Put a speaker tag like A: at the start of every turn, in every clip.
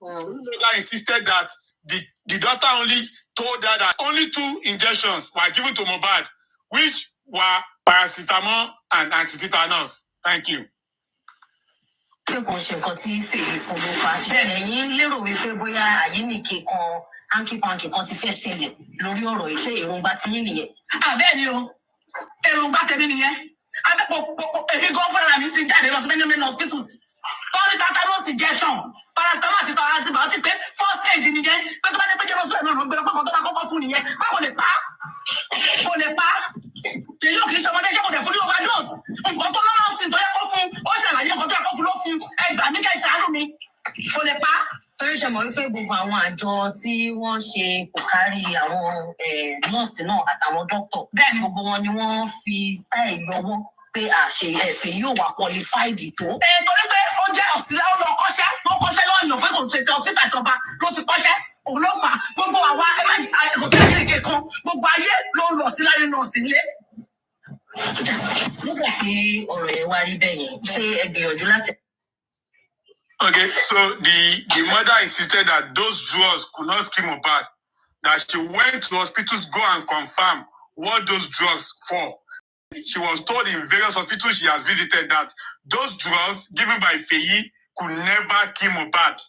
A: Mother insisted that the doctor only told her that only 2 injections were given to MOHBAD, which were paracetamol and antitetanus. Thank you.
B: Hanky-panky kan ti fẹ́ ṣẹlẹ̀ lórí ọ̀rọ̀ iṣẹ́ èròǹgbà tí yín nìyẹn. Bẹ́ẹ̀ ni o, èròǹgbà tèmi nìyẹn. Èmi gan fúnra mi ti jáde lọ sí many hospitals. Tọ́ni tatanus injection, paracetamol àti antibiotic pé first aid nìyẹn. Pé tó bá dé pé jẹ́ lọ́sọ̀rọ̀ náà gbẹ̀rẹ̀ pàkó tó bá kọ́kọ́ fún nìyẹn. Pé kò lè pa. Kò lè pa. Èyí ò kì í ṣe ọmọdé ṣé kò dẹ̀ fún ní overdose. Nǹkan tó lọ́nà tí tó yẹ kó fún, ó ṣàlàyé nǹkan tó yẹ kó fún ló fún. Ẹgbàá mi kẹ́ ìṣàánú mi. Kò lè pa. Torí ṣe mọ̀ wípé gbogbo àwọn àjọ tí wọ́n ṣe kò kárí àwọn nọ́ọ̀sì náà àtàwọn dókítà bẹ́ẹ̀ ni gbogbo wọn ni wọ́n fi style yọwọ́ pé àṣẹ ẹ̀fẹ̀ yóò wà qualified tó. Torí pé ó jẹ́ ọ̀sílẹ̀ ó lọ kọ́ṣẹ́ wọ́n kọ́ṣẹ́ lọ́yàn pé kò ṣe tẹ ọ̀sítà ìjọba ló ti kọ́ṣẹ́ òun ló fà gbogbo àwa kò sí àyè kan gbogbo ayé ló ń lọ sí láyé nọ́ọ̀sì nílé. Nígbà tí ọ̀rọ̀ yẹn wá rí bẹ́ẹ̀ yẹn ṣé ẹ gbìyànjú láti.
A: Okay, so the mother insisted that those drugs could not kill MOHBAD, that she went to hospitals go and confirm what those drugs for. She was told in various hospitals she has visited that those drugs given by Feyi could never kill MOHBAD.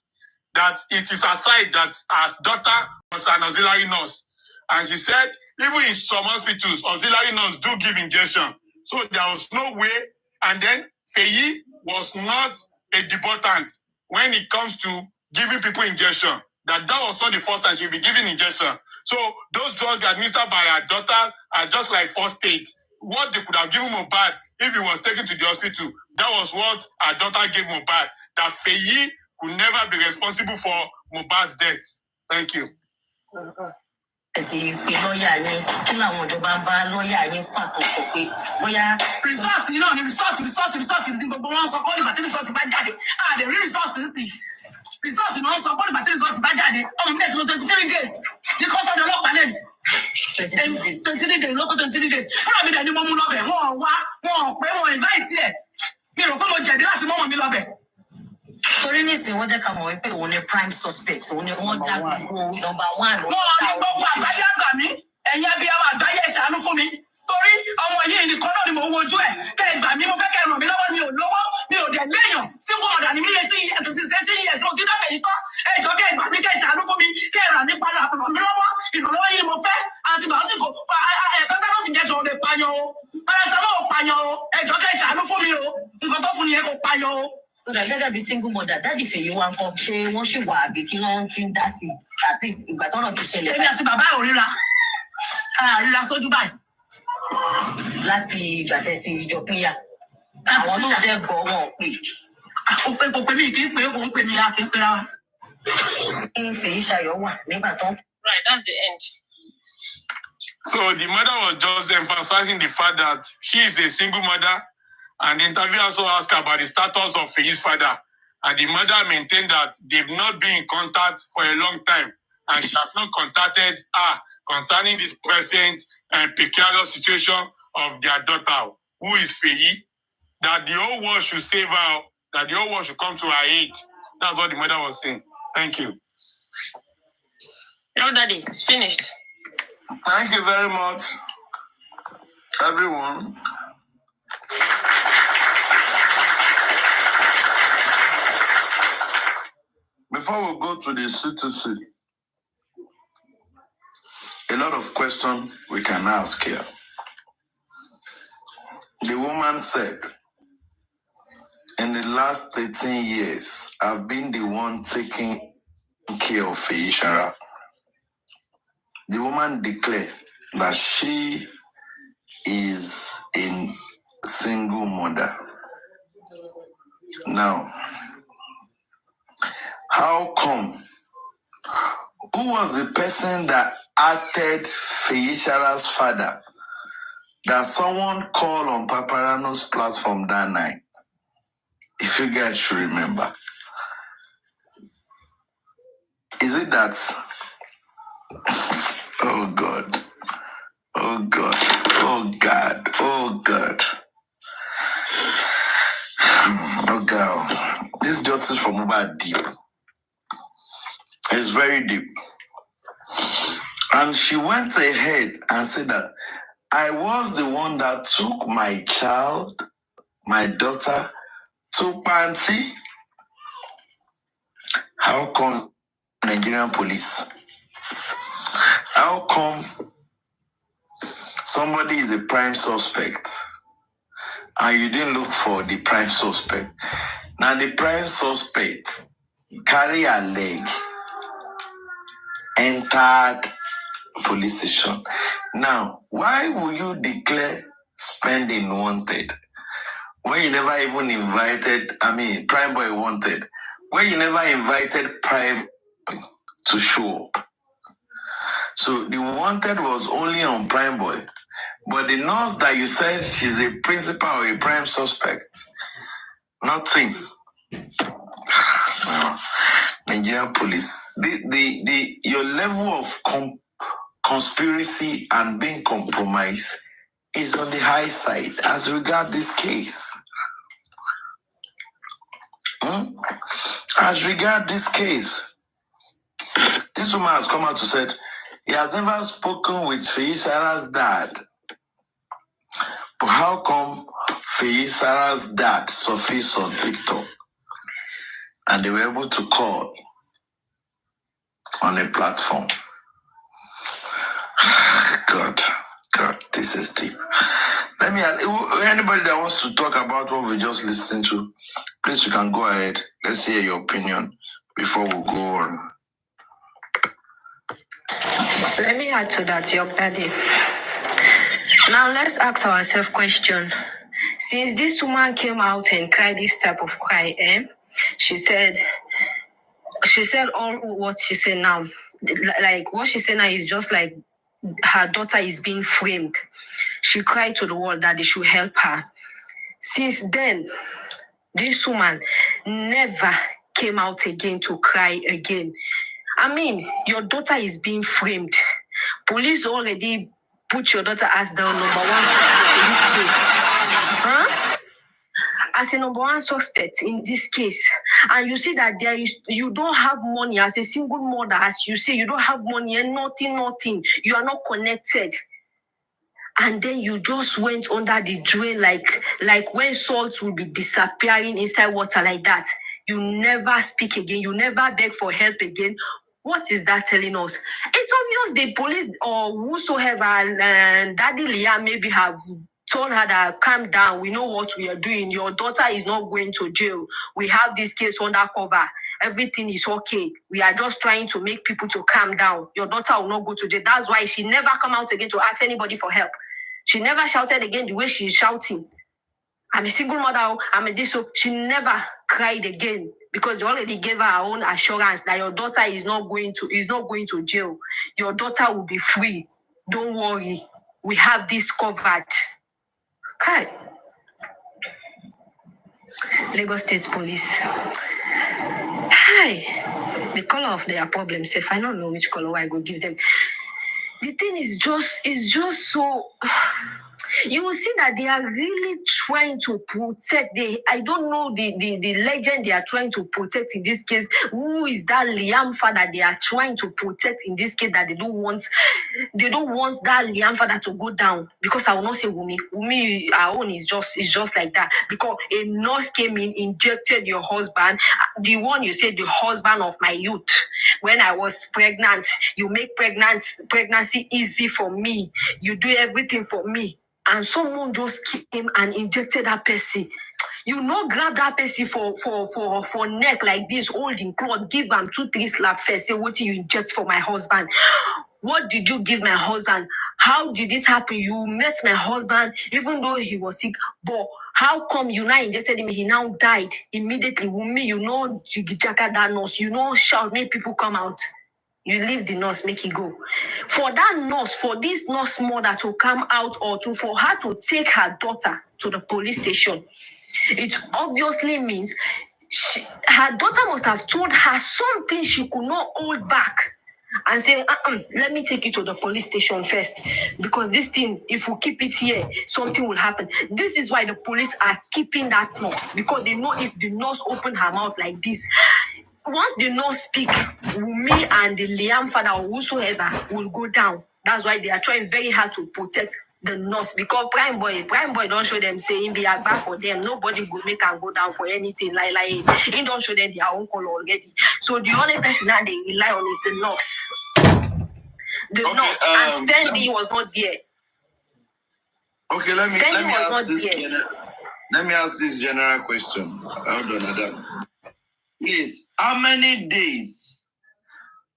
A: That it is aside that her daughter was an auxiliary nurse. And she said, even in some hospitals, auxiliary nurse do give injection. So there was no way. And then Feyi was not a debutant when it comes to giving people injection. That was not the first time she'll be giving injection. So those drugs administered by her daughter are just like first aid. What they could have given MOHBAD if he was taken to the hospital, that was what her daughter gave MOHBAD. That Feyi could never be responsible for MOHBAD's death. Thank you.
B: Lọ́ọ̀yà yín kí làwọn ìjọba ń bá lọ́ọ̀yà yín pàtó sọ pé bóyá. Rìsọ́ọ̀tì náà ni rìsọ́ọ̀tì ní gbogbo wọn sọ kọ́ọ̀lù bàtí rìsọ́ọ̀tì bá jáde àdè rí rìsọ́ọ̀tì ń sìn rìsọ́ọ̀tì náà sọ kọ́ọ̀lù bàtí rìsọ́ọ̀tì bá jáde ọmọ mi lẹ́tọ́ 23 days ní kọ́sọ́ọ̀dù ọlọ́pàá lẹ́nu 23 days lọ́kọ́ 23 days fúnra mi dẹ̀ ni mo mú lọ́bẹ̀ wọ́n wá wọ́n pé wọ́n invite ẹ̀ mi rò pé mo jẹ̀bi láti mọ́mọ́ mi lọ́bẹ̀. Torí nísìnyí wọ́n jẹ́ ká mọ̀ wípé òun ni prime suspect òun ni wọ́n dá gbogbo number 1. Wọ́n ní gbogbo àgbáyé àgbà mi ẹ̀yin ẹbí àwọn àgbáyé ṣàánú fún mi torí ọmọ yìí nìkan náà ni mò ń wojú ẹ̀ kẹ́ ẹ gbà mí mo fẹ́ kẹ́ ẹ ràn mí lọ́wọ́ mi ò lówó mi ò dẹ̀ léèyàn single mother ni mi yẹ sí ẹ̀sìn sí ẹ̀sìn yìí mo ti dábẹ̀ yìí tán ẹ̀jọ̀ kẹ́ ẹ gbà mí kẹ́ ẹ ṣàánú fún mi kẹ́ ẹ rà mí padà ràn mí lọ́wọ́ ìrànlọ́wọ́ yìí mo fẹ́ antibiotic paracetamol injection lè pààyàn o paracetamol ò pààyàn o ẹ̀jọ̀ kẹ́ ẹ ṣàánú fún mi o nǹkan tó fún ni ẹ kò pààyàn o. Gẹ́gẹ́ bí single mother dáàdì Fèyí wa ń kọ́ ṣé wọ́n ṣì wà àbí kí wọ́n fi ń dá sí at least ìgbà tọ́rọ̀ ti ṣẹlẹ̀. Èmi àti bàbá ò ríra ríra sójú báyìí. Láti ìgbà tẹ́ ti ìjọ pínyà àwọn náà dẹ́ gbọ́ wọn ò pè. Kò pè mí kì í pé ó ń pè mí a kì í pera wa. Fèyí ṣayọ̀ wà nígbà tó. Right, that's the end.
A: So the mother was just emphasizing the fact that she is a single mother. And the interviewer also asked her about the status of Feyi's father. And the mother maintained that they've not been in contact for a long time. And she has not contacted her concerning this present and precarious situation of their daughter, who is Feyi. That the whole world should save her, that the whole world should come to her aid. That's what the mother was saying. Thank you.
B: Your daddy, it's finished.
C: Thank you very much, everyone. Before we go to the C2C, a lot of questions we can ask here. The woman said, in the last 13 years, I've been the one taking care of FAYSARA. The woman declared that she is a single mother. Now, how come? Who was the person that acted FAYSARA's father that someone called on Paparano's platform that night? If you guys should remember. Is it that? Oh God. Oh God. Oh God. Oh God. Oh God. This justice from MOHBAD deep. It's very deep. And she went ahead and said that I was the one that took my child, my daughter, to Panti. How come Nigerian police? How come somebody is a prime suspect and you didn't look for the prime suspect? Now the prime suspect carry a leg, entered police station. Now, why will you declare spending wanted when you never even invited, Prime Boy wanted, when you never invited Prime to show up? So the wanted was only on Prime Boy, but the nurse that you said she's a principal or a prime suspect, nothing. Nigerian police, your level of conspiracy and being compromised is on the high side as regard this case. As regard this case, this woman has come out to say he has never spoken with FAYSARA's dad. But how come FAYSARA's dad surfaced on TikTok and they were able to call on a platform? God, this is deep. Anybody that wants to talk about what we just listened to, please, you can go ahead. Let's hear your opinion before we go on.
D: Let me add to that, your daddy. Now let's ask ourselves a question. Since this woman came out and cried this type of cry, she said all what she said now. Like what she said now is just like her daughter is being framed. She cried to the world that they should help her. Since then, this woman never came out again to cry again. Your daughter is being framed. Police already put your daughter as the number one suspect in this case. As a number one suspect in this case. And you see that you don't have money as a single mother, as you say, you don't have money and nothing. You are not connected. And then you just went under the drain like when salt will be disappearing inside water like that. You never speak again. You never beg for help again. What is that telling us? It's obvious the police or whosoever and Daddy Liam maybe have told her that calm down. We know what we are doing. Your daughter is not going to jail. We have this case under cover. Everything is okay. We are just trying to make people to calm down. Your daughter will not go to jail. That's why she never come out again to ask anybody for help. She never shouted again the way she is shouting. I'm a single mother. I'm a this. So she never cried again because they already gave her own assurance that your daughter is not going to jail. Your daughter will be free. Don't worry. We have this covered. Okay. Lagos State Police. Hi. The color of their problems. If I don't know which color I go give them. The thing is just so. You will see that they are really trying to protect. I don't know the legend they are trying to protect in this case. Who is that Liam father they are trying to protect in this case that they don't want that Liam father to go down? Because I will not say Wumi. Wumi, our own is just like that. Because a nurse came in, injected your husband, the one you said the husband of my youth. When I was pregnant, you make pregnancy easy for me. You do everything for me. And someone just came and injected that person. You not grab that person for neck like this, holding cloth, give him 2-3 slap first. Say, what do you inject for my husband? What did you give my husband? How did it happen? You met my husband even though he was sick. But how come you now injected him? He now died immediately. Wumi, you know, jigijaka that nurse. You know, shout, make people come out. You leave the nurse, make it go. For that nurse, for this nurse mother to come out or for her to take her daughter to the police station, it obviously means her daughter must have told her something she could not hold back and say, let me take you to the police station first. Because this thing, if we keep it here, something will happen. This is why the police are keeping that nurse. Because they know if the nurse opened her mouth like this, once the nurse speak, me and the Liam father or whosoever will go down. That's why they are trying very hard to protect the nurse, because prime boy don't show them saying be a bad for them. Nobody will make and go down for anything. Like he don't show them their own color already. So the only person that they rely on is the nurse. The nurse and Spendy was not there.
C: Okay, let me ask this general question. Hold on, Adam. Please, how many days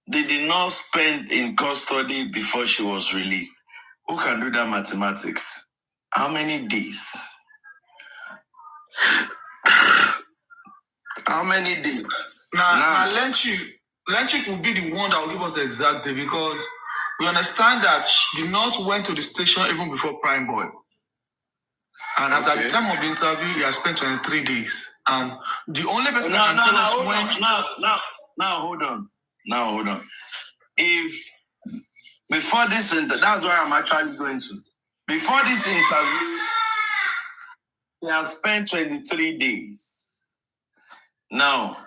C: did the nurse spend in custody before she was released? Who can do that mathematics? How many days? How many days?
A: Now Lenchik will be the one that will give us the exact day, because we understand that the nurse went to the station even before Prime Boy. And at the time of the interview, he has spent 23 days. And the only person that can tell us when...
C: Now, hold on. If before this interview, that's where I'm actually going to. Before this interview, he has spent 23 days. Now,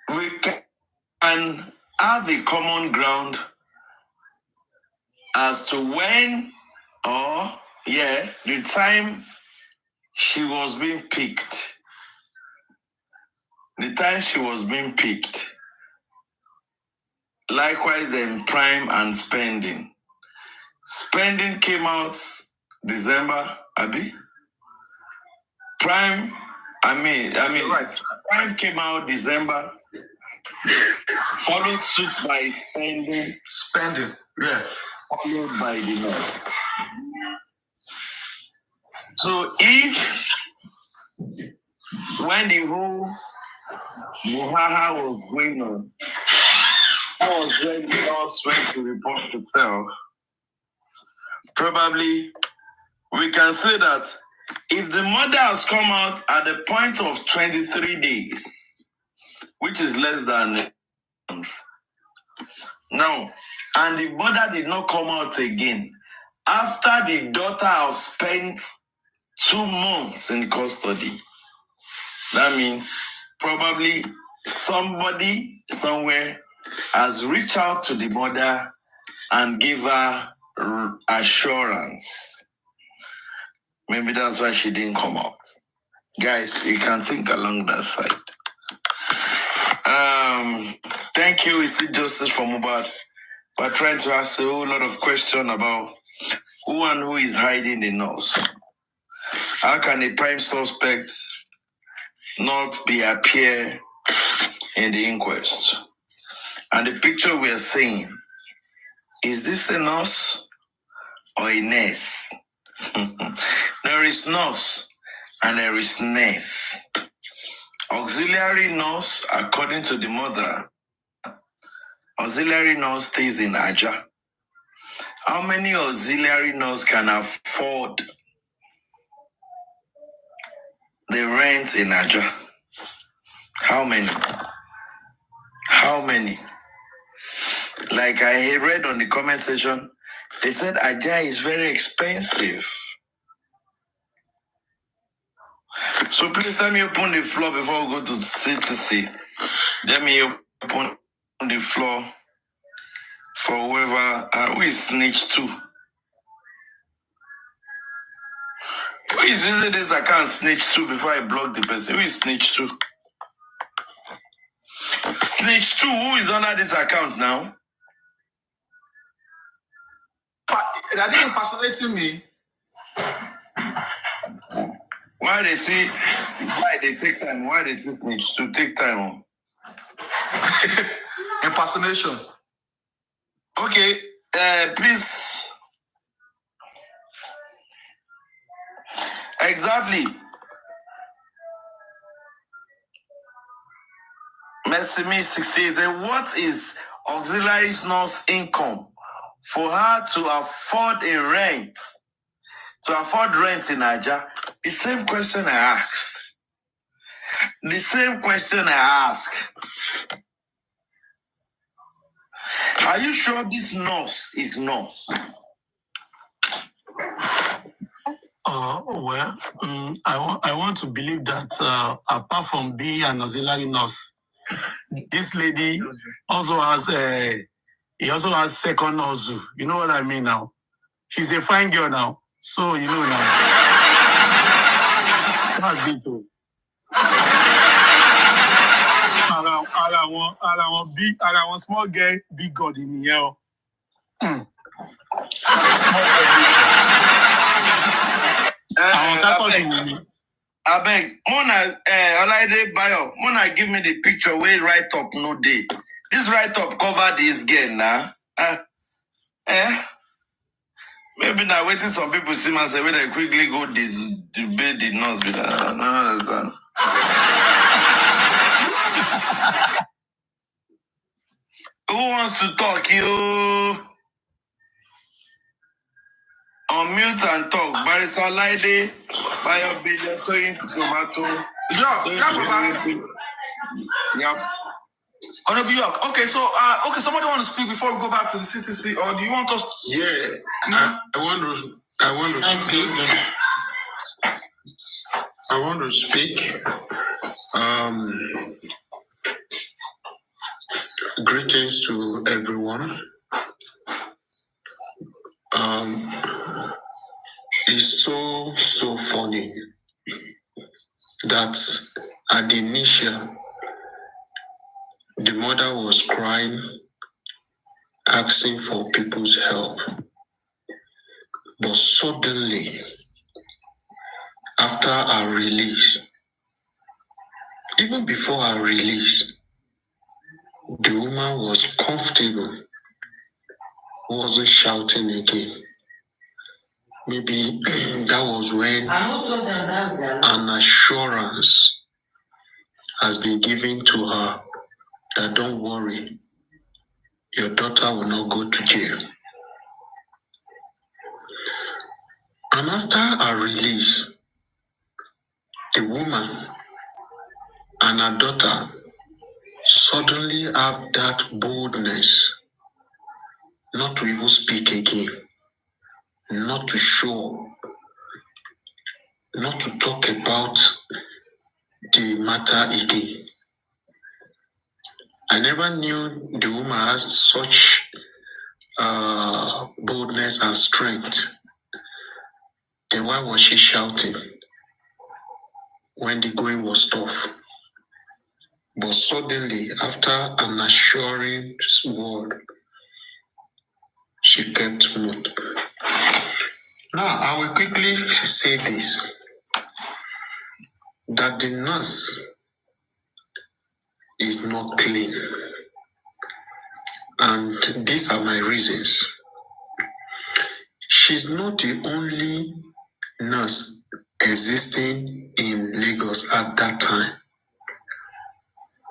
C: we can have a common ground as to when the time she was being picked. The time she was being picked. Likewise, then Prime and Spending. Spending came out December, Abi. Prime came out December, followed suit by Spending.
A: Spending, yeah.
C: Followed by the North. So if when the whole Muhaha was going on, that was when the nurse went to report herself. Probably we can say that if the mother has come out at the point of 23 days, which is less than a month, now, and the mother did not come out again after the daughter has spent 2 months in custody, that means probably somebody somewhere has reached out to the mother and give her assurance. Maybe that's why she didn't come out. Guys, you can think along that side. Thank you, it's Justice from MOHBAD. We're trying to ask a whole lot of questions about who and who is hiding the nurse. How can a prime suspect not appear in the inquest? And the picture we are seeing, is this a nurse or a nurse? There is nurse and there is nurse. Auxiliary nurse, according to the mother, auxiliary nurse stays in Aja. How many auxiliary nurse can afford the rent in Aja? How many? How many? Like I read on the comment section, they said Aja is very expensive. So please let me open the floor before we go to CTC. Let me open the floor for whoever, who is snitch 2? Who is using this account snitch 2 before I block the person? Who is snitch 2? Snitch 2, who is under this account now?
A: That didn't impersonating me.
C: Why they take time? Why they see snitch to take time?
A: Impersonation.
C: Okay, please. Exactly. Messimi 60 said, what is auxiliary nurse income for her to afford a rent? To afford rent in Aja? The same question I asked. The same question I asked. Are you sure this nurse is nurse?
A: I want to believe that apart from being an auxiliary nurse, this lady also has he also has second hustle. You know what I mean now? She's a fine girl now, so you know now. That's it. Ara one small girl, big God in the air.
C: I beg, Mona, Olaide Bayo, Mona, give me the picture where write up no day. This write up cover this girl now. Maybe now waiting some people see me say when they quickly go debate the nurse because I don't understand. Who wants to talk? You unmute and talk. Barrister Olaide Bayo Billion Tomato. Yep. Okay, so somebody want to speak before we go back to the CTC, or do you want us to?
A: Yeah, I want to speak. I want to speak. Greetings to everyone. It's so funny that at the initial, the mother was crying, asking for people's help. But suddenly, after our release, even before our release, the woman was comfortable, wasn't shouting again. Maybe that was when an assurance has been given to her that don't worry, your daughter will not go to jail. And after our release, the woman and her daughter suddenly have that boldness not to even speak again, not to show, not to talk about the matter again. I never knew the woman has such boldness and strength. Then why was she shouting when the going was tough? But suddenly, after an assuring word, she kept mute. Now, I will quickly say this, that the nurse is not clean. And these are my reasons. She's not the only nurse existing in Lagos at that time.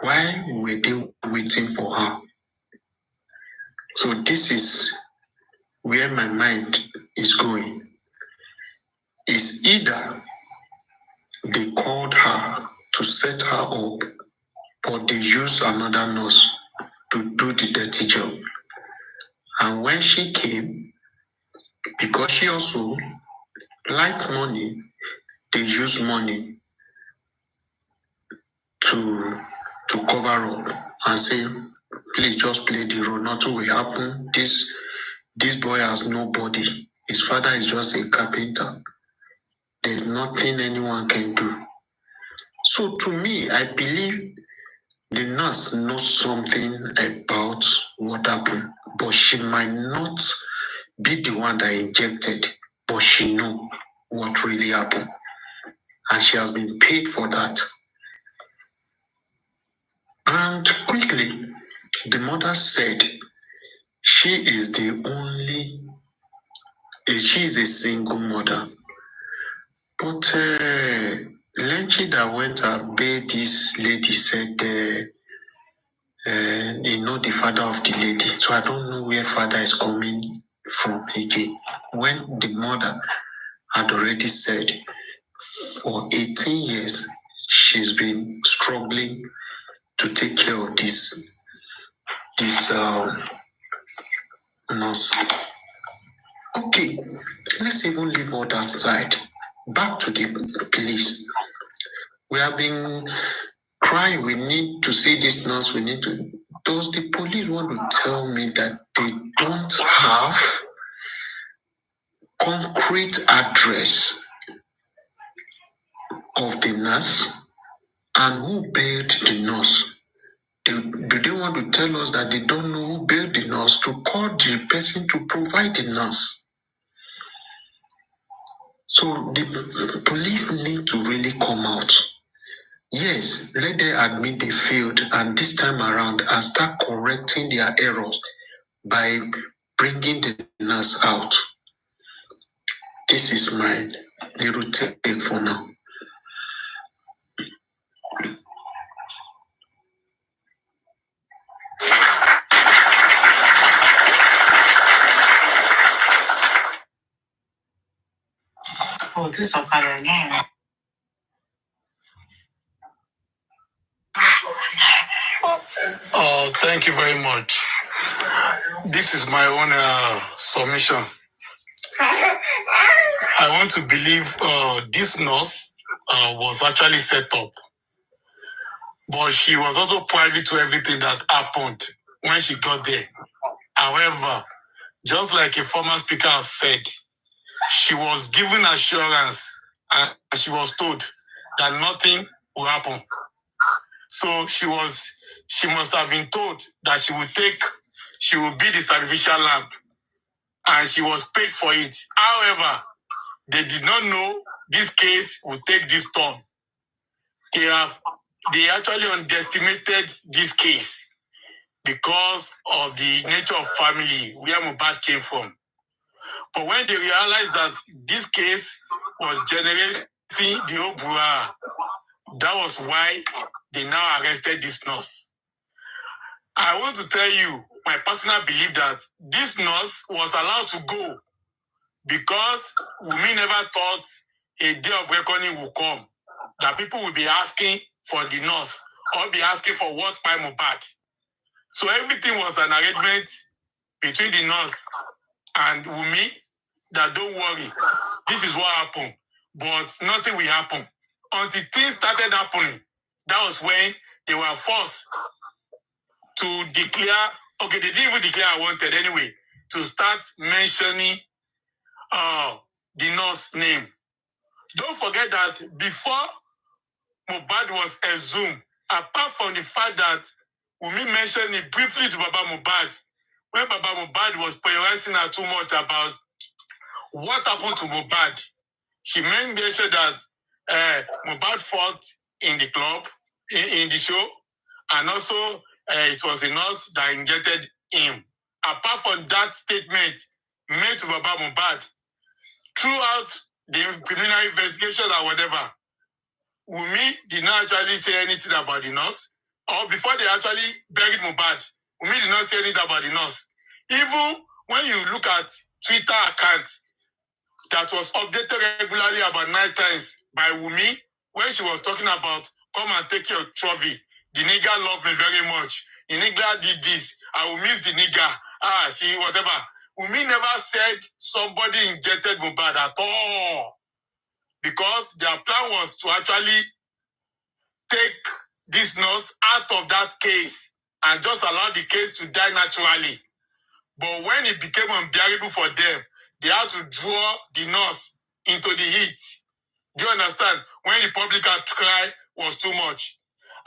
A: Why were they waiting for her? So this is where my mind is going. It's either they called her to set her up, or they used another nurse to do the dirty job. And when she came, because she also liked money, they used money to cover up and say, please just play the role, nothing will happen. This boy has nobody. His father is just a carpenter. There's nothing anyone can do. So to me, I believe the nurse knows something about what happened, but she might not be the one that injected, but she knows what really happened. And she has been paid for that. And quickly, the mother said she is a single mother. But Lenchi that went and paid this lady said they know the father of the lady. So I don't know where father is coming from again. When the mother had already said for 18 years she's been struggling to take care of this nurse. Okay, let's even leave all that aside. back to the police. We have been crying, we need to see this nurse, we need to... Does the police want to tell me that they don't have concrete address of the nurse and who bailed the nurse? Do they want to tell us that they don't know who bailed the nurse to call the person to provide the nurse? So the police need to really come out. Yes, let them admit they failed, and this time around, and start correcting their errors by bringing the nurse out. This is my little take for now.
B: Oh, this is okay.
A: Thank you very much. This is my own submission. I want to believe this nurse was actually set up, but she was also privy to everything that happened when she got there. However, just like a former speaker has said, she was given assurance and she was told that nothing will happen. So she must have been told that she will be the sacrificial lamb, and she was paid for it. However, they did not know this case would take this turn. They actually underestimated this case because of the nature of family where MOHBAD came from. But when they realized that this case was generating the whole brouhaha, that was why they now arrested this nurse. I want to tell you my personal belief that this nurse was allowed to go because we never thought a day of reckoning will come, that people will be asking for the nurse or be asking for what by MOHBAD. So everything was an arrangement between the nurse and Wumi that don't worry, this is what happened, but nothing will happen. Until things started happening, that was when they were forced to declare, okay, they didn't even declare I wanted anyway, to start mentioning the nurse name. Don't forget that before MOHBAD was exhumed, apart from the fact that Wumi mentioned it briefly to Baba MOHBAD, when Baba MOHBAD was prioritizing her too much about what happened to MOHBAD, she mentioned that MOHBAD fought in the club, in the show, and also it was a nurse that injected him. Apart from that statement made to Baba MOHBAD, throughout the preliminary investigation or whatever, Wumi did not actually say anything about the nurse. Or before they actually buried MOHBAD, Wumi did not say anything about the nurse. Even when you look at Twitter accounts that was updated regularly about 9 times by Wumi, when she was talking about, come and take your trophy. The nigger loved me very much. The nigger did this. I will miss the nigger. Whatever. Wumi never said somebody injected MOHBAD at all. Because their plan was to actually take this nurse out of that case and just allow the case to die naturally. But when it became unbearable for them, they had to draw the nurse into the heat. Do you understand? When the public outcry was too much.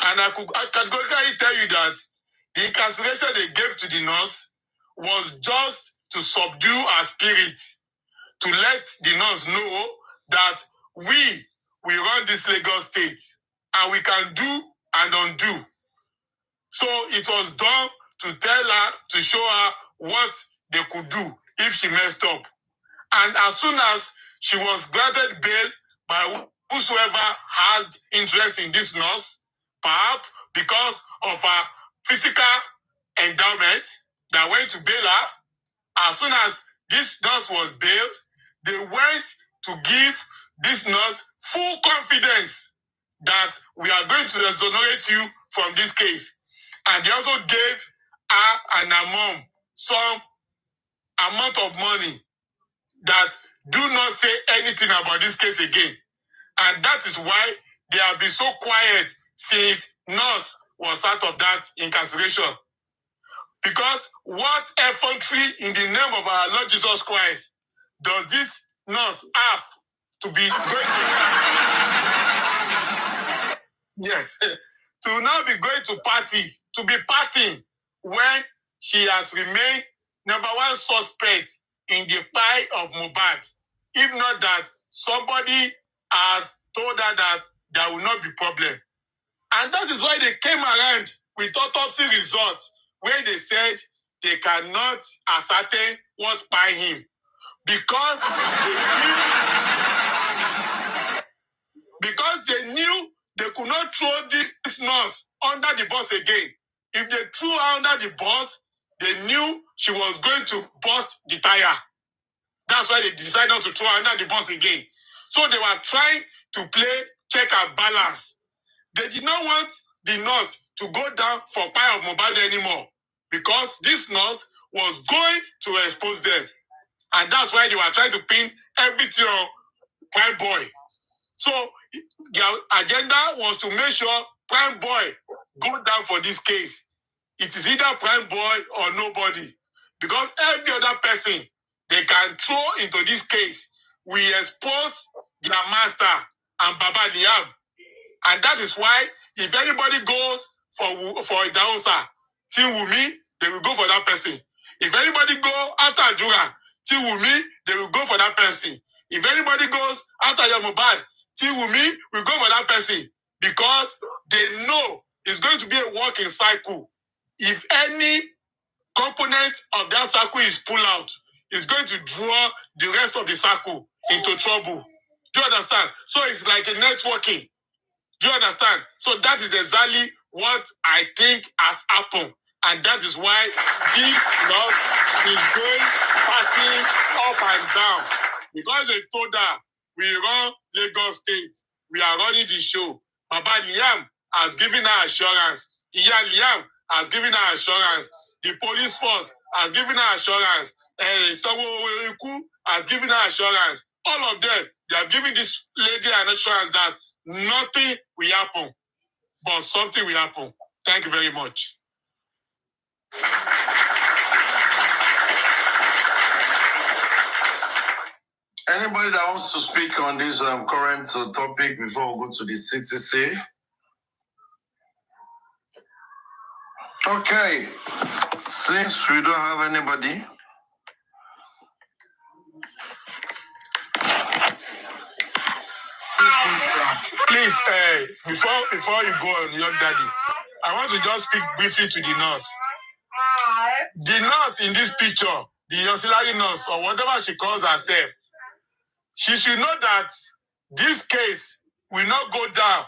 A: And I could categorically tell you that the incarceration they gave to the nurse was just to subdue her spirit, to let the nurse know that we run this Lagos state and we can do and undo. So it was done to tell her, to show her what they could do if she messed up. And as soon as she was granted bail by whosoever had interest in this nurse, perhaps because of her physical endowment that went to bail her, as soon as this nurse was bailed, they went to give this nurse full confidence that we are going to exonerate you from this case. And they also gave her and her mom some amount of money that do not say anything about this case again. And that is why they have been so quiet since nurse was out of that incarceration. Because what effrontery in the name of our Lord Jesus Christ does this nurse have to be going to yes, to now be going to parties, to be partying when she has remained number one suspect in the pie of MOHBAD. If not that, somebody has told her that there will not be problem. And that is why they came around with autopsy results where they said they cannot ascertain what by him because they knew they could not throw this nurse under the bus again. If they threw her under the bus, they knew she was going to burst the tire. That's why they decided not to throw her under the bus again. So they were trying to play check and balance. They did not want the nurse to go down for pie of MOHBAD anymore because this nurse was going to expose them. And that's why they were trying to pin everything on Prime Boy. So their agenda was to make sure Prime Boy go down for this case. It is either Prime Boy or nobody. Because every other person they can throw into this case will expose their master and Baba Liam. And that is why if anybody goes for Idahosa, Team Wumi, they will go for that person. If anybody go after Adura, Team Wumi, they will go for that person. If anybody goes after your MOHBAD, Team Wumi will go for that person. Because they know it's going to be a working cycle. If any component of that circle is pulled out, it's going to draw the rest of the circle into trouble. Do you understand? So it's like a networking. Do you understand? So that is exactly what I think has happened. And that is why this love is going passing up and down. Because they told her, we run Lagos State. We are running the show. Baba Liam has given her assurance. Iya Liam has given her assurance. The police force has given her assurance. Sanwo-Olu has given her assurance. All of them, they have given this lady an assurance that nothing will happen, but something will happen. Thank you very much.
C: Anybody that wants to speak on this current topic before we go to the 60C? Okay, since we don't have anybody,
A: please, before you go on, young daddy, I want to just speak briefly to the nurse. The nurse in this picture, the auxiliary nurse, or whatever she calls herself, she should know that this case will not go down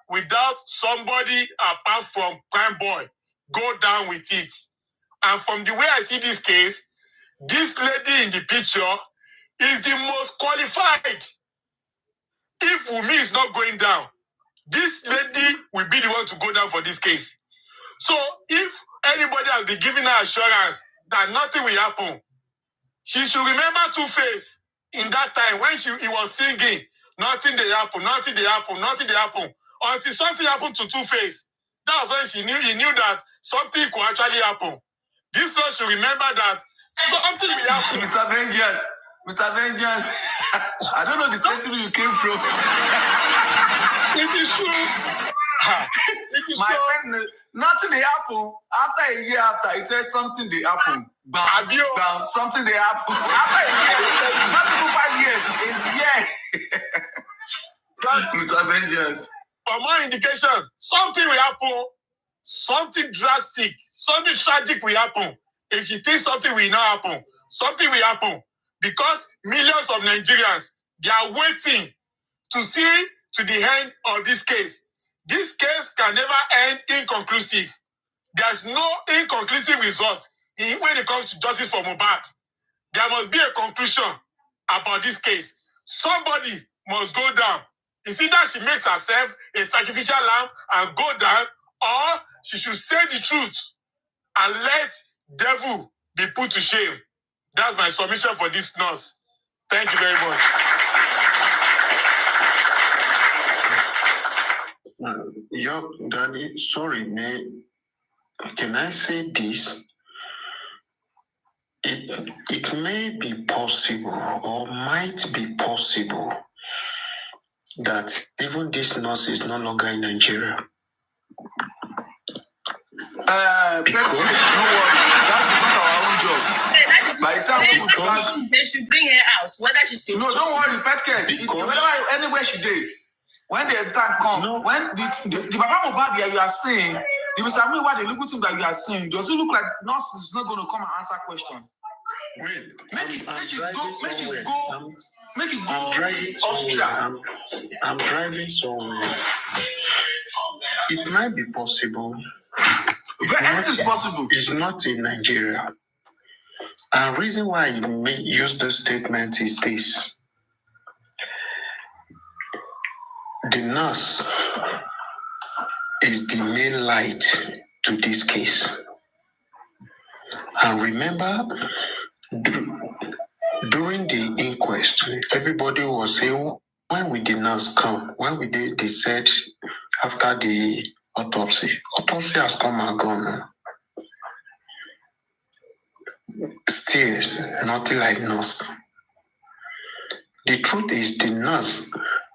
A: without somebody apart from Prime Boy go down with it. And from the way I see this case, this lady in the picture is the most qualified. If Wumi is not going down, this lady will be the one to go down for this case. So if anybody has been giving her assurance that nothing will happen, she should remember Two-Face in that time when he was singing, nothing they happen, nothing they happen, nothing they happen, until something happened to Two-Face. That was when he knew that something could actually happen. This one should remember that something will happen.
B: Mr. Vengeance, I don't know the century you came from.
A: It is true. It is
B: My
A: true.
B: friend, nothing they happen. After a year after, he says something they happen. Bam, bam, something they happen. After a year, not even 5 years, it's yeah. Mr. Vengeance.
A: For more indication, something will happen. Something drastic, something tragic will happen. If you think something will not happen, something will happen. Because millions of Nigerians, they are waiting to see to the end of this case. This case can never end inconclusive. There's no inconclusive result when it comes to justice for MOHBAD. There must be a conclusion about this case. Somebody must go down. It's either she makes herself a sacrificial lamb and go down, or she should say the truth and let devil be put to shame. That's my submission for this nurse. Thank you very much.
E: Yo, Danny, sorry, man. Can I say this? It may be possible or might be possible that even this nurse is no longer in Nigeria.
C: Because no worry, that is not our own job. By the time
B: they should bring her out, whether she's still.
C: No, don't worry, Petke. Whenever anywhere she did, when the time come, when the Baba MOHBAD you are saying, the Mr. What the little thing that you are saying, does it look like nurse is not going to come and answer questions?
E: Wait,
C: Make it go Austria.
E: I'm driving somewhere. It might be possible.
C: Anything is possible.
E: It's not in Nigeria. And reason why I may use this statement is this. The nurse is the main light to this case. And remember, during the inquest, everybody was saying, when will the nurse come? When will they said after the autopsy has come and gone. Still, nothing like nurse. The truth is the nurse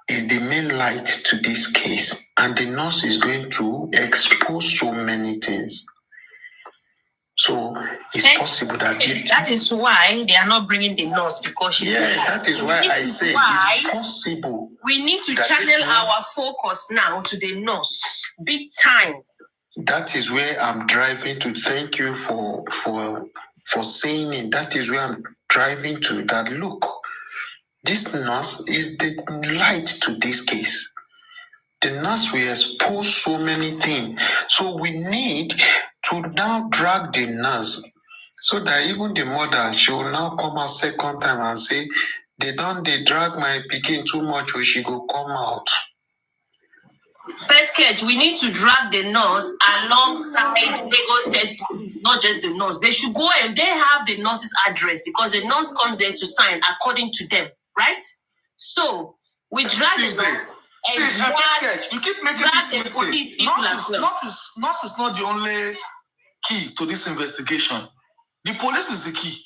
E: is the main light to this case, and the nurse is going to expose so many things. So it's possible that
B: that is why they are not bringing the nurse, because she's
E: that is why I say it's possible.
B: We need to channel our focus now to the nurse, big time.
E: That is where I'm driving to. Thank you for saying it. That is where I'm driving to. That look, this nurse is the light to this case. The nurse will expose so many things. So we need to now drag the nurse so that even the mother, she will now come out second time and say, they drag my pikin too much, or she go come out.
B: Petke, we need to drag the nurse alongside Lagos State Police, not just the nurse. They should go and they have the nurse's address, because the nurse comes there to sign according to them, right? So we drag the nurse.
C: You keep making this mistake. Nurse is not the only key to this investigation. The police is the key.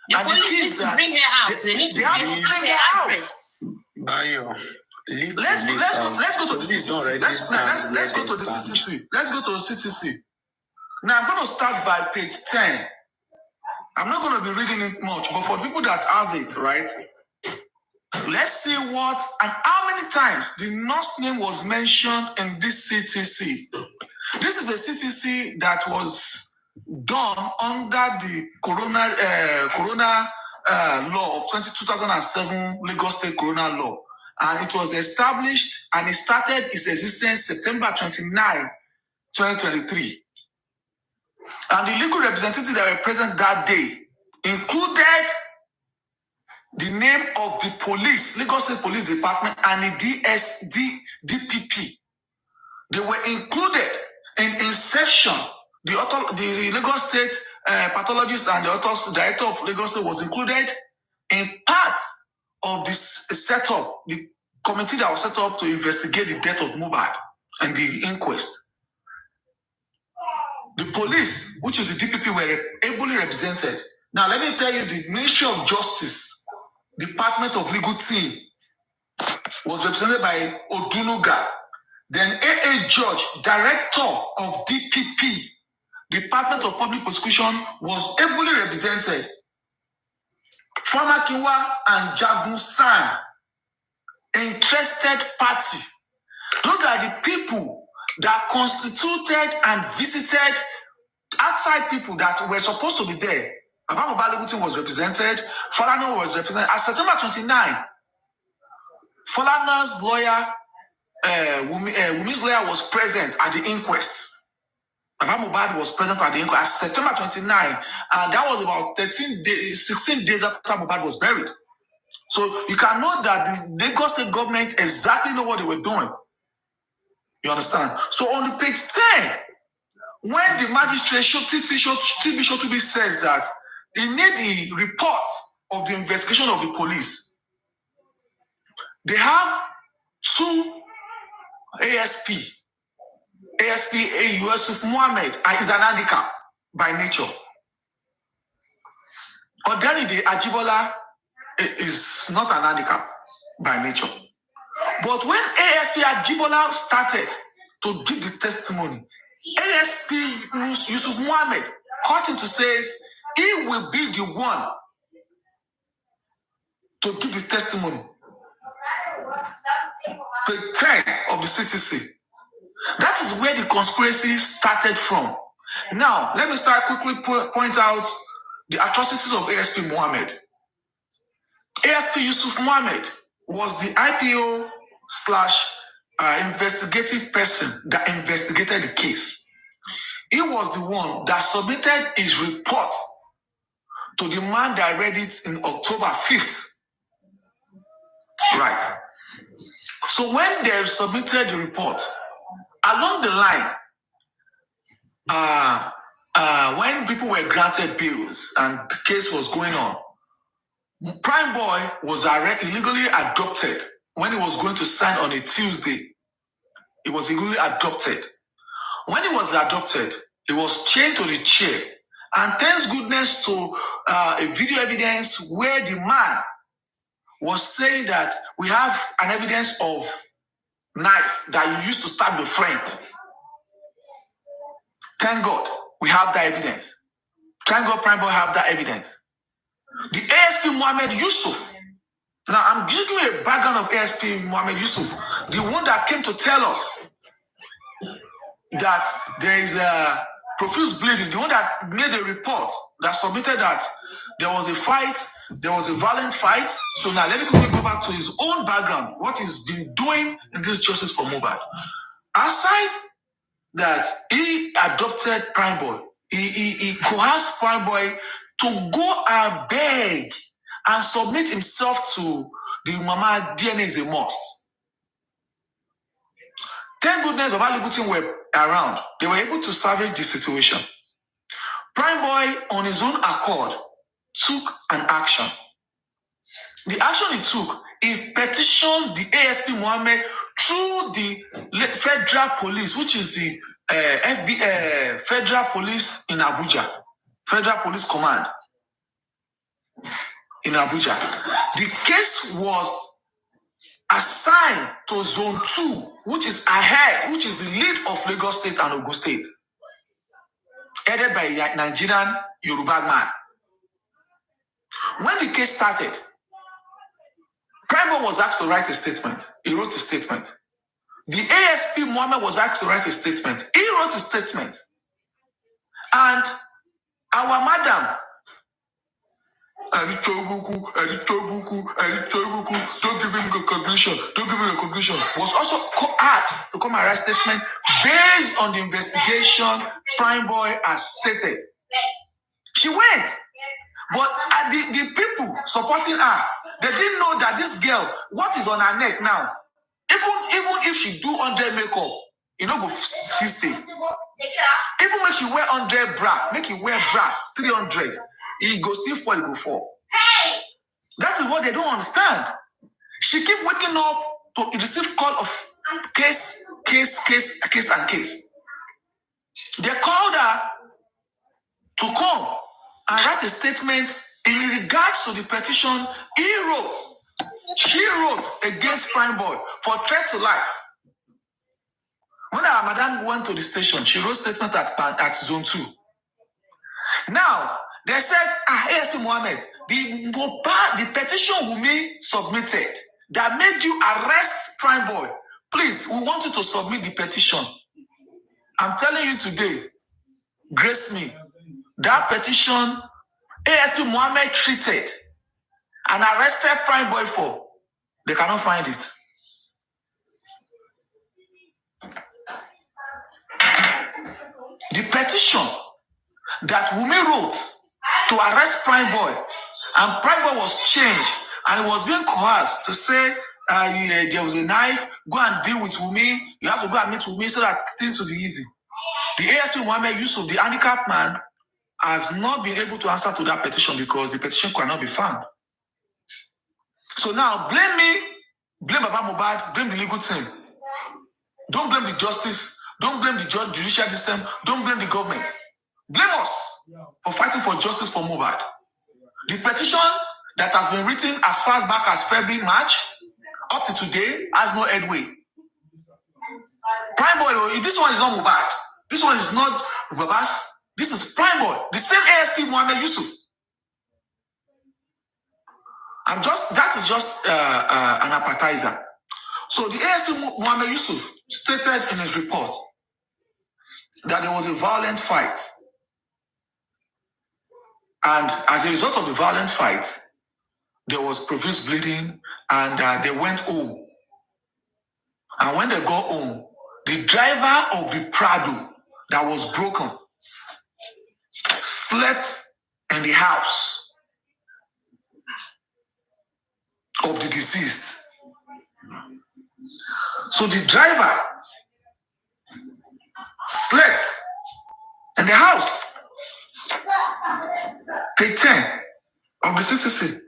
B: The police needs to bring her out. They need to bring her address.
E: Bayo,
C: let's go to the CCC. Let's go to the CCC. Let's go to the CCC. Now I'm going to start by page 10. I'm not going to be reading it much, but for people that have it, right? Let's see what and how many times the nurse name was mentioned in this CTC. This is a CTC that was done under the Corona law of 2007 Lagos State Corona law. And it was established and it started its existence September 29, 2023. And the legal representatives that were present that day included the name of the police, Lagos State Police Department, and the DPP. They were included in inception. The Lagos State pathologist and the autopsy director of Lagos State was included in part of this setup, the committee that was set up to investigate the death of MOHBAD and the inquest. The police, which is the DPP, were ably represented. Now, let me tell you, the Ministry of Justice, Department of Legal Team, was represented by Odunuga. Then AA George, Director of DPP, Department of Public Prosecution, was ably represented. Famakinwa and Jagun San, interested party. Those are the people that constituted and visited outside people that were supposed to be there. Baba MOHBAD was represented. Falana was represented. At September 29, Falana's lawyer, Wumi's lawyer, was present at the inquest. Baba MOHBAD was present at the inquest at September 29, and that was about 16 days after MOHBAD was buried. So you can know that the Lagos State government exactly know what they were doing. You understand? So on the page 10, when the magistrate TB says that they need the report of the investigation of the police,
B: They have two ASP Yusuf Mohammed is an handicap by nature. Odenide Ajibola is not an handicap by nature. But when ASP Ajibola started to give the testimony, ASP Yusuf Mohammed caught him to say he will be the one to give the testimony. The 10 of the CTC. That is where the conspiracy started from. Now, let me start quickly point out the atrocities of ASP Mohammed. ASP Yusuf Mohammed was the IPO / investigative person that investigated the case. He was the one that submitted his report to the man that read it in October 5th. Right. So when they submitted the report, along the line, when people were granted bills and the case was going on, Prime Boy was illegally adopted when he was going to sign on a Tuesday. He was illegally adopted. When he was adopted, he was chained to the chair. And thanks goodness to a video evidence where the man was saying that we have an evidence of knife that you used to stab your friend. Thank God we have that evidence. Thank God Prime Boy have that evidence. The ASP Mohammed Yusuf. Now I'm giving you a background of ASP Mohammed Yusuf, the one that came to tell us that there is a profuse bleeding, the one that made a report that submitted that there was a fight, there was a violent fight. So now let me quickly go back to his own background, what he's been doing in this justice for MOHBAD. Aside that he adopted Prime Boy, he coerced Prime Boy to go and beg and submit himself to the Mama DNA is a must. Thank goodness Baba Libutin were around. They were able to salvage the situation. Prime Boy, on his own accord, took an action. The action he took, he petitioned the ASP Mohammed through the federal police, which is the federal police in Abuja, Federal Police Command in Abuja. The case was assigned to Zone 2, which is ahead, which is the lead of Lagos State and Ogun State, headed by a Nigerian Yoruba man. When the case started, Prime Boy was asked to write a statement. He wrote a statement. The ASP Mohammed was asked to write a statement. He wrote a statement. And our madam, don't give him recognition, don't give him recognition, was also asked to come and write a statement based on the investigation Prime Boy has stated. She went. But the people supporting her, they didn't know that this girl, what is on her neck now, even if she do 100 makeup, you know, go 50. Even when she wear 100 bra, make you wear bra 300, he go still fall, he go fall. That is what they don't understand. She keep waking up to receive call of case. They called her to come and write a statement in regards to the petition she wrote against Prime Boy for threat to life. When our madam went to the station, she wrote a statement at Zone 2. Now, they said, ASP Mohammed, the petition Wumi submitted that made you arrest Prime Boy, please, we want you to submit the petition. I'm telling you today, grace me, that petition ASP Mohammed treated and arrested Prime Boy for, they cannot find it. The petition that Wumi wrote to arrest Prime Boy, and Prime Boy was changed, and it was being coerced to say there was a knife, go and deal with Wumi, you have to go and meet Wumi so that things will be easy. The ASP Mohammed Yusuf, the handicapped man, has not been able to answer to that petition because the petition cannot be found. So now, blame me blame Baba Mohbad, blame the legal team. Don't blame the justice. Don't blame the judicial system. Don't blame the government. Blame us for fighting for justice for Mohbad. The petition that has been written as far back as February, March, up to today, has no headway. Prime Boy, this one is not Mohbad. This one is not Babas. This is Prime Boy, the same ASP Mohammed Yusuf. That is just an appetizer. So the ASP Mohammed Yusuf stated in his report that there was a violent fight. And as a result of the violent fight, there was profuse bleeding and they went home. And when they got home, the driver of the Prado that was broken slept in the house of the deceased. So the driver slept in the house, page 10 of the CCC.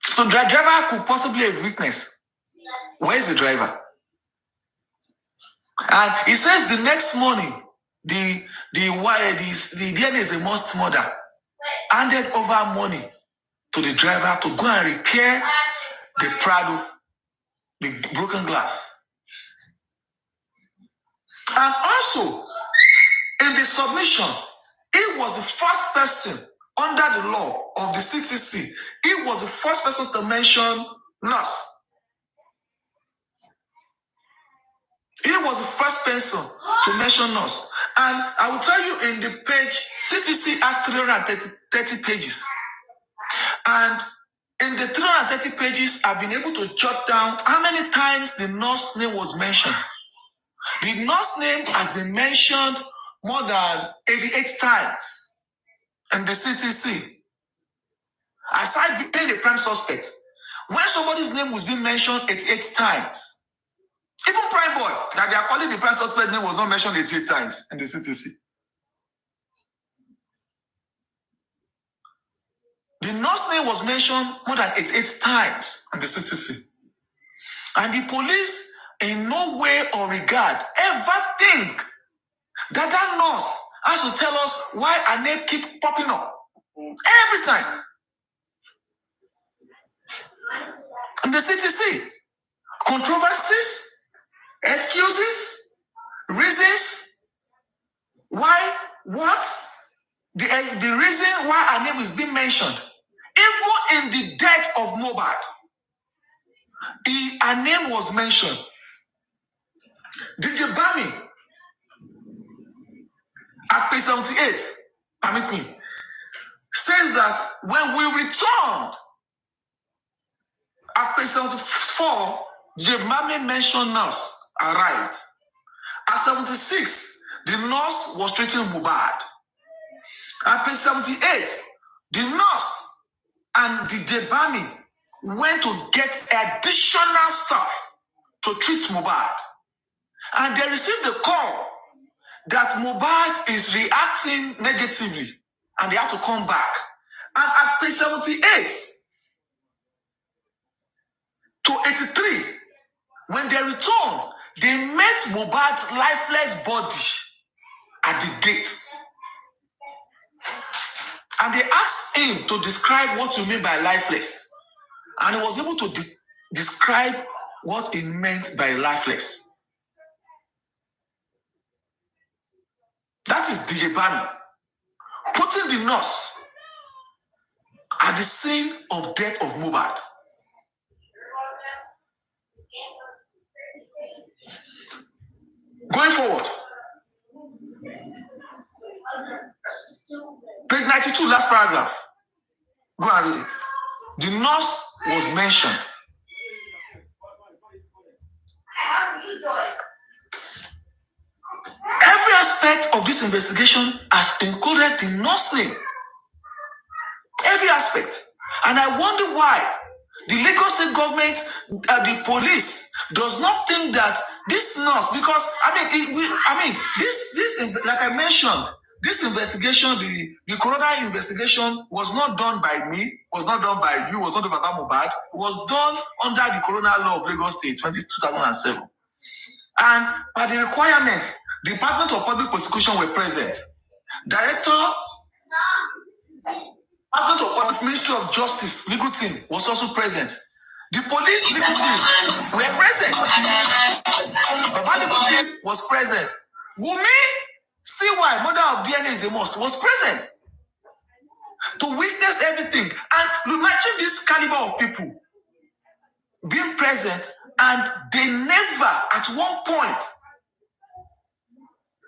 B: So the driver could possibly have witnessed. Where is the driver? And he says the next morning, the DNA's a most mother handed over money to the driver to go and repair the Prado, the broken glass. And also, in the submission, he was the first person under the law of the CTC. He was the first person to mention nurse. He was the first person to mention nurse. And I will tell you, in the page, CTC has 330 pages. And in the 330 pages, I've been able to jot down how many times the nurse name was mentioned. The nurse name has been mentioned more than 88 times in the CTC. Aside being the prime suspect, when somebody's name was being mentioned 88 times, even Prime Boy, that they are calling the prime suspect name, was not mentioned 88 times in the CTC. The nurse name was mentioned more than 88 times in the CTC. And the police, in no way or regard, ever think that that nurse has to tell us why her name keep popping up. Every time. In the CTC. Controversies, excuses, reasons, why, what? The reason why her name is being mentioned. Even in the death of MOHBAD, her name was mentioned. DJ Bami, at page 78, permit me, says that when we returned, at page 74, DJ Bami mentioned nurse arrived. At 76, the nurse was treating MOHBAD. At page 78, the nurse and DJ Bami went to get additional stuff to treat MOHBAD. And they received a call that MOHBAD is reacting negatively and they have to come back. And at page 78 to 83, when they returned, they met MOHBAD's lifeless body at the gate. And they asked him to describe what you mean by lifeless. And he was able to describe what he meant by lifeless. That is DJ Bami putting the nurse at the scene of death of MOHBAD. Going forward, page 92, last paragraph. Go and read it. The nurse was mentioned. Every aspect of this investigation has included the nurse name. Every aspect. And I wonder why the Lagos State government, the police, does not think that this nurse, because this, like I mentioned,
C: this investigation, the coroner investigation was not done by me, was not done by you, was not done by MOHBAD, was done under the coroner law of Lagos State, 2007. And by the requirements, the Department of Public Prosecution were present. Department of Public Ministry of Justice legal team was also present. The police legal team were present. Baba legal team was present. Wumi, CY, mother of DNA is a must, was present to witness everything. And imagine this caliber of people being present, and they never at one point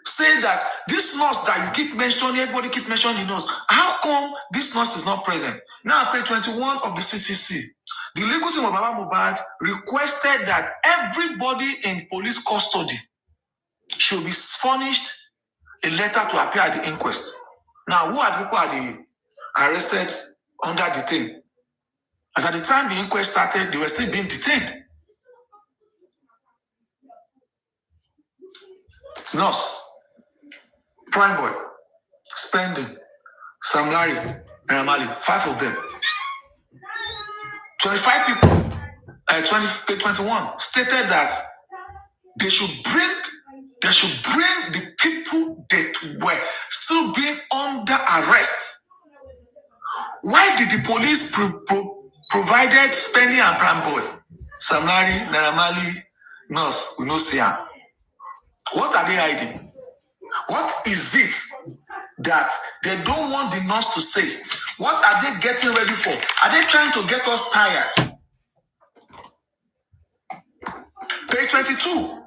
C: say that this nurse that you keep mentioning, everybody keep mentioning the nurse. How come this nurse is not present? Now, page 21 of the CTC, the legal team of Baba MOHBAD requested that everybody in police custody should be furnished a letter to appear at the inquest. Now, who are the people arrested under the thing? As at the time the inquest started, they were still being detained. Nurse, Prime Boy, Spending, Sam Larry, and Amali, 5 of them. 25 people, 21 stated that they should bring the people that were still being under arrest. Why did the police provided Spending and Prime Boy, Sam Larry, Naramali, Nurse, we no see them? What are they hiding? What is it that they don't want the nurse to say? What are they getting ready for? Are they trying to get us tired? Page 22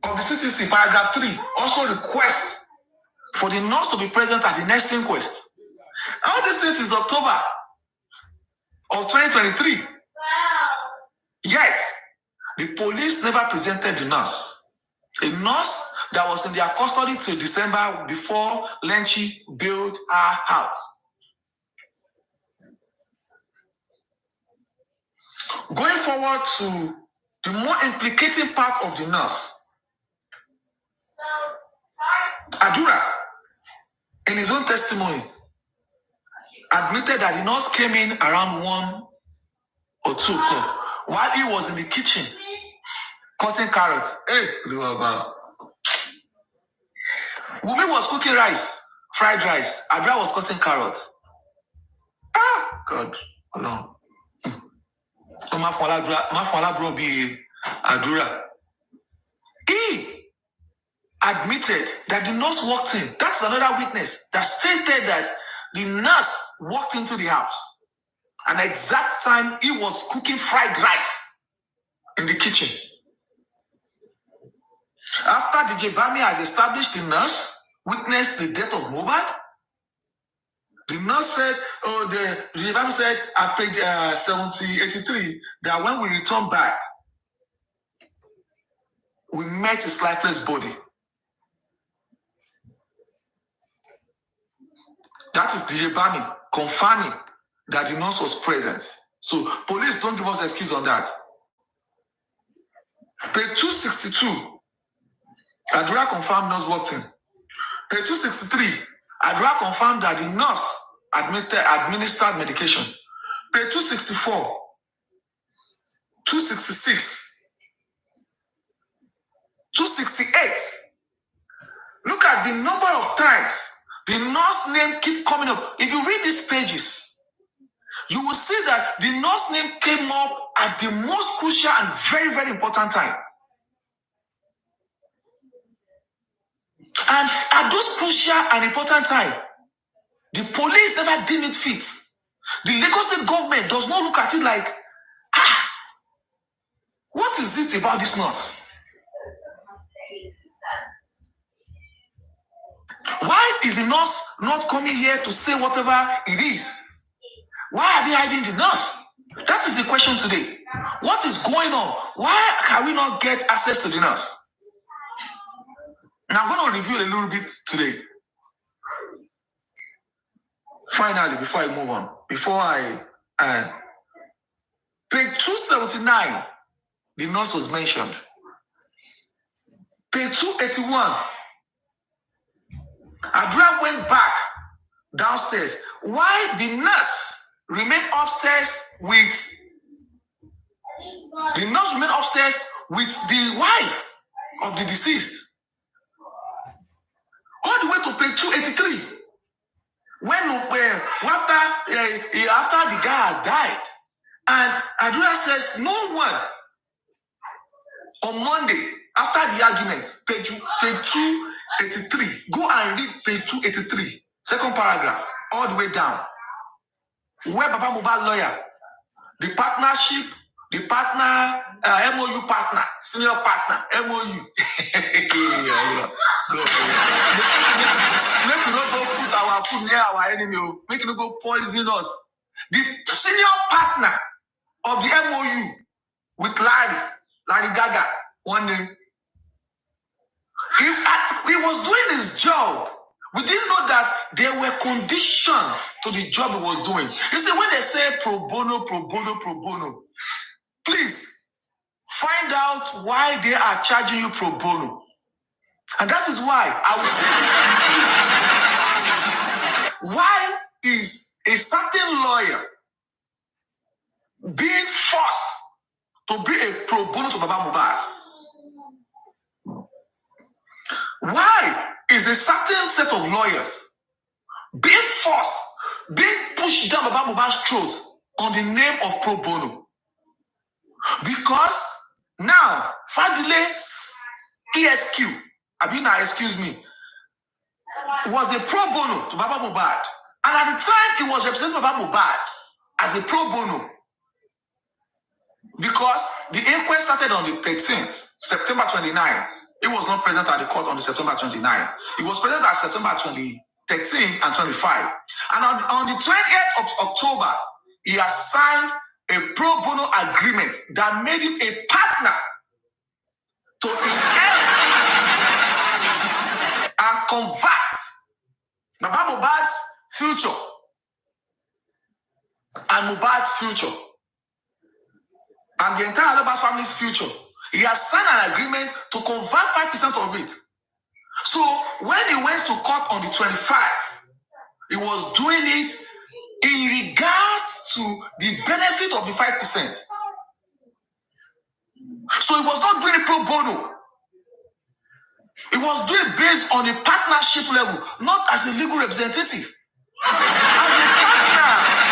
C: of the CTC, paragraph 3, also request for the nurse to be present at the next inquest. All this thing is October of 2023. Yet, the police never presented the nurse. A nurse that was in their custody till December before Lenchi bailed her out. Going forward to the more implicating part of the nurse, Adura, in his own testimony, admitted that the nurse came in around 1 or 2 o'clock while he was in the kitchen cutting carrots. Hey, Wumi was cooking rice, fried rice. Adura was cutting carrots. Ah, God, no. Bro be Adura. He admitted that the nurse walked in. That's another witness that stated that the nurse walked into the house. An exact time he was cooking fried rice in the kitchen. After DJ Bami has established the nurse witnessed the death of MOHBAD, the nurse said, DJ Bami said at page 83 that when we return back, we met his lifeless body. That is DJ Bami confirming that the nurse was present. So police don't give us excuse on that. Page 262, Adura confirmed nurse walked in. Page 263, Adura confirmed that the nurse administered medication. Page 264, 266, 268. Look at the number of times the nurse name keep coming up. If you read these pages, you will see that the nurse name came up at the most crucial and very, very important time. And at those crucial and important time, the police never deem it fit. The Lagos State government does not look at it like, what is it about this nurse? Why is the nurse not coming here to say whatever it is? Why are they hiding the nurse? That is the question today. What is going on? Why can we not get access to the nurse? Now I'm going to review a little bit today. Finally, before I move on, page 279, the nurse was mentioned. Page 281,
B: Adura went back downstairs. Why the nurse remained upstairs with the wife of the deceased, all the way to page 283. After the guy had died, and Adura says no one on Monday after the argument, page 283. Go and read page 283, second paragraph, all the way down. Where Baba Mohbad lawyer, the partnership, the partner, MOU partner, senior partner, MOU. Make we not go put our food near our enemy. Make we not go poison us. The senior partner of the MOU with Larry Gaga, one name. He was doing his job. We didn't know that there were conditions to the job he was doing. You see, when they say pro bono, please find out why they are charging you pro bono. And that is why I will say this. Why is a certain lawyer being forced to be a pro bono to Baba Mohbad? Why is a certain set of lawyers being forced, being pushed down Baba Mohbad's throat on the name of pro bono? Because now, Fadile's ESQ, was a pro bono to Baba Mohbad. And at the time, he was representing Baba Mohbad as a pro bono. Because the inquest started on the 13th, September 29. He was not present at the court on the September 29. He was present at September 13 and 25. And on the 28th of October, he has signed a pro bono agreement that made him a partner to inherit and convert Baba Mohbad's future and Mohbad's future and the entire Alobas family's future. He has signed an agreement to convert 5% of it. So when he went to court on the 25th, he was doing it in regards to the benefit of the 5%. So he was not doing it pro bono. He was doing it based on a partnership level, not as a legal representative. As a partner.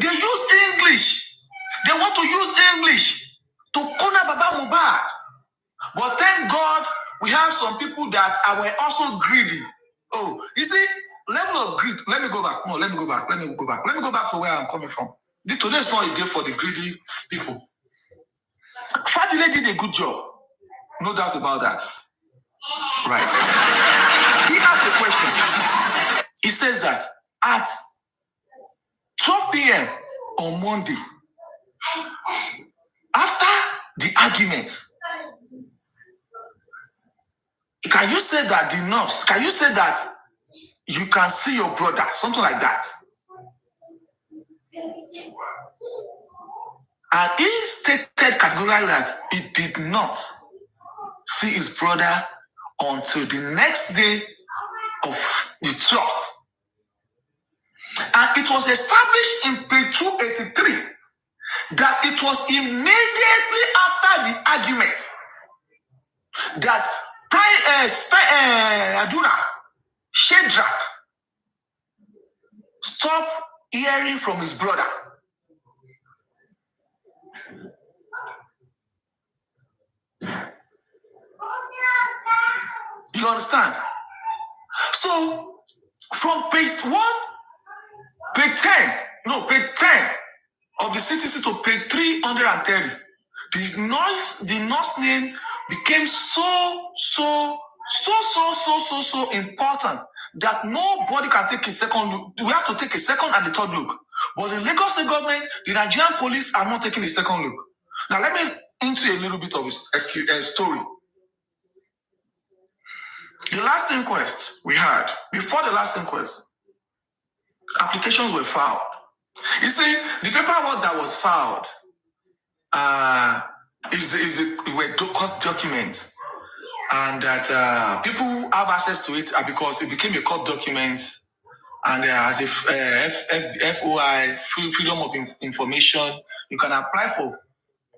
B: They use English. They want to use English to corner Baba Mohbad. But thank God we have some people that are also greedy. Oh, you see, level of greed. Let me go back. No, let me go back. Let me go back to where I'm coming from. Today is not a day for the greedy people. Fadile did a good job. No doubt about that. Right. He asked a question. He says that at 12 p.m. on Monday, after the argument, can you say that the nurse, can you say that you can see your brother? Something like that. And he stated categorically that he did not see his brother until the next day of the 12th. And it was established in page 283 that it was immediately after the argument that Aduna Shedrack stopped hearing from his brother. You understand? So from page 10 of the CTC to page 330, the nurse name became so important that nobody can take a second look. We have to take a second and the third look. But the Lagos State government, the Nigerian police are not taking a second look. Now let me into a little bit of a story. The last inquest we had, before the last inquest, applications were filed. You see, the paperwork that was filed were court documents and that people have access to it because it became a court document, and as a FOI, Freedom of Information, you can apply for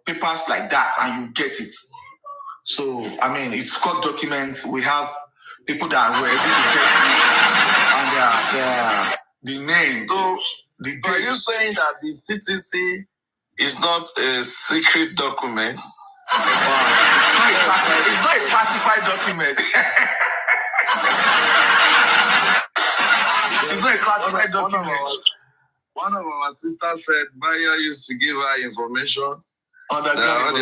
B: papers like that and you get it. So, I mean, it's court documents. We have people that were able to get it, and the names.
C: So,
B: the
C: are you saying that the CTC is not a secret document?
B: It's not a classified document. It's not a classified document.
C: One of our sisters said Bayo used to give her information
B: on the
C: other guy.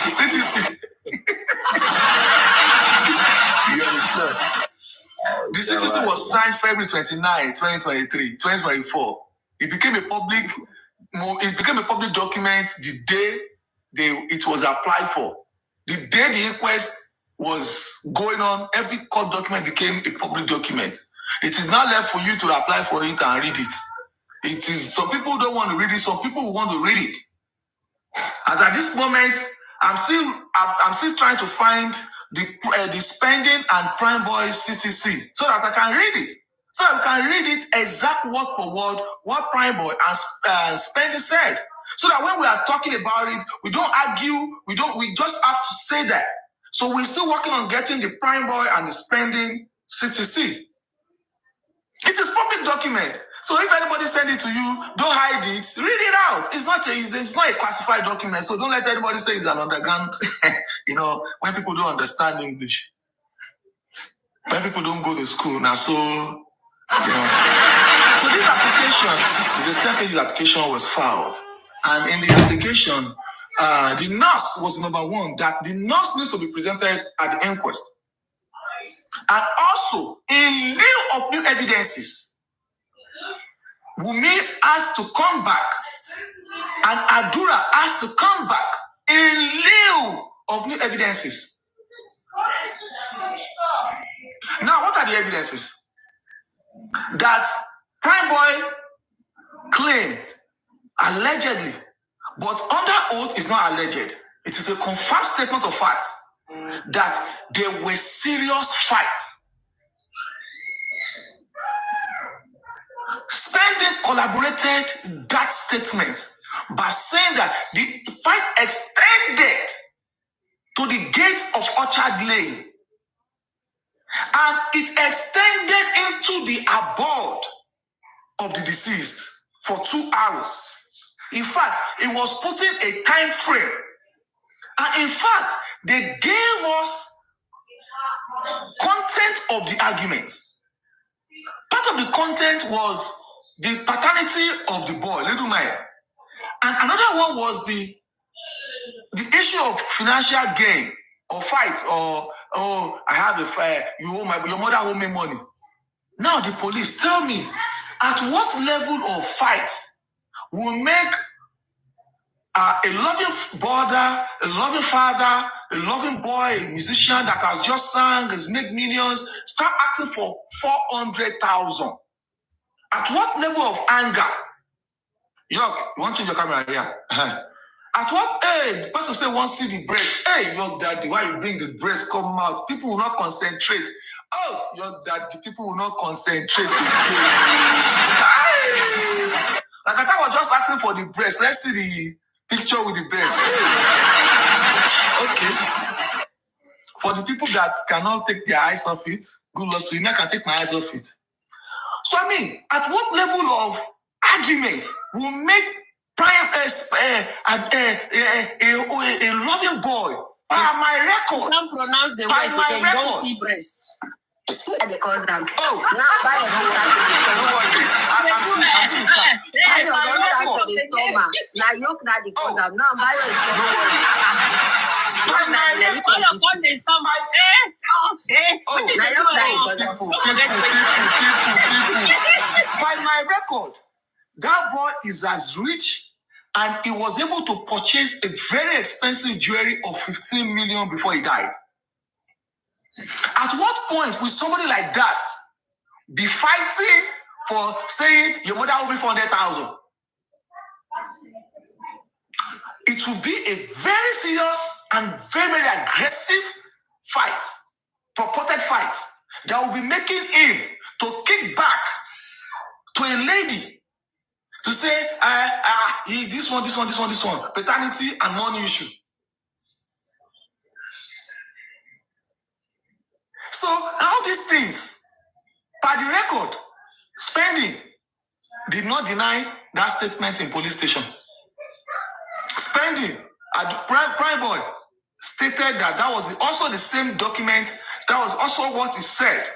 B: CTC. You understand? The CTC was signed February 29, 2024. It became a public document the day it was applied for. The day the inquest was going on, every court document became a public document. It is now left for you to apply for it and read it. It is, some people don't want to read it, some people want to read it. As at this moment, I'm still trying to find the spending and prime boy CTC so that I can read it. So that we can read it exact word for word what prime boy and spending said. So that when we are talking about it, we don't argue, we just have to say that. So we're still working on getting the prime boy and the spending CTC. It is public document. So if anybody send it to you, don't hide it. Read it out. It's not a classified document. So don't let anybody say it's an underground. When people don't understand English, when people don't go to school now, so So this application is a 10-page application was filed, and in the application, the nurse was number one. That the nurse needs to be presented at the inquest, and also in lieu of new evidences. Wumi has to come back, and Adura has to come back in lieu of new evidences. Now, what are the evidences? That Prime Boy claimed, allegedly, but under oath is not alleged. It is a confirmed statement of fact that there were serious fights. Spending collaborated that statement by saying that the fight extended to the gate of Orchard Lane, and it extended into the abode of the deceased for 2 hours. In fact, it was putting a time frame. And in fact, they gave us content of the argument. Part of the content was the paternity of the boy, Little Maya. And another one was the issue of financial gain or fight, or I have a fire, your mother owe me money. Now the police, tell me, at what level of fight will make a loving brother, a loving father, a loving boy, a musician that has just sung, has made millions, start asking for 400,000? At what level of anger? York, you want to change your camera here? At what age? Person say, want to see the breast. Hey, your daddy, why you bring the breast come out? People will not concentrate. Oh, your daddy, people will not concentrate. Like I thought I was just asking for the breast. Let's see the picture with the breast. Okay. For the people that cannot take their eyes off it, good luck to you. I can take my eyes off it. So I mean, at what level of argument will make a loving boy by my record?
D: You can't pronounce the words because you don't see breasts. Because I'm now by your
B: by my record, that boy is as rich, and he was able to purchase a very expensive jewelry of 15 million before he died. At what point will somebody like that be fighting for saying your mother will be 400,000? It it will be a very serious and very, very aggressive fight, purported fight, that will be making him to kick back to a lady to say, this one, paternity and money issue. So all these things, by the record, Spending did not deny that statement in police station. Spending at Prime Boy stated that was also the same document. That was also what he said,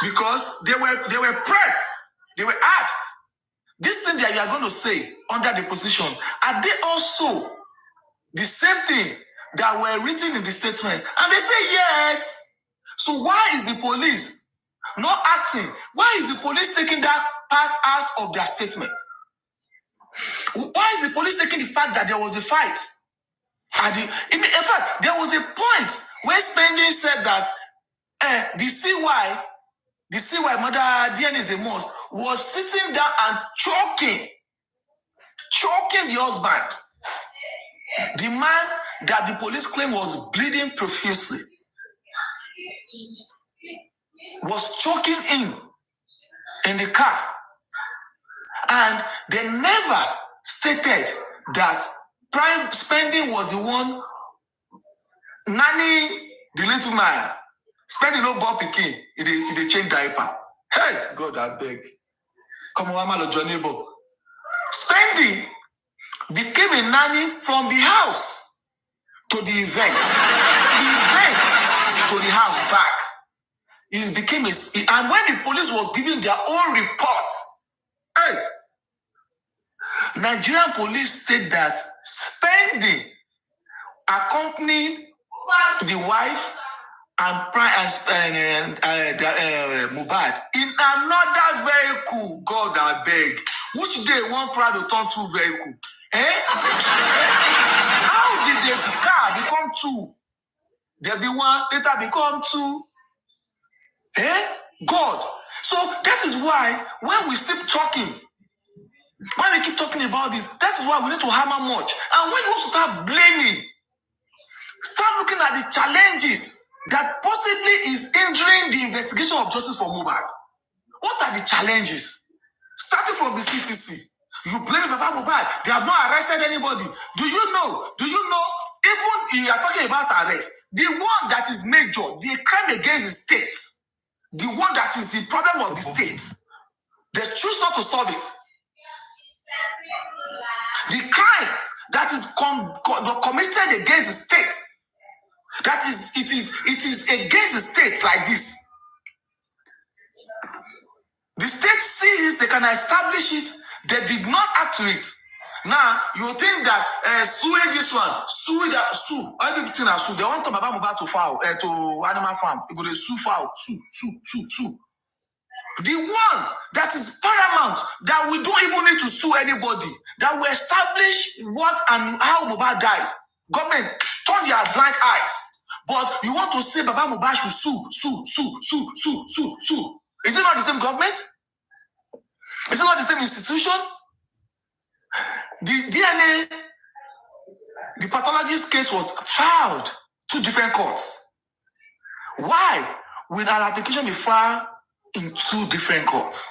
B: because they were prepped. They were asked, this thing that you are going to say under the position, are they also the same thing that were written in the statement? And they say yes. So why is the police not acting? Why is the police taking that part out of their statement? Why is the police taking the fact that there was a fight? In fact, there was a point where Spending said that the CY mother DNA is a must, was sitting down and choking the husband. The man that the police claim was bleeding profusely was choking him in the car. And they never stated that Prime Spending was the one nanny the little man. Spending no born pikin, he change diaper. Hey, God, I beg. Come on, my your neighbor. Spending became a nanny from the house to the event. From the event to the house back. It became and when the police was giving their own report, hey, Nigerian police state that Spending accompanied the wife and MOHBAD in another vehicle. God, I beg. Which day one proud to turn two vehicle? How did the car become two? There be one, later become two. God. So that is why when we keep talking, when we keep talking about this, that is why we need to hammer much. And when you also start blaming, start looking at the challenges that possibly is hindering the investigation of justice for MOHBAD. What are the challenges? Starting from the CTC, you blame Baba MOHBAD. They have not arrested anybody. Do you know? Even you are talking about arrest, the one that is major, the crime against the state, the one that is the problem of the state, they choose not to solve it. The crime that is committed against the state, it is against the state like this. The state sees they can establish it, they did not act to it. Now, you think that suing this one, sue that, sue, everything are sue. They want to MOHBAD to foul, to animal farm. You go to sue foul, sue. The one that is paramount, that we don't even need to sue anybody, that will establish what and how MOHBAD died. Government, turn your blind eyes. But you want to say Baba MOHBAD should sue. Is it not the same government? Is it not the same institution? The DNA, the pathologist case was filed to different courts. Why will an application be filed in two different courts?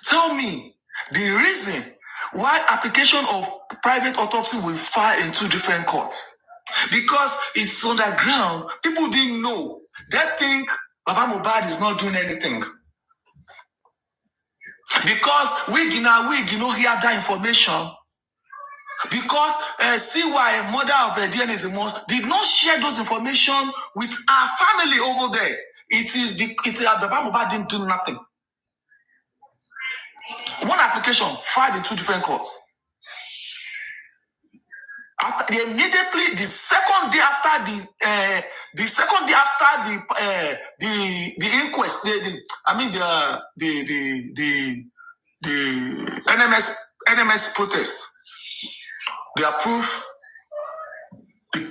B: Tell me the reason why application of private autopsy will file in two different courts. Because it's underground. People didn't know. They think Baba MOHBAD is not doing anything. Because we hear that information. Because CY, mother of the DNA did not share those information with our family over there. Baba MOHBAD didn't do nothing. One application filed in two different courts. Immediately, the second day after the inquest, the NMS protest, they approved the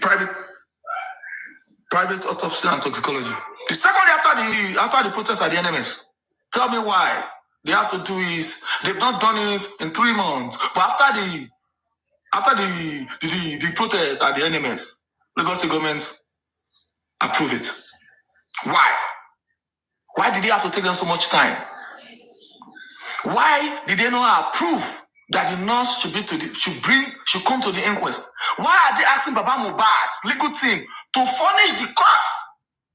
B: private autopsy and toxicology. The second day after the protest at the NMS. Tell me why they have to do it. They've not done it in 3 months. But after after the protest at the NMS, Lagos State government approve it. Why? Why did they have to take them so much time? Why did they not approve that the nurse should come to the inquest? Why are they asking Baba Mohbad, legal team, to furnish the court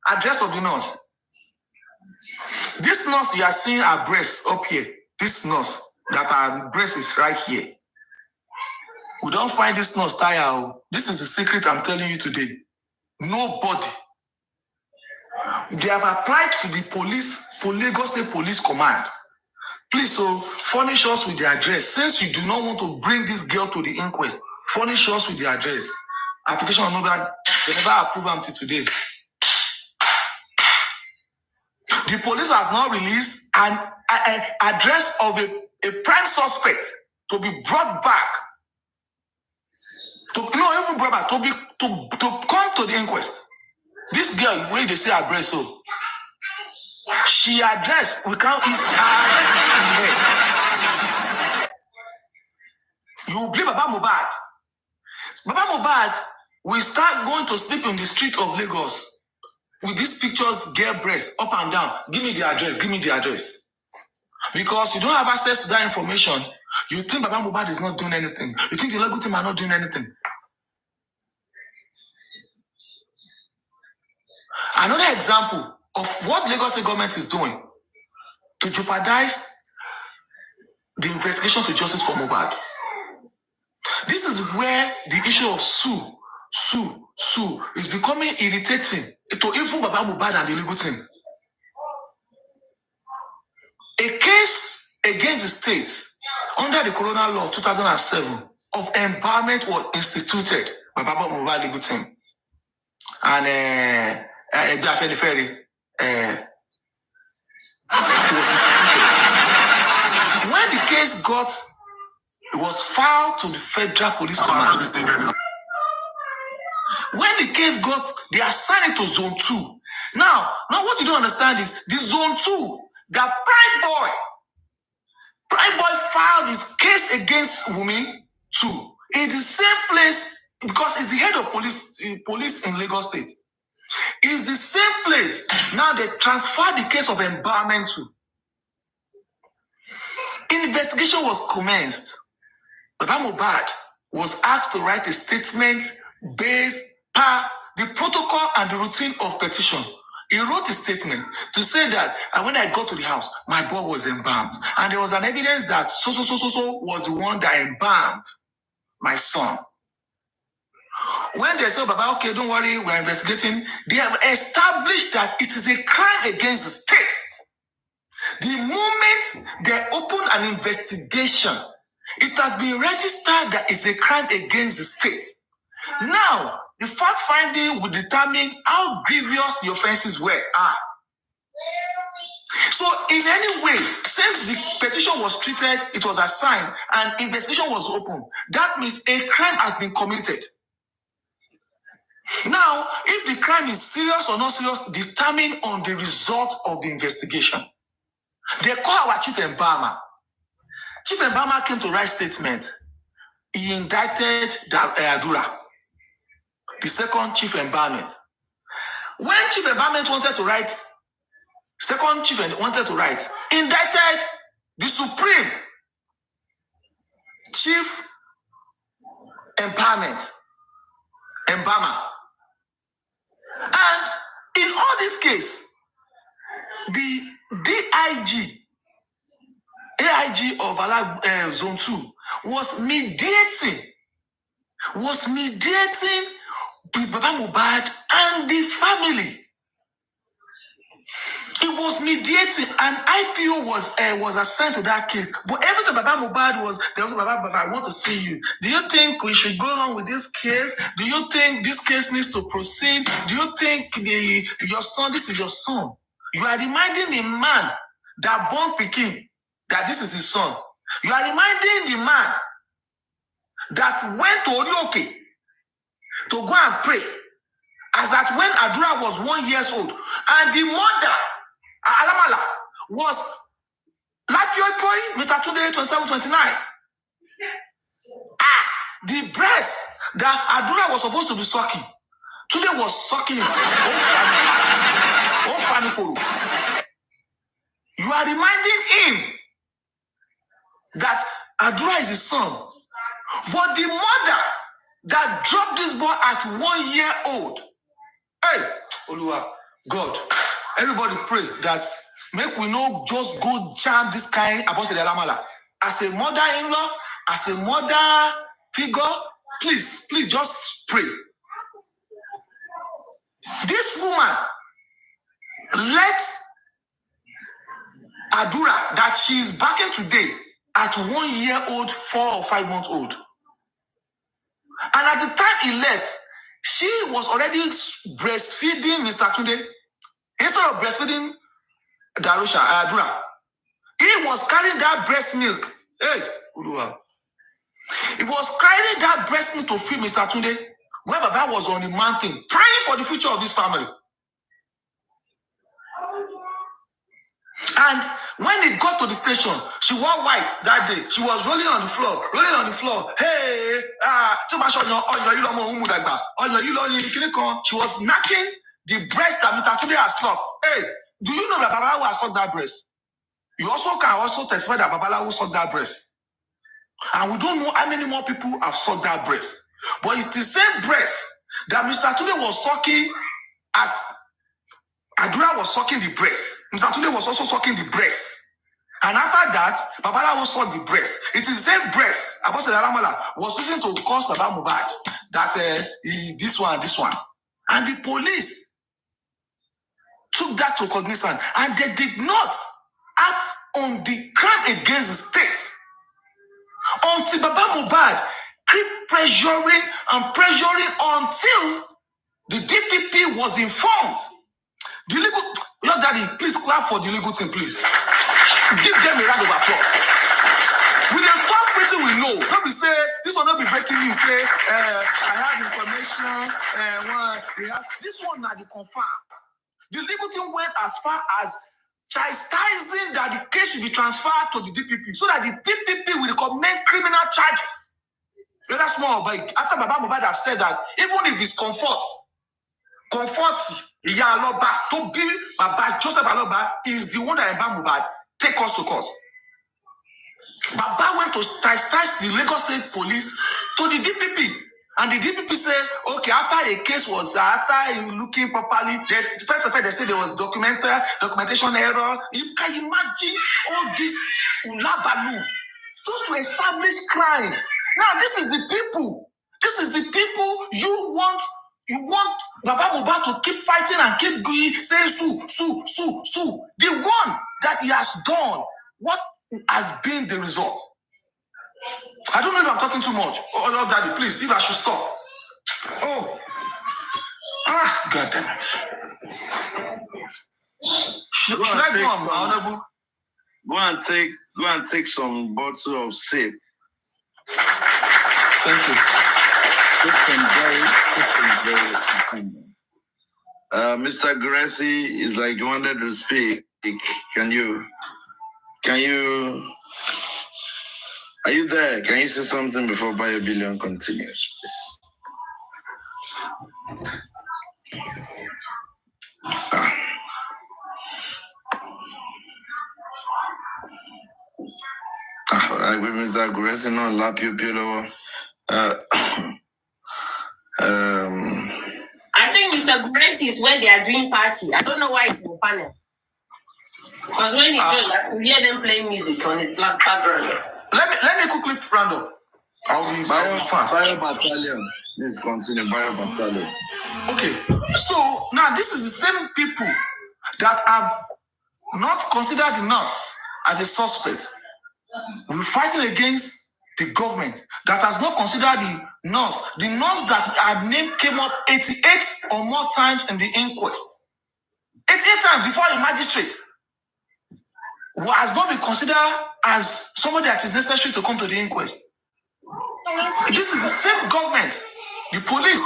B: address of the nurse? This nurse you are seeing her breast up here, this nurse that her breast is right here. We don't find this nurse tired. This is the secret I'm telling you today. Nobody. They have applied to the police, for Lagos State Police Command. Please, so furnish us with the address. Since you do not want to bring this girl to the inquest, furnish us with the address. Application on MOHBAD, they never approve them till today. The police have now released an address of a prime suspect to be brought back. To come to the inquest. This girl, where they say address, so she address, we can't, her address is in here. You blame Baba Mohbad. Baba Mohbad will start going to sleep in the street of Lagos with these pictures, girl breast, up and down. Give me the address, give me the address. Because you don't have access to that information, you think Baba Mohbad is not doing anything. You think the legal team are not doing anything. Another example of what Lagos State government is doing to jeopardize the investigation to justice for MOHBAD. This is where the issue of sue is becoming irritating to even Baba Mohbad and the legal team. A case against the state under the Corona Law of 2007 of empowerment was instituted by Baba Mohbad legal team. And was instituted. When the case it was filed to the Federal Police Command. When the case they assigned it to Zone 2. Now what you don't understand is the Zone 2, the Prime Boy filed his case against Wunmi 2 in the same place because he's the head of police in Lagos State. It's the same place. Now they transferred the case of empowerment to. Investigation was commenced. Baba Mohbad was asked to write a statement based on the protocol and the routine of petition. He wrote a statement to say that when I got to the house, my boy was embalmed. And there was an evidence that so was the one that embalmed my son. When they say, Baba, okay, don't worry, we're investigating, they have established that it is a crime against the state. The moment they open an investigation, it has been registered that it's a crime against the state. Now, the fact finding will determine how grievous the offenses were. So, in any way, since the petition was treated, it was assigned, and investigation was open, that means a crime has been committed. Now, if the crime is serious or not serious, determine on the result of the investigation. They call our Chief Embalmer. Chief Embalmer came to write statement. He indicted Adura, the second Chief Embalmer. When Chief Embalmer wanted to write, indicted the Supreme Chief Embalmer. And in all this case, the AIG of Zone 2 was mediating with Baba Mohbad and the family. It was mediating, and IPO was assigned to that case. But every time Baba Mohbad there was Baba, I want to see you. Do you think we should go on with this case? Do you think this case needs to proceed? Do you think your son, this is your son? You are reminding the man that born Peking that this is his son. You are reminding the man that went to Orioke to go and pray, as that when Adura was 1 year old, and the mother, Alamala, was like your boy, Mr. Tunde 2729. the breast that Adura was supposed to be sucking, today was sucking it. You are reminding him that Adura is his son. But the mother that dropped this boy at 1 year old, hey, Oluwa, God, everybody pray that make we no just go jam this kind about the Lamala. As a mother-in-law, as a mother figure, please just pray. This woman let Adura that she is backing today at 1 year old, 4 or 5 months old. And at the time he left, she was already breastfeeding Mr. Tunde. Instead of breastfeeding Adura, he was carrying that breast milk. Hey, Uluwa. He was carrying that breast milk to feed Mr. Tunde when Baba was on the mountain praying for the future of this family. And when he got to the station, she wore white that day. She was rolling on the floor. Hey, she was knocking the breast that Mr. Tunde has sucked. Hey, do you know that Babalawo has sucked that breast? You also can testify that Babalawo sucked that breast. And we don't know how many more people have sucked that breast. But it's the same breast that Mr. Tunde was sucking as Adura was sucking the breast. Mr. Tunde was also sucking the breast. And after that, Babalawo sucked the breast. It is the same breast Abbas Alamala was using to cause Baba MOHBAD that this one. And the police took that to cognizance. And they did not act on the crime against the state until Baba MOHBAD kept pressuring until the DPP was informed. The legal, your daddy, please clap for the legal team, please. Give them a round of applause. We don't talk what we know. Let me say, this will not be breaking news. Say, I have information. This one now the confirm. The legal team went as far as chastising that the case should be transferred to the DPP so that the DPP will recommend criminal charges. That's small, but after Baba MOHBAD have said that, even if it's comfort, Iya Aloba, to be Baba Joseph Aloba is the one that Baba MOHBAD take us to court. Baba went to chastise the Lagos State Police to the DPP. And the DPP said, okay, after a case was, after looking properly, first of all, they said there was documentation error. You can imagine all this ulabalu just to establish crime. Now, this is the people. You want Baba MOHBAD to keep fighting and keep going, saying sue. The one that he has done, what has been the result? I don't know if I'm talking too much. Oh, Daddy, please, if I should stop. God damn it. Should I go on, my honorable?
C: Go and take some bottle of sip.
B: Thank you.
C: Mr. Gracie is like you wanted to speak. Can you? Are you there? Can you say something before Bio Billion continues, please? I will Mr. Gracie no lap you below.
F: I think Mr. Grace is where they are doing party. I don't know why it's in the panel. Because when he joined, I could hear them playing music on his black background.
B: Let me quickly round up. I'll be fast.
C: Bio Battalion. Let's continue. Bio Battalion.
B: Okay. So now this is the same people that have not considered the nurse as a suspect. We're fighting against the government that has not considered the nurse. The nurse that her name came up 88 or more times in the inquest. 88 times before the magistrate has not been considered as somebody that is necessary to come to the inquest. This is the same government, the police,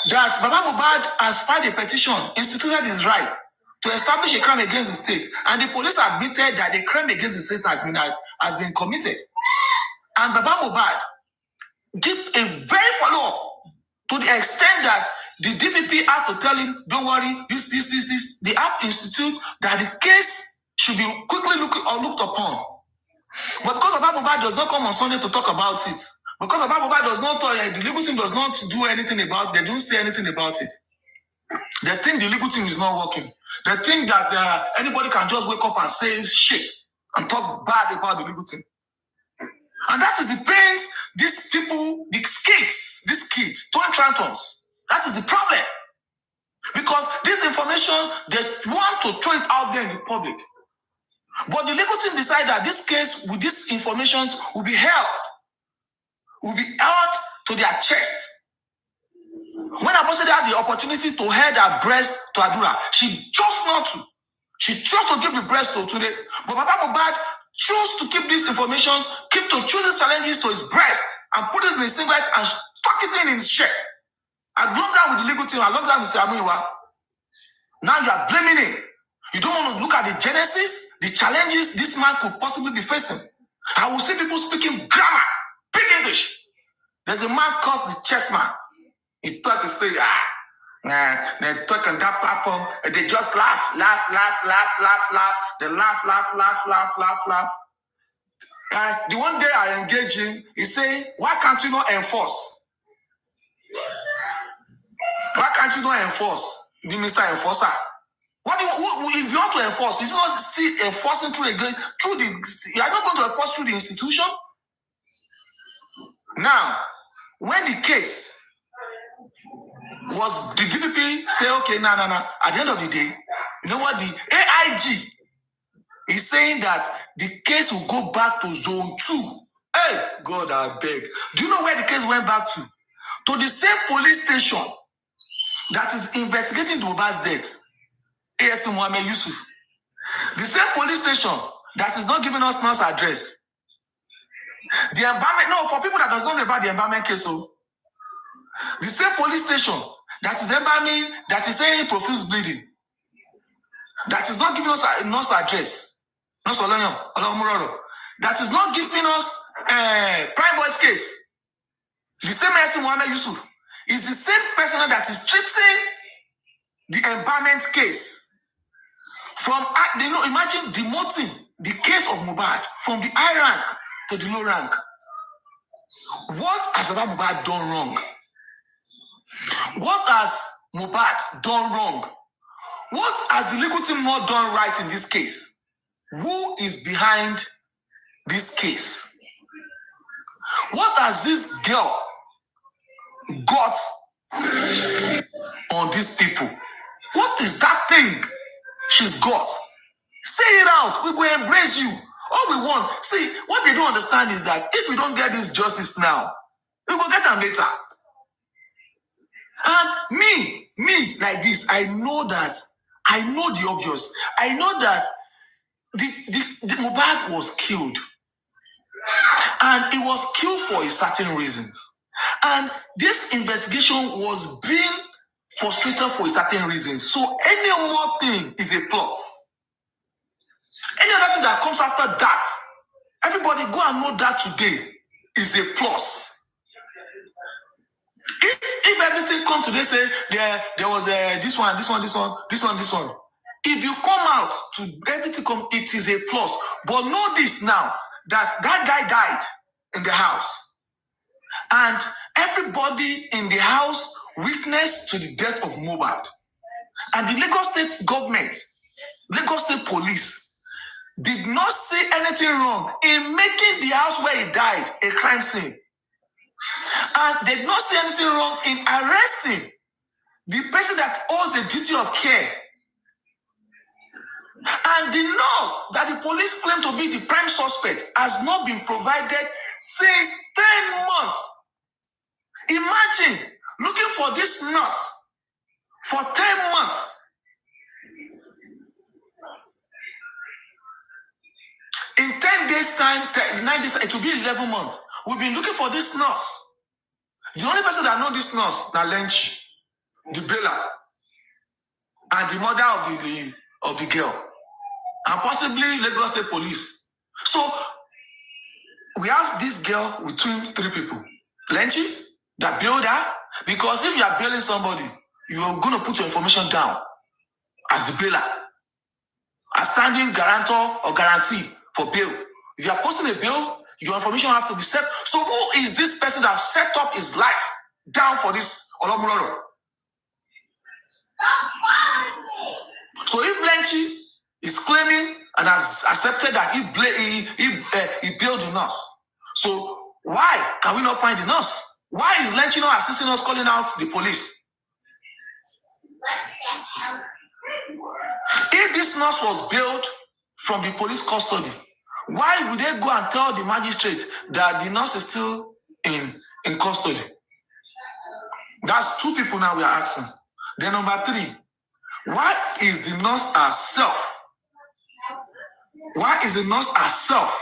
B: that Baba MOHBAD has filed a petition, instituted his right to establish a crime against the state. And the police admitted that the crime against the state has been committed. And Baba MOHBAD give a very follow-up to the extent that the DPP have to tell him, don't worry, this. They have institute that the case should be quickly looked upon. But because Baba Mohbad does not come on Sunday to talk about it, because Baba Mohbad does not, the legal team does not do anything about it, they don't say anything about it. They think the legal team is not working. They think that anybody can just wake up and say shit and talk bad about the legal team. And that is the pains these people, these kids, tantrums. That is the problem. Because this information, they want to throw it out there in the public. But the legal team decide that this case with these informations will be held to their chest. When Abosede had the opportunity to head her breast to Adura, she chose not to. She chose to give the breast to today. But Baba Mohbad chose to keep these informations, choose his challenges to his breast and put it in his singlet and stuck it in his shirt. I long down with the legal team, I long down with Samuiwa. Now you are blaming him. You don't want to look at the genesis, the challenges this man could possibly be facing. I will see people speaking grammar, big English. There's a man called the chess man. He talk and say, they talk on that platform, and they just laugh. They laugh. The one day I engage him, he say, why can't you not enforce? Why can't you not enforce? The Mr. Enforcer. What if you want to enforce? Is it not still enforcing through the? You are not going to enforce through the institution. Now, when the case was, the DPP say, okay, no. At the end of the day, you know what? The AIG is saying that the case will go back to zone 2. Hey, God, I beg. Do you know where the case went back to? To the same police station that is investigating the Mohbad's death. ASP Mohammed Yusuf. The same police station that is not giving us nurse address. The embalmment, no, for people that does not know about the embalmment case, so the same police station that is embalming, that is saying profuse bleeding, that is not giving us a nurse address, nurse Olomuroro, that is not giving us Prime Boy's case. The same ASP Mohammed Yusuf is the same person that is treating the embalmment case. From, imagine demoting the case of Mohbad from the high rank to the low rank. What has Baba Mohbad done wrong? What has Mohbad done wrong? What has the legal team not done right in this case? Who is behind this case? What has this girl got on these people? What is that thing she's got? Say it out. We will embrace you. All we want. See, what they don't understand is that if we don't get this justice now, we will get them later. And me, like this, I know the obvious. I know that the Mohbad was killed. And it was killed for a certain reasons. And this investigation was being frustrated for a certain reason. So any more thing is a plus. Any other thing that comes after that, everybody go and know that today is a plus. If everything comes today, say there was this one. If you come out to everything come, it is a plus. But know this now, that guy died in the house. And everybody in the house witnessed to the death of Mohbad. And the Lagos State government, Lagos State police, did not see anything wrong in making the house where he died a crime scene. And they did not see anything wrong in arresting the person that owes a duty of care. And the nurse that the police claim to be the prime suspect has not been provided since 10 months. Imagine looking for this nurse for 10 months. In 10 days' time, 9 days, it will be 11 months. We've been looking for this nurse. The only person that knows this nurse is Lenchi, the Bella, and the mother of the girl, and possibly Lagos State police. So we have this girl between 3 people. Plenty? The builder? Because if you are bailing somebody, you are going to put your information down as the bailer, as standing guarantor or guarantee for bail. If you are posting a bail, your information has to be set. So who is this person that set up his life down for this Olomuroro? So if Lenchi is claiming and has accepted that he bailed the nurse, so why can we not find the nurse? Why is Lenchi not assisting us calling out the police? If this nurse was bailed from the police custody, why would they go and tell the magistrate that the nurse is still in custody? That's two people now we are asking. Then number three, why is the nurse herself? Why is the nurse herself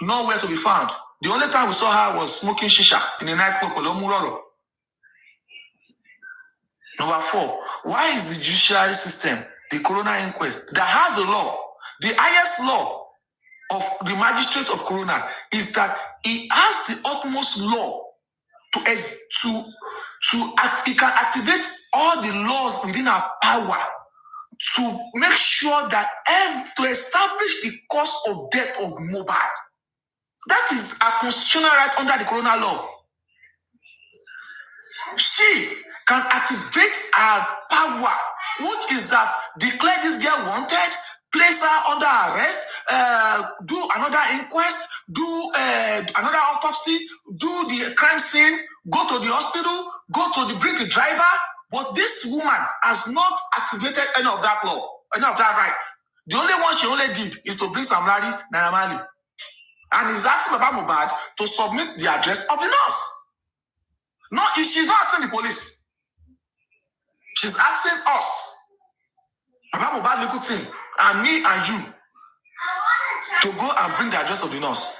B: nowhere to be found? The only time we saw her was smoking shisha in the nightclub Olomuroro. Number four, why is the judiciary system, the coroner inquest, that has a law, the highest law of the magistrate of coroner is that he has the utmost law he can activate all the laws within our power to make sure that to establish the cause of death of MOHBAD. That is a constitutional right under the coroner law. She can activate her power, which is that declare this girl wanted, place her under arrest, do another inquest, do another autopsy, do the crime scene, go to the hospital, bring the driver. But this woman has not activated any of that law, any of that right. The only one she only did is to bring Samlari Naramali. And he's asking Baba Mohbad to submit the address of the nurse. No, she's not asking the police. She's asking us, Baba Mohbad little team, and me and you, to go and bring the address of the nurse.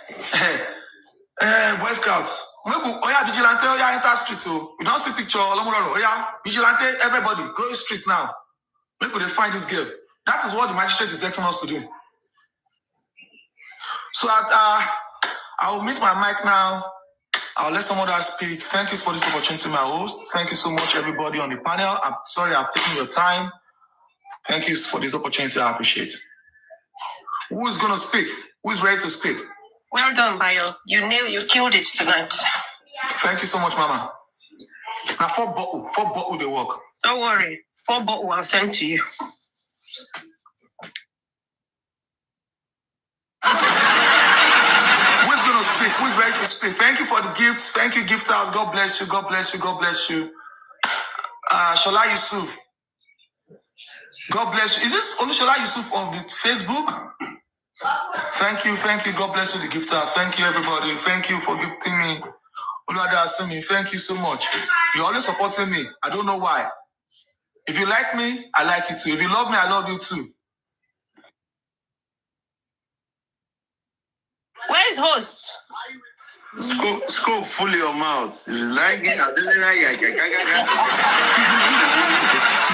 B: Boy Scouts, Oya Vigilante, Oya enter street. So we don't see picture. Oya Vigilante, everybody go street now. We could find this girl. That is what the magistrate is asking us to do. So I will meet my mic now. I'll let someone else speak. Thank you for this opportunity, my host. Thank you so much, everybody on the panel. I'm sorry I've taken your time. Thank you for this opportunity. I appreciate it. Who is going to speak? Who is ready to speak?
F: Well done, Bayo. You killed it tonight.
B: Thank you so much, Mama. Now, 4 bottle they work.
F: Don't worry. 4 bottles I'll send to you.
B: Who's going to speak? Who's ready to speak? Thank you for the gifts. Thank you, gifters. God bless you. God bless you. God bless you. Shola Yusuf. God bless you. Is this only Shola Yusuf on the Facebook? Thank you. God bless you, the gifters. Thank you, everybody. Thank you for gifting me. Thank you so much. You're always supporting me. I don't know why. If you like me, I like you too. If you love me, I love you too.
F: Where is host?
C: Scope fully your mouth. If you like it, I don't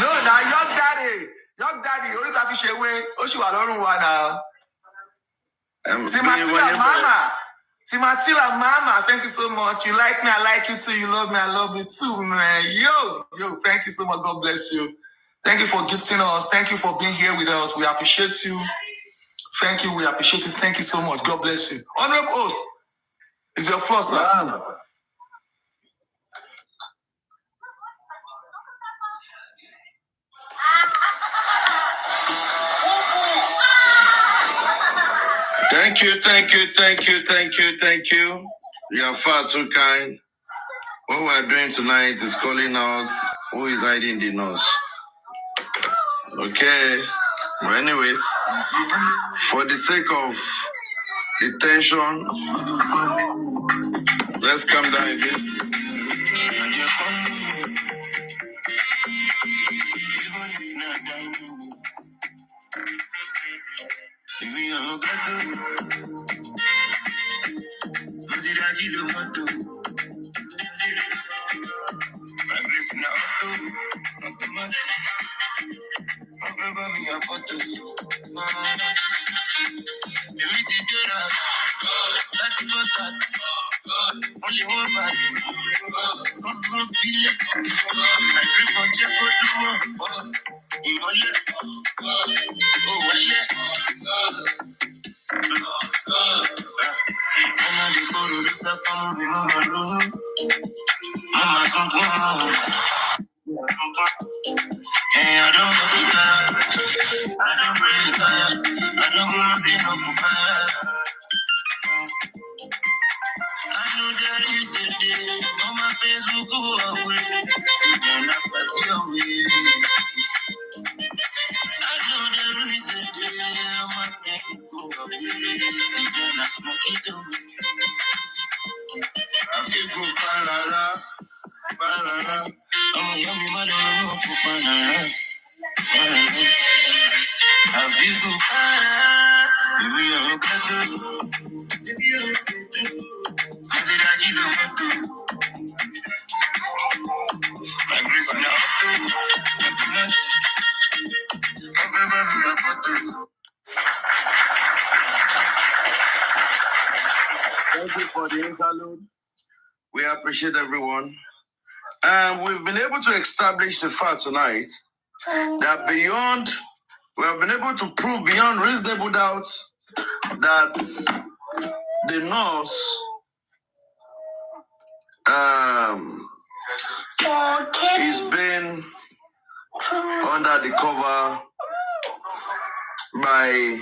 B: No, now young daddy. Only that fish away. Oshiwa Lorun wa now. Timatila Mama, thank you so much. You like me, I like you too. You love me, I love you too, man. Yo, thank you so much. God bless you. Thank you for gifting us. Thank you for being here with us. We appreciate you. Thank you. We appreciate it. Thank you so much. God bless you. Honorable host, it's your floor, sir. Wow.
C: Thank you. You are far too kind. What we are doing tonight is calling out who is hiding the nose. Okay. But anyways, for the sake of the tension, let's calm down a bit.
B: know there is a day, all my pains will go away. See, then I pass your way. I know there is a day, all my pains will go away. See, then I smoke it away. I feel good, parara, parara. I'm a yummy mother, I'm a parara, parara. I feel good, parara. Baby, I'm a better. Baby, I'm a better. I said, I need a better. My grace in the auto, thank you for the interlude. We appreciate everyone. And we've been able to establish the fact tonight that we have been able to prove beyond reasonable doubt that the nurse is being under the cover by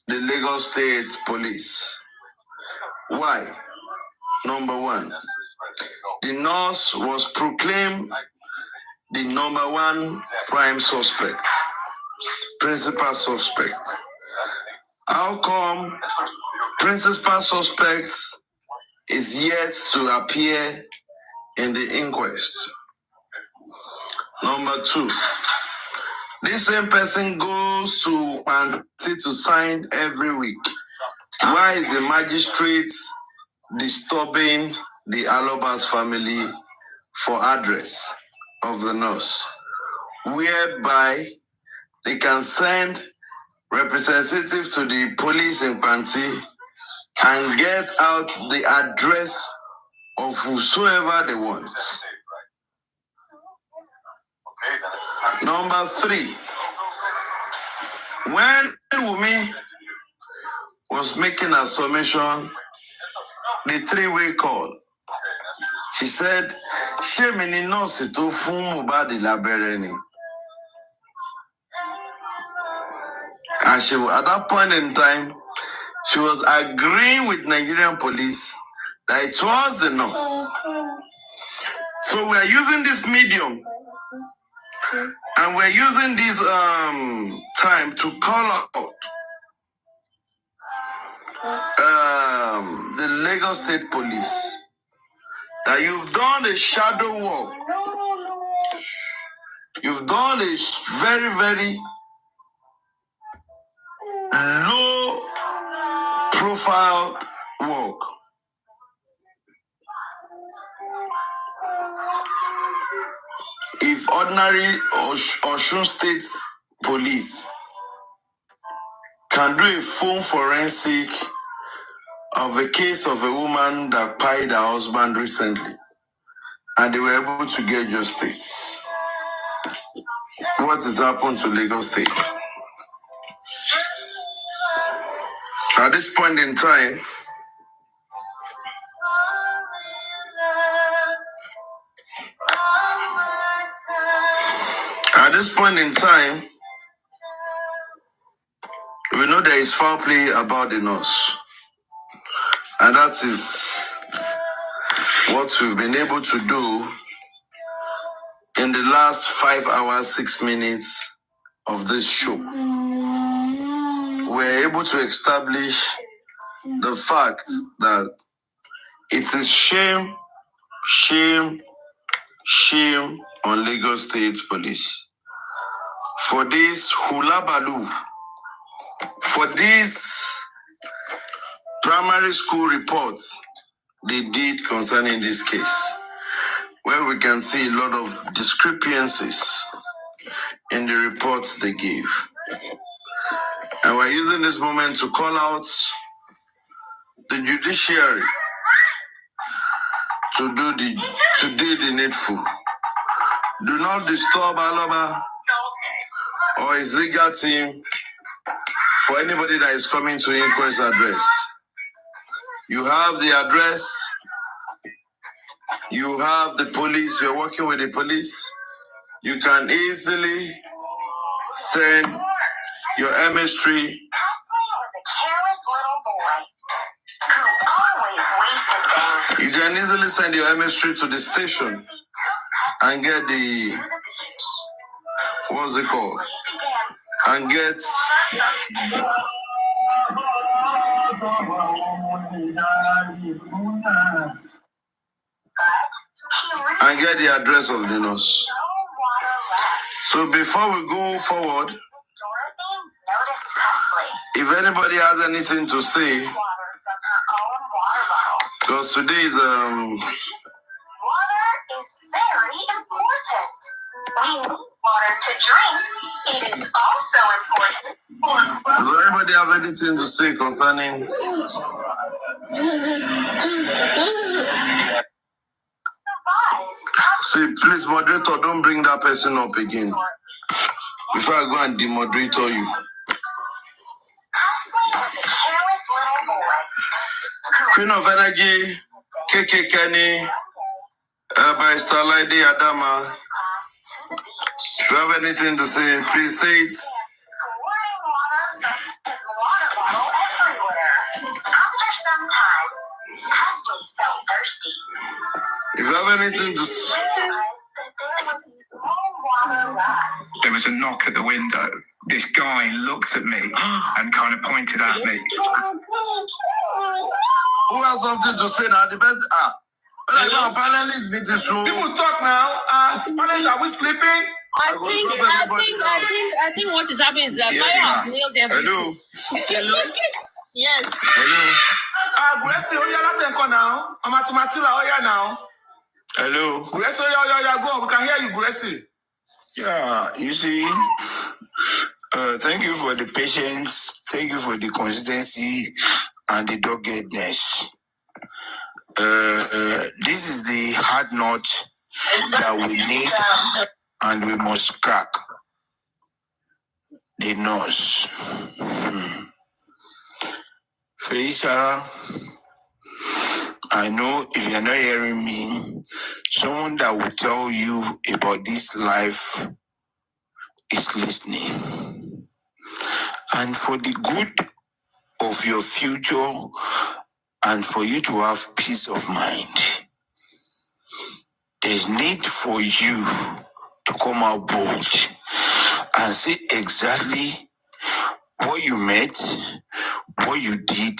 B: the Lagos State Police. Why? Number one, the nurse was proclaimed the number one prime suspect, principal suspect. How come principal suspect is yet to appear in the inquest? Number two, this same person goes to Panti to sign every week. Why is the magistrate disturbing the Alobas family for address of the nurse, whereby they can send representatives to the police in Panti and get out the address of whosoever they want? Number three, when Wumi was making a submission, the three-way call, she said, "She many nurse to fun MOHBAD labereni." And she, at that point in time, she was agreeing with Nigerian police that it was the nurse. So we are using this medium and we're using this time to call out the Lagos State Police that you've done a shadow work. You've done a very, very low profile work. If ordinary Osun State Police can do a phone forensic of a case of a woman that pied her husband recently, and they were able to get justice, what has happened to Lagos State? At this point in time, we know there is foul play about the nurse. And that is what we've been able to do in the last 5 hours, 6 minutes of this show. We're able to establish the fact that it is shame, shame, shame on Lagos State Police for this hula baloo, for these primary school reports they did concerning this case, where we can see a lot of discrepancies in the reports they gave. And we're using this moment to call out the judiciary
C: to do the needful. Do not disturb Alaba or his legal team for anybody that is coming to inquest address. You have the address. You have the police. You're working with the police. You can easily send your MS3. You can easily send your MS3 to the station and get the, what's it called? And get the address of the nurse. So before we go forward, if anybody has anything to say, because today is
G: water is very important. We need water to drink. It is also important.
C: Does anybody have anything to say concerning? See, please, moderator, don't bring that person up again. Before I go and demoderator you. Queen of Energy, KK Kenny, by Starlight Adama. If you have anything to say, please say it. If you have anything to say.
H: There was a knock at the window. This guy looked at me and kind of pointed at me.
C: Who has something to say now? The best.
A: People talk now. Panelists, are we sleeping?
F: I think what is happening is that fire has nailed everything.
C: Hello.
F: Yes.
C: Hello.
A: Gracie, now. Matila, now.
C: Hello.
A: Gracie, go. We can hear you, Gracie.
I: Yeah, you see, thank you for the patience, thank you for the consistency and the doggedness. This is the hard nut that we need and we must crack. The nose. FAYSARA, I know if you're not hearing me, someone that will tell you about this life is listening. And for the good of your future and for you to have peace of mind, there's need for you to come out bold and say exactly what you met, what you did,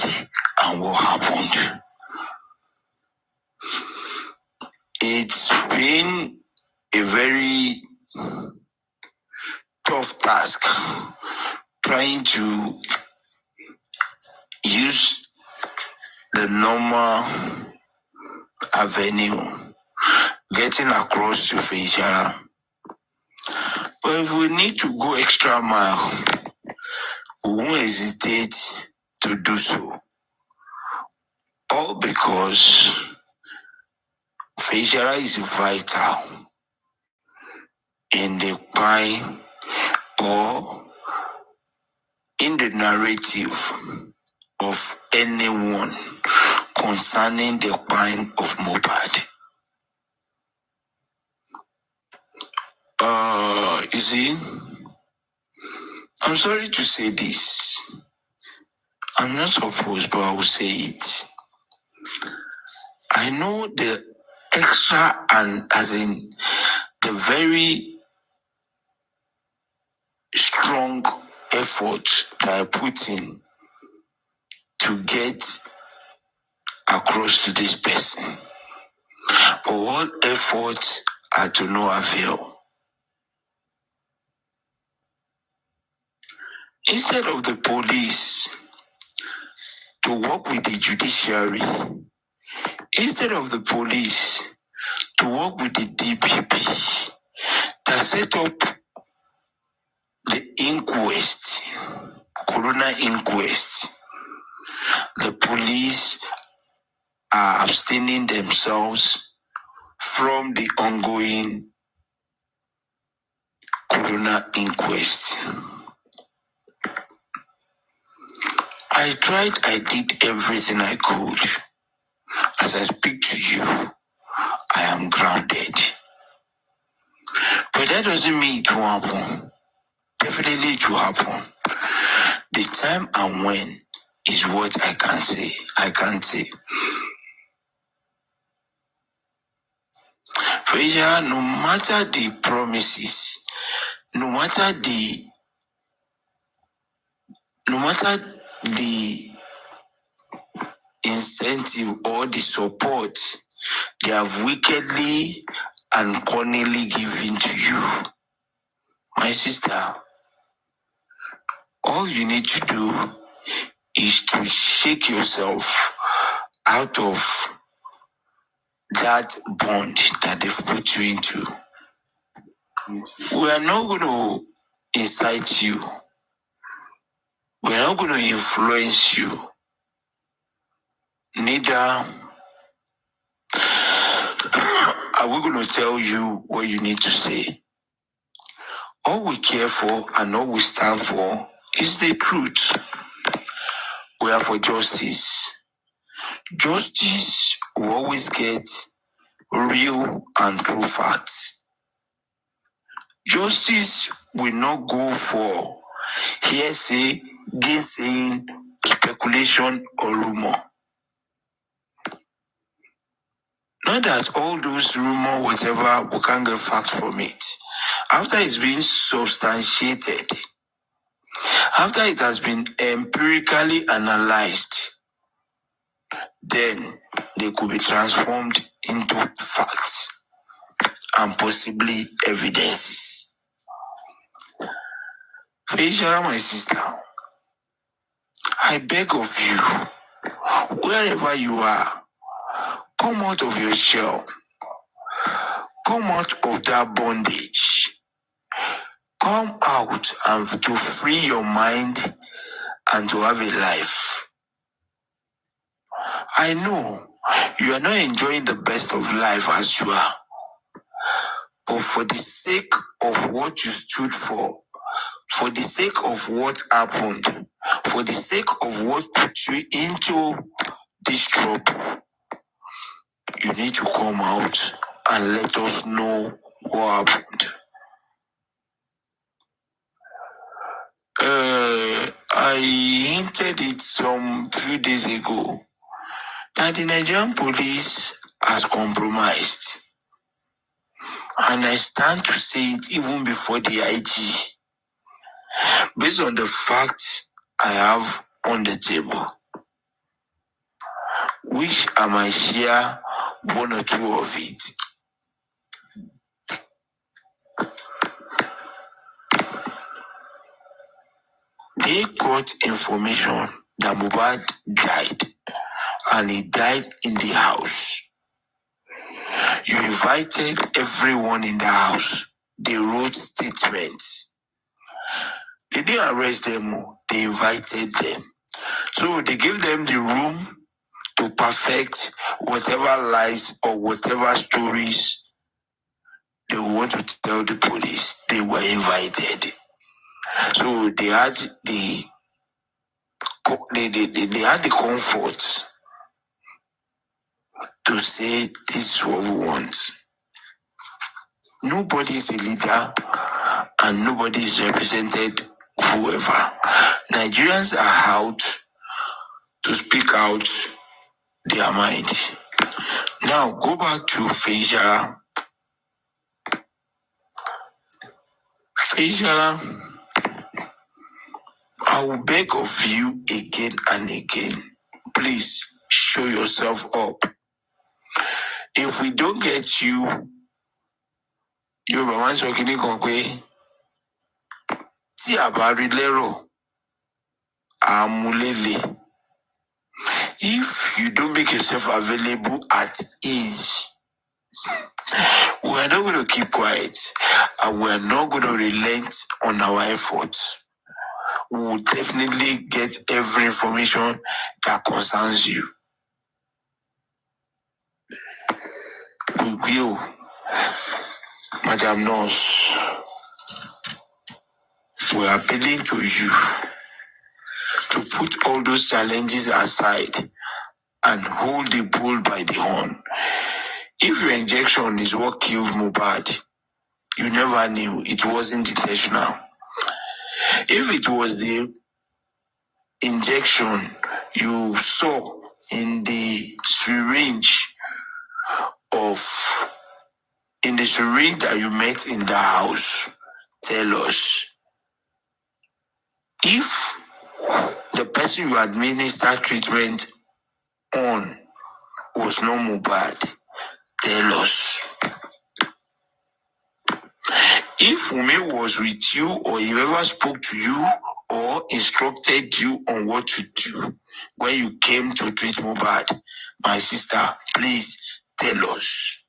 I: and what happened. It's been a very tough task trying to use the normal avenue, getting across to FAYSARA. But if we need to go extra mile, we won't hesitate to do so. All because FAYSARA is vital in the pie or in the narrative of anyone concerning the crime of MOHBAD. You see, I'm sorry to say this. I'm not supposed, but I will say it. I know the extra and as in the very strong effort that I put in to get across to this person. But all efforts are to no avail. Instead of the police to work with the judiciary, instead of the police to work with the DPP that set up the inquest, coroner inquest, the police are abstaining themselves from the ongoing Corona inquest. I did everything I could. As I speak to you, I am grounded. But that doesn't mean it will happen. Definitely it will happen. The time and when is what I can't say. I can't say. FAYSARA, no matter the promises, no matter the incentive or the support they have wickedly and cunningly given to you, my sister, all you need to do is to shake yourself out of that bond that they've put you into. We are not going to incite you. We are not going to influence you. Neither are we going to tell you what you need to say. All we care for and all we stand for is the truth. We are for justice. Justice will always get real and true facts. Justice will not go for hearsay, gainsaying, speculation, or rumor. Not that all those rumor, whatever, we can't get facts from it. After it's been substantiated, after it has been empirically analyzed, then they could be transformed into facts and possibly evidences. FAYSARA, my sister, I beg of you, wherever you are, come out of your shell. Come out of that bondage. Come out and to free your mind and to have a life. I know you are not enjoying the best of life as you are. But for the sake of what you stood for the sake of what happened, for the sake of what put you into this trouble, you need to come out and let us know what happened. I hinted it some few days ago that the Nigerian police has compromised. And I stand to say it even before the IG. Based on the facts I have on the table, which I might share one or two of it. They got information that MOHBAD died, and he died in the house. You invited everyone in the house. They wrote statements. They didn't arrest them, they invited them. So they gave them the room to perfect whatever lies or whatever stories they want to tell the police. They were invited. So they had the comfort to say this is what we want. Nobody is a leader and nobody is represented whoever. Nigerians are out to speak out their mind. Now go back to FAYSARA. FAYSARA, I will beg of you again and again, please show yourself up. If we don't get you, you're man talking in tí a bá rí lérò, àmúlélẹ̀. If you don't make yourself available at ease, we are not going to keep quiet and we are not going to relent on our efforts. We will definitely get every information that concerns you. We will, Madam Nurse, we are appealing to you to put all those challenges aside and hold the bull by the horn. If your injection is what killed Mohbad, you never knew, it wasn't intentional. If it was the injection you saw in the syringe that you met in the house, tell us. If the person you administer treatment on was not Mohbad, tell us. If Ume was with you, or he ever spoke to you or instructed you on what to do when you came to treat Mohbad, my sister, please tell us.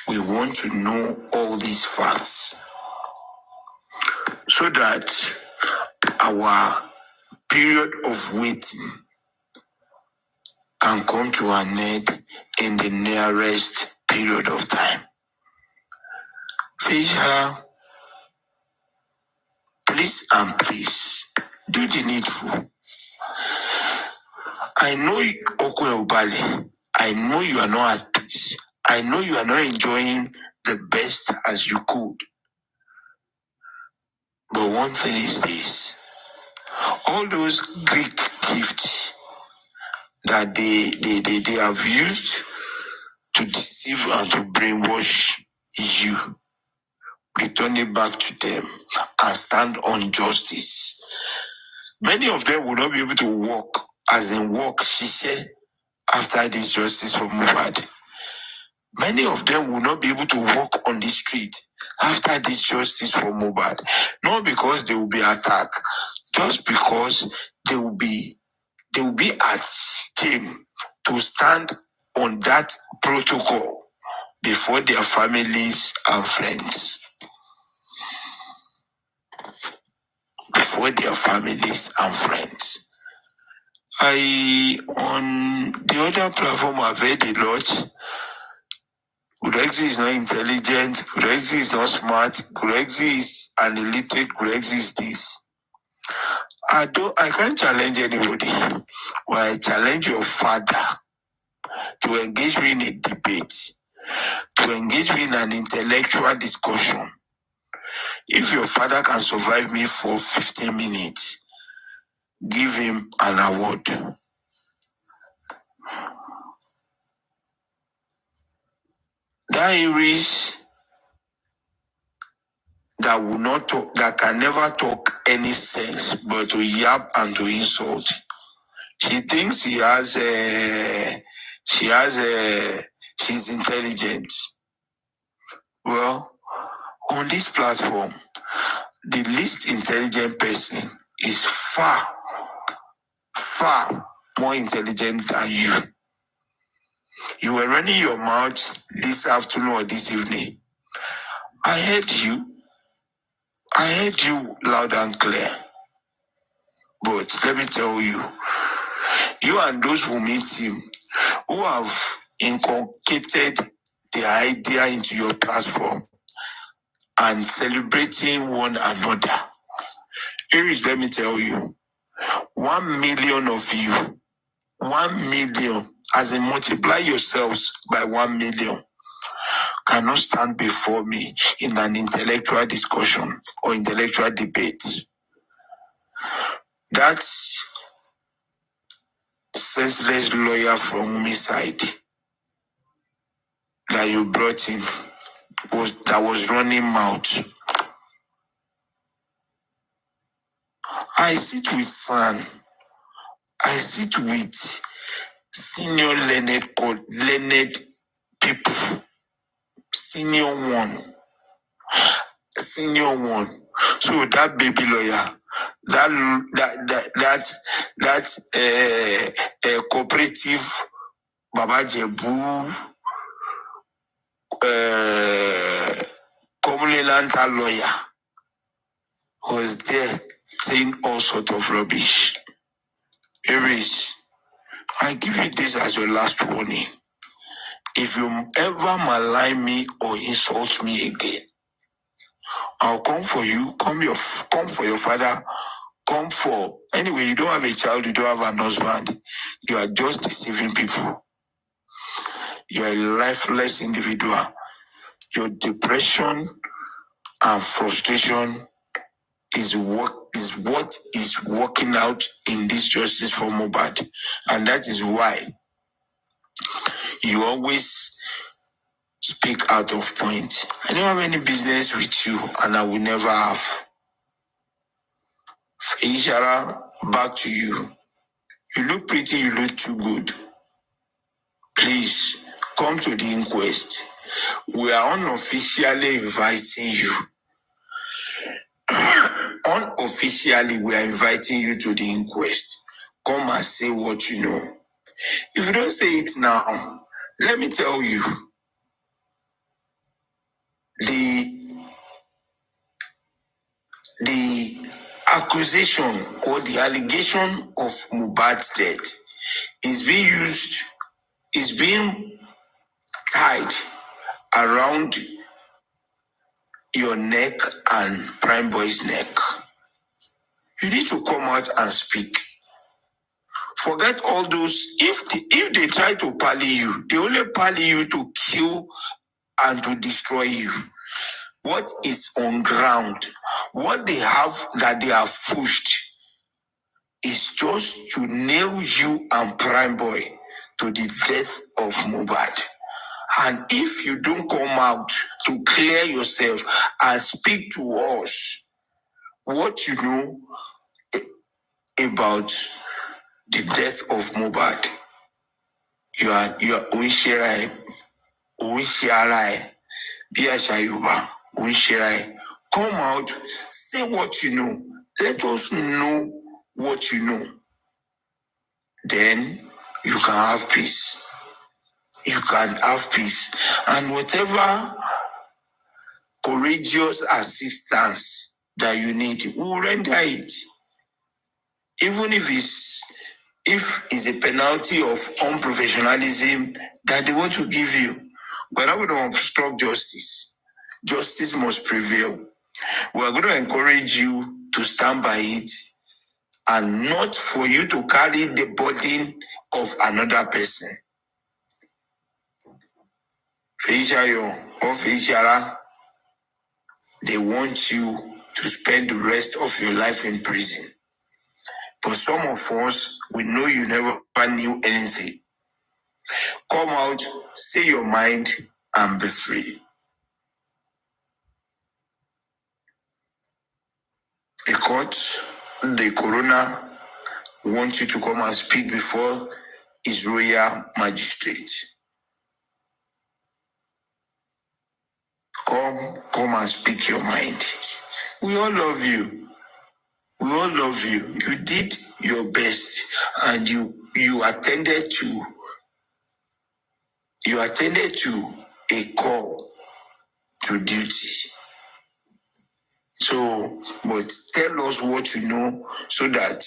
I: We want to know all these facts so that our period of waiting can come to an end in the nearest period of time. FAYSARA, please and please, do the needful. I know Okwe Obale, I know you are not at peace. I know you are not enjoying the best as you could. But one thing is this, all those Greek gifts that they have used to deceive and to brainwash you, return it back to them and stand on justice. Many of them will not be able to walk, as in walk, she said, after this justice for Mohbad. Many of them will not be able to walk on the street after this justice for Mohbad. Not because they will be attacked, just because they will be at shame to stand on that protocol before their families and friends. Before their families and friends. On the other platform, I've heard a lot. Kurexi is not intelligent, Kurexi is not smart, Kurexi is an illiterate, Kurexi is this. I can't challenge anybody, but I challenge your father to engage me in a debate, to engage me in an intellectual discussion. If your father can survive me for 15 minutes, give him an award. That Iris that will not talk, that can never talk any sense, but to yap and to insult. She thinks she's intelligent. Well, on this platform, the least intelligent person is far more intelligent than you. You were running your mouth this afternoon or this evening. I heard you loud and clear. But let me tell you, you and those who meet him, who have inculcated the idea into your platform and celebrating one another. Iris, let me tell you, 1 million of you, 1 million, as in multiply yourselves by 1 million, cannot stand before me in an intellectual discussion or intellectual debate. That's senseless lawyer from Umi's side that you brought in that was running mouth. I sit with San. I sit with senior learned people. Senior one. So that baby lawyer, that cooperative Baba Jebu, commonly lawyer was there saying all sorts of rubbish. Iris, I give you this as your last warning. if you ever malign me or insult me again, I'll come for you, come for your father, come for... Anyway, you don't have a child, you don't have an husband. You are just deceiving people. You are a lifeless individual. Your depression and frustration is what is working out in this justice for MOHBAD. And that is why you always speak out of point. I don't have any business with you, and I will never have. FAYSARA, back to you. You look pretty, you look too good. Please, come to the inquest. We are unofficially inviting you. Unofficially, we are inviting you to the inquest. Come and say what you know. If you don't say it now, let me tell you, the accusation or the allegation of MOHBAD's death is being tied around your neck and Prime Boy's neck. You need to come out and speak. Forget all those. If they try to parley you, they only parley you to kill and to destroy you. What is on ground, what they have that they have pushed, is just to nail you and Prime Boy to the death of MOHBAD. And if you don't come out to clear yourself and speak to us what you know about the death of MOHBAD, you are Unshirai, Biashayuba, Unshirai. Come out, say what you know. Let us know what you know. Then you can have peace. You can have peace. And whatever courageous assistance that you need, we will render it. Even if it's a penalty of unprofessionalism that they want to give you. But that would obstruct justice. Justice must prevail. We are going to encourage you to stand by it and not for you to carry the burden of another person. FAYSARA, they want you to spend the rest of your life in prison. But some of us, we know you never knew anything. Come out, say your mind, and be free. The court, the coroner, wants you to come and speak before his royal magistrate. Come and speak your mind. We all love you. We all love you. You did your best, and you attended to a call to duty. So, but tell us what you know so that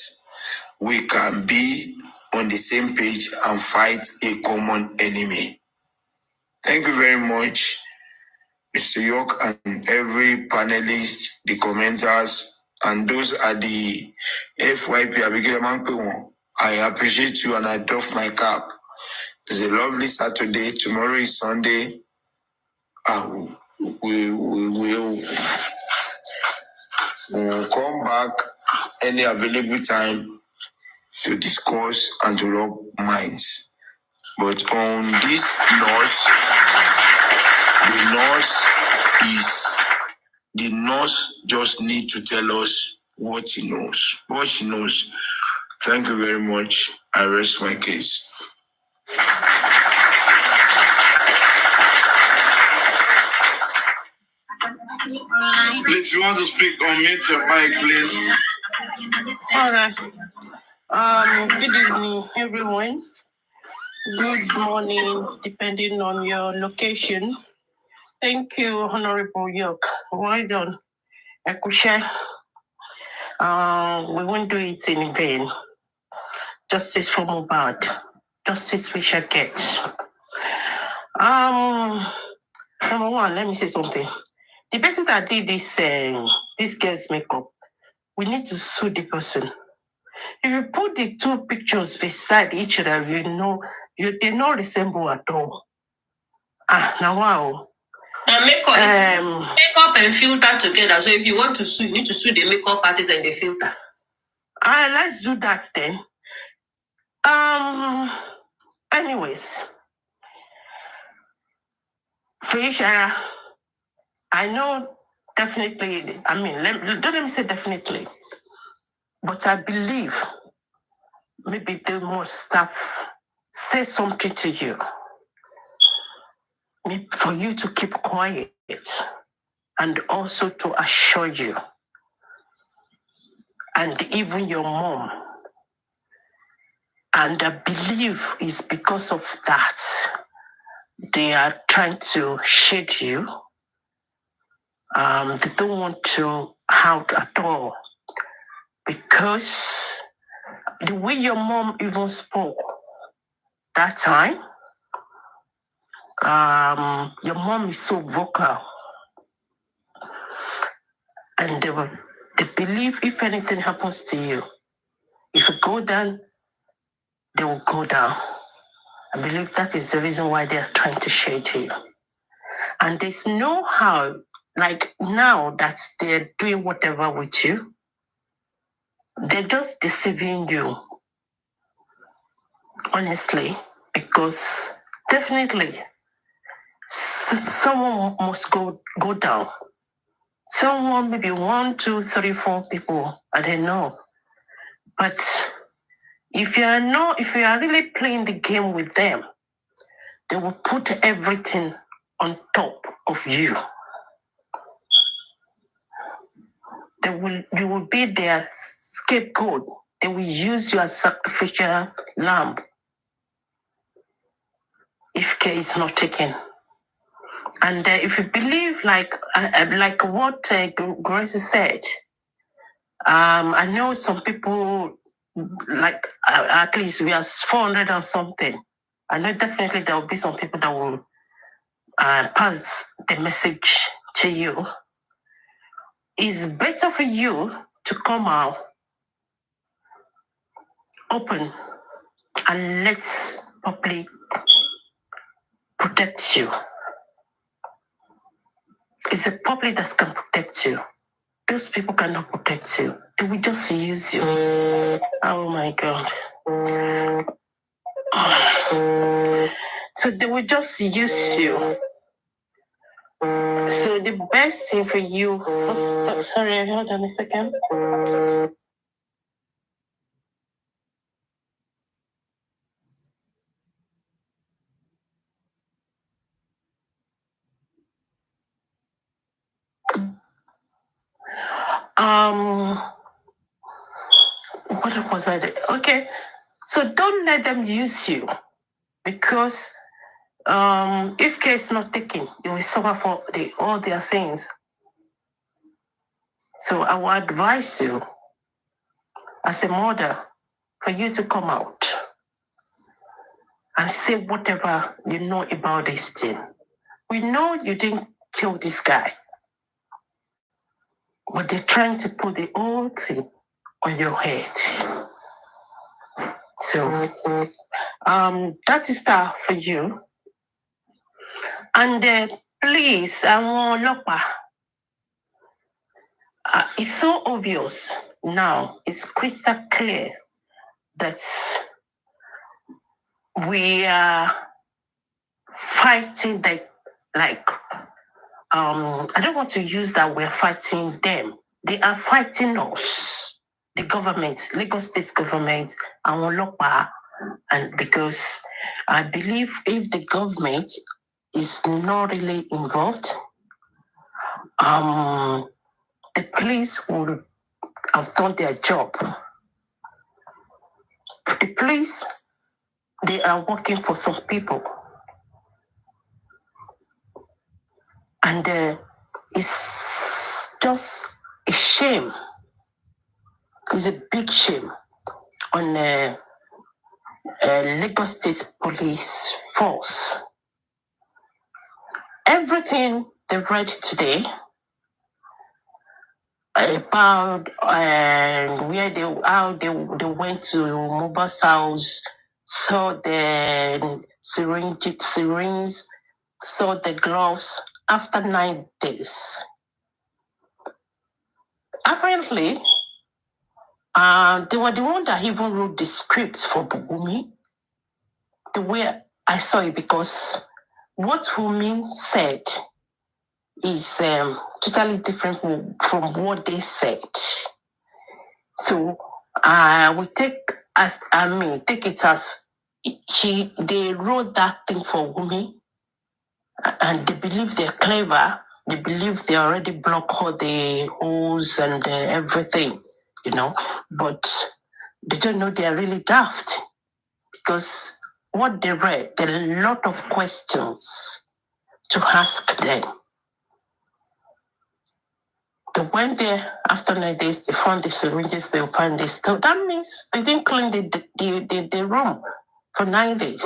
I: we can be on the same page and fight a common enemy. Thank you very much, Mr. York, and every panelist, the commenters, and those at the FYP. I appreciate you and I doff my cap. It's a lovely Saturday. Tomorrow is Sunday. We will come back any available time to discuss and to rub minds. But on this the nurse just need to tell us what she knows. Thank you very much. I rest my case. Please, if you want to speak, unmute your mic, please.
F: All right. Good evening, everyone. Good morning, depending on your location. Thank you, Honorable York. Well done. Ekushe. We won't do it in vain. Justice for MOHBAD. Justice we shall get.
B: Number one, let me say something. The person that did this girl's makeup, we need to sue the person. If you put the two pictures beside each other, they not resemble at all. Now wow.
F: Makeup and filter together. So if you want to sue, you need to sue the makeup artist and the filter.
B: Let's do that then. Anyways, FAYSARA, I know definitely. I mean, don't let me say definitely, but I believe maybe the more staff say something to you, maybe for you to keep quiet, and also to assure you, and even your mom. And I believe it's because of that they are trying to shade you. They don't want to out at all, because the way your mom even spoke that time, your mom is so vocal, and they believe if anything happens to you, if you go down, they will go down. I believe that is the reason why they are trying to shade you. And there's no how, like now that they're doing whatever with you, they're just deceiving you, honestly, because definitely someone must go down. Someone, maybe 1, 2, 3, 4 people, I don't know. But if you are really playing the game with them, they will put everything on top of you. You will be their scapegoat. They will use you as sacrificial lamb if care is not taken. And if you believe, like what Grace said, I know some people, like at least we are 400 or something. I know definitely there will be some people that will pass the message to you. It's better for you to come out open and let public protect you. It's the public that can protect you. Those people cannot protect you. They will just use you. Oh my God. So they will just use you. So the best thing for you... sorry, hold on a second. What was I? Okay, so don't let them use you, because if care is not taken, you will suffer for all their sins. So I would advise you, as a mother, for you to come out and say whatever you know about this thing. We know you didn't kill this guy, but they're trying to put the whole thing on your head. So that is that for you. And please, it's so obvious now, it's crystal clear that we are fighting I don't want to use that we're fighting them. They are fighting us, the government, Lagos State government, and because I believe if the government is not really involved, the police would have done their job. The police, they are working for some people. And it's just a shame. It's a big shame on Lagos State Police Force. everything they read today about where they went to MOHBAD's house, saw the syringe, saw the gloves after 9 days. Apparently, they were the one that even wrote the script for Wumi. The way I saw it, because what Wumi said is totally different from what they said. So we take it as they wrote that thing for Wumi, and they believe they're clever. They believe they already block all the holes and everything, but they don't know they're really daft, because what they read, there are a lot of questions to ask them. They went there after 9 days, they found the syringes, they found the stuff. That means they didn't clean the room for 9 days.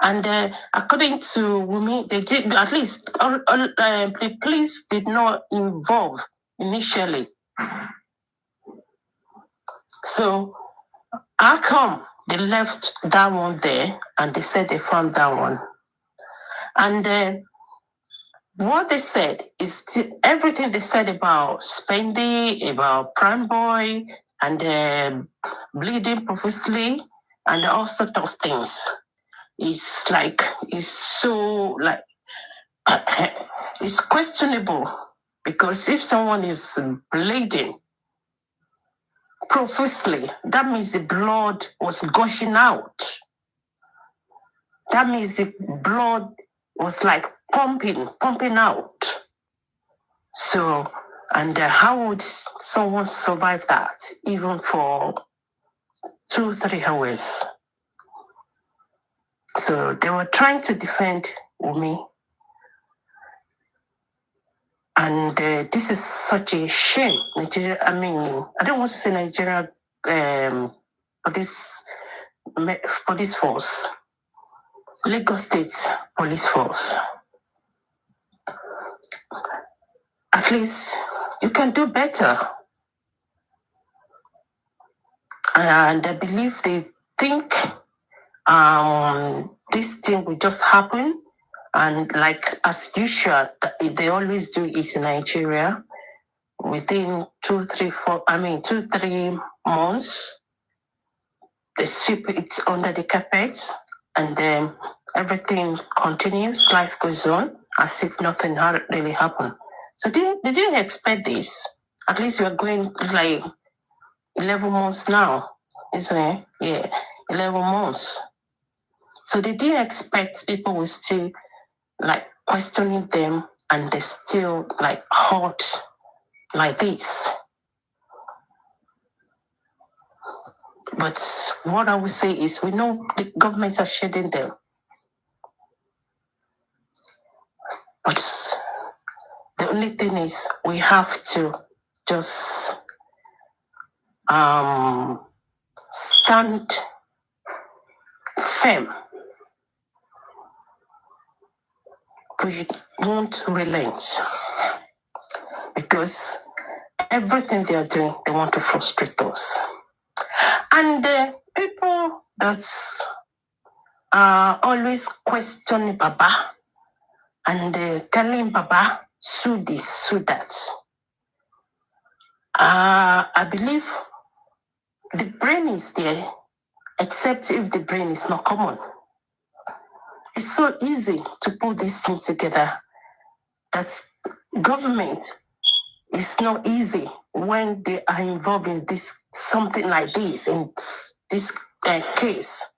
B: And according to Wumi, they did, at least the police did not involve initially. So how come they left that one there and they said they found that one? And what they said is everything they said about Spendy, about Prime Boy, and bleeding profusely, and all sorts of things. It's so it's questionable, because if someone is bleeding profusely, that means the blood was gushing out. That means the blood was like pumping out. So, and how would someone survive that, even for 2-3 hours? So they were trying to defend Wumi. And this is such a shame. Nigeria, I don't want to say Nigeria police force, Lagos State police force. At least you can do better. And I believe they think this thing will just happen. And like as usual, they always do it in Nigeria. Within 2-3 months, they sweep it under the carpet, and then everything continues. Life goes on as if nothing really happened. So they didn't expect this. At least we're going like 11 months now, isn't it? Yeah, 11 months. So they didn't expect people will still like questioning them, and they still like hot like this. But what I would say is, we know the governments are shading them. But the only thing is, we have to just stand firm. We won't relent, because everything they are doing, they want to frustrate us. And the people that are always questioning Baba and telling Baba, sue this, sue that. I believe the brain is there, except if the brain is not common. It's so easy to put this thing together. That government is not easy when they are involved in this, something like this, in this case.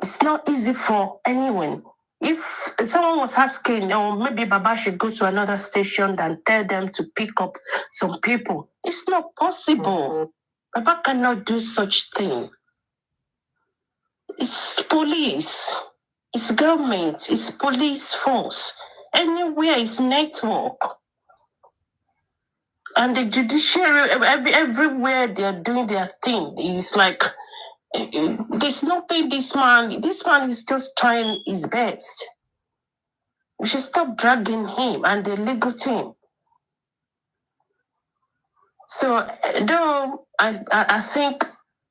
B: It's not easy for anyone. If someone was asking, or maybe Baba should go to another station and tell them to pick up some people, it's not possible. Baba cannot do such thing. It's police, it's government, it's police force. Anywhere is network. And the judiciary, everywhere they are doing their thing. It's like, there's nothing this man is just trying his best. We should stop dragging him and the legal team. So, though I think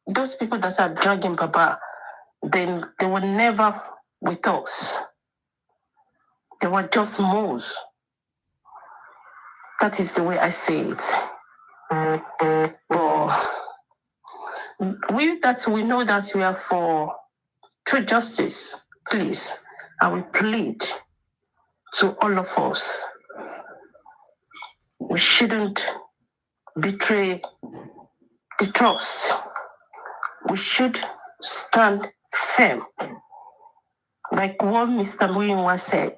B: those people that are dragging Baba, they were never with us. They were just moles. That is the way I say it. We know that we are for true justice. Please, I will plead to all of us. We shouldn't betray the trust. We should stand firm. Like what Mr. Muinwa said,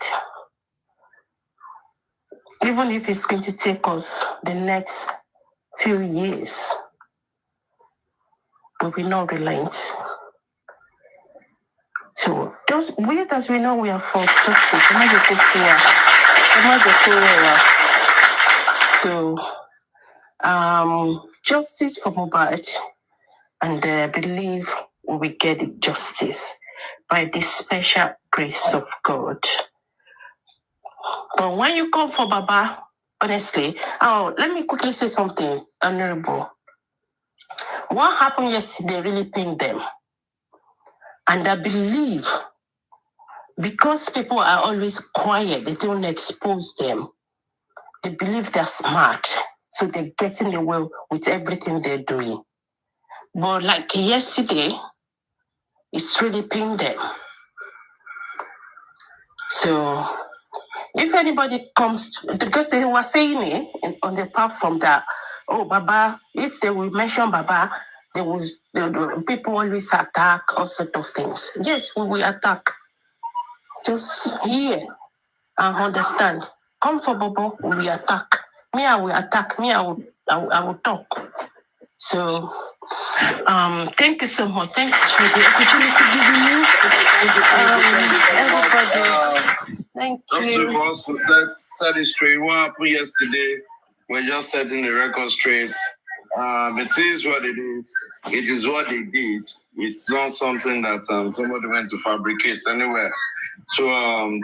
B: even if it's going to take us the next few years, we will not relent. So those as we know we are for justice. So justice for MOHBAD, and I believe we will get the justice by the special grace of God. But when you come for Baba, honestly, let me quickly say something, Honorable. What happened yesterday really pained them. And I believe because people are always quiet, they don't expose them. They believe they're smart, so they're getting away with everything they're doing. But like yesterday, it's really pained them. So if anybody comes, because they were saying it on the platform that, oh, Baba, if they will mention Baba, people always attack all sorts of things. Yes, we will attack. Just hear and understand. Come for Baba, we will attack. Me, I will attack. Me, I will talk. So, thank you so much. Thanks for the opportunity given me. Everybody, thank you.
C: For us to set it straight. What happened yesterday? We're just setting the record straight. It is what it is. It is what they did. It's not something that somebody went to fabricate anywhere. So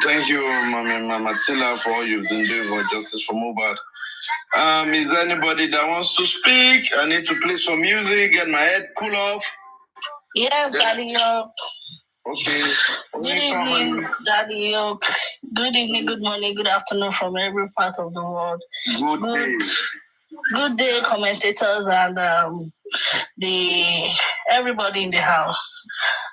C: thank you, Mama Tila, for all you've been doing for justice for MOHBAD. Is there anybody that wants to speak? I need to play some music, get my head cool off.
J: Yes, Daddy Yoke.
C: Okay.
J: Good evening, Daddy Yoke. Good evening, good morning, good afternoon from every part of the world. Good day, commentators and everybody in the house.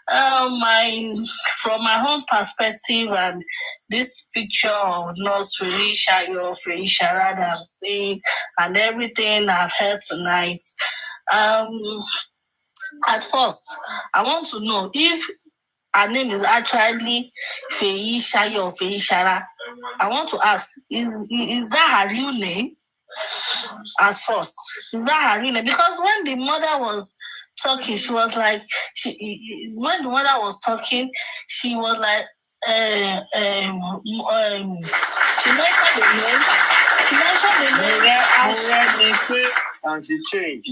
J: From my own perspective and this picture of Nurse FAYSARA that I'm seeing and everything I've heard tonight, at first, I want to know if her name is actually FAYSARA or FAYSARA. I want to ask, is that her real name? At first, is that her real name? Because when the mother was talking, she was like, she mentioned the name.
C: And she changed.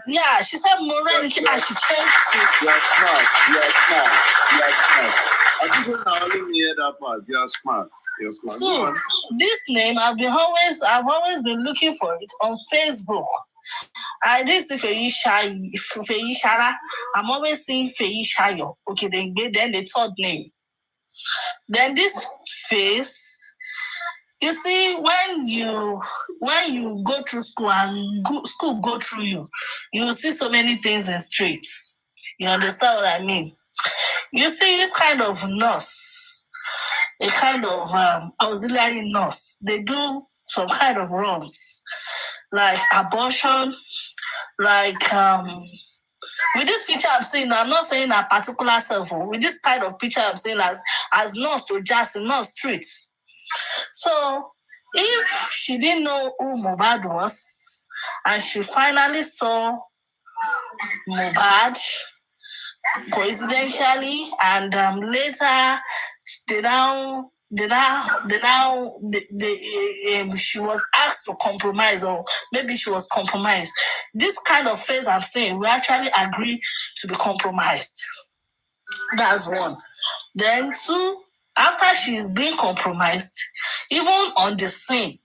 J: Yeah, she said morality and she changed it.
C: You're smart. I didn't only hear that part. You're smart.
J: So this name, I've always been looking for it on Facebook. This is FAYSARA. I'm always seeing FAYSARA. OGEDENGBE, then the third name. Then this face. You see, when you go through school and school go through you, you will see so many things in streets. You understand what I mean? You see this kind of nurse, a kind of auxiliary nurse, they do some kind of runs, like abortion, like with this picture I'm seeing, I'm not saying a particular self, with this kind of picture I'm saying as nurse to just in nurse streets. So, if she didn't know who MOHBAD was, and she finally saw MOHBAD coincidentally, and later she was asked to compromise, or maybe she was compromised. This kind of phase I'm saying, we actually agree to be compromised. That's one. Then two, After she's been compromised, even on the scene,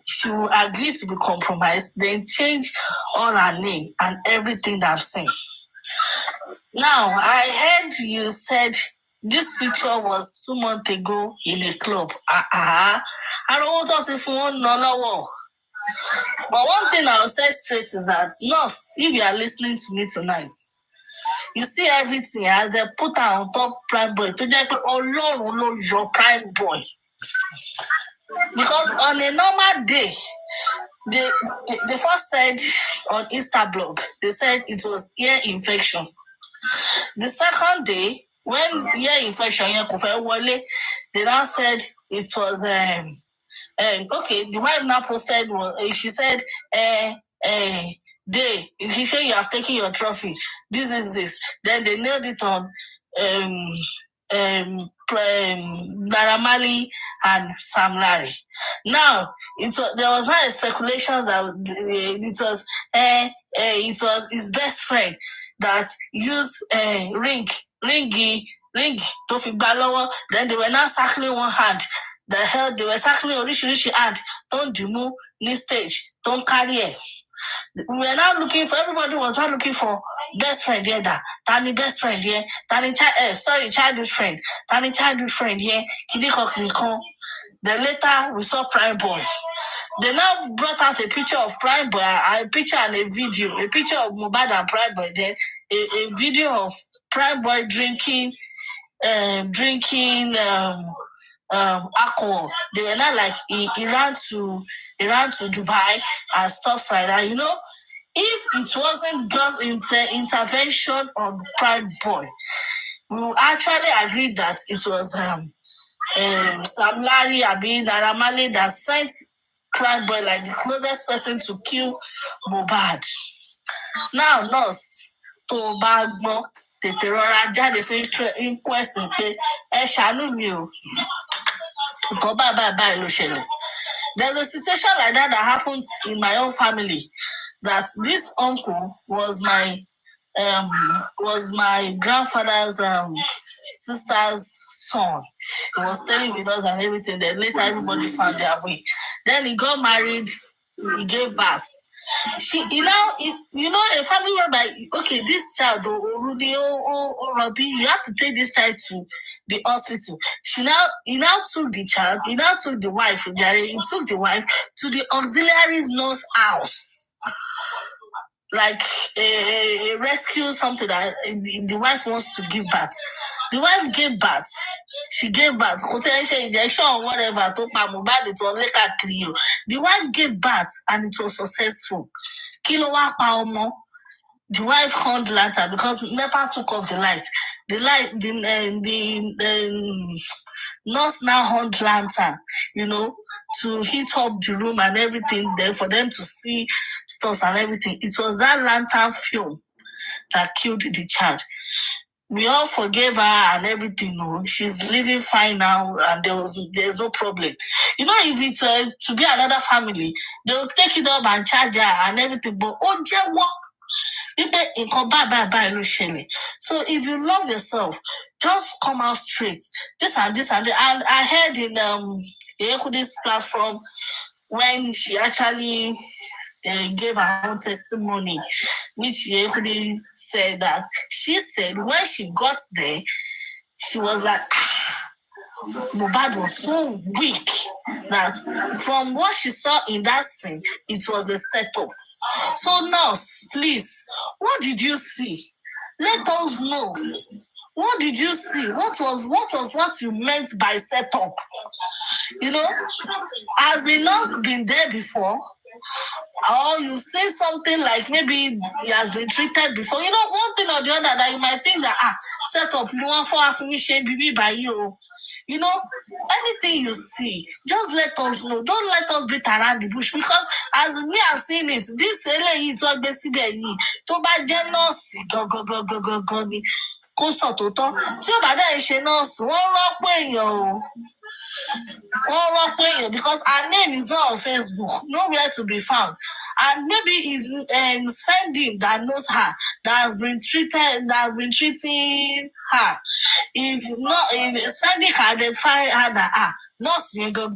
J: she will agree to be compromised, then change all her name and everything that I'm saying. Now, I heard you said this picture was 2 months ago in a club. I don't want to talk to no. But one thing I'll say straight is that, Nurse, if you are listening to me tonight, you see everything as they put her on top Prime Boy. To just your Prime Boy. Because on a normal day, they first said on Insta blog, they said it was ear infection. The second day, when ear infection, they now said it was okay. The wife now posted she said she said you have taken your trophy. This is this. Then they nailed it on Naira Marley and Sam Larry. Now there was not a speculation that it was his best friend that used ringy to fi gba lọ́wọ́. Then they were now circling one hand. They were circling oríṣiríṣi hand. Don't dìmú ní stage. Don't carry it. We were now looking for, everybody was now looking for best friend here. Tani best friend here. Childhood friend. Tani childhood friend here. Kidiko. Then later we saw Prime Boy. They now brought out a picture of Prime Boy, a picture and a video, a picture of MOHBAD and Prime Boy. Then a video of Prime Boy drinking alcohol. They were not like he ran to Dubai and stuff like that. You know, if it wasn't God's intervention on Prime Boy, we will actually agree that it was Sam Larry Abi Naira Marley that sent Prime Boy like the closest person to kill MOHBAD. Now, Nurse, to Bagmo, tètè rọra jáde fún inquest pé ẹ ṣàánú mi o. Nǹkan báyìí ló ṣẹlẹ̀. There's a situation like that happened in my own family, that this uncle was my grandfather's sister's son. He was staying with us and everything. Then later everybody found their way. Then he got married, he gave birth. A family whereby, okay, this child, Robbie, you have to take this child to the hospital. He now took the child, he now took the wife, he took the wife to the auxiliary nurse house. Like a rescue, something that the wife wants to give birth. The wife gave birth. She gave birth. Injection or whatever. It was later clear. The wife gave birth and it was successful. The wife hung lantern because NEPA took off the light. The nurse now hung lantern, to heat up the room and everything there for them to see stuff and everything. It was that lantern fume that killed the child. We all forgave her and everything. She's living fine now, and there's no problem. If it were to be another family, they'll take it up and charge her and everything. But so if you love yourself, just come out straight. This and this and that. And I heard in this platform when she actually gave her own testimony, which Yehudi said that she said when she got there, she was like, MOHBAD was so weak that from what she saw in that scene, it was a setup. So Nurse, please, what did you see? Let us know. What did you see? What you meant by setup? Has the nurse been there before? Or you say something like maybe he has been treated before. One thing or the other that you might think that set up no one for affirmation BB by you. Anything you see, just let us know. Don't let us beat around the bush, because as me have seen it, this LA is what basically to buy jealous go kó sọ tòótọ́ tí ó bá dẹ̀ ṣe nọ́ọ̀sì wọ́n rọ́pò èèyàn because her name is not on Facebook, nowhere to be found. And maybe if spending that knows her, that has been treating her, if Sandy can identify her that nothing go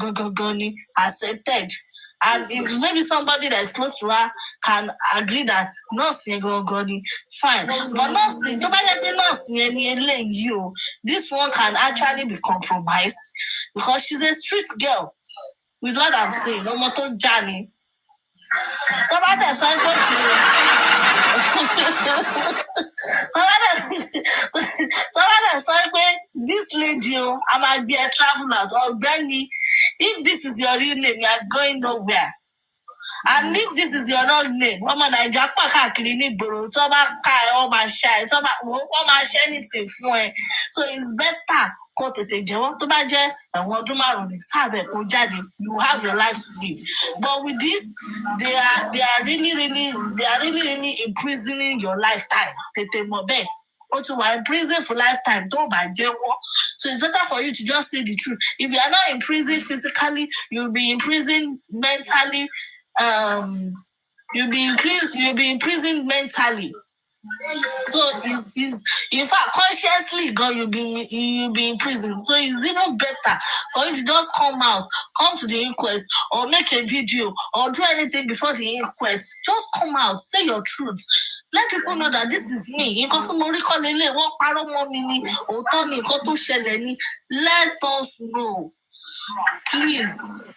J: accepted. And if maybe somebody that is close to her can agree that nothing go fine. But nothing, this one can actually be compromised because she's a street girl. With what I'm saying, no matter Johnny. Somebody this lady, I might be a traveler or Benny. If this is your real name, you are going nowhere. And if this is your own name, woman, I just pack a clinic, bro. Talk about all my share, talk about all my share anything for. So it's better. You have your life to live. But with this, they are really imprisoning your lifetime. Or to in prison for lifetime, don't buy jail. So it's better for you to just say the truth. If you are not in prison physically, you'll be in prison mentally. You'll be in prison mentally. So it's in fact consciously you'll be in prison. So it's even better for you to just come to the inquest or make a video or do anything before the inquest. Just come out, say your truth. Let people know that this is me. Let us know. Please.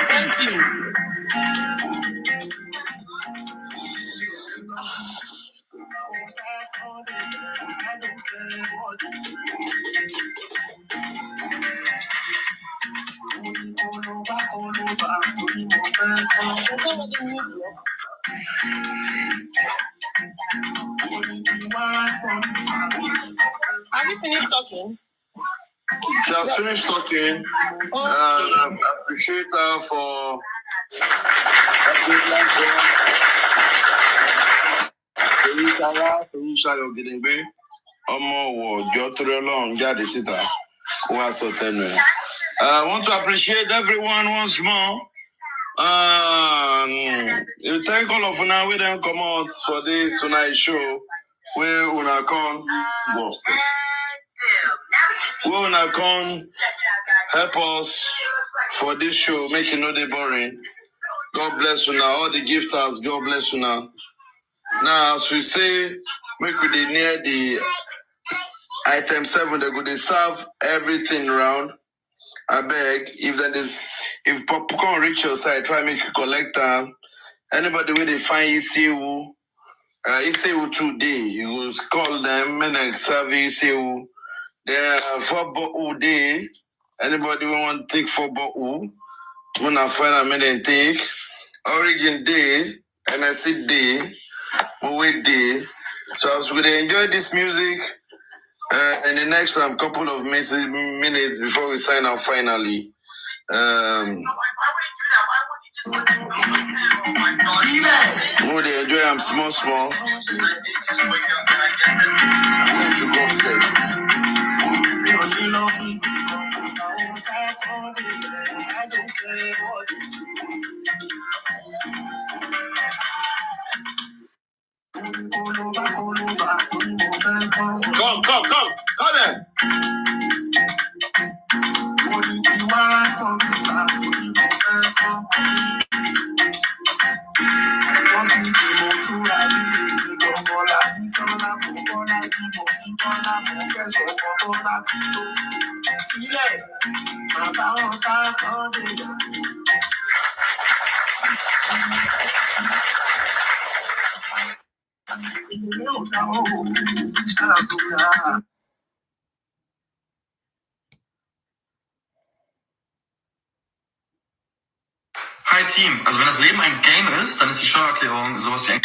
J: Thank you.
F: Have you finished talking?
C: She has finished talking. I appreciate her for FAYSARA OGEDENGBE. I want to appreciate everyone once more. You thank all of you now. We don't come out for this tonight show. Where una come help us for this show, make it not boring. God bless you now. All the gifters, God bless you now. Now, as we say, make we near the item 7, they go to serve everything around. I beg, if popcorn reach your side, try make you collect them. Anybody where they find ECU, ECU today, you will call them and then serve ECU. There are 4 bottle day. Anybody want to take 4 bottle, when I find a minute take. Origin day, and I see day, wait day. So as we enjoy this music, in the next couple of minutes before we sign out finally. Would they enjoy them small? We should go upstairs. Come in.
K: Hi Team, also wenn das Leben ein Game ist, dann ist die Steuererklärung sowas wie ein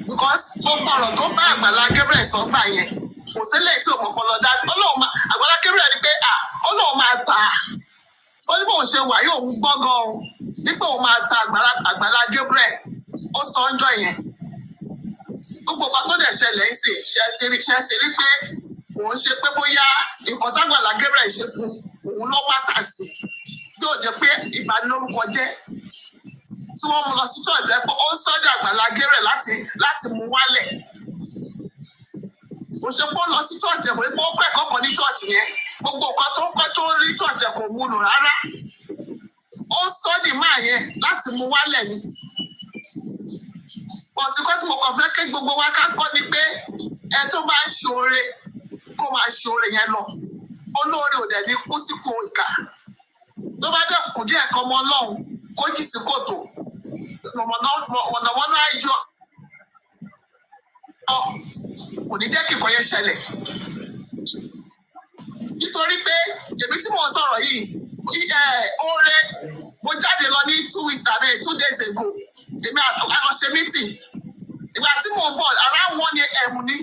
B: because ọ̀rọ̀ tó bá Àgbàlá Gabriel sọ gbà yẹn kò sílẹ̀ tí òun ọpọlọ dá Àgbàlá Gabriel ni pé Ọlọ́run máa ta ó ní bóun ṣe wà yóò ń gbọ́ gan-an nípa òun máa ta Àgbàlá Gabriel ó sọ ọjọ́ yẹn gbogbo ọba tó dẹ̀ ṣẹlẹ̀ ń sè ṣe rí pé òun ṣe pé bóyá nǹkan t'Àgbàlá Gabriel ṣe fún òun ló má tà sí yóò jẹ́ pé ìbanilórúkọ jẹ́ tí wọ́n mú lọ sí church ẹ̀ pé ó ń sọ́jà Àgbàlá Gabriel láti mú wálẹ̀. Kò ṣe pé ó lọ sí church ẹ̀ pé ó kọ́ ẹ̀kọ́ kan ní church yẹn. Gbogbo nǹkan tó ń kọ́ tó rí church ẹ̀ kò mú lò rárá. Ó sọ́dì máa yẹn láti mú wálẹ̀ ni. Ọ̀tíkọ́ tí mo kàn fẹ́ kí gbogbo wa ká kọ́ ni pé ẹ tó bá ṣoore kó máa ṣoore yẹn lọ. Olóore ò dẹ̀ ní kú sípò ìkà. Tó bá dẹ̀ kù díẹ̀ kan ọmọ Ọlọ́run kó jì sí kòtò. Mọ̀nàmọ́ná àìjọ kò ní jẹ́ kí nǹkan yẹn ṣẹlẹ̀. Nítorí pé èmi tí mò ń sọ̀rọ̀ yìí, oore mo jáde lọ ní 2 days ago. Èmi àlọ́ ṣe meeting. Ìgbà tí mò ń bọ̀ ara wọn ni ẹ̀mù ní.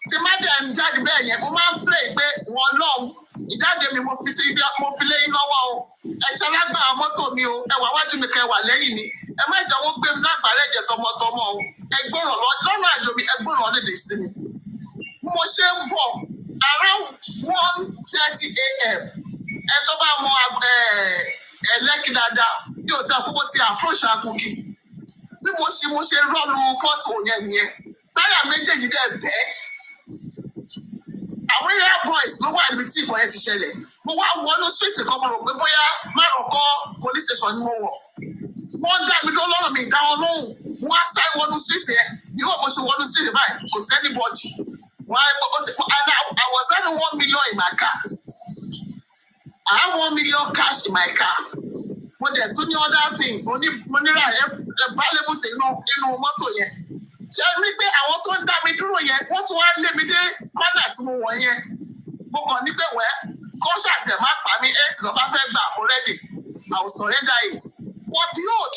B: Tí má dẹ̀ ń jáde bẹ́ẹ̀ yẹn, mo máa ń pray pé wọ́n lọ́hùn. Ìjáde mi mo fi lé yín lọ́wọ́ o. Ẹ ṣalágbára mọ́tò mi o. Ẹ wà wájú mi kẹ́ wà lẹ́yìn mi. Ẹ má jẹ́ wọ́n gbé mi lágbàárẹ̀ ẹ̀jẹ̀ tọmọtọmọ o. Ẹ gbọ́rọ̀ lọ́nà àjò mi, ẹ gbọ́rọ̀ lédè sí mi. Mo ṣe ń bọ̀ around 1:30 a.m. Ẹ tó bá mọ Ẹlẹ́kì dáadáa bí o ti àkókò ti approach Agungi. Bí mo ṣe rọ́ọ̀lù kọ́ọ̀tù yẹn nìyẹn. Táyà méjèèjì dẹ̀ bẹ́ẹ̀. Àwọn area boys ló wà níbi tí ìkọ̀ yẹn ti ṣẹlẹ̀. Mo wá wọnú street kan mo rò pé bóyá Márọ̀kọ́ police station ni mo wọ̀. Wọ́n dá mi dúró lọ́nà mi dá wọn lóhùn. Wọ́n á sáré wọnú street yẹn. Yóò mo ṣe wọnú street báyìí kò sí anybody. I was having 1 million in my car. I have 1 million cash in my car. Mo dẹ̀ tún ní other things. Mo ní ra valuable thing inú mọ́tò yẹn. Ṣé rí pé àwọn tó ń dá mi dúró yẹn, wọ́n tún wá lé mi dé kọ́nà tí mo wọ̀ yẹn. Mo kàn ní pé kó ṣàtẹ̀ má pa mí 8 lọ bá fẹ́ gbà already. I will surrender it. But behold,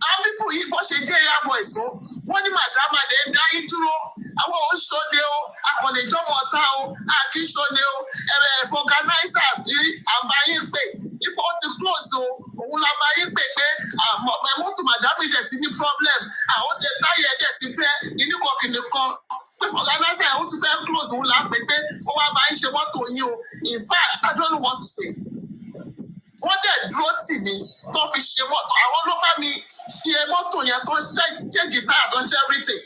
B: àwọn people yìí bó ṣe dé area boys o, wọ́n ní màdàmà dé ń dá yín dúró. Àwọn ò ṣòde o, akọ̀lẹ̀ jọmọ ọ̀tá o, àkí ṣòde o, fọ̀gánáísà bí àbáyín pè. Ipò ó ti close o, òun la bá yín pè pé mọ́tò màdàmà ìdẹ̀ ti ní problem. Àwọn ti táyà ẹ̀dẹ̀ ti bẹ́ ìníkọ̀ kìnìkan. Pé fọ̀gánáísà ó ti fẹ́ close òun là ń pè pé ó wá bá yín ṣe mọ́tò yín o. In fact, I don't know what to say. Wọ́n dẹ̀ dúró tì mí tó fi ṣe mọ́tò. Àwọn ló bá mi ṣe mọ́tò yẹn tó ṣe gìtáà tó ṣe everything.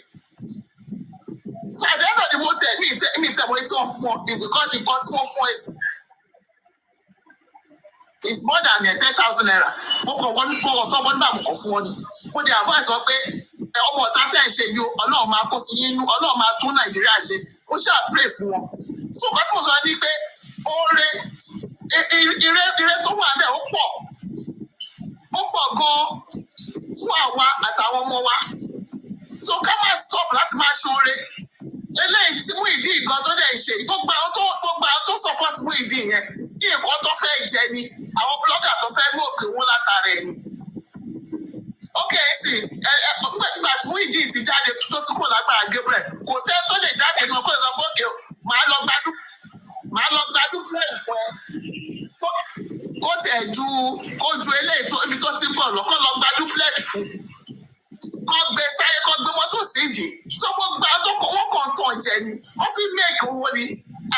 B: So at the end of the motor, me tell me it's off more because the got more voice. It's more than 10,000 naira. Mo kàn wọ́n kọ́ ọ̀tọ́ wọn nígbà mo kàn fún wọn ni. Mo dẹ̀ advice wọn pé ọmọ ọ̀tá tẹ̀ ń ṣe yìí o, Ọlọ́run máa kó sí yín nú, Ọlọ́run máa tún Nàìjíríà ṣe. Ó ṣáà pray fún wọn. So bá tí mo sọ ní pé oore ire tó wà bẹ́ẹ̀ ó pọ̀ gan-an fún àwa àtàwọn ọmọ wa. So ká máa stop láti máa ṣoore. Eléyìí tí Muyideen gan tó dẹ̀ ṣe gbogbo àwọn tó support Muyideen yẹn ní nǹkan tó fẹ́ jẹ ni àwọn blogger tó fẹ́ mú òkè wọn látara ẹ̀ ni. Ok sí nígbà tí Muyideen ti jáde tó tún kò lágbára Gabriel kò sẹ́ tó lè jáde ní ọkọ̀ ìsọpọ̀ òkè màá lọ gbádùn plẹ̀ fún ẹ. Kó tẹ̀ ju eléyìí tó ibi tó ti ń bọ̀ lọ́kọ́ lọ gbádùn plẹ̀ fún. Kọ́ gbé sáyé kọ́ gbé mọ́tò sídìí sọ́kọ́ gba ọjọ́ wọn kàn tàn jẹ ni wọ́n fi make owó ni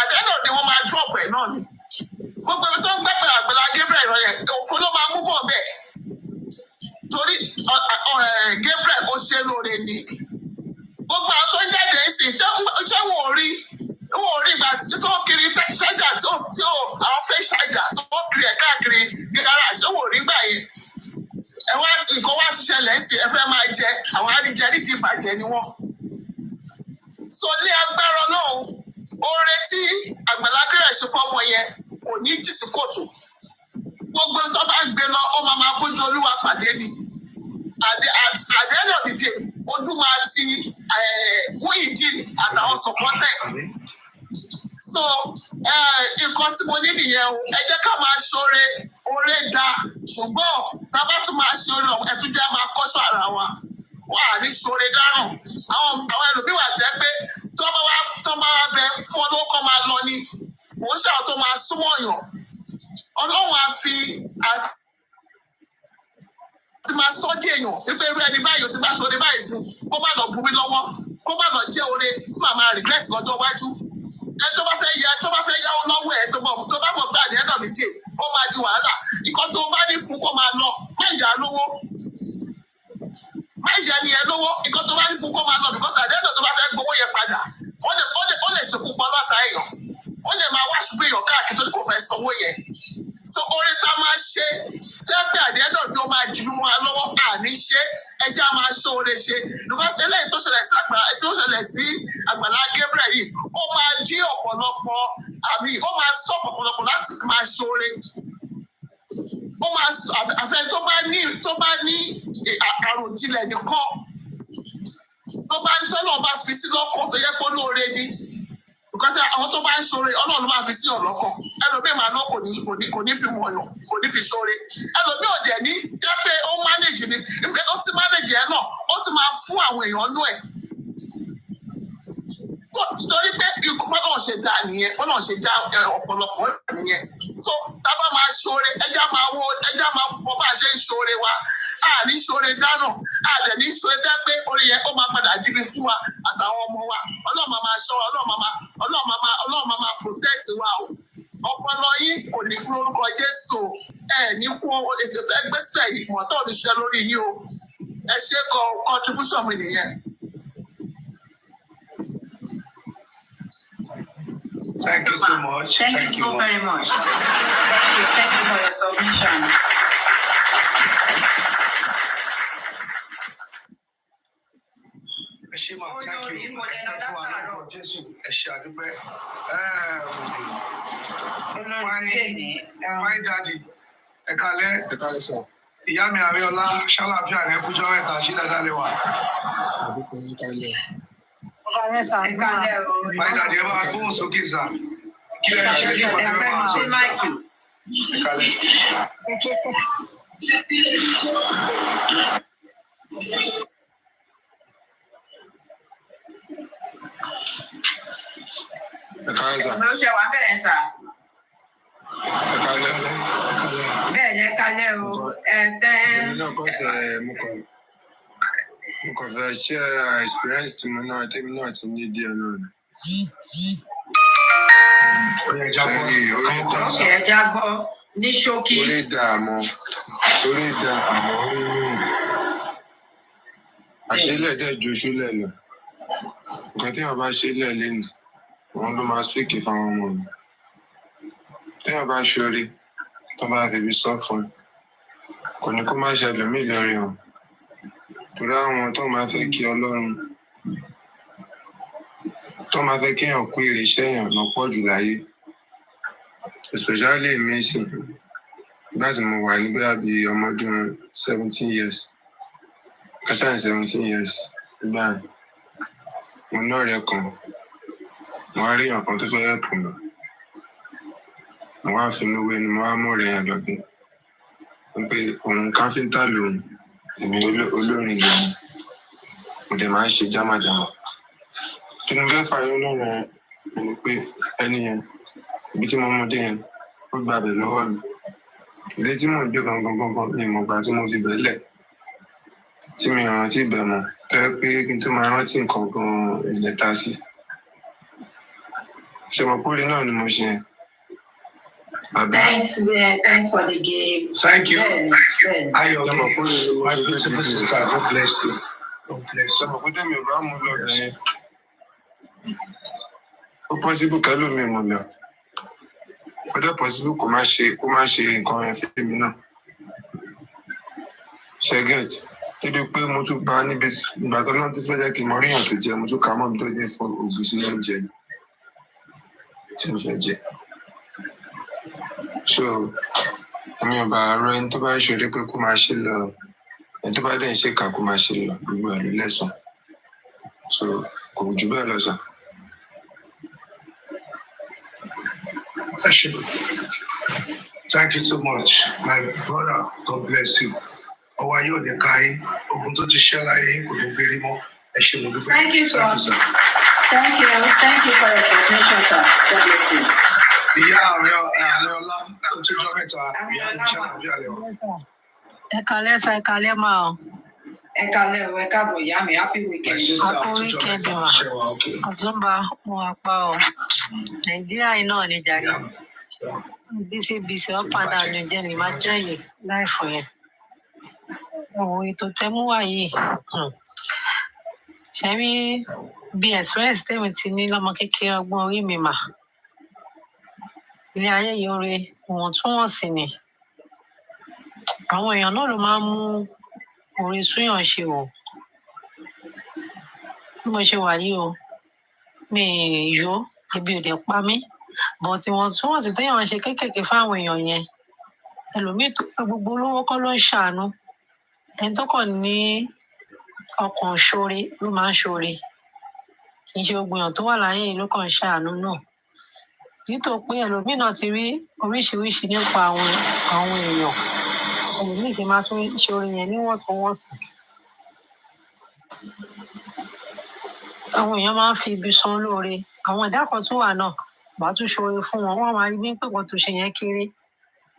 B: àdéhùn ni wọ́n máa drop ẹ̀ náà ni gbogbo ẹni tó ń gbẹ́pẹ̀ Àgbàlá Gabriel yẹn òfin ló máa mú bọ̀ bẹ́ẹ̀ torí Gabriel ó ṣe lóore ni gbogbo àwọn tó ń jáde sí ṣé wọn ò rí ìgbà tó kiri ṣájà tí àwọn fẹ́ ṣájà tó kiri ẹ̀ káàkiri gíga ṣé wọn ò rí gbà yẹn. Ẹ wá sí nǹkan wá ṣiṣẹ́ lẹ́sìn ẹ fẹ́ máa jẹ àwọn àríjẹ nídìí ìbàjẹ́ ni wọ́n. So ní agbára náà oore tí Àgbàlá Gabriel ṣe fọ́mọ yẹn kò ní jì sí kòtò. Gbogbo tó bá ń gbé lọ ó máa bójú Olúwa pàdé ni. Àdéhùn òdìdè ojú máa ti Muyideen àtàwọn sọ̀pọ́tẹ̀. So nǹkan tí mo ní nìyẹn o ẹ jẹ́ ká máa ṣoore oore da ṣùgbọ́n tá a bá tún máa ṣoore ọ̀hún ẹ tún jẹ́ máa kọ́ṣọ́ ara wa wà á ní ṣoore dáràn àwọn ẹlòmíì wà jẹ́ pé tó bá wá bẹ fún ọdún kan máa lọ ni kò ń ṣàwọn tó máa súnmọ́ yàn Ọlọ́run á fi ti máa sọ dí èèyàn nítorí irú ẹni báyìí ti bá ṣoore báyìí fún kó má lọ bu mi lọ́wọ́ kó má lọ jẹ́ oore tí màmá regret lọ́jọ́ iwájú. Ẹ tó bá fẹ́ yáwó lọ́wọ́ ẹ̀ tó bá mọ̀ pé àdéhùn náà nìjẹ́ ó máa di wàhálà. Ìkan tó bá ní fún kó máa lọ má yà á lówó.
C: advise ẹni ẹ lówó nǹkan tó bá ní fún kó máa lọ because àdéhùn tó bá fẹ́ gbowó yẹn padà ó lè ṣekú pa lọ́ta èèyàn ó lè máa wá ṣubú èèyàn káàkiri tó ní kò fẹ́ sanwó yẹn so orí tá a máa ṣe tẹ́pẹ́ àdéhùn tó máa dì mú wa lọ́wọ́ àní ṣe ẹjẹ́ a máa ṣó oore ṣe because eléyìí tó ṣẹlẹ̀ sí Àgbàlá Gabriel yìí ó máa dí ọ̀pọ̀lọpọ̀ àmì ó máa sọ ọ̀pọ̀lọpọ̀ láti máa ṣó oore ó máa àṣẹ tó bá ní àròjinlẹ̀ nìkan tó bá ní tọ́lọ́ bá fi sí lọ́kàn tó yẹ kó lóore ni because àwọn tó bá ń ṣoore Ọlọ́run máa fi sí ọ̀lọ́kàn ẹlòmíì máa lọ kò ní fi mọ̀ ọ̀yàn kò ní fi ṣoore ẹlòmíì ò dẹ̀ ní jẹ́ pé ó manage ni nígbà tó ti manage ẹ̀ náà ó ti máa fún àwọn èèyàn nú ẹ̀ torí pé ikú bọ́lá ṣe dá nìyẹn bọ́lá ṣe dá ọ̀pọ̀lọpọ̀ nìyẹn so tábà máa ṣoore ẹjá máa bọ́ bá a ṣe ń ṣoore wa a ní ṣoore dáná a dẹ̀ ní ṣoore tẹ́ pé orí yẹn ó máa padà dìbì fún wa àtàwọn ọmọ wa Ọlọ́run máa ṣọ́ Ọlọ́run máa protect wa o ọpọlọ yín kò ní fún orúkọ Jésù ní kú ètò ẹgbẹ́sẹ̀ yìí mọ́tò oníṣẹ́ lórí yín o ẹ ṣe contribution mi nìyẹn.
L: Thank you so much.
B: Thank you so very much. Thank you for your submission.
L: Thank you. Fine daddy. Ìyá mi Àríọlá ṣàlàáfíà rẹ kújọ mẹ́ta sí dáadáa lẹ́wà. Fine daddy ẹ bá gbóhùn sókè sá. Kí lè ṣe ní ìpàdé mẹ́fà sọ.
B: Mo ṣe wà bẹ́ẹ̀ sà. Bẹ́ẹ̀ ni kalẹ́ o
M: mo kàn fẹ́ share experience tí mo náà tẹ́mi náà ti ní díẹ̀ náà ni.
B: Ẹ jábọ́ ní ṣókí.
M: Orí dà àmọ́ orí níwọ̀n. Àṣélẹ̀ dẹ̀ ju ṣúlẹ̀ lọ. Nǹkan tí wọ́n bá ṣẹlẹ̀ lẹ́nu wọn ló máa spíkì fáwọn ọmọ mi. Téèyàn bá ṣoore tó bá fi sọ fún ẹ kò ní kó má ṣẹlẹ̀ mí lórí wọn torí àwọn tó máa fẹ́ kí Ọlọ́run tó máa fẹ́ kéèyàn kó èrè iṣẹ́ èèyàn lọ pọ̀ jù láyé especially mi sí nígbà tí mo wà ní bí ọmọ ọdún 17 years kásán 17 years nígbà mo ná ọ̀rẹ́ kan mo wá rí ọ̀kan tó fẹ́ ẹ̀pù mi mo wá finú wé ni mo wá mú ọ̀rẹ́ yẹn lọ́gbẹ́ pé òun káfíńtà lòun èmi olórin lòun mo dẹ̀ máa ń ṣe jámàjámà kí ni fẹ́ fààyè lọ́rọ̀ ẹni pé ẹni yẹn ibi tí mo mú dé yẹn ó gbàbẹ̀ lọ́wọ́ mi ilé tí mò ń gbé gangan ni mo gbà tí mo fi bẹ̀ lẹ̀ tí mi rántí ibẹ̀ mọ́ tẹ́ pé kí n tó máa rántí nǹkan gan ilẹ̀ ta sí ṣe mọ̀ pórí náà ni mo ṣe yẹn.
B: Thanks for the gift.
L: Thank you.
M: Ayọ̀ my beautiful sister, God bless you.
L: God bless you.
M: Ṣé mo kó tẹ́mi ò bá mú lọ bẹ̀rẹ̀ ó pọ́sibú kẹ́lò mi mú lọ. Ó dẹ́ pọ́sibú kó má ṣe nǹkan yẹn fún mi náà. Ṣẹ́gẹ̀t débi pé mo tún bá níbi ìgbà tó náà tó fẹ́ jẹ́ kí n mọ ríyàn tó jẹ mo tún kà mọ́ mi tó jẹ́ fún ògùn sínú oúnjẹ tí mo fẹ́ jẹ. So èmi ò bá rọ ẹni tó bá ń ṣeré pé kó máa ṣe lọ ẹni tó bá dẹ̀ ń ṣèkà kó máa ṣe lọ gbogbo ẹ̀ ló lẹ́sàn so kò jù bẹ́ẹ̀ lọ sàn.
L: Thank you so much, my brother. God bless you. Ọwọ́ ayé òde káyé ogun tó ti ṣẹ́ láyé kò lè gbérí mọ́ ẹ ṣe mo dúpẹ́.
B: Thank you, sir. Thank you for your submission, sir. God bless you.
L: Ìyá Àríọlá tó jọ mẹ́ta ìyá ìṣẹ́ àbí àlẹ́wọ̀.
J: Ẹ kálẹ́ máa o.
B: Ẹ kálẹ́ o, ẹ káàbọ̀ ìyá mi, happy weekend.
J: Happy weekend ma. Ọ̀túnba mo wà pa o. Nàìjíríà yìí náà ni jàre. Bísí up and down ní jẹ́ ní máa jẹ́ yìí láìfọ̀ yẹn.
B: ètò tẹ́mú wà yìí ṣe rí bí express tèmi ti ní lọ́mọ kékeré ọgbọ́n orí mi mà ilé ayé yìí oore ìwọ̀ntúnwọ̀nsì ni àwọn èèyàn náà ló máa ń mú oore súyàn ṣe o bí mo ṣe wà yìí o mi yó ebi ò dẹ̀ pa mí but ìwọ̀ntúnwọ̀nsì téèyàn ń ṣe kéékèèké fáwọn èèyàn yẹn ẹlòmíì tó pé gbogbo olówó kọ́ ló ń ṣàánú ẹni tó kàn ní ọkàn ṣoore ló máa ń ṣoore kì í ṣe gbogbo èèyàn tó wà láyé yìí ló kàn ń ṣàánú náà nítorí pé ẹlòmíì náà ti rí oríṣiríṣi nípa àwọn èèyàn ẹlòmíì ti máa tún ṣoore yẹn níwọ̀ntúnwọ̀nsì àwọn èèyàn máa ń fi ibi san lóore àwọn ẹ̀dá kan tún wà náà wàá tún ṣoore fún wọn wọn máa rí bí pé nǹkan tó ṣe yẹn kéré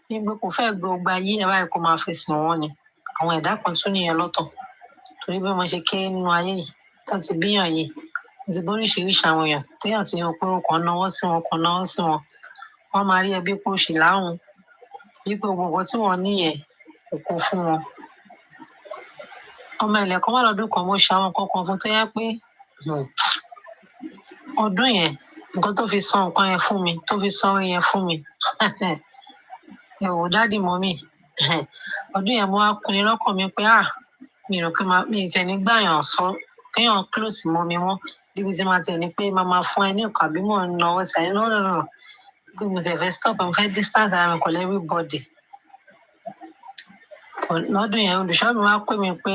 B: bí pé kò fẹ́ gbé ọgbà yí ẹ báyìí kó máa fi sìn wọn ni àwọn ẹ̀dá kan tún nìyẹn lọ́tọ̀ torí bí wọ́n ṣe kéré nínú ayé yìí tó ti bíyàn yìí ti bóríṣiríṣi àwọn èèyàn téèyàn ti yan pé ọkàn náwó sí wọn wọ́n máa rí ẹbí pé ó ṣì láhùn wípé gbogbo nǹkan tí wọ́n níyẹn kò kó fún wọn ọmọ ilẹ̀ kan wà lọ́dún kan mo ṣe àwọn kankan fún tó yẹ pé ọdún yẹn nǹkan tó fi san nǹkan yẹn fún mi tó fi san orí yẹn fún mi ẹ wò dádì mọ́mì ọdún yẹn mo wá pinnu lọ́kàn mi pé mi rò pé mi ì tẹ̀ ní gbàyàn sọ kéèyàn close mọ́ mi wọ́n níbi tí máa tẹ̀ ní pé máa fún ẹ ní nǹkan àbí mò ń náwó sí ẹ lọ́rọ̀ bí mo sì fẹ́ stop mo fẹ́ distance ara mi pẹ̀lú everybody lọ́dún yẹn olùṣọ́ mi wá pè mí pé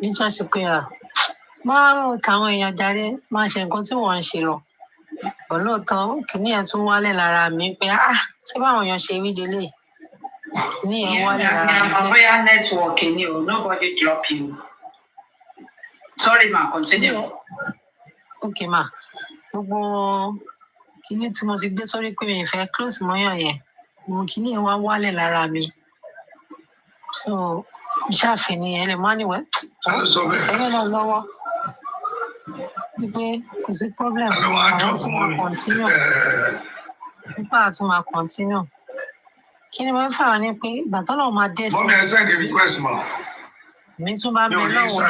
B: ní ṣọ́ọ̀ṣì pé máa ń rò táwọn èèyàn jáde máa ṣe nǹkan tí wọ́n ń ṣe lọ lóòótọ́ kìíní ẹ̀ tún wálẹ̀ lára mi pé ṣé báwọn èèyàn ṣe rí délé kìíní ẹ̀ wálẹ̀ lára mi.
N: bóyá network ni o nobody drop you sorry ma continue.
B: ok ma gbogbo kìíní tí mo ti gbé sórí pé mi ì fẹ́ close mọ́yàn yẹn mo kìíní ẹ̀ wá wálẹ̀ lára mi so iṣẹ́ àfẹ́ni ẹ̀ lè má níwẹ̀ ìfẹ́ náà lọ́wọ́ wípé kò sí problem àwọn tún máa continue nípa àtún máa continue kí ni mo ń fà wá ní pé ìgbà tó lọ́wọ́ máa dé fún mi tún bá bẹ lọ́wọ́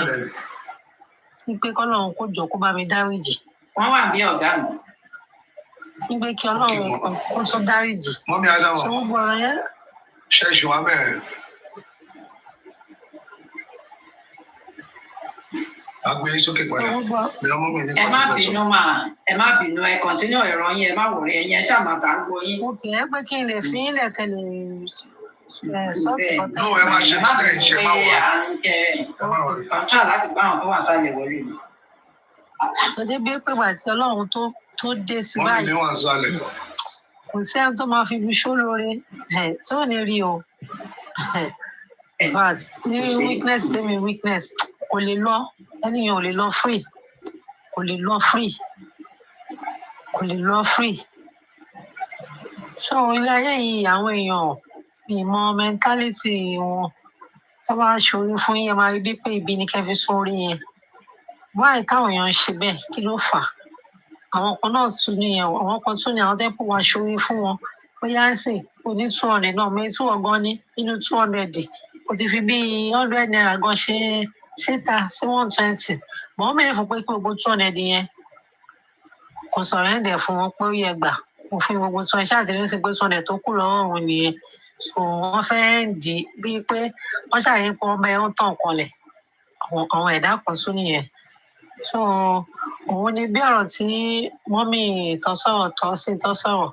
B: ní pé kọ́lọ́run kó jọ kó bá mi dáríjì
N: wọ́n wà bí ọ̀gá mi
B: ní pé kí ọlọ́run kó tún dáríjì ṣé gbogbo ọ̀rọ̀ yẹn.
L: ṣẹ́ẹ̀ṣì wa bẹ́ẹ̀. agbe sókè padà
N: ẹ má bínú ẹ má bínú ẹ kọ́ntínú ẹ̀rọ yín ẹ má wòrí ẹ̀yin ẹ ṣáà máa tà ń gbọ́ yín.
B: òkè ẹ pé kí n lè fi yín lẹ̀kẹ́ lè sọ́ọ̀tì bọ́tà.
L: ẹ má ṣe sílẹ̀ ìṣe má wọ̀
N: kọ́ńtà láti gbá àwọn tó wà sálẹ̀ wọlé mi.
B: sọdé bí pé wà tí ọlọ́run tó dé sí báyìí kò sí ẹni tó máa fi ibi ṣó lóore tí ò ní rí o but ní weakness tẹ́mi weakness kò lè lọ ẹnìyàn ò lè lọ free kò lè lọ free so ilé ayé yìí àwọn èèyàn ìmọ̀ mentality wọn tó bá ṣòro fún yín ẹ máa rí bí pé ibi ni kẹ́ fi sórí yẹn báyìí táwọn èèyàn ń ṣe bẹ́ẹ̀ kí ló fà àwọn kan náà tún nìyẹn àwọn kan tún ní àwọn tẹ́pọ̀ wá ṣòro fún wọn bóyá ń sìn oní 200 náà mi tí wọ́n gan ní nínú 200 kò ti fi bíi 100 naira gan ṣe síta sí 120 mọ́ mẹ́rin fún pé kí gbogbo 200 yẹn kò sọ̀rọ̀ ẹ̀ǹdẹ̀ fún wọn pé ó yẹ gbà òfin gbogbo 200 ṣáàtìlẹ́ sí pé 200 tó kù lọ́wọ́ òun nìyẹn so wọ́n fẹ́ dì í bíi pé wọ́n ṣàyẹ̀ pé wọ́n bá ẹ̀ ń tàn kanlẹ̀ àwọn ẹ̀dá kan sún nìyẹn so òun ni bí ọ̀rọ̀ tí mọ́mì tọ́ sọ̀rọ̀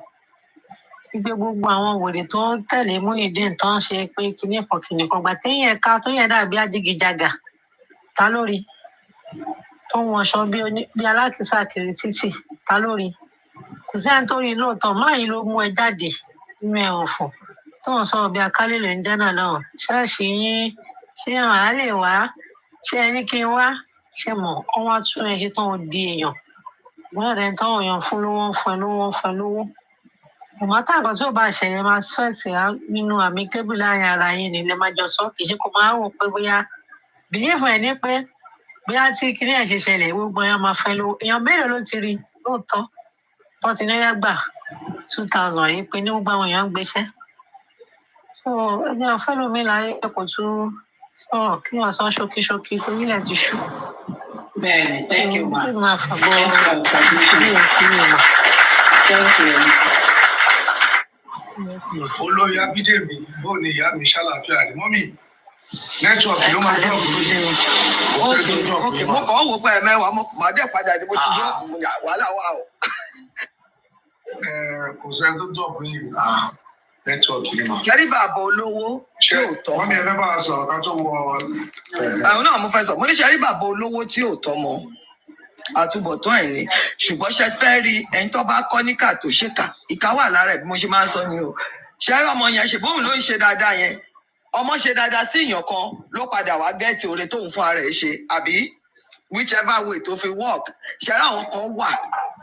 B: gbígbé gbogbo àwọn wèrè tó ń tẹ̀lé Muyideen tó ń ṣe pé kinní kan gbà téèyàn ẹ̀ka tó yẹn dàbí ajígijaga ta lórí tó ń wọṣọ bí alákìísà kiri títì ta lórí kò sí ẹni tó rí lóòótọ́ máyì ló mú ẹ jáde nínú ẹ ọ̀fọ̀ tó ń sọ̀rọ̀ bí akálẹ̀lẹ̀ ń jẹ́nà náà ṣáàṣì yín ṣé àwọn á lè wá ṣé ẹni kí n wá ṣe mọ̀ ọ́n wá tún ẹ ṣe tán ó di èèyàn bóyá ẹni táwọn èèyàn fún lówó ń fún ẹ lówó ìmọ̀tá nǹkan tí ò bá ṣẹlẹ̀ máa sọ ẹ̀sìn nínú àmì kébù láàrin ara yín ni lè máa jọ sọ kì í ṣe kó máa wò pé bóyá bìlífù ẹ̀ ní pé bóyá tí kinní ẹ̀ ṣe ṣẹlẹ̀ gbogbo èèyàn máa fẹ́ lówó èèyàn mélòó ló ti rí lóòótọ́ wọ́n ti náírà gbà 2000 rí pé ní gbogbo àwọn èèyàn ń gbéṣẹ́ so ẹni ọ̀fẹ́ lómi láyé pé kò tún
D: Oh, kí wọ́n sọ ṣókíṣókí tó nílẹ̀ ti ṣú.
N: Man, thank you, ma.
D: Kí máa fàgbọ́
N: Thank you, thank you.
L: Olórí Abídèmí, bó ni ìyá mi ṣàlàáfíà ni mọ́mì. Nẹ́tíwọ̀kì ló máa dọ̀bù lójú.
B: Okay, mo kàn ń wò pé ẹ̀mẹ́wàá mo máa dẹ̀ padà ní mo ti dúró wàhálà wà o.
L: Kò sẹ́ni tó dọ̀bù yìí. Nẹ́tíwọ̀kì ni mà.
B: Kẹ́rí bàbá olówó tí ò tọ́.
L: Mọ́mì ẹ fẹ́ bá a sọ̀rọ̀ ká tó wọ.
B: Àwọn náà mo fẹ́ sọ, mo ní ṣe rí bàbá olówó tí ò tọ́ mọ́. Àtúbọ̀tán ẹ̀ ni ṣùgbọ́n ṣe fẹ́ rí ẹni tó bá kọ́ níkà tó ṣèkà ìkà wà lára ẹ̀ bí mo ṣe máa ń sọ ni o ṣe rí ọmọ yẹn ṣe bóun ló ń ṣe dáadáa yẹn ọmọ ṣe dáadáa sí èèyàn kan ló padà wá gẹ́ẹ̀tì oore tóun fún ara ẹ̀ ṣe àbí whichever way tó fi work ṣe rí àwọn kan wà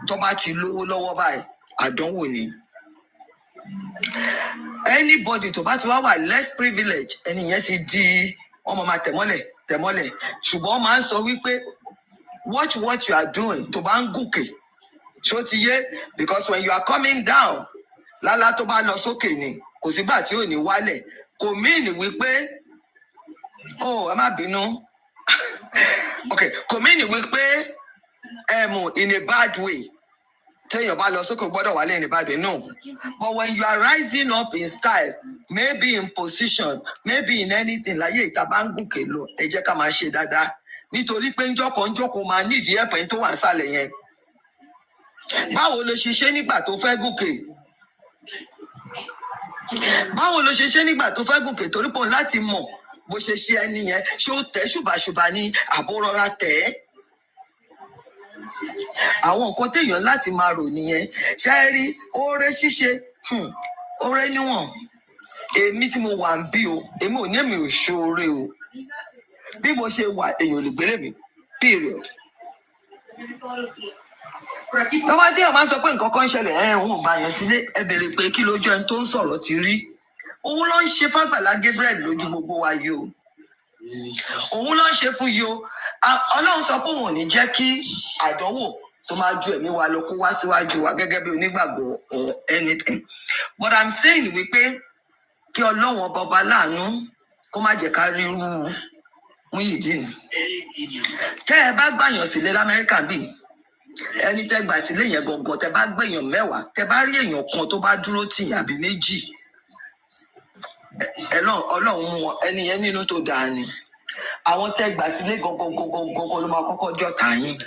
B: tó bá ti lówó lọ́wọ́ báyìí àdánwò ni anybody tó bá ti wá wà less privilege ẹni yẹn ti di ọmọ máa tẹ̀mọ́lẹ̀ ṣùgbọ́n máa ń sọ wípé watch what you are doing tó bá ń gòkè ṣó ti yé because when you are coming down lálá tó bá lọ sókè ni kò sígbà tí ò ní wálẹ̀ kò mean wípé ẹ má bínú okay kò mean wípé in a bad way téèyàn bá lọ sókè gbọ́dọ̀ wálẹ̀ in a bad way no but when you are rising up in style maybe in position maybe in anything láyé ìta bá ń gòkè lọ ẹ jẹ́ ká máa ṣe dáadáa nítorí pé njọ́kọ̀ máa nídìí ẹ̀pẹ́ tó wà nísàlẹ̀ yẹn báwo ló ṣe ṣe nígbà tó fẹ́ gòkè báwo ló ṣe ṣe nígbà tó fẹ́ gòkè torí pọ̀ láti mọ̀ bó ṣe ṣe ẹni yẹn ṣé ó tẹ̀ ṣùbàṣùbà ní àbó rọra tẹ̀ ẹ́ àwọn nǹkan téèyàn láti máa rò nìyẹn ṣe é rí oore ṣíṣe oore níwọ̀n èmi tí mo wà ń bí o èmi ò ní èmi ò ṣoore o bí mo ṣe wà èèyàn ò lè gbélé mi period. tọ́wọ́ tí èèyàn máa ń sọ pé nǹkan kan ń ṣẹlẹ̀ òun ò bá yẹn sílé ẹ bèrè pé kí lójú ẹni tó ń sọ̀rọ̀ ti rí òun ló ń ṣe fàgbàlá Gabriel lójú gbogbo wa yìí o òun ló ń ṣe fún yìí o Ọlọ́run sọ pé òun ò ní jẹ́ kí àdánwò tó máa ju ẹ̀mí wa lọ kó wá síwájú wa gẹ́gẹ́ bí onígbàgbọ́ or anything but I'm saying wípé kí Ọlọ́run ọba láàánú kó má jẹ́ ká rí irú Muyideen tẹ́ ẹ bá gbàyàn sílé l'Amẹ́ríkà bíi ẹni tẹ́ gbà sílé yẹn gangan tẹ́ bá gbèyàn 10 tẹ́ bá rí èèyàn kan tó bá dúró tì yín àbí 2 Ọlọ́run mú ẹni yẹn nínú tó dáa ni àwọn tẹ́ gbà sílé gangan ló máa kọ́kọ́ jọ̀tá yín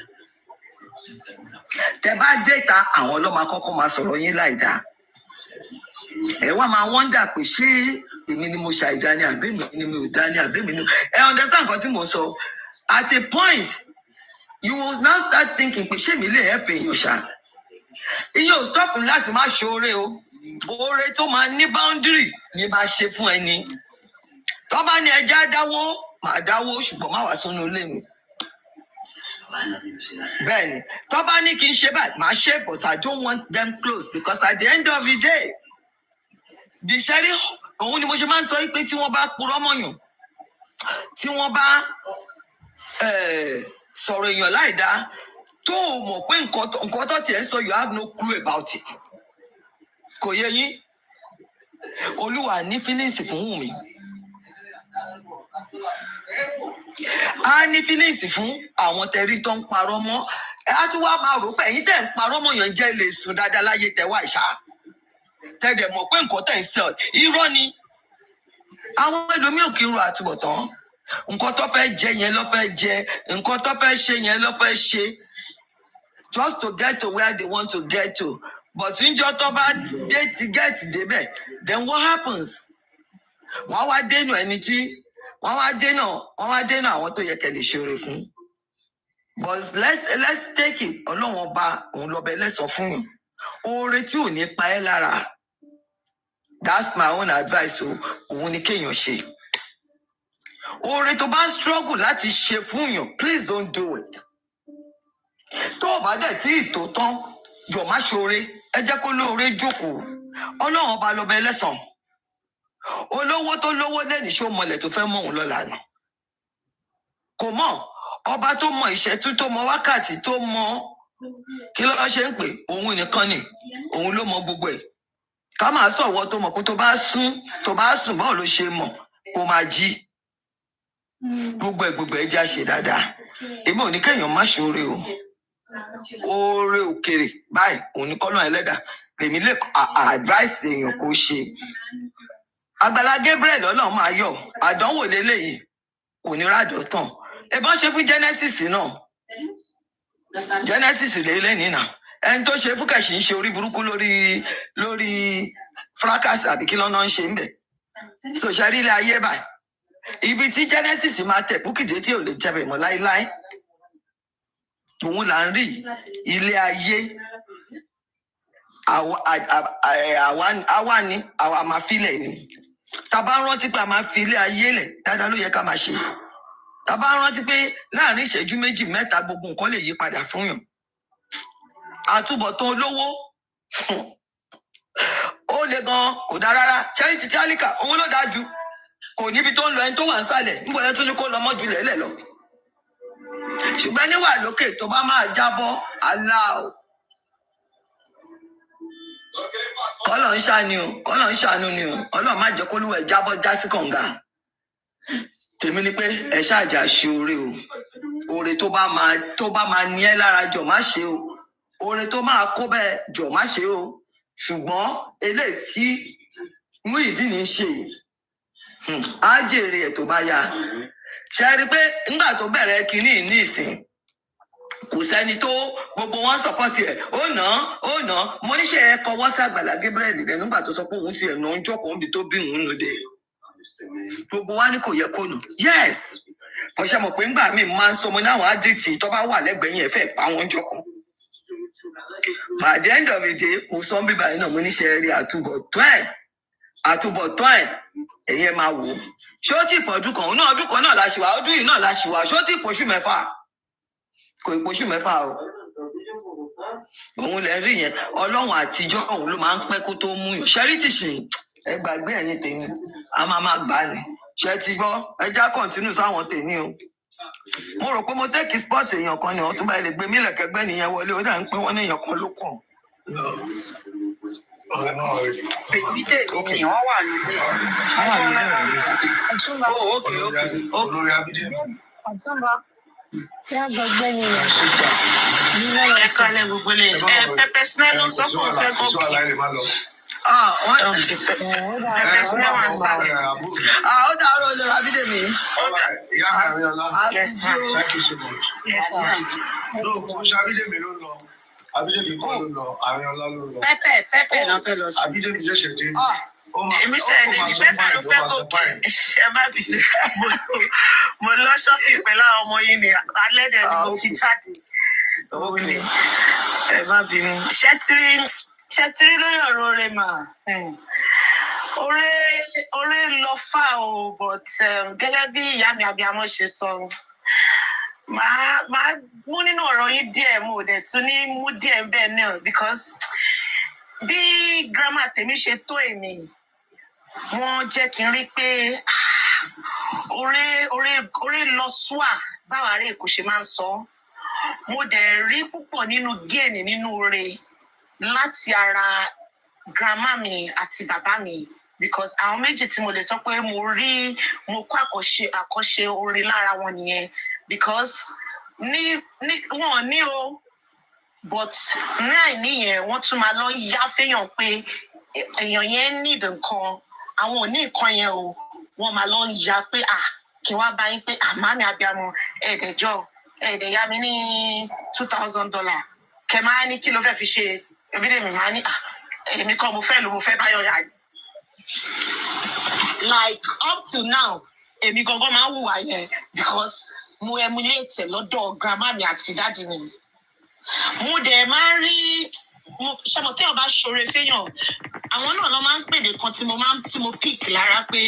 B: tẹ́ bá déta àwọn ló máa kọ́kọ́ máa sọ̀rọ̀ yín láìdáa ẹ wá máa wọ́ndà pé ṣé èmi ni mo ṣàìdá ni àbẹ́mi ni mi ò dá ni àbẹ́mi ni ẹ understand nǹkan tí mo sọ at a point you will now start thinking pé ṣé mi lè help èèyàn ṣá iye ò stop láti má ṣoore o oore tó máa ní boundary ni máa ṣe fún ẹni tó bá ní ẹja dáwó máa dáwó ṣùgbọ́n má wá sínú ilé mi bẹ́ẹ̀ni tó bá ní kí n ṣe báyìí máa ṣe but I don't want them close because at the end of the day the sheriff òun ni mo ṣe máa ń sọ pé tí wọ́n bá purọ́ mọ̀yàn tí wọ́n bá sọ̀rọ̀ èèyàn láìdá tó o mọ̀ pé nǹkan tó tiẹ̀ ń sọ you have no clue about it kò yé yín Olúwa ní feelings fún Wùmí a ní feelings fún àwọn tẹ̀rí tó ń parọ́ mọ́ ẹ á tún wá máa rò pé ẹ̀yin tẹ̀ ń parọ́ mọ́ yàn jẹ́ lè sùn dáadáa láyé tẹ̀wá ìṣá tẹ̀dẹ̀ mọ̀ pé nǹkan tẹ̀ ń sọ irọ́ ni àwọn ẹlòmíràn kì í ro àtúbọ̀tán nǹkan tó fẹ́ jẹ yẹn ló fẹ́ jẹ nǹkan tó fẹ́ ṣe yẹn ló fẹ́ ṣe just to get to where they want to get to but níjọ́ tó bá get débẹ̀ then what happens wọ́n wá dènà ẹni tí wọ́n wá dènà àwọn tó yẹ kẹ́ lè ṣoore fún but let's take it Ọlọ́run ọba òun lọ́bẹ̀ lẹ́sàn fún yín oore tí ò ní pa ẹ́ lára that's my own advice o òun ni kéèyàn ṣe oore tó bá ń struggle láti ṣe fún yàn please don't do it tó o bá dẹ̀ tí ìtò tán jọ̀ má ṣoore ẹ jẹ́ kó lóore jókòó Ọlọ́run ọba lọ́bẹ̀ lẹ́sàn olówó tó lówó lẹ́nìí ṣó mọlẹ̀ tó fẹ́ mọ̀ òun lọ́la nù kò mọ̀ ọba tó mọ ìṣẹ́tú tó mọ wákàtí tó mọ kí ló ṣe ń pè òun nìkan ni òun ló mọ gbogbo ẹ̀ ká máa sọ̀wọ́ tó mọ̀ pé tó bá sùn báwo ló ṣe mọ̀ kó máa jí gbogbo ẹ já ṣe dáadáa èmi ò ní kéèyàn má ṣoore o oore òkèrè báyìí òun ní kọ́nà ẹlẹ́dà lèmi lè advice èèyàn kò ṣe Àgbàlá Gabriel Ọlọ́run máa yọ àdánwò lélẹ́yìí onírádọ tán ẹbọn ṣe fún Genesis náà Genesis lélẹ́yìn náà ẹni tó ṣe fún kẹ̀sì ń ṣe orí burúkú lórí fracas àbí kí lọ́nà ń ṣe ń bẹ̀ sòṣàrí ilé ayé báyìí ibi tí Genesis máa tẹ̀ búkìdé tí ò lè jẹbẹ̀ mọ́ láíláí òun là ń rí ilé ayé àwa ni àwa máa filẹ̀ ni tàbá rántí pé a máa fi ilé ayé lẹ̀ dáadáa ló yẹ ká máa ṣe tàbá rántí pé láàrin ìṣẹ́jú méjì mẹ́ta gbogbo nǹkan lè yí padà fún yàn àtúbọ̀tán olówó ó le gan kò dá rárá ṣẹ́rí ti tíálíkà owó ló dájú kò níbi tó ń lọ ẹni tó wà ń sàlẹ̀ níbo ẹni tó ní kó lọ mọ́jú lẹ́lẹ̀ lọ ṣùgbọ́n níwà lókè tó bá máa jábọ́ aláò kọ́lọ̀ ń ṣàánú ni o Ọlọ́run má jẹ́ kó lúwẹ̀ jábọ́ já sí kànga tèmi ni pé ẹ ṣáàjà ṣe oore o oore tó bá máa ní ẹ lára jọ má ṣe o oore tó máa kó bẹ́ẹ̀ jọ má ṣe o ṣùgbọ́n eléyìí tí Muyideen ń ṣe á jèrè ẹ̀ tó bá yá ṣe rí i pé nígbà tó bẹ̀rẹ̀ kínní ní ìsìn kò sẹ́ni tó gbogbo wọn sọpọ́tì ẹ̀ ó nà mo níṣẹ́ ẹ kọwọ́ sí Àgbàlá Gabriel rẹ̀ nígbà tó sọ pé òun ti ẹ̀nà ọjọ́ kan níbi tó bí òun nù dé gbogbo wa ní kò yẹ kó nù yes kò ṣe mọ̀ pé ńgbà míì máa ń sọ mo ní àwọn addict tó bá wà lẹ́gbẹ̀ẹ́ yẹn fẹ́ pa wọn jọ kan at the end of the day mo sọ bíbá yìí náà mo níṣẹ́ rí àtúbọ̀tán ẹ̀ ẹ̀yẹ máa wò ó ṣé ó ti pọ̀ ọdún kan náà la ṣì wà ọdún yìí náà la ṣì wà ṣé ó ti pọ̀ oṣù mẹ́fà kò ìpòṣù mẹ́fà o òun lè rí yẹn Ọlọ́run àtijọ́ òun ló máa ń pẹ́ kó tó mú yàn ṣẹ́rítì ṣì ẹ gbàgbé ẹ̀yin tèmi a máa gbà ní ṣe ti gbọ́ ẹ já kọ̀ǹtínú sáwọn tèmi o mo rò pé mo tẹ́kì sport èèyàn kan ni wọ́n tún bá lè gbé mílẹ̀ kẹgbẹ́ nìyẹn wọlé ó dà ń pín wọ́n ní èèyàn kan ló kàn.
N: Bèbí tèmi ni wọ́n wà nílé.
L: Olórí Abídèmí.
N: Ẹ kálẹ̀ gbogbo lè pẹpẹ sinẹ́ ló sọ pé ó fẹ́ gòkè. Pẹpẹ sinẹ́ wà sá.
B: Ó dàárọ̀ olórí Abídèmí.
L: Ìyá mi Àríọlá.
N: Yes ma'am.
L: Thank you so much.
N: Yes ma'am.
L: No, kò ṣe Abídèmí ló lọ. Abídèmí kọ́ ló lọ. Àríọlá ló lọ.
N: Pẹpẹ náà fẹ́ lọ sí.
L: Abídèmí ṣẹ̀ṣẹ̀ dé.
N: Èmi ṣẹ̀lẹ̀ ní pẹ́pẹ́ ló fẹ́ gòkè. Ẹ má bínú. Mo lọ shopping pẹ̀lú àwọn ọmọ yìí ní alẹ́ dẹ̀ ni mo fi jáde. Ẹ má bínú. Ṣẹ́tírí lórí ọ̀rọ̀ oore mà. Oore lọ fà o, but gẹ́gẹ́ bí ìyá mi abiyamọ ṣe sọ, màá mú nínú ọ̀rọ̀ yìí díẹ̀ mo dẹ̀ tún ní mú díẹ̀ bẹ́ẹ̀ náà because bí grandma tèmi ṣe tó èmi wọ́n jẹ́ kí n rí pé oore lọ súà báwa rè kò ṣe máa ń sọ mo dẹ̀ rí púpọ̀ nínú géènì nínú oore láti ara grandma mi àti bàbá mi because àwọn méjì tí mo lè sọ pé mo kọ́ àkọ́ṣe oore lára wọn nìyẹn because wọn ní o but ní àìní yẹn wọ́n tún máa lọ yá fẹ́yàn pé èèyàn yẹn need nǹkan àwọn ò ní nǹkan yẹn o wọ́n máa lọ yá pé kí wọ́n bá yín pé màmí abiyamọ ẹ̀ẹ́dẹ̀ yá mi ní $2,000 kẹ máa ní kí ló fẹ́ fi ṣe Abídèmí máa ní èmi kọ́ mo fẹ́ báyọ̀ yá ni. Like up to now èmi gangan máa ń hùwà yẹn because mo emulate lọ́dọ̀ grandma mi àti dáàdi mi mo dẹ̀ máa ń rí ṣọmọ tí ọba ṣoore fẹ́yàn àwọn náà lọ máa ń pèdè kan tí mo pick lára pé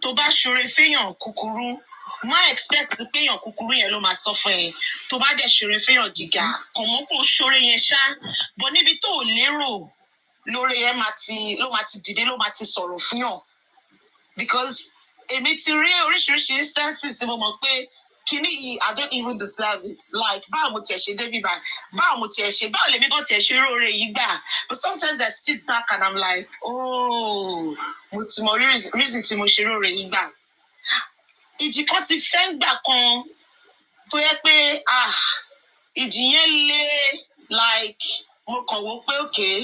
N: tó bá ṣoore fẹ́yàn kúkúrú má expect péyàn kúkúrú yẹn ló máa sọ fún ẹ tó bá dẹ̀ ṣoore fẹ́yàn gíga kàn mọ́ kó ṣoore yẹn ṣá bọ̀ níbi tó lérò lórí ẹ ló máa ti dìde ló máa ti sọ̀rọ̀ fún yàn because èmi ti rí oríṣiríṣi instances tí mo mọ̀ pé kíní yìí I don't even deserve it like báwo mo tiẹ̀ ṣe débi báwo lèmi kan tiẹ̀ ṣe róore yìí gbà but sometimes I sit back and I'm like mo ti mọ reason tí mo ṣe róore yìí gbà ìjì kan ti fẹ́ gbà kan tó yẹ pé ìjì yẹn lé like mo kàn wò pé okay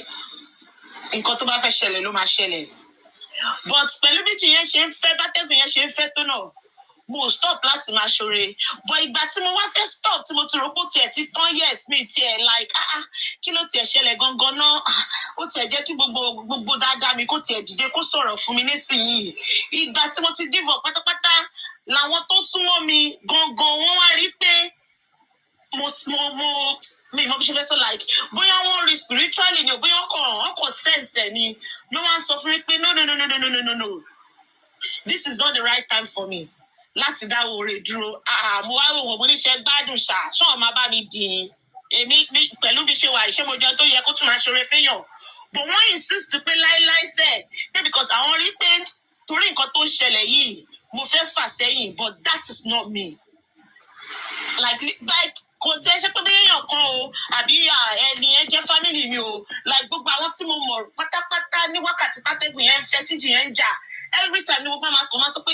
N: nǹkan tó bá fẹ́ ṣẹlẹ̀ ló máa ṣẹlẹ̀ but pẹ̀lú bí ìjì yẹn ṣe ń fẹ́ bátẹ́gùn yẹn ṣe ń fẹ́ tó náà mo stop láti máa ṣoore but ìgbà tí mo wá fẹ́ stop tí mo ti rò pé tiẹ̀ ti tán yes mi tiẹ̀ like kí ló tiẹ̀ ṣẹlẹ̀ gangan náà ó tiẹ̀ jẹ́ kí gbogbo dáadáa mi kó tiẹ̀ dìde kó sọ̀rọ̀ fún mi nísìnyìí ìgbà tí mo ti give up pátápátá làwọn tó súnmọ́ mi gangan wọ́n wá rí pé mi mo bí ṣe fẹ́ sọ like bóyá wọ́n rí spiritually ni bóyá ọkọ̀ sense ẹ̀ ni ló wá ń sọ fún mi pé no this is not the right time for me láti dáwọ́ oore dúró mo wá wò wọ́n mo níṣẹ́ gbádùn ṣọ́ọ̀ máa bá mi dì èmi pẹ̀lú bí ṣe wà ìṣe mo jẹun tó yẹ kó tún máa ṣoore fẹ́yàn but wọ́n insist pé láíláí sẹ́ẹ̀ pé because àwọn rí pé torí nǹkan tó ń ṣẹlẹ̀ yìí mo fẹ́ fà sẹ́yìn but that is not me like kò tí ẹ ṣe pé béèyàn kan o àbí ẹni ẹ jẹ́ family mi o like gbogbo àwọn tí mo mọ̀ pátápátá ní wákàtí pátẹ́gùn yẹn ń fẹ́ tíjì yẹn ń jà every time ni mo bá máa kàn máa sọ pé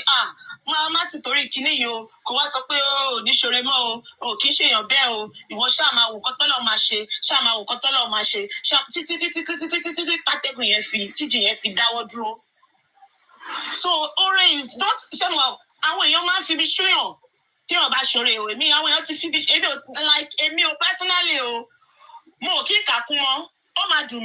N: má ti torí kinní yìí o kò wá sọ pé o ní ṣoore mọ́ o kì í ṣèyàn bẹ́ẹ̀ o ìwọ ṣáà máa wò kán tọ́lọ̀ máa ṣe títí pátẹ́gùn yẹn tíjì yẹn fi dáwọ́ dúró. So oore is not ṣẹ́nu àwọn èèyàn máa ń fi ibi ṣúyàn tí wọn bá ṣoore o èmi àwọn èèyàn ti fi ibi èmi ò personally o mo ò kí kà kún wọn ó máa dùn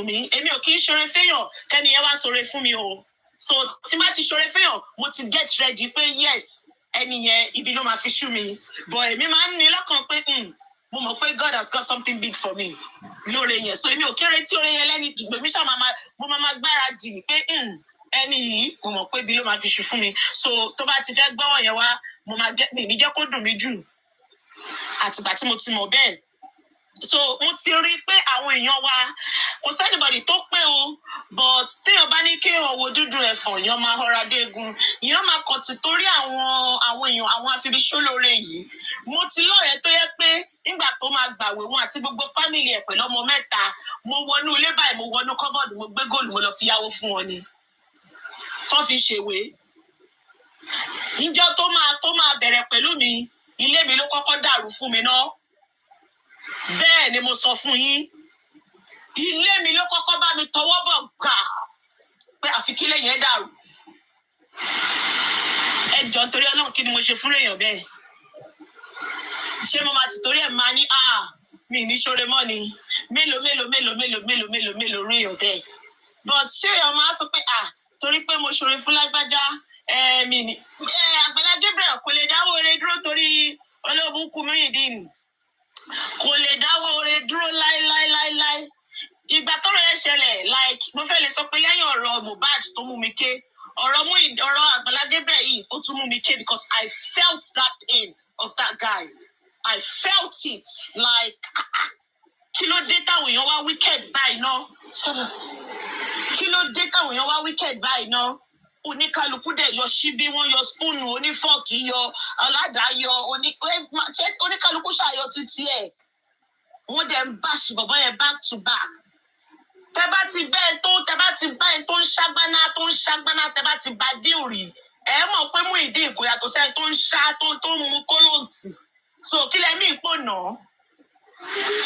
N: mí èmi ò kí ń ṣoore fẹ́yàn kẹ́ni ẹ wá ṣoore fún mi o so tí má ti ṣoore fẹ́yàn mo ti get ready pé yes ẹni yẹn ibi ló máa fi ṣú mi but èmi máa ń ní lọ́kàn pé mo mọ̀ pé God has got something big for me lóore yẹn so èmi ò kéré tí oore yẹn lẹ́ni gbèmí ṣáà mo máa gbáradì pé ẹni yìí mo mọ̀ pé ibi ló máa fi ṣú fún mi so tó bá ti fẹ́ gbọ́wọ́ yẹn wá mo máa ní jẹ́ kó dùn mí jù àtìgbà tí mo ti mọ̀ bẹ́ẹ̀. So mo ti rí pé àwọn èèyàn wa kò sẹ́nìbọ̀dì tó pé o but téèyàn bá ní kéèyàn wo dúdú ẹ̀fọ̀n èèyàn máa họra dégun èèyàn máa kàn ti torí àwọn èèyàn àwọn afibiṣólóore yìí mo ti lọ́ọ̀rẹ́ tó yẹ pé nígbà tó máa gbàwé wọn àti gbogbo fámìlì ẹ̀ pẹ̀lú ọmọ mẹ́ta mo wọnú ilé báyìí mo wọnú kọ́bọ̀dù mo gbé góòlù mo lọ fi yáwó fún wọn ni tó fi ṣèwé ìjọ tó máa bẹ̀rẹ̀ pẹ̀lú mi ilé mi ló kọ́kọ́ dàrú fún mi náà bẹ́ẹ̀ ni mo sọ fún yín ilé mi ló kọ́kọ́ bá mi tọwọ́ bọ̀ gbà pé àfi kílé yẹn dàrú ẹ jọ̀ọ́ nítorí Ọlọ́run kí ni mo ṣe fún èèyàn bẹ́ẹ̀ ṣé mo máa ti torí ẹ̀ máa ní mi ní ṣoore mọ́ ni mélòó rí èèyàn bẹ́ẹ̀ but ṣé èèyàn máa sọ pé torí pé mo ṣoore fún lágbájá mi ní Àgbàlá Gabriel kò lè dáwọ́ oore dúró torí olóògùn kú Muyideen kò lè dáwọ́ oore dúró láíláíláíláí ìgbà tó rẹ̀ ṣẹlẹ̀ like mo fẹ́ lè sọ pé lẹ́yìn ọ̀rọ̀ MOHBAD tó mú mi ké ọ̀rọ̀ Àgbàlá Gabriel yìí ó tún mú mi ké because I felt that pain of that guy I felt it like kí ló dé táwọn èèyàn wá wicked báyìí náà kí ló dé táwọn èèyàn wá wicked báyìí náà oníkálukú dẹ̀ yọ síbí wọ́n yọ spoonu onífọ́ọ̀kì yọ aládàá yọ oníkálukú ṣàyọ títí ẹ̀ wọ́n dẹ̀ ń báṣì bọ̀bọ̀ yẹn back to back tẹ́ bá ti bá ẹ tó ń ṣágbáná tẹ́ bá ti bá díò rí ẹ mọ̀ pé Muyideen kò yàtọ̀ sẹ́ni tó ń ṣá tó ń mu kólóòsì so kí lẹ́mí ìpò náà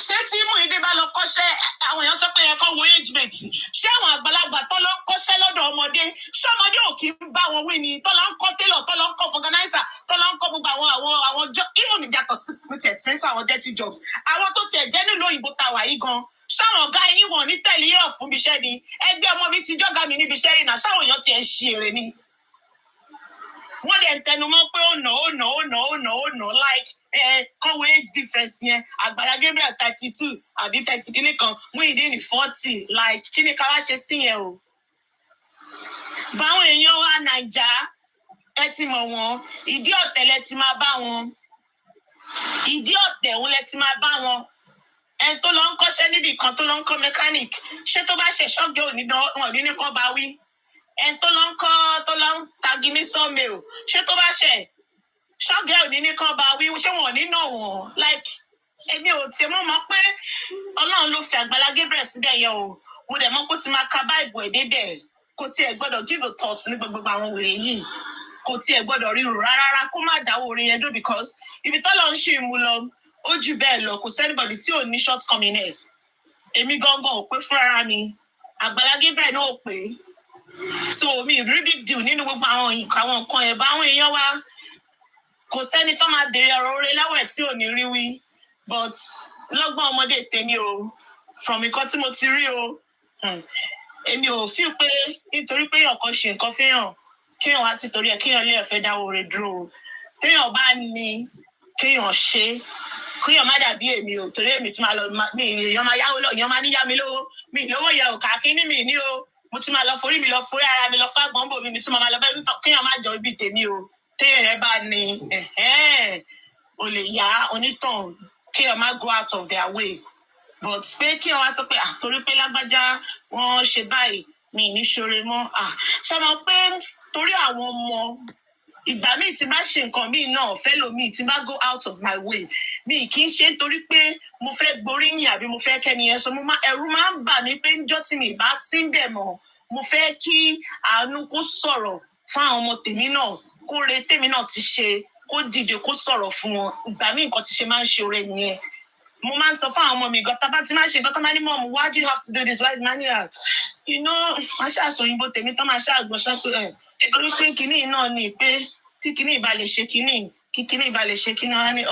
N: ṣé tí Muyideen bá lọ kọ́ṣẹ́ àwọn èèyàn sọ pé yẹn kọ́ wo engagement ṣé àwọn àgbàlagbà tó lọ ń kọ́ṣẹ́ lọ́dọ̀ ọmọdé ṣé ọmọdé ò kí ń bá wọn wí ni tó lọ ń kọ́ tailor tó lọ ń kọ́ organizer tó lọ ń kọ́ gbogbo àwọn job even ìjàtọ̀ tí tiẹ̀ sọ àwọn dirty jobs àwọn tó tiẹ̀ jẹ́ nílùú òyìnbó ta wà yìí gan ṣáwọn ọ̀gá yín wọ̀n ní tẹ̀lé yàn fún ibiṣẹ́ ni ẹgbẹ́ ọmọ mi ti jọ́gà mi níbi iṣẹ́ rìn náà ṣáwọn èèyàn tiẹ̀ ń ṣe èrè ni wọ́n dẹ̀ ń tẹnumọ́ pé ó nà like kọ́wé age difference yẹn Àgbàlá Gabriel 32 àbí 30 kìíní kan Muyideen 40 like kí ni ká wá ṣe sí yẹn o. báwọn èèyàn wa Naija ẹ ti mọ̀ wọ́n ìdí ọ̀tẹ̀ lẹ ti máa bá wọn ìdí ọ̀tẹ̀ òun lẹ ti máa bá wọn ẹni tó lọ ń kọ́ṣẹ́ níbì kan tó lọ ń kọ́ mechanic ṣé tó bá ṣe ṣọ́ọ̀gì òní ní kọ́ bá wí ẹni tó lọ ń tagi ní sawmill ṣé tó bá ṣe ṣọ́ọ̀gì òní ní kọ́ bá wí ṣé wọn ò ní nà wọ́n like èmi ò tiẹ̀ mọ̀ pé Ọlọ́run ló fi Àgbàlá Gabriel síbẹ̀ yẹn o mo dẹ̀ mọ̀ pé ó ti máa ka báìbù ẹ̀ débẹ̀ kò tiẹ̀ gbọ́dọ̀ give a toss ní gbogbo àwọn wèrè yìí kò tiẹ̀ gbọ́dọ̀ ríro rárá kó má dáwọ́ orin yẹn dúró because ibi tọ́lọ́ ń ṣe ìmú lọ ó jù bẹ́ẹ̀ lọ kò sẹ́nibọ̀dì tí ò ní shortcoming ẹ̀ èmi gangan ò pé fúnra mi Àgbàlá Gabriel náà ò pé so mi rí big deal nínú gbogbo àwọn nǹkan ẹ̀ bá àwọn èèyàn wá kò sẹ́ni tó máa bèrè ọ̀rọ̀ orin lọ́wọ́ ẹ̀ tí ò ní rí wí but lọ́gbọ́n ọmọdé tèmi o from nǹkan tí mo ti rí o èmi ò feel pé nítorí pé ọ̀kan ṣe nǹkan fẹ́yàn kéèyàn wá ti torí ẹ̀ kéèyàn lè fẹ́ dáwọ́ rẹ̀ dúró o téèyàn bá ní kéèyàn ṣe kéèyàn má dàbí èmi o torí èmi tún máa lọ mi èèyàn máa yáwó lọ èèyàn máa ní yá mi lówó mi lówó yẹ ò kàkí ní mi ní o mo tún máa lọ forí mi lọ forí ara mi lọ fágbọ́n bò mi tún máa lọ bẹ́ẹ̀ kéèyàn má jọ ibi tèmi o téèyàn yẹn bá ní o lè yá onítàn kéèyàn má go out of their way but pé kéèyàn wá sọ pé torí pé lágbájá wọn ṣe báyìí mi ní ṣoore mọ́ ṣe mọ̀ pé torí àwọn ọmọ ìgbà míì tí bá ṣe nǹkan míì náà fẹ́lòmíì tí bá go out of my way mi kì í ṣe nítorí pé mo fẹ́ gboríyìn àbí mo fẹ́ kẹ́ni yẹn sọ ẹ̀rù máa ń bà mí pé níjọ́ tí mi bá síbẹ̀ mọ́ mo fẹ́ kí àánú kó sọ̀rọ̀ fún àwọn ọmọ tèmi náà kó re tèmi náà ti ṣe kó dìde kó sọ̀rọ̀ fún wọn ìgbà míì nǹkan ti ṣe máa ń ṣe oore nìyẹn mo máa ń sọ fún àwọn ọmọ mi gan tábà tí máa ṣe nǹkan tó máa ní mom why do you have to do this why do you have máa ṣàṣọ òyìnbó tèmi tó máa ṣàgbọ́n ṣàpè nítorí pé kinní náà ni pé tí kinní ìbá lè ṣe kinní kí kinní ìbá lè ṣe kinní wọn ní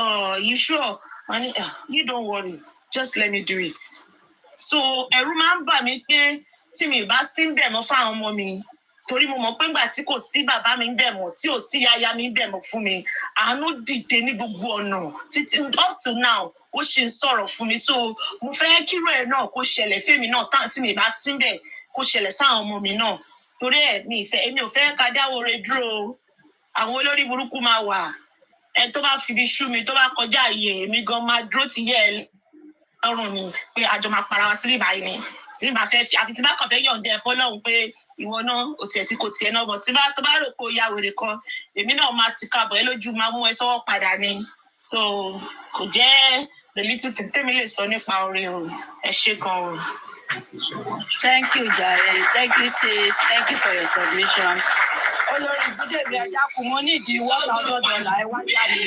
N: you sure wọn ní you don't worry just let me do it so ẹ̀rù máa ń bà mí pé tí mi bá sí ń bẹ̀ mọ́ fún àwọn ọmọ mi torí mo mọ̀ pé ńgbà tí kò sí bàbá mi ń bẹ̀ mọ́ tí ò sí yáyá mi ń bẹ̀ mọ́ fún mi àánú dìde ní gbogbo ọ̀nà títí up to now ó ṣe ń sọ̀rọ̀ fún mi so mo fẹ́ kíró ẹ̀ náà kó ṣẹlẹ̀ fẹ́mi náà tí mi bá sí ń bẹ̀ kó ṣẹlẹ̀ sáwọn ọmọ mi náà torí èmi ò fẹ́ ká dáwọ́ re dúró àwọn olórí burúkú máa wà ẹ tó bá fi ibi ṣú mi tó bá kọjá àyè èmi gan máa dúró ti yẹ ẹ lọ́rùn ni pé àjọ máa para wa síbí báyìí ni tí bá fẹ́ fi àfi tí bá kàn fẹ́ yọ̀ǹda ẹ̀ fọlọ́run pé ìwọ náà ò tiẹ̀ tí kò tiẹ̀ náà bọ̀ tó bá rò pé ó ya wèrè kan èmi náà máa ti kábọ̀ ẹ lójú máa mú ẹ sọ́wọ́ padà ni so kò jẹ́ the little thing tèmi lè sọ nípa orin o ẹ ṣé gan o.
B: Thank you, Jare. Thank you, sis. Thank you for your submission. Olórí Bídèmí Ajákun, mo ní ìdí $1,000 ẹ wá jáde.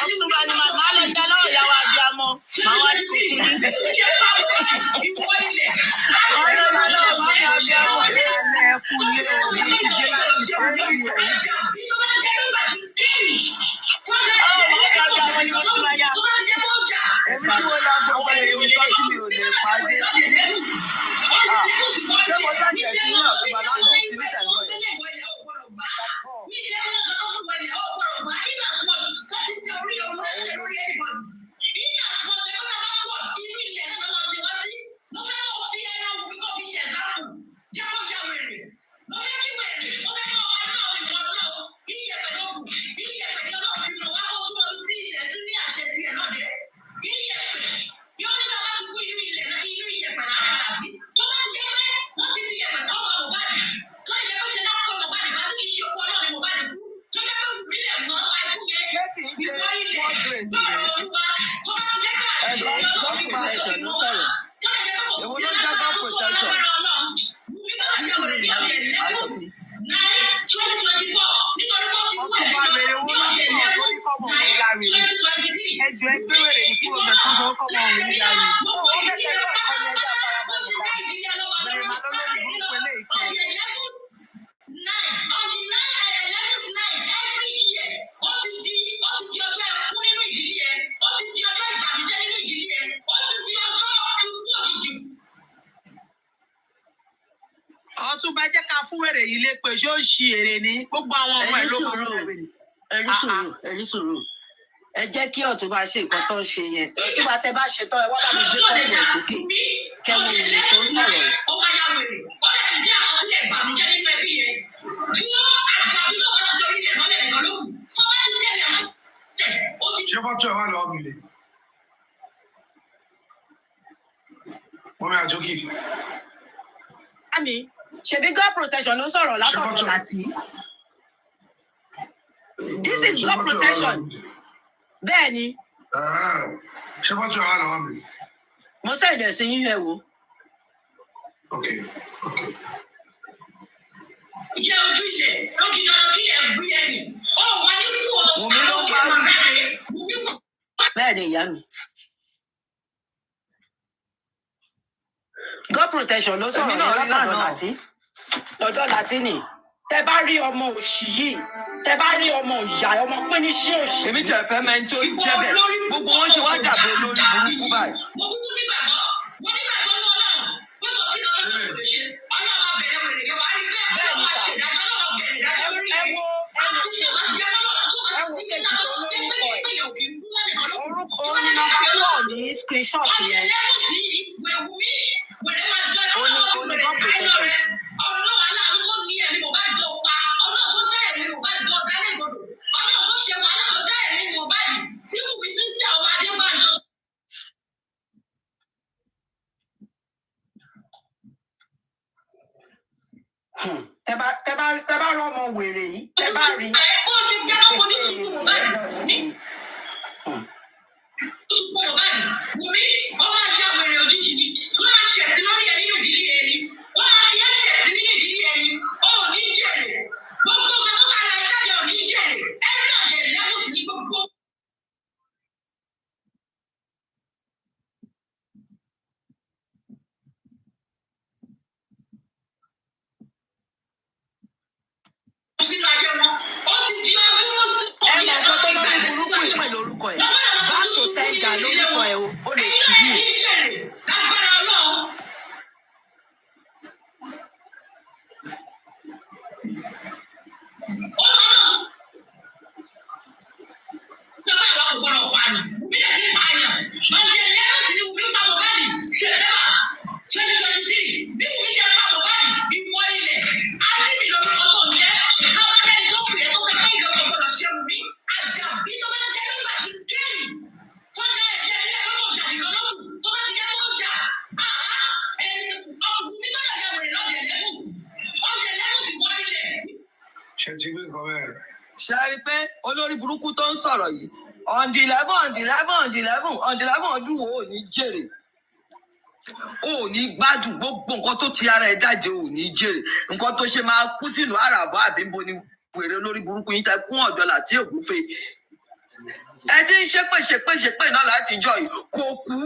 N: Ọtúnba ni màá lọ jẹ lọ́wọ́ ìyàwó abiyamọ. Màá wá ní kò fún yín. Ọlọ́run àlọ́ ọmọ mi abiyamọ.
B: Alẹ́ ẹkún lé orí ìdíje láti parí rẹ̀.
N: Ọmọ abiyamọ ni mo ti máa yá.
B: Èmi tí wọ́n lọ gbọ́ ewu tó kí mi ò lè pàdé. Ṣé mo dájẹ̀ sí ní ọ̀túnba lánàá? Kí ní tẹ̀gbọ́n yẹn? Ẹjọ́ ẹgbẹ́ wèrè ikú ọmọ tó sọ kọ́ ọmọ òun nígbà yìí. Ó mẹ́tẹ̀ẹ́ náà kọ́ ni ẹjọ́ àfarabalẹ̀ ká. Bẹ̀rẹ̀ máa lọ lórí burúkú eléyìí kẹ́. Ọ̀túnba jẹ́ ká fún wèrè yìí lé pé ṣé ó ṣì èrè ní gbogbo àwọn ọmọ ẹ̀ ló mọ̀ ọ́. Ẹ̀rí sùúrù. Ẹ jẹ́ kí Ọ̀túnba ṣe nǹkan tó ń ṣe yẹn. Ọ̀túnba tẹ bá ṣe tán ẹ wá bá mi gbé fọ́ọ̀mù ẹ̀ sókè. Kẹ́mu ìrìn tó ń sọ̀rọ̀ yìí.
L: Ṣé fọ́tò ẹ̀ wà lọ́wọ́ mi lè? Mọ́mí Àjọkì.
B: Àmì ṣebí God protection ló sọ̀rọ̀ látọ̀dọ̀ láti. This is God protection. Bẹ́ẹ̀ ni.
L: Ṣé fọ́tò ẹ̀ wà lọ́wọ́ mi?
B: Mo sẹ̀dẹ̀ sí yín ẹ̀ wò.
L: Okay.
B: Ìjẹ́ ojú ilẹ̀ ló kí lọ́dọ̀ kí ẹ̀ gbé ẹ̀yìn. Ó wà ní fún ọ.
N: Wùmí ló ń bá wí. Bẹ́ẹ̀ ni ìyá mi. God protection ló sọ̀rọ̀ yẹn lọ́dọ̀ láti nì. Tẹ bá rí ọmọ òṣì yìí, tẹ bá rí ọmọ ìyá ọmọ pé ní ṣé òṣì. Èmi tiẹ̀ fẹ́ mẹ́ni tó jẹ́ bẹ̀. Gbogbo wọn ṣe wá dàbí olórí burúkú báyìí.
B: Mo kúkú nígbàgbọ́ ní Ọlọ́run. Pé kò sí ọlọ́run tó lè ṣe. Ọlọ́run máa bẹ̀rẹ̀ wèrè yẹn wá rí bẹ́ẹ̀. Bẹ́ẹ̀ ni sà. Ẹ wo kejì tó lórúkọ ẹ̀. Orúkọ ní nọ́mbà 4 ní screenshot yẹn. Tẹ bá rọmọ wèrè yìí, tẹ bá rí. Bó ṣe jẹ́ ọmọ ní ìlú báyìí. Wùmí, ọmọ ìyá wèrè òjijì ni. Wọ́n á ṣẹ̀sìn lórí ẹ̀ nínú ìdílé ẹni. Wọ́n á fi ṣẹ̀sìn nínú ìdílé ẹni. Ó ní jèrè. Gbogbo ọmọ tó bá ra ìjáde ò ní jèrè. Ẹni náà jẹ lẹ́kùn ní gbogbo. Sínú ayé wọn, ó ti di ọdún wọn. Ẹ̀yà tó tó lórí burúkú yìí pẹ̀lú orúkọ ẹ̀. Báàtò sẹ́ńgà lórúkọ ẹ̀ ó lè ṣí yìí. Lágbára Ọlọ́run. Ìjọba ìwà kò gbọdọ̀ pa ni. Bí lè ti pààyàn, ọ̀sẹ̀ lẹ́yìn tí Wùmí pa Mohbad September 2023. Bí Wùmí ṣe pa Mohbad ìwọ ilẹ̀, Alimi lórúkọ tó ń jẹ́. Àwọn ẹni tó pè é tó ṣe pé ìjọba gbọdọ̀ ṣe Wùmí. Àdàbí tó bá jẹ́ nígbà tí kéèmì tó jẹ́ ẹ̀jẹ̀ ilé ẹ̀kọ́ tó jà nìkan lọ́kù tó bá ti jẹ́ tó jà. Wùmí tó dàgbà wèrè lọ́dẹ̀ lẹ́kùn. Ọ̀dẹ̀ lẹ́kùn ti wọ ilẹ̀.
L: Ṣé ti gbé nǹkan bẹ́ẹ̀?
N: Ṣé ẹ rí i pé olórí burúkú tó ń sọ̀rọ̀ yìí on the 11 ọdún wo ò ní jèrè, ò ní gbádùn gbogbo nǹkan tó ti ara ẹ̀ jáde, ò ní jèrè nǹkan tó ṣe máa kú sínú àràbọ̀ àbíbo ni wèrè olórí burúkú yín tẹ kún ọ̀dọ́ láti ògúnfe. Ẹ ti ń ṣépè náà láti jọ kò kú,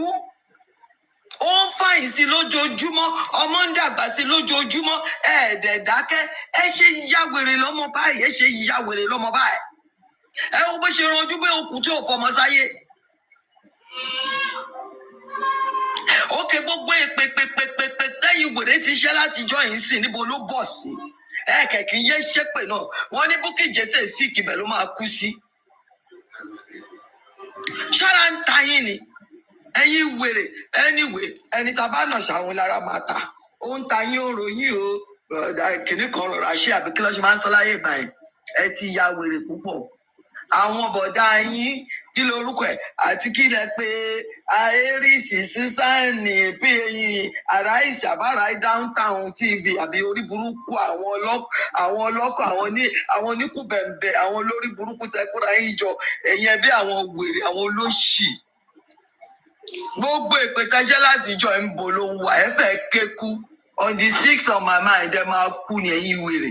N: ó ń fàyìn sí lójoojúmọ́, ọmọ ń dàgbà sí lójoojúmọ́, ẹ̀ẹ́dẹ̀ dákẹ́, ẹ ṣe ya wèrè lọ́mọ báyìí, ẹ ṣe ya wèrè lọ́mọ báyìí. Ẹ wo bó ṣe ranjú pé okùn tí ò fọmọ sáyé. Ókè gbogbo èpè tẹ́yìn wèrè ti ṣẹ́ láti jọ yìí sí níbo ló bọ̀ sí. Ẹ kẹ̀kí yé ṣépè náà, wọ́n ní Bukky Jesse sí kìbẹ̀ ló máa kú sí. Ṣára ń ta yín ni. Ẹ̀yin wèrè anyway ẹni tá a bá nà ṣàwọn lára máa ta ó ń ta yín ó ròyìn o kìnnì kan rọra ṣe àbí kí ló ṣe máa ń sọ láyé ìgbà yẹn. Ẹ ti ya wèrè púpọ̀. Àwọn bọ̀dá yín kí lorúkọ ẹ̀ àti kí lẹ pé aérìsì sísáìnì bí eyín aráìsì àbára downtown tv àbí orí burúkú àwọn ọlọ́kọ̀ àwọn oníkùbẹ̀ǹbẹ̀ àwọn olórí burúkú tẹkúra yín jọ ẹ̀yẹn bí àwọn wèrè àwọn olóṣì. Gbogbo èpè kẹjẹ láti jọ ń bò ló wà ẹ fẹ́ kéku on the 6th of my mind ẹ máa kú ní ẹ̀yin wèrè.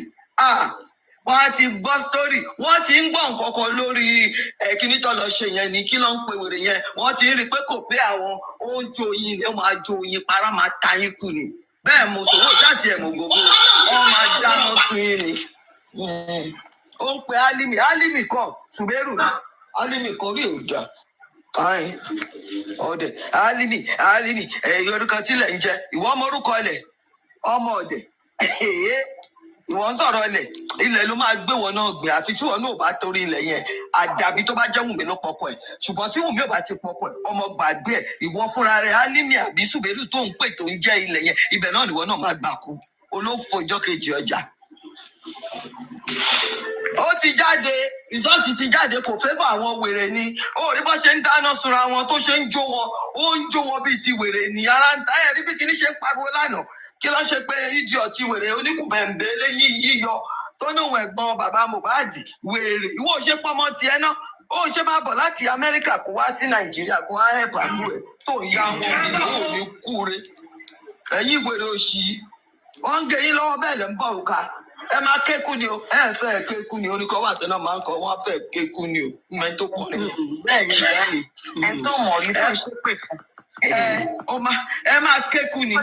N: Wọ́n á ti gbọ́ sítórì, wọ́n ti ń gbọ́ nǹkan kan lórí kíní tó lọ ṣe yẹn ní kí ló ń pe wèrè yẹn, wọ́n ti ń rí i pé kò pé àwọn oúnjẹ oyin ni ó máa jó oyin para máa ta yín kù ni. Bẹ́ẹ̀ mo sọ wọ́n ṣáàtì ẹ̀ mọ̀ gbogbo wọ́n máa dáná fún yín ni. Ó ń pe Alimi kọ́ Suberu Alimi kọ́ rí òjà. Fine. Ọdẹ Alimi orúkọ tílẹ̀ ń jẹ ìwọ ọmọ orúkọ ilẹ̀ ọmọ ọdẹ ìwọ ń sọ̀rọ̀ ilẹ̀ ló máa gbé wọn náà gbé àfi tí wọn náà bá torí ilẹ̀ yẹn àdàbí tó bá jẹ́ Wùmí ló pọ̀pọ̀ ẹ̀ ṣùgbọ́n tí Wùmí ò bá ti pọ̀pọ̀ ẹ̀ ọmọ gbàgbé ẹ̀ ìwọ fúnra rẹ̀ Alimi àbí Suberu tó ń pè tó ń jẹ́ ilẹ̀ yẹn ibẹ̀ náà nìwọ náà máa gbà kú olófò ìjọ kejì ọjà. Ó ti jáde rìsọ́ọ̀tì ti jáde kò fẹ́fọ́ àwọn wèrè ni ó rí bó ṣe ń dáná sunra wọn tó ṣe ń jó wọn ó ń jó wọn bíi ti wèrè ní ara ń ta ẹ̀ rí bí kíní ṣe ń pariwo lánàá kí ló ṣe pé ìdí ọtí wèrè oníkùbẹ̀ǹbẹ̀ lẹ́yìn yíyọ tó níwọ̀n ẹ̀gbọ́n bàbá Mohbad wèrè ìwọ ṣe pọ́mọ tiẹ̀ náà ó ṣe máa bọ̀ láti Amẹ́ríkà kó wá sí Nàìjíríà kó wá ẹ̀pà lù ẹ̀ tó ń yá wọn ò ní kúre ẹ̀yin wèrè òṣì wọ́n ń gé yín lọ́wọ́ bẹ́ẹ̀ lẹ́ ń bọ̀ òkà
B: máa kékun ni o ẹ fẹ́ kékun ni oníkọ́ wà tẹ́lẹ̀ máa ń kọ́ wọ́n fẹ́ kékun ni o mẹ́ tó kọ́ nìyẹn. bẹ́ẹ̀ni ẹ tó mọ̀ rí tó ṣe pè fún. ẹ máa kékun ni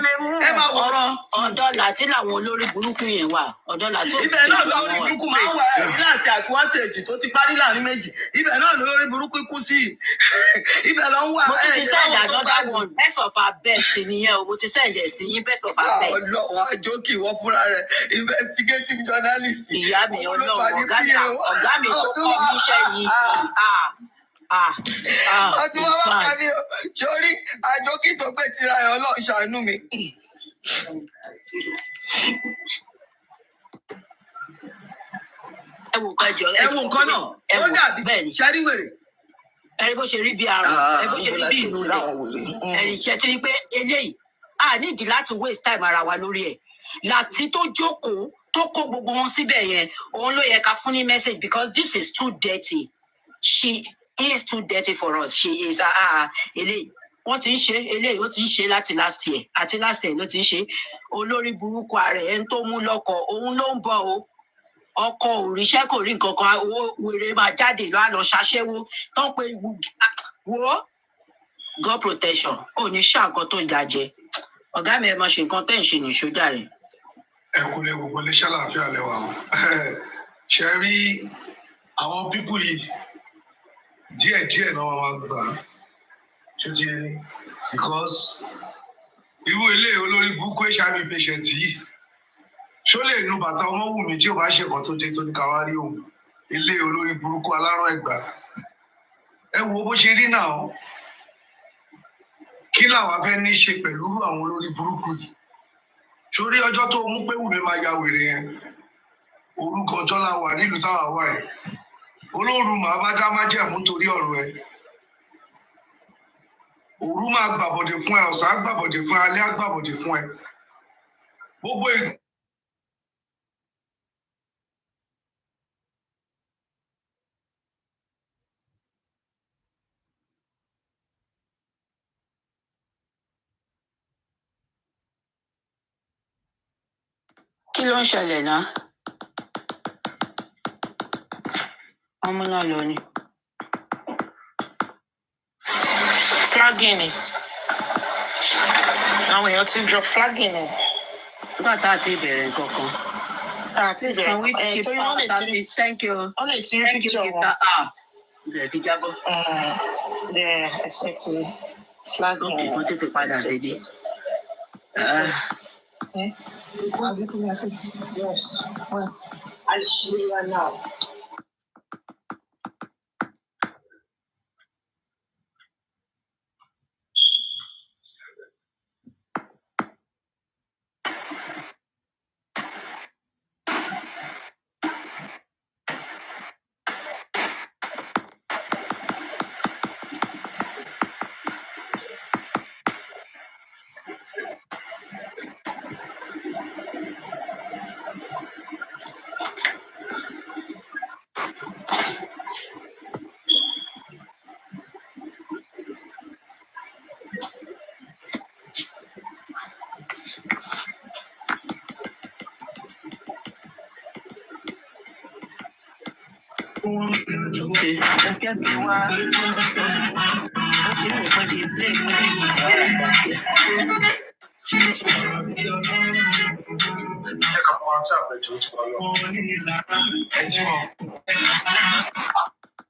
B: ẹ máa wọ̀rọ̀.
F: ọ̀dọ́ làtí làwọn olórí burúkú yẹn wà ọ̀dọ́ làtí.
B: ibẹ̀ náà lórí burúkú máa ń wà ẹ̀ríláàsì àtiwátẹ̀jì tó ti parí láàrin méjì ibẹ̀ náà lórí burúkú kú sí ibẹ̀ lọ ń wà.
F: mo ti send another one best of our best nìyẹn o mo ti send ẹ̀ sí yín best of our best.
B: ọlọ́wọ́ àjọkì wọ́n fúnra rẹ̀ investigative journalist.
F: ìyá mi ọlọ́wọ́ ọ̀gá mi tó kọ́ mi iṣẹ́ yìí.
B: ọtí wọn bá kà ní o sórí àjọkì tó pé tira ẹ Ọlọ́run ṣàánú mi.
F: ẹ wo nǹkan jọ
B: ẹ wo nǹkan náà ó dàbí ṣẹ́rí wèrè.
F: ẹ bó ṣe rí bí ara ẹ bó ṣe rí bí ìlú rẹ ẹ̀rì ṣe ti rí pé eléyìí a nídìí láti waste time ara wa lórí ẹ̀ láti tó jókòó tó kó gbogbo wọn síbẹ̀ yẹn òun ló yẹ ká fún ní message because this is too dirty she is too dirty for us she is eléyìí wọ́n ti ń ṣe eléyìí ó ti ń ṣe láti last year àti last year ló ti ń ṣe olórí burúkú ààrẹ ẹni tó mú lọ́kọ òun ló ń bọ̀ o ọkọ òrìṣẹ́ kò rí nǹkan kan owó wèrè máa jáde lọ á lọ ṣàṣẹ́wó tó ń pe wo God protection ò ní ṣàǹkan tó ń jàjẹ ọ̀gá mi ẹ máa ṣe nǹkan tẹ́ ń ṣe ní sójà rẹ̀.
L: ẹ kú lé gbogbo lè ṣàlàáfíà lẹ́wà o ṣe rí àwọn pípù yìí díẹ̀díẹ̀ náà wọ́n máa gbà ṣé ti rí because irú ilé olórí burúkú HIV patient yìí ṣó lè nu bàtà Ọmọwùmí tí ò bá ṣe nǹkan tó jẹ tó ní ká wá rí òun ilé olórí burúkú alárùn Ẹ̀gbá ẹ wo bó ṣe rí náà kí làwa fẹ́ ní ṣe pẹ̀lú àwọn olórí burúkú yìí sórí ọjọ́ tó mú pé Wùmí máa ya wèrè yẹn orúkọ ọjọ́ la wà nílùú táwa wà ẹ̀ olóòrùn màá bá dá májẹ̀mú torí ọ̀rọ̀ ẹ̀ òru máa gbàbọ̀dè fún ẹ ọ̀sán á gbàbọ̀dè fún ẹ alẹ́ á gbàbọ̀dè fún ẹ gbogbo
F: kí ló ń ṣẹlẹ̀ náà ọmọ náà lọ ni.
N: flagging ni àwọn èèyàn ti drop flagging ni.
F: nígbà tá a ti bẹ̀rẹ̀ nǹkan kan.
N: tá a ti bẹ̀rẹ̀ torí wọ́n lè ti
F: thank you
N: wọ́n lè ti rí picture wọn.
F: ilẹ̀ fi jábọ̀.
N: ẹsẹ̀ ti flagging ni.
F: wọ́n tètè padà sí dé.
N: Yes. Well, I see you now.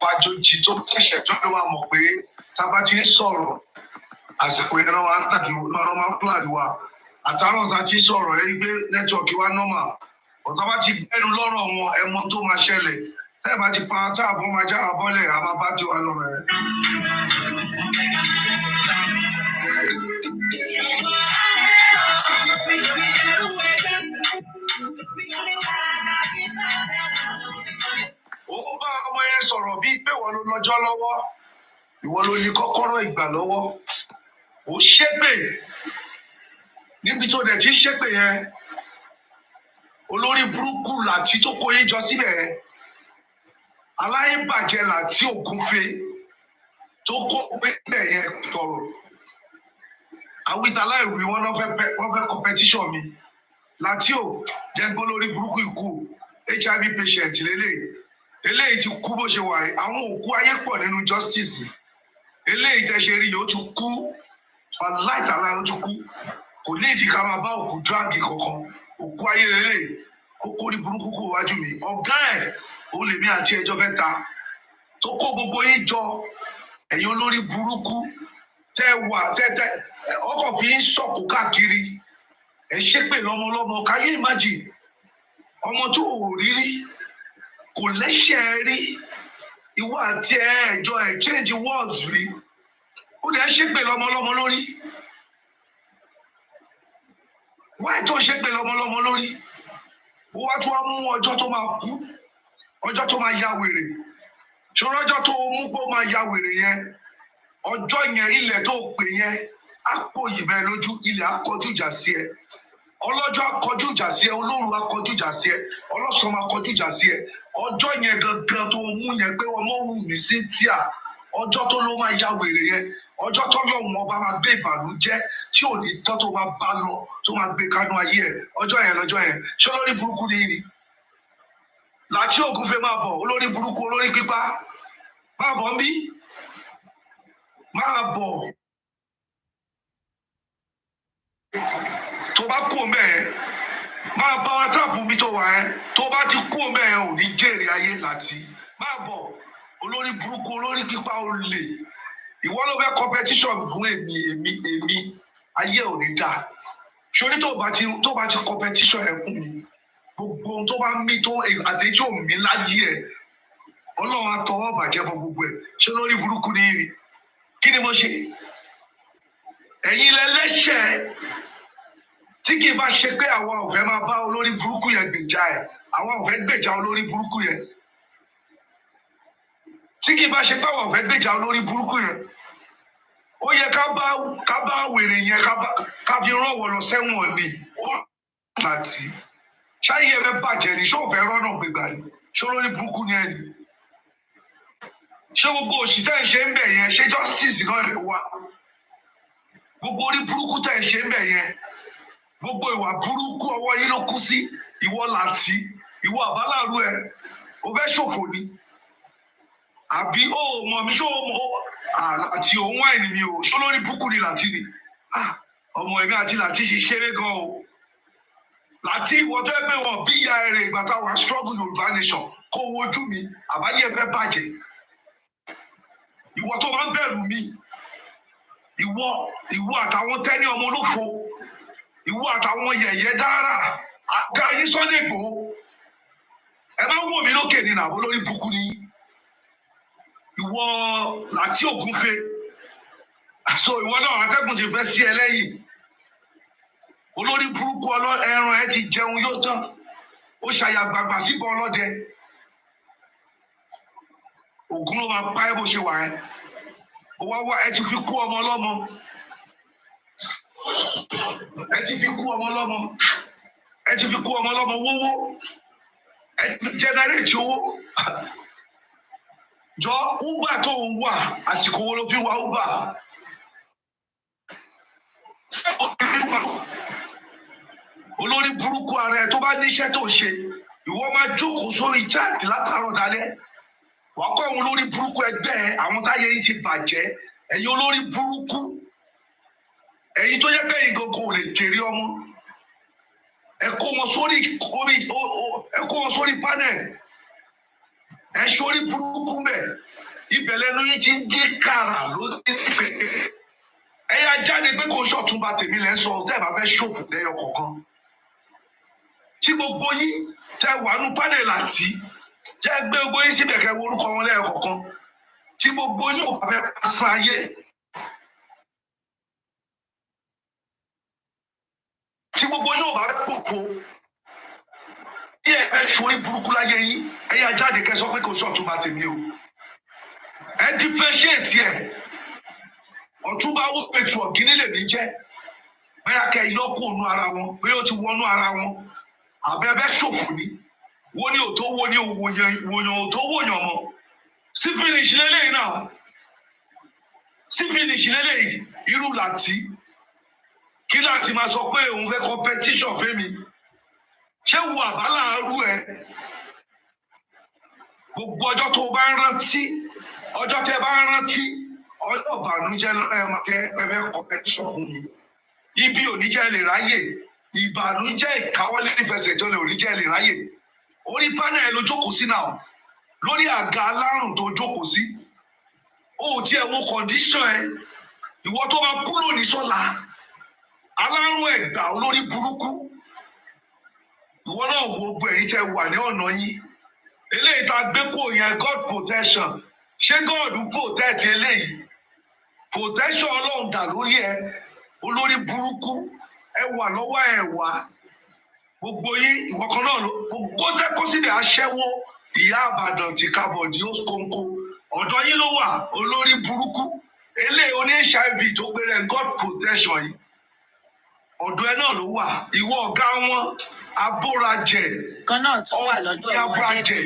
L: Àjòjì tó kẹsẹ̀ tó ló wà mọ̀ pé tá a bá ti ń sọ̀rọ̀ àsìkò yẹn náà máa ń tàbí náà máa ń plan wa àtàrọ̀ tá a ti sọ̀rọ̀ ẹ gbé nẹ́tíwọ̀kì wa normal ọ̀tá bá ti gbẹ́nu lọ́rọ̀ wọn ẹ mọ tó máa ṣẹlẹ̀ ẹ bá ti pa táàbọ̀ máa já àbọ̀lẹ̀ àmọ́ bá ti wà lọ́rọ̀ ẹ. ó bá ọmọ yẹn sọ̀rọ̀ bíi pé wọ́n ló lọ́jọ́ lọ́wọ́ ìwọ ló ní kọ́kọ́rọ́ ìgbà lọ́wọ́ ó ṣépè níbi tó dẹ̀ ti ṣépè yẹn olórí burúkú Láti tó kó yín jọ síbẹ̀ yẹn aláìbàjẹ́ Láti Ògúnfe tó kó pépè yẹn tọrọ àwítà láìwí wọn fẹ́ competition mi láti ò jẹ́ gbó lórí burúkú ikú HIV patient eléyìí ti kú bó ṣe wà yìí àwọn òkú ayé pọ̀ nínú justice eléyìí tẹ́ ṣe rí yìí ó ti kú aláìtàlá ló ti kú kò ní ìdí ká máa bá òkú dráàgì kankan òkú ayé lélẹ̀ ó kó ní burúkú kó wájú mi ọ̀gá ẹ̀ ó lè mí àti ẹjọ́ fẹ́ ta tó kó gbogbo yín jọ ẹ̀yin olórí burúkú tẹ́ wà tẹ́ ọkọ̀ fi ń sọ̀kò káàkiri ẹ̀ ṣépè lọ́mọlọ́mọ káyé ìmájì ọmọ tó ò rírí kò lẹ́sẹ̀ rí ìwọ àti ẹ̀jọ́ ẹ̀ change words rí ó lè ṣépè lọ́mọlọ́mọ lórí wáyé tó ṣépè lọ́mọlọ́mọ lórí ó wá tún wá mú ọjọ́ tó máa kú ọjọ́ tó máa ya wèrè ṣòro ọjọ́ tó mú pé ó máa ya wèrè yẹn ọjọ́ yẹn ilẹ̀ tó pè yẹn á pò yìnbẹ́ lójú ilẹ̀ á kọjú ìjà sí ẹ ọlọ́jọ́ á kọjú ìjà sí ẹ olóru á kọjú ìjà sí ẹ ọlọ́sàn máa kọjú ìjà sí ẹ ọjọ́ yẹn gangan tó mú yẹn pé ọmọ wù mí sí tíà ọjọ́ tó ló máa ya wèrè yẹn ọjọ́ tó lọ́hùn ọba máa gbé ìbànújẹ́ tí ò ní tán tó máa bá lọ tó máa gbé kánú ayé ẹ ọjọ́ yẹn lọ́jọ́ yẹn ṣé olórí burúkú ni ni láti ògúnfẹ́ máa bọ̀ olórí burúkú olórí pípa máa bọ̀ ń bí máa bọ̀ tó bá kú ọmọ ẹ máa bá wa táàpù mi tó wà ẹ tó bá ti kú ọmọ ẹ ò ní jèrè ayé láti máa bọ̀ olórí burúkú olórí pípa olè ìwọ ló fẹ́ competition fún èmi ayé ò ní dáa sórí tó bá ti competition ẹ fún mi gbogbo ohun tó bá mí tó àtẹjọ́ mi láyé ẹ ọlọ́run àtọwọ́ bàjẹ́ bọ gbogbo ẹ ṣé lórí burúkú ni rí kí ni mo ṣe ẹ̀yin lẹ́lẹ́ṣẹ̀ tí kì í bá ṣe pé àwa ò fẹ́ máa bá olórí burúkú yẹn gbèjà ẹ̀ àwa ò fẹ́ gbèjà olórí burúkú yẹn tí kì í bá ṣe pé àwa ò fẹ́ gbèjà olórí burúkú yẹn ó yẹ ká bá wèrè yẹn ká fi rán wọ lọ sẹ́wọ̀n ni ó láti ṣáyé ẹ fẹ́ bàjẹ́ ni ṣé ò fẹ́ rọ́nà gbégbá ni ṣé olórí burúkú ni ẹ ni ṣé gbogbo òṣì tẹ́ ẹ ṣe ń bẹ̀ yẹn ṣé justice náà lè wá gbogbo orí burúkú tẹ́ ẹ ṣe ń bẹ̀ yẹn gbogbo ìwà burúkú ọwọ́ yín ló kú sí ìwọ láti ìwọ àbálàrú ẹ o fẹ́ ṣòfò ni àbí ó mọ̀ mi ṣó àti òun àìní mi ò ṣó lórí burúkú ni láti ni ọmọ ẹ̀mí àti láti ṣe ṣeré gan o láti ìwọ tó ẹ pé wọn bí ìyá ẹrẹ ìgbà táwọn struggle Yorùbá nation kó wojú mi àbáyé ẹ fẹ́ bàjẹ́ ìwọ tó máa ń bẹ̀rù mi ìwọ àtàwọn tẹ́ni ọmọ olófo ìwọ àtàwọn yẹ̀yẹ́ dára àga yín Sunday Igboho ẹ máa ń wò mí lókè ní nàbó lórí burúkú ni ìwọ láti ògúnfe so ìwọ náà atẹ́gùn ti fẹ́ sí ẹ lẹ́yìn olórí burúkú ẹran ẹ ti jẹun yóò tán ó ṣàyàgbàgbà síbọn ọlọ́dẹ ògún ló máa pa ẹ bó ṣe wà ẹ wá ẹ ti fi kú ọmọ ọlọ́mọ ẹ ti fi kú ọmọ ọlọ́mọ wówó ẹ ti jẹnẹrétì owó jọ uber tó ń wà àsìkò wo ló fi wá uber olórí burúkú ara ẹ tó bá níṣẹ́ tó ṣe ìwọ máa jókòó sórí jáde látàárọ̀ dalẹ́ wàá kọ́ àwọn olórí burúkú ẹgbẹ́ ẹ àwọn táyé yìí ti bàjẹ́ ẹ̀yin olórí burúkú ẹ̀yin tó yẹ pé ìgòkò ò lè jèrè ọmọ ẹ kó wọn sórí panel ẹ sórí burúkú mbẹ ibẹ̀ lẹ́nu yìí ti ń dín kàrà lórí pẹpẹ ẹ yá jáde pé kò ṣọ̀túnba tèmi lẹ sọ tẹ́ ẹ bá fẹ́ ṣòfò lẹ́yọ kọ̀ọ̀kan tí gbogbo yín tẹ́ wà nù panel àti jẹ́ gbé gbogbo yín síbẹ̀ kẹ́ orúkọ wọn lẹ́yọ kọ̀ọ̀kan tí gbogbo yín ò bá fẹ́ pàṣẹ ayé tí gbogbo yín ò bá fẹ́ pòpò bí ẹ fẹ́ sórí burúkú láyé yín ẹ yá jáde kẹ́ sọ pé kò ṣọ̀túnba tèmi o ẹ differentiate ẹ ọ̀túnba ó pẹ̀tù ọ̀gíní lèmi jẹ́ bẹ́ẹ̀ kẹ́ yọkù ònú ara wọn bẹ́ẹ̀ ó ti wọnú ara wọn àbẹ́bẹ́ ṣòfò ní wọ́n ní òtó wọ́n ní wòyàn òtó wòyàn mọ́ sí finish lélẹ́yìn náà sí finish lélẹ́yìn irú láti kí láti máa sọ pé òun fẹ́ competition fẹ́mi ṣé wo àbálàárú ẹ gbogbo ọjọ́ tó bá ń rántí ọjọ́ tẹ́ bá ń rántí ọjọ́ ìbànújẹ́ ẹ̀fẹ́ competition fún mi ibi oníjẹ́ lè ráyè ìbànújẹ́ ìkáwọ́lé ìfẹsẹ̀jọlẹ̀ oníjẹ́ lè ráyè orí pánẹ̀ ẹ ló jókòó sí náà lórí àga alárùn tó jókòó sí ó tiẹ̀ wo condition ẹ ìwọ tó máa kúrò ní sọ́la alárùn ẹ̀gbà olórí burúkú ìwọ náà wo gbogbo ẹ̀yin tẹ́ wà ní ọ̀nà yín eléyìí tá a gbé kó yẹn God protection ṣé God protect eléyìí protection ọlọ́run dà lórí ẹ olórí burúkú ẹ wà lọ́wọ́ ẹ wá gbogbo yín ìwọ kan náà ló gbogbo tẹ́ kó sílẹ̀ aṣẹ́wó ìyá àbàdàn ti kábọ̀dì ó kónkó ọ̀dọ̀ yín ló wà olórí burúkú eléyìí oní HIV tó gbére God protection yìí ọ̀dọ̀ ẹ náà ló wà ìwọ ọ̀gá wọn abórajẹ
F: kan náà tún wà lọ́dọ̀
L: abórajẹ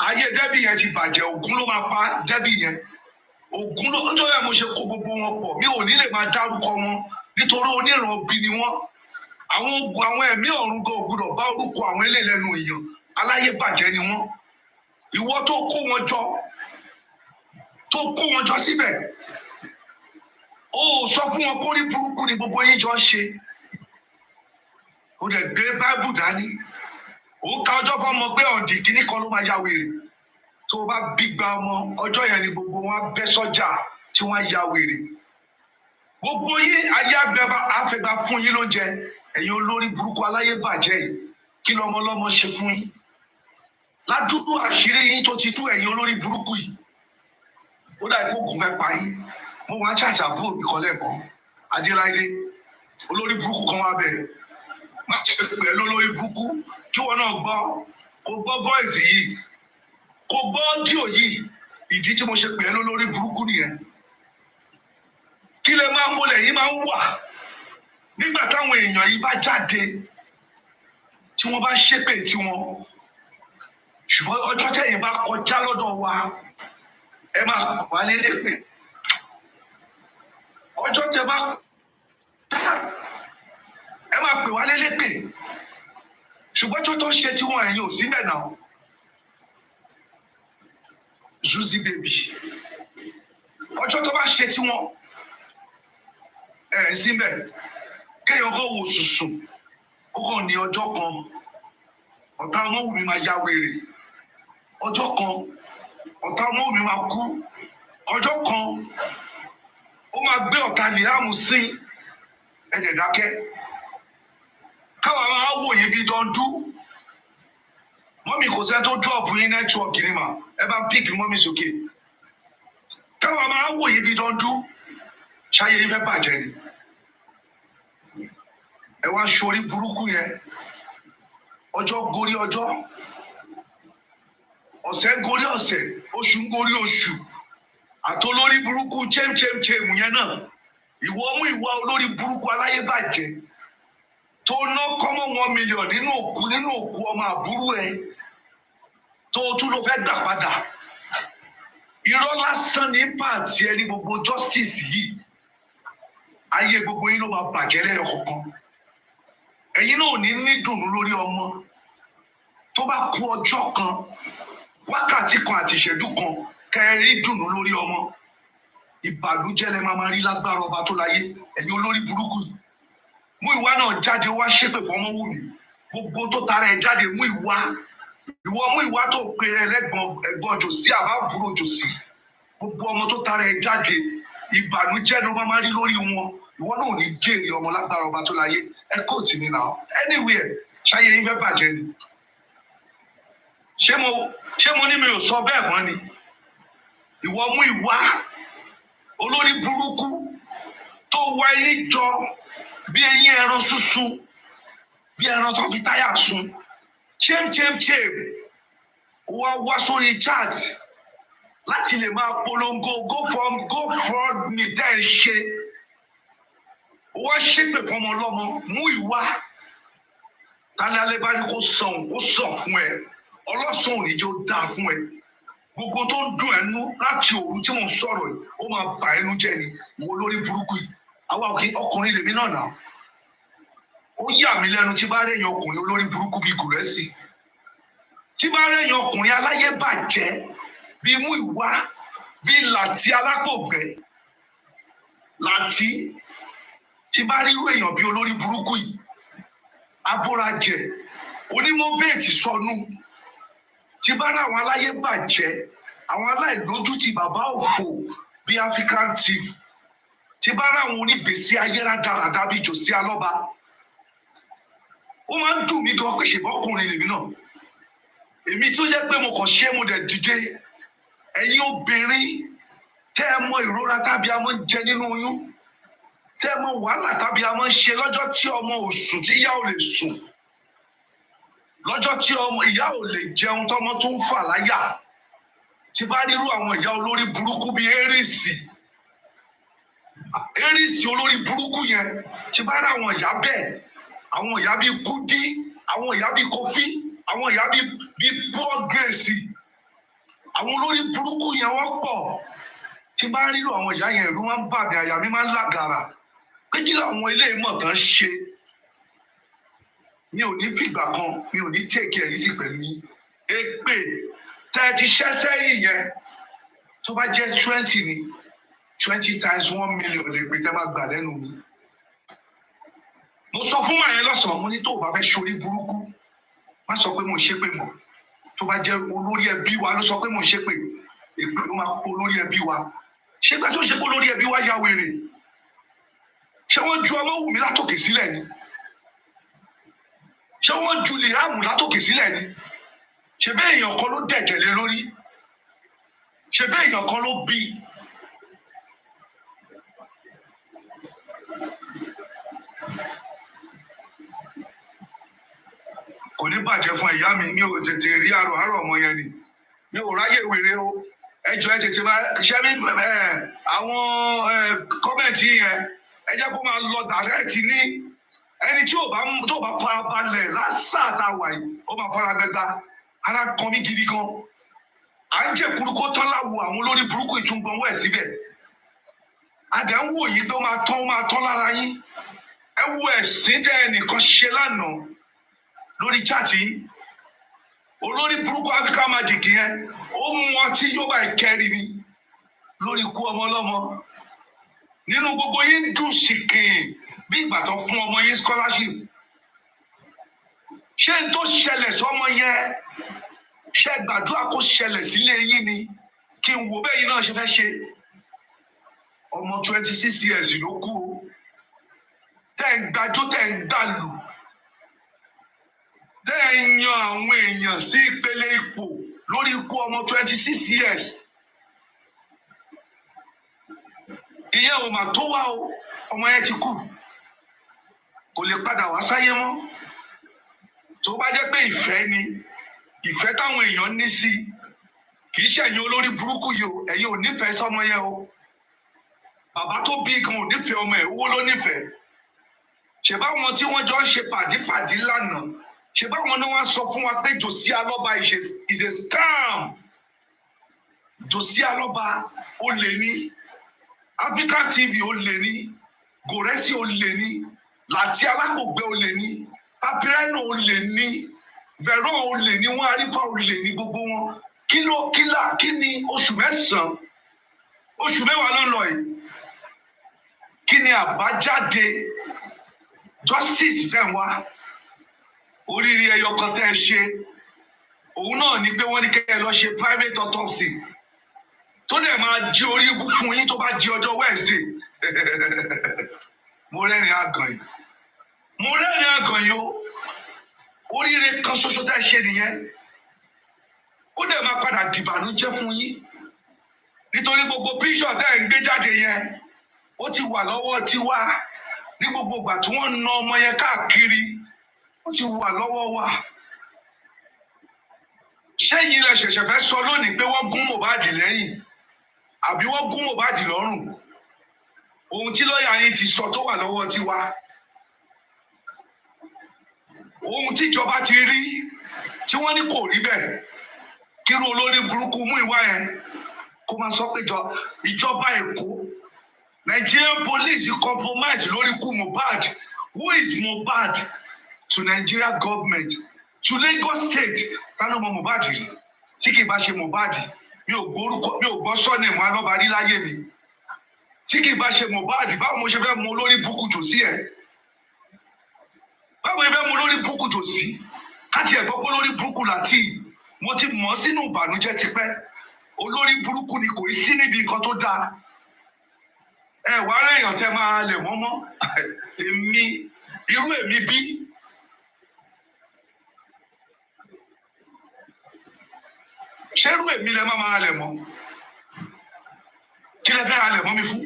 L: ayé dẹ́bì yẹn ti bàjẹ́ ògún ló máa pa dẹ́bì yẹn ògún ló nítorí ẹ̀ mo ṣe kó gbogbo wọn pọ̀ mi ò ní lè máa dárúkọ wọn nítorí oníran bí ni wọn àwọn ogun àwọn ẹ̀mí ọ̀run gan ògbúdọ̀ bá orúkọ àwọn eléyìí lẹ́nu èèyàn aláyé bàjẹ́ ni wọn ìwọ tó kó wọn jọ síbẹ̀ ó sọ fún wọn kó rí burúkú ni gbogbo yín jọ ń ṣe ó dẹ̀ gbé báíbù dání ó ka ọjọ́ fọmọ pé ọ̀dì kìíní kan ló máa ya wèrè tó o bá bí gba ọmọ ọjọ́ yẹn ni gbogbo wọn bẹ́ sọ́jà tí wọ́n ya wèrè gbogbo yín ayé àfẹ́gbà fún yín lóúnjẹ ẹ̀yin olórí burúkú aláyé bàjẹ́ yìí kí lọ́mọlọ́mọ ṣe fún yín ládùúgbò àṣírí yín tó ti tú ẹ̀yin olórí burúkú yìí ó dà ìkókùn fẹ́ pa yín mo wá ṣàṣà búrò mi kan lẹ́ẹ̀kan adéláyé olórí burúkú kan wá bẹ̀ má ṣe pẹ̀lú olórí burúkú kí wọn náà gbọ́ kó gbọ́ bọ́ìsì yìí kó gbọ́ díò yìí ìdí tí mo ṣe pẹ̀lú olórí burúkú nìyẹn kí lè máa mọlẹ̀ yìí máa ń wà nígbà táwọn èèyàn yìí bá jáde tí wọ́n bá ṣépè tí wọn ṣùgbọ́n ọjọ́ tẹ̀yìn bá kọjá lọ́dọ̀ wa ẹ máa wà lélẹ́pè ọjọ́ tẹ bá ẹ máa pè wá lélẹ́pè ṣùgbọ́n tó ṣe tí wọ́n ẹ̀yìn ò síbẹ̀ náà zuzi baby ọjọ́ tó bá ṣe tí wọ́n ẹ̀ síbẹ̀ kéèyàn kọ́ wò sùsù kó kàn ní ọjọ́ kan ọ̀tá Ọmọ́wùmí máa ya wèrè ọjọ́ kan ọ̀tá Ọmọ́wùmí máa kú ọjọ́ kan ó máa gbé ọ̀tá Liam sí ẹ̀dẹ̀ dákẹ́ káwa máa wò yín bí dọ́ndú mọ́mí kò sẹ́ tó drop yín nẹ́tíwọ̀kì ni mà ẹ bá píìkì mọ́mí sókè káwa máa wò yín bí dọ́ndú ṣáyé yín fẹ́ bàjẹ́ ni ẹ wá sórí burúkú yẹn ọjọ́ gorí ọjọ́ ọ̀sẹ̀ gorí ọ̀sẹ̀ oṣù gorí oṣù àtolórí burúkú chémchémchémù yẹn náà ìwọ mú ìwà olórí burúkú aláyé bàjẹ́ tó ná kọ́mọ́ 1 million nínú òkú ọmọ àbúrú ẹ tó tún ló fẹ́ gbà padà irọ́ lásán ní pàǹtí ẹ ní gbogbo justice yìí ayé gbogbo yín ló máa bàjẹ́ lẹ́yọ kọ̀ọ̀kan ẹ̀yin náà ò ní dùnnú lórí ọmọ tó bá kú ọjọ́ kan wákàtí kan àti ìṣẹ́jú kan kẹrí dùnnú lórí ọmọ ìbànújẹ́ lẹ máa rí lágbára ọba tó láyé ẹ̀yin olórí burúkú yìí mú ìwà náà jáde wá ṣépè fún Ọmọ́wùmí gbogbo tó tara ẹ̀ jáde mú ìwà tó pe ẹ̀gbọ́n jòsí àbábúrò jòsí gbogbo ọmọ tó tara ẹ̀ jáde ìbànújẹ́ ló máa rí lórí wọn ìwọ náà ò ní jèrè ọmọ lágbára ọba tó láyé ẹ kò tì ní náà anywhere ṣáyé yín fẹ́ bàjẹ́ ni ṣé mo ní mi ò sọ bẹ́ẹ̀ mọ́ ni ìwọ mú ìwà olórí burúkú tó wá ilé jọ bí eyín ẹran súnsún bí ẹran tó fi táyà sun chémchémchém wá sórí chat láti lè máa polongo GoFundMe dá ẹ ṣe wọ́n ṣépè fọmọ ọlọ́mọ mú ìwà tálẹ́ alẹ́ bá ní kó sàn fún ẹ ọlọ́sàn òní jẹ́ ó dáa fún ẹ gbogbo tó ń dùn ẹnu láti òru tí mo ń sọ̀rọ̀ yìí ó máa bà ẹnu jẹ́ ni wo lórí burúkú yìí àwa ọkùnrin lèmi náà nà ó yà mí lẹ́nu tí bá rẹ̀yìn ọkùnrin olórí burúkú bíi Gùrẹ́sì, tí bá rẹ̀yìn ọkùnrin aláyé bàjẹ́ bíi Múìwá, bíi Láti Alákògbẹ́, Láti, tí bá rí irú èèyàn bíi olórí burúkú yìí, abórajẹ, onímọ̀bẹ́ẹ̀tì sọnù, tí bá rí àwọn aláyé bàjẹ́, àwọn aláìlójútì bàbá òfò bíi African TV, tí bá rí àwọn onígbèsè ayé rádaràdà bíi Jòsí Alọ́ba, ó máa ń dùn mí gan pé ṣèbọ́kùnrin lèmi náà. Èmi tó jẹ́ pé mo kàn ṣe mo dẹ̀ dìde. Ẹ̀yin obìnrin tẹ́ ẹ mọ ìrora tábí a máa ń jẹ nínú oyún, tẹ́ ẹ mọ wàhálà tábí a máa ń ṣe lọ́jọ́ tí ọmọ ò sùn tí ìyá ò lè sùn, lọ́jọ́ tí ìyá ò lè jẹun tọ́mọ tó ń fà láyà, tí bá rírú àwọn ìyá olórí burúkú bíi Érísì olórí burúkú yẹn, tí bá rí àwọn ìyá bẹ́ẹ̀, àwọn ìyá bíi Kúdí, àwọn ìyá bíi Kófí, àwọn ìyá bíi Paul Grace, àwọn olórí burúkú yẹn wọ́n pọ̀. Tí bá rírú àwọn ìyá yẹn, ẹ̀rù máa ń bà mí, àyà mi máa ń lágara pé kí làwọn ilé ìmọ̀ kan ṣe. Mi ò ní fìgbà kan, mi ò ní tèkì ẹ̀yìn sí pẹ̀lú yín. Èpè tẹ́ ẹ ti ṣẹ́ sẹ́yìn yẹn, tó bá jẹ́ 20 ni, 20 times 1 million lè pè tẹ́ máa gbà lẹ́nu mi. Mo sọ fún màá yẹn lọ́sàn-án, mo ní tó o bá fẹ́ ṣorí burúkú, má sọ pé mo ń ṣépè mọ́. Tó bá jẹ́ olórí ẹbí wa ló sọ pé mo ń ṣépè, èpè ló máa kó olórí ẹbí wa. Ṣé gbà tó ṣe pé olórí ẹbí wa ya wèrè? Ṣé wọ́n ju Ọmọ́wùmí látòkè sílẹ̀ ni? Ṣé wọ́n ju Liam látòkè sílẹ̀ ni? Ṣé bẹ́ẹ̀ èèyàn kan ló dẹ̀jẹ̀ lé lórí? Ṣé bẹ́ẹ̀ èèyàn kan ló bí? Kò ní bàjẹ́ fún ìyá mi, mi ò tètè rí àrò ọmọ yẹn ni. Mi ò ráyè wèrè o. Ẹ jọ̀ọ́ ẹ tètè máa ṣẹ́ mi àwọn kọ́mẹ̀ntì yẹn. Ẹ jẹ́ kó máa lọ dàrẹ́ẹ̀tì ní ẹni tí tó bá fara balẹ̀ lásà tá a wà yìí, ó máa fara gbẹgbà. Ara kan mi gidi gan. À ń jẹ́ kúrúkó tán láwo àwọn olórí burúkú ìtúngbọ̀n wẹ̀ síbẹ̀. Àdánwò yìí tó máa tán lára yín. Ẹ wo ẹ̀sìn tẹ́ ẹnìkan ṣe lánàá lórí chaati, olórí burúkú African Magic yẹn, ó mú ọtí yóò bá ìkẹrì ni lórí ikú ọmọ ọlọ́mọ. Nínú gbogbo yín dùn ṣìkìn bí ìgbà tó fún ọmọ yín scholarship. Ṣé n tó ṣẹlẹ̀ sọ́mọ yẹn, ṣé gbàdúrà kó ṣẹlẹ̀ sílé yín ni? Kí n wo bẹ́ẹ̀ yín náà ṣe fẹ́ ṣe. Ọmọ 26 years ló kú o. Tẹ́ ń gbàjó, tẹ́ ń gbàlù, tẹ́ ẹ yan àwọn èèyàn sí ìpele ipò lórí ikú ọmọ 26 years. Ìyẹn ò mà tó wá o, ọmọ yẹn ti kú, kò lè padà wá sáyé mọ́. Tó bá jẹ́ pé ìfẹ́ ni, ìfẹ́ táwọn èèyàn ní sí, kì í ṣẹ̀yìn olórí burúkú yìí o, ẹ̀yin ò nífẹ̀ẹ́ sọ́mọ yẹn o. Bàbá tó bí gan ò nífẹ̀ẹ́ ọmọ ẹ̀, owó ló nífẹ̀ẹ́. Ṣèbáwọn tí wọ́n jọ ń ṣe pàdípàdí lánàá, ṣe báwọn ni wọ́n sọ fún wa pé Jòsí Alọ́ba is a scam. Jòsí Alọ́ba olè ní, African TV olè ní, Gòrẹ́sì olè ní, Láti Alákògbẹ́ olè ní, Papireno olè ní, Veron olè ní, wọ́n Arípa olè ní, gbogbo wọn. Kí ni oṣù mẹ́sàn-án, oṣù mẹ́wàá ló ń lọ yìí? Kí ni àbájáde justice tẹ̀ ń wá? Oríire ẹyọ kan tẹ́ ẹ ṣe, òun náà ni pé wọ́n ní kẹ́ ẹ lọ ṣe private autopsy tó dẹ̀ máa jí orí ibú fún yín tó bá di ọjọ́ Wednesday. Mo rẹ́rìn àgàn yìí o. Oríire kan ṣoṣo tẹ́ ẹ ṣe nìyẹn. Ó dẹ̀ máa padà dìbànújẹ́ fún yín nítorí gbogbo píṣọ̀ tẹ́ ẹ ń gbé jáde yẹn ó ti wà lọ́wọ́ tiwa ní gbogbo ìgbà tí wọ́n na ọmọ yẹn káàkiri. Ó ti wà lọ́wọ́ wa. Ṣẹ́yìn ilẹ̀ ṣẹ̀ṣẹ̀ fẹ́ sọ lónìí pé wọ́n gún Mohbad lẹ́yìn àbí wọ́n gún Mohbad lọ́rùn? Ohun tí lọ́ọ̀yà yín ti sọ tó wà lọ́wọ́ tiwa. Ohun tíjọba ti rí tí wọ́n ní kò rí bẹ́ẹ̀. Kírú olórí burúkú Múìwá yẹn kó máa sọ pé ìjọba Èkó, Nigerian police compromise lórí ikú Mohbad. Who is MOHBAD to Nigeria government, to Lagos State? Tano mo MOHBAD rí. Tí kì í bá ṣe MOHBAD, mi ò gbọ́ sọ́nà ìmọ̀ alọ́barí láyé mi. Tí kì í bá ṣe MOHBAD, báwo mo ṣe fẹ́ mú olórí burúkú jòsí ẹ̀? Báwo ni fẹ́ mú olórí burúkú jòsí? Káti ẹ̀ gbọ́ pé olórí burúkú láti mo ti mọ̀ sínú ìbànújẹ́ tipẹ́. Olórí burúkú ni kò sí níbi nǹkan tó dáa. Ẹ wá rẹ̀ èèyàn tẹ́ máa lẹ̀ wọ́n mọ́. Èmi, irú èmi bí. Ṣé irú èmi lẹ máa lẹ̀ mọ́? Kí lẹ fẹ́ halẹ̀ mọ́ mi fún?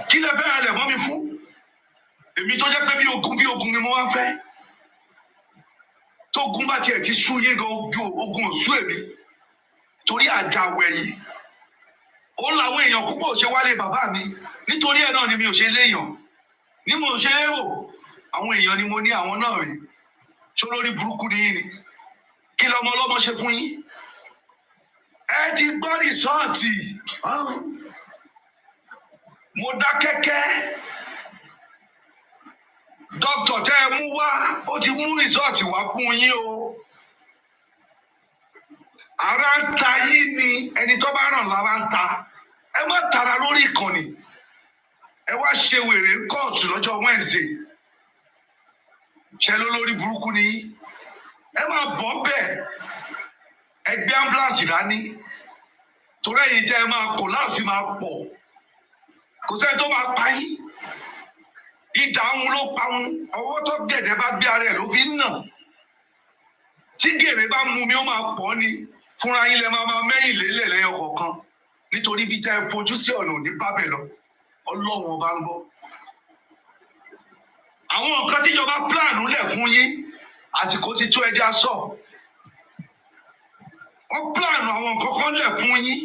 L: Kí lẹ fẹ́ halẹ̀ mọ́ mi fún? Èmi tó jẹ́ pé bí ogun ni mo wá fẹ́. Tógun bá tiẹ̀ ti sú yín gan ojú ogun ò sú èmi. Torí àjàwẹ̀ yìí. Ó làwọn èèyàn púpọ̀ ṣe wálé bàbá mi. Nítorí ẹ̀ náà ni mi ò ṣe léèyàn. Ní mo ṣe lérò, àwọn èèyàn ni mo ní àwọn náà rí. Ṣé olórí burúkú ni yín ni? Kí lọmọ ọlọ́mọ ṣe fún yín? Ẹ ti gbọ́ rìsọ́ọ̀tì. Mo dá kẹ́kẹ́. Dókítà tẹ́ ẹ mú wá, ó ti mú rìsọ́ọ̀tì wá fún yín o. Ara ń ta yín ni ẹni tó bá ràn lára ń ta. Ẹ má tara lórí ìkànnì. Ẹ wá ṣe wèrè kóòtù lọ́jọ́ Wednesday. Ṣé lólórí burúkú ni yín? Ẹ máa bọ́ bẹ́ẹ̀. Ẹ gbé ambulance dání. Torí ẹ̀yin tẹ́ ẹ máa collapse máa pọ̀. Kò sẹ́ni tó máa pa yín. Ìdá ń ló pa wọn. Ọwọ́ tó gẹ̀dẹ̀ bá gbé ara ẹ̀ ló fi ń nà. Tí gèrè bá mú mi ó máa pọ̀ ni. Fúnra yín lẹ máa mẹ́yìn lélẹ̀ lẹ́yọ kọ̀ọ̀kan. Nítorí bí tẹ́ ẹ fojú sí ọ̀nà òní bábẹ̀ lọ. Ọlọ́run ọba ń bọ̀. Àwọn nǹkan tíjọba plan lẹ̀ fún yín. Àsìkò ti tó ẹja sọ. Wọ́n plan àwọn nǹkan kan lẹ̀ fún yín.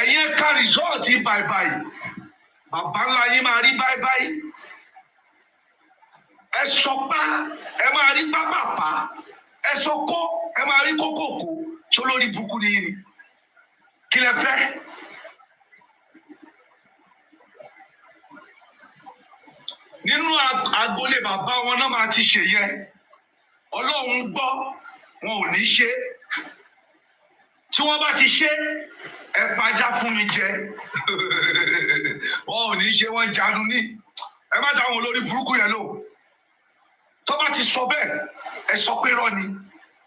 L: Ẹ̀yin ká rìsọ́ọ̀tì báibáì. Bàbá ńlá yín máa rí báibáì. Ẹ sọ pá, ẹ máa rí pápápá. Ẹ sọ kó, ẹ máa rí kókòkò. Ṣé olórí burúkú ni yín ni? Kí lẹ fẹ́? Nínú agboolé bàbá wọn náà máa ti ṣe yẹn. Ọlọ́run gbọ́, wọn ò ní ṣe. Tí wọ́n bá ti ṣe, ẹ pajá fún mi jẹ. Wọn ò ní ṣe, wọ́n jánu ní. Ẹ má dá wọn olórí burúkú yẹn lò. Tó bá ti sọ bẹ́ẹ̀, ẹ sọ pé rọ́ ni.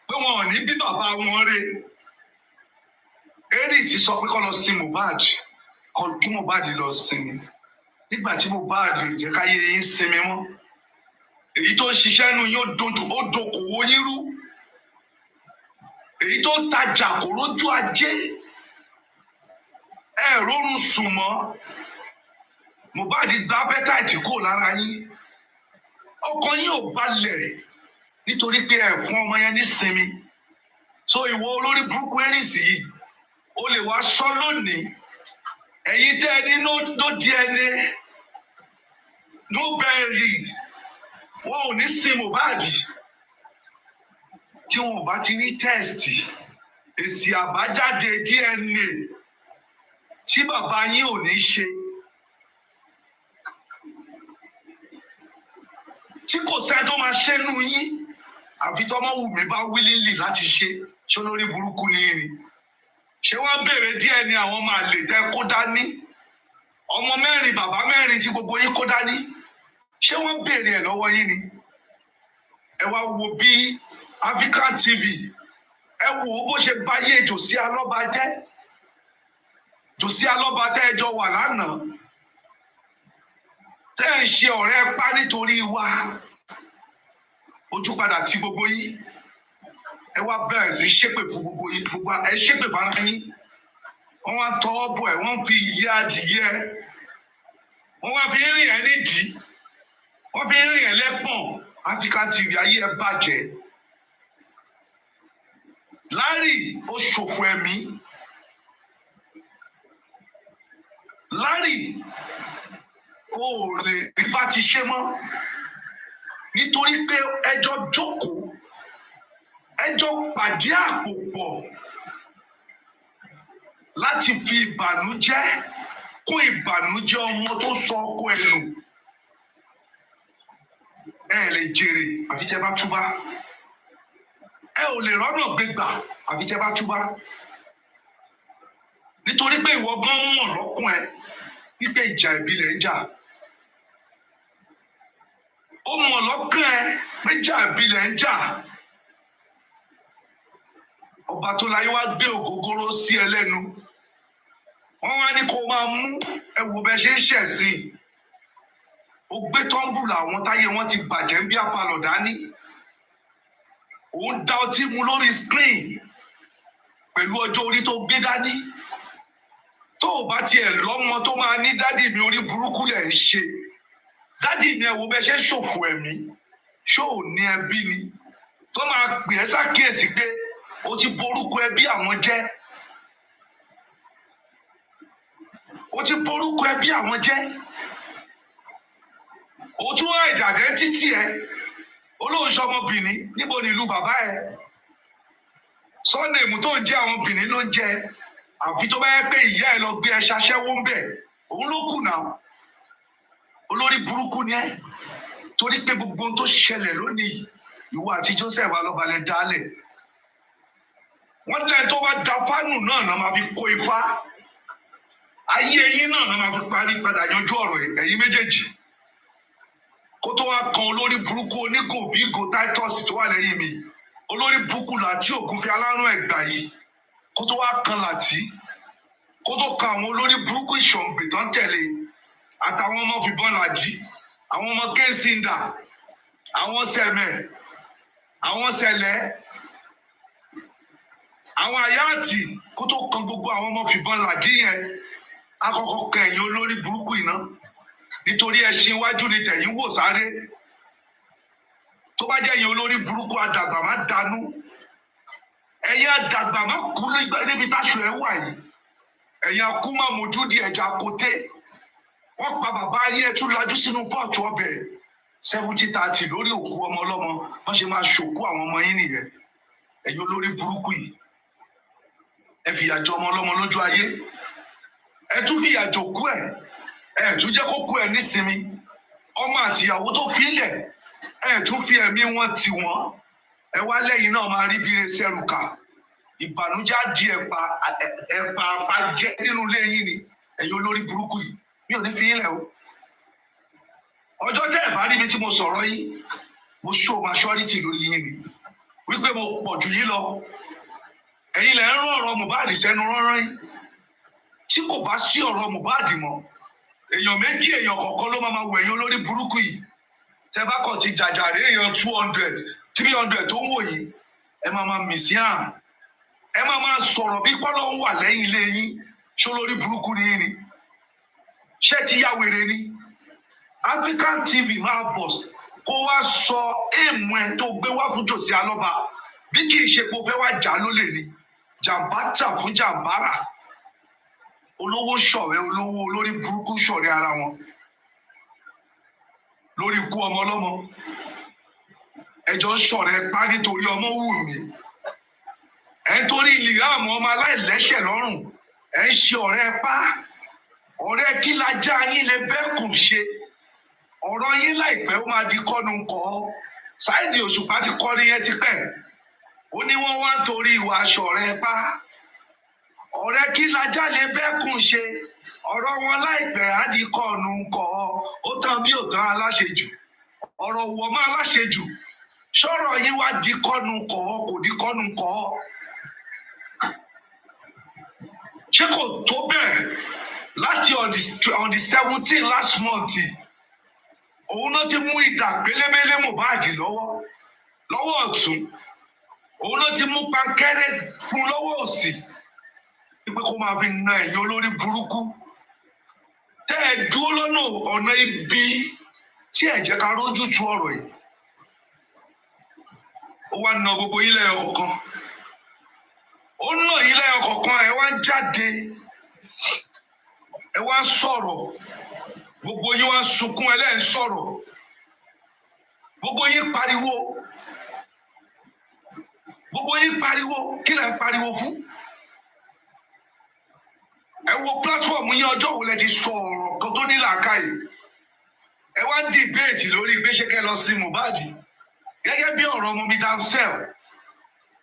L: Pé wọn ò ní bí bàbá wọn rè. Eris sọ pé kó lọ sin MOHBAD. Kí MOHBAD lọ sinmi. Nígbà tí MOHBAD ò jẹ́ káyé yín sinmi mọ́. Èyí tó ń ṣiṣẹ́ nù yín ó dokòwò yín rú. Èyí tó ń tajà kò rójú ajé. Ẹ rórun sùn mọ́. MOHBAD gba appetite kúrò lára yín. Ọkàn yín ò balẹ̀ nítorí pé ẹ fún ọmọ yẹn ní sinmi. So ìwọ olórí burúkú Eris yìí, o lè wá sọ lónìí. Ẹ̀yin tẹ́ ẹ ní no DNA, no burial. Wọn ò ní sin MOHBAD. Tí wọn ò bá ti ní tẹ́ẹ̀sì, èsì àbájáde DNA tí bàbá yín ò ní ṣe. Tí kò sẹ́ tó máa ṣe nù yín, àfi tọ́mọ wù mí bá wílílì láti ṣe. Ṣé olórí burúkú ni yín ni? Ṣé wọ́n béèrè DNA àwọn ọmọ àlè tẹ́ kó dání? Ọmọ mẹ́rin, bàbá mẹ́rin tí gbogbo yín kó dání. Ṣé wọ́n béèrè ẹ̀ lọ́wọ́ yín ni? Ẹ wá wo bí African TV, ẹ wo bó ṣe báyé Jòsí Alọ́ba jẹ́. Jòsí Alọ́ba tẹ́ ẹ jọ wà lánàá. Tẹ́ ẹ ń ṣe ọ̀rẹ́ pa nítorí wa. Ojú padà ti gbogbo yín. Ẹ wá bẹ̀rẹ̀ sí ṣépè fún gbogbo yín. Ẹ ṣépè fara yín. Wọ́n wá tọwọ́ bọ̀ ẹ̀, wọ́n fi ìyé adìyẹ. Wọ́n wá fi rìn ẹ̀ nídìí. Wọ́n fi rìn ẹ̀ lẹ́pọ̀n. African TV ayé ẹ bàjẹ́. Larry ó ṣòfò ẹ̀mí. Larry ó lè bá ti ṣe mọ́. Nítorí pé ẹjọ́ jókòó. Ẹjọ́ pàdé àpò pọ̀. láti fi ìbànújẹ́ kún ìbànújẹ́ ọmọ tó sọ ọkọ ẹ̀ nù. Ẹ lè jèrè àfi tẹ́ bá túbá. Ẹ ò lè rọ́nà gbégbà àfi tẹ́ bá túbá. Nítorí pé ìwọ gan mọ̀ lọ́kùn ẹ wípé ìjà ìbílẹ̀ ń jà. Ó mọ̀ lọ́kàn ẹ pé ìjà ìbílẹ̀ ń jà. Ọba tó láyé wá gbé ògógóró sí ẹ lẹ́nu. Wọ́n wá ní kó máa mú ẹwù bẹ ṣe ń ṣẹ̀ sí i. Ó gbé tọ́ḿbùlù àwọn táyé wọn ti bàjẹ́ ń bí apalọ̀ dání. Òun dá ọtí mu lórí screen pẹ̀lú ọjọ́ orí tó gbé dání. Tó o bá tiẹ̀ lọ́mọ tó máa ní dádì mi orí burúkú lẹ̀ ń ṣe. Dádì mi ẹ̀wò bẹ ṣe ṣòfò ẹ̀mí. Ṣó ò ní ẹbí ni? Tó máa pè ẹ́ ṣàkíyèsí pé o ti borúkọ ẹbí àwọn jẹ́. O ti borúkọ ẹbí àwọn jẹ́. O tún wá ìjàdẹ́ títì ẹ. Olóòṣọ ọmọ Bìní níbo ni ìlú bàbá ẹ? Sọ́nẹ̀mù tó ń jẹ́ àwọn Bìní ló ń jẹ. Àfi tó bá yẹ pé ìyá ẹ lọ gbé ẹ ṣaṣẹ́wó ń bẹ̀. Òun ló kù náà. Olórí burúkú ni ẹ. Torí pé gbogbo ohun tó ṣẹlẹ̀ lónìí ìwọ àti Joseph alọ́balẹ̀ dálẹ̀. Wọ́n lẹ́yìn tó bá da fánù náà máa fi kó ifá. Ayé ẹyin náà máa fi parí padà yanjú ọ̀rọ̀ ẹ̀yin méjèèjì. Kó tó wá kan olórí burúkú onígò bí ìgò Titus tó wà lẹ́yìn mi. Olórí burúkú Láti Ògúnfẹ́ alárùn Ẹ̀gbá yìí. Kó tó wá kan Láti. Kó tó kan àwọn olórí burúkú ìṣọ̀ǹgbè tó ń tẹ̀lé. Àtàwọn ọmọ fìbọn làjí. Àwọn ọmọ Kẹ́sìndà. Àwọn Sẹ̀mẹ̀. Àwọn Sẹ̀lẹ̀. Àwọn Àyáàtì kó tó kan gbogbo àwọn ọmọ fìbọn làjí yẹn. Àkọ́kọ́ kan ẹ̀yin olórí burúkú iná. Nítorí ẹṣin iwájú ni tẹ̀yìn wò sáré. Tó bá jẹ́ ẹ̀yin olórí burúkú àdàgbà má danú. Ẹ̀yin àdàgbà má kú níbi táṣù ẹ̀ wà yìí. Ẹ̀yin akú má mojú di ẹja koté. Wọ́n pa bàbá ayé ẹ̀ tún lajú sínú pọ́ọ̀tù ọbẹ̀ 70-30 lórí òkú ọmọ ọlọ́mọ. Wọ́n ṣe máa ṣòkú àwọn ọmọ yín nìyẹn. Ẹ̀yin olórí burúkú yìí. Ẹ fìyà jẹ ọmọ ọlọ́mọ lójú ayé. Ẹ tún fìyà jòkú ẹ̀. Ẹ tún jẹ́ kó kú ẹ nísinmi. Ọmọ àtìyàwó tó fi lẹ̀. Ẹ tún fi ẹ̀mí wọn tì wọ́n. Ẹ wá lẹ́yìn náà máa rí bí sẹ́rùkà. Ìbànújẹ́ á di ẹ̀pà àpàjẹ́ nínú ilé yín ni. Ẹ̀yin olórí burúkú yìí. Mi ò ní fi yín lẹ̀ o. Ọjọ́ tẹ́ ẹ̀ bá rí mi tí mo sọ̀rọ̀ yín. Mo show maturity lórí yín ni. Wípé mo pọ̀ jù yín lọ. Ẹ̀yin lẹ̀ ń rán ọ̀rọ̀ Mohbad sẹ́nu rọ́rọ́ yín. Tí kò bá sí ọ̀rọ̀ Mohbad mọ́. Èèyàn méjì èèyàn kọ̀ọ̀kan ló máa wọ ẹ̀yin olórí burúkú yìí. Tẹ́ bá kàn ti jàjàre èèyàn 200, 300 tó ń wò yìí. Ẹ máa mì sí àrùn. Ẹ máa sọ̀rọ̀ bí pọ́lọ́ ń wà lẹ́yìn ilé yín. Ṣé olórí burúkú ni yín ni? Ṣé ti yá wèrè ni? African TV máa bọ̀ kó wá sọ èèmù ẹ tó gbé wá fún Jòsí Alọ́ba. Bí kì í ṣe pé o fẹ́ wá jà lólè ni. Jàǹbá tà fún jàǹbára. Olówó ṣọ̀rẹ́ olówó olórí burúkú ṣọ̀rẹ́ ara wọn. Lórí ikú ọmọ ọlọ́mọ. Ẹjọ́ ṣọ̀rẹ́ pa nítorí ọmọ wù mí. Ẹ ń torí Liam ọmọ aláìlẹ́ṣẹ̀ lọ́rùn. Ẹ ń ṣe ọ̀rẹ́ pa. Ọ̀rẹ́ kí lajá yín lè bẹ́kùn ṣe. Ọ̀rọ̀ yín láìpẹ́ ó máa di kọ́nu kọ́. Saheed Òṣùpá ti kọrin yẹn ti pẹ́. Ó ní wọ́n wá ń torí ìwà aṣọ ọ̀rẹ́ pa. Ọ̀rẹ́ kí lajá lè bẹ́kùn ṣe. Ọ̀rọ̀ wọn láìpẹ́ á di kọ́nu kọ́. Ó tán bí ò tán aláṣejù. Ọ̀rọ̀ wọ̀ mọ́ aláṣejù. Ṣọ́rọ̀ yín wá di kọ́nu kọ́ kò di kọ́nu kọ́. Ṣé kò tó bẹ́ẹ̀ láti on the 17 last month? Òun náà ti mú ìdà pélébélé Mohbad lọ́wọ́ ọ̀tún. Òun náà ti mú pankẹ́rẹ́ fún lọ́wọ́ òsì. Wípé kó máa fi na ẹ̀yin olórí burúkú. Tẹ́ ẹ dúró lọ́nà ọ̀nà ibi tí ẹ jẹ́ ká rójú tu ọ̀rọ̀ yìí. Ó wá na gbogbo yín lẹ́yọ kọ̀ọ̀kan. Ó nà yín lẹ́yọ kọ̀ọ̀kan ẹ wá jáde. Ẹ wá sọ̀rọ̀. Gbogbo yín wá sunkún ẹlẹ́ ń sọ̀rọ̀. Gbogbo yín pariwo. Gbogbo yín pariwo. Kí lẹ̀ ń pariwo fún? wo platform yín ọjọ́ wo lẹ ti sọ ọ̀rọ̀ kan tó ní làákàyè. Ẹ wá debate lórí pé ṣé kẹ́ lọ sí Mohbad. Gẹ́gẹ́ bí ọ̀rọ̀ ọmọ mi Damsel.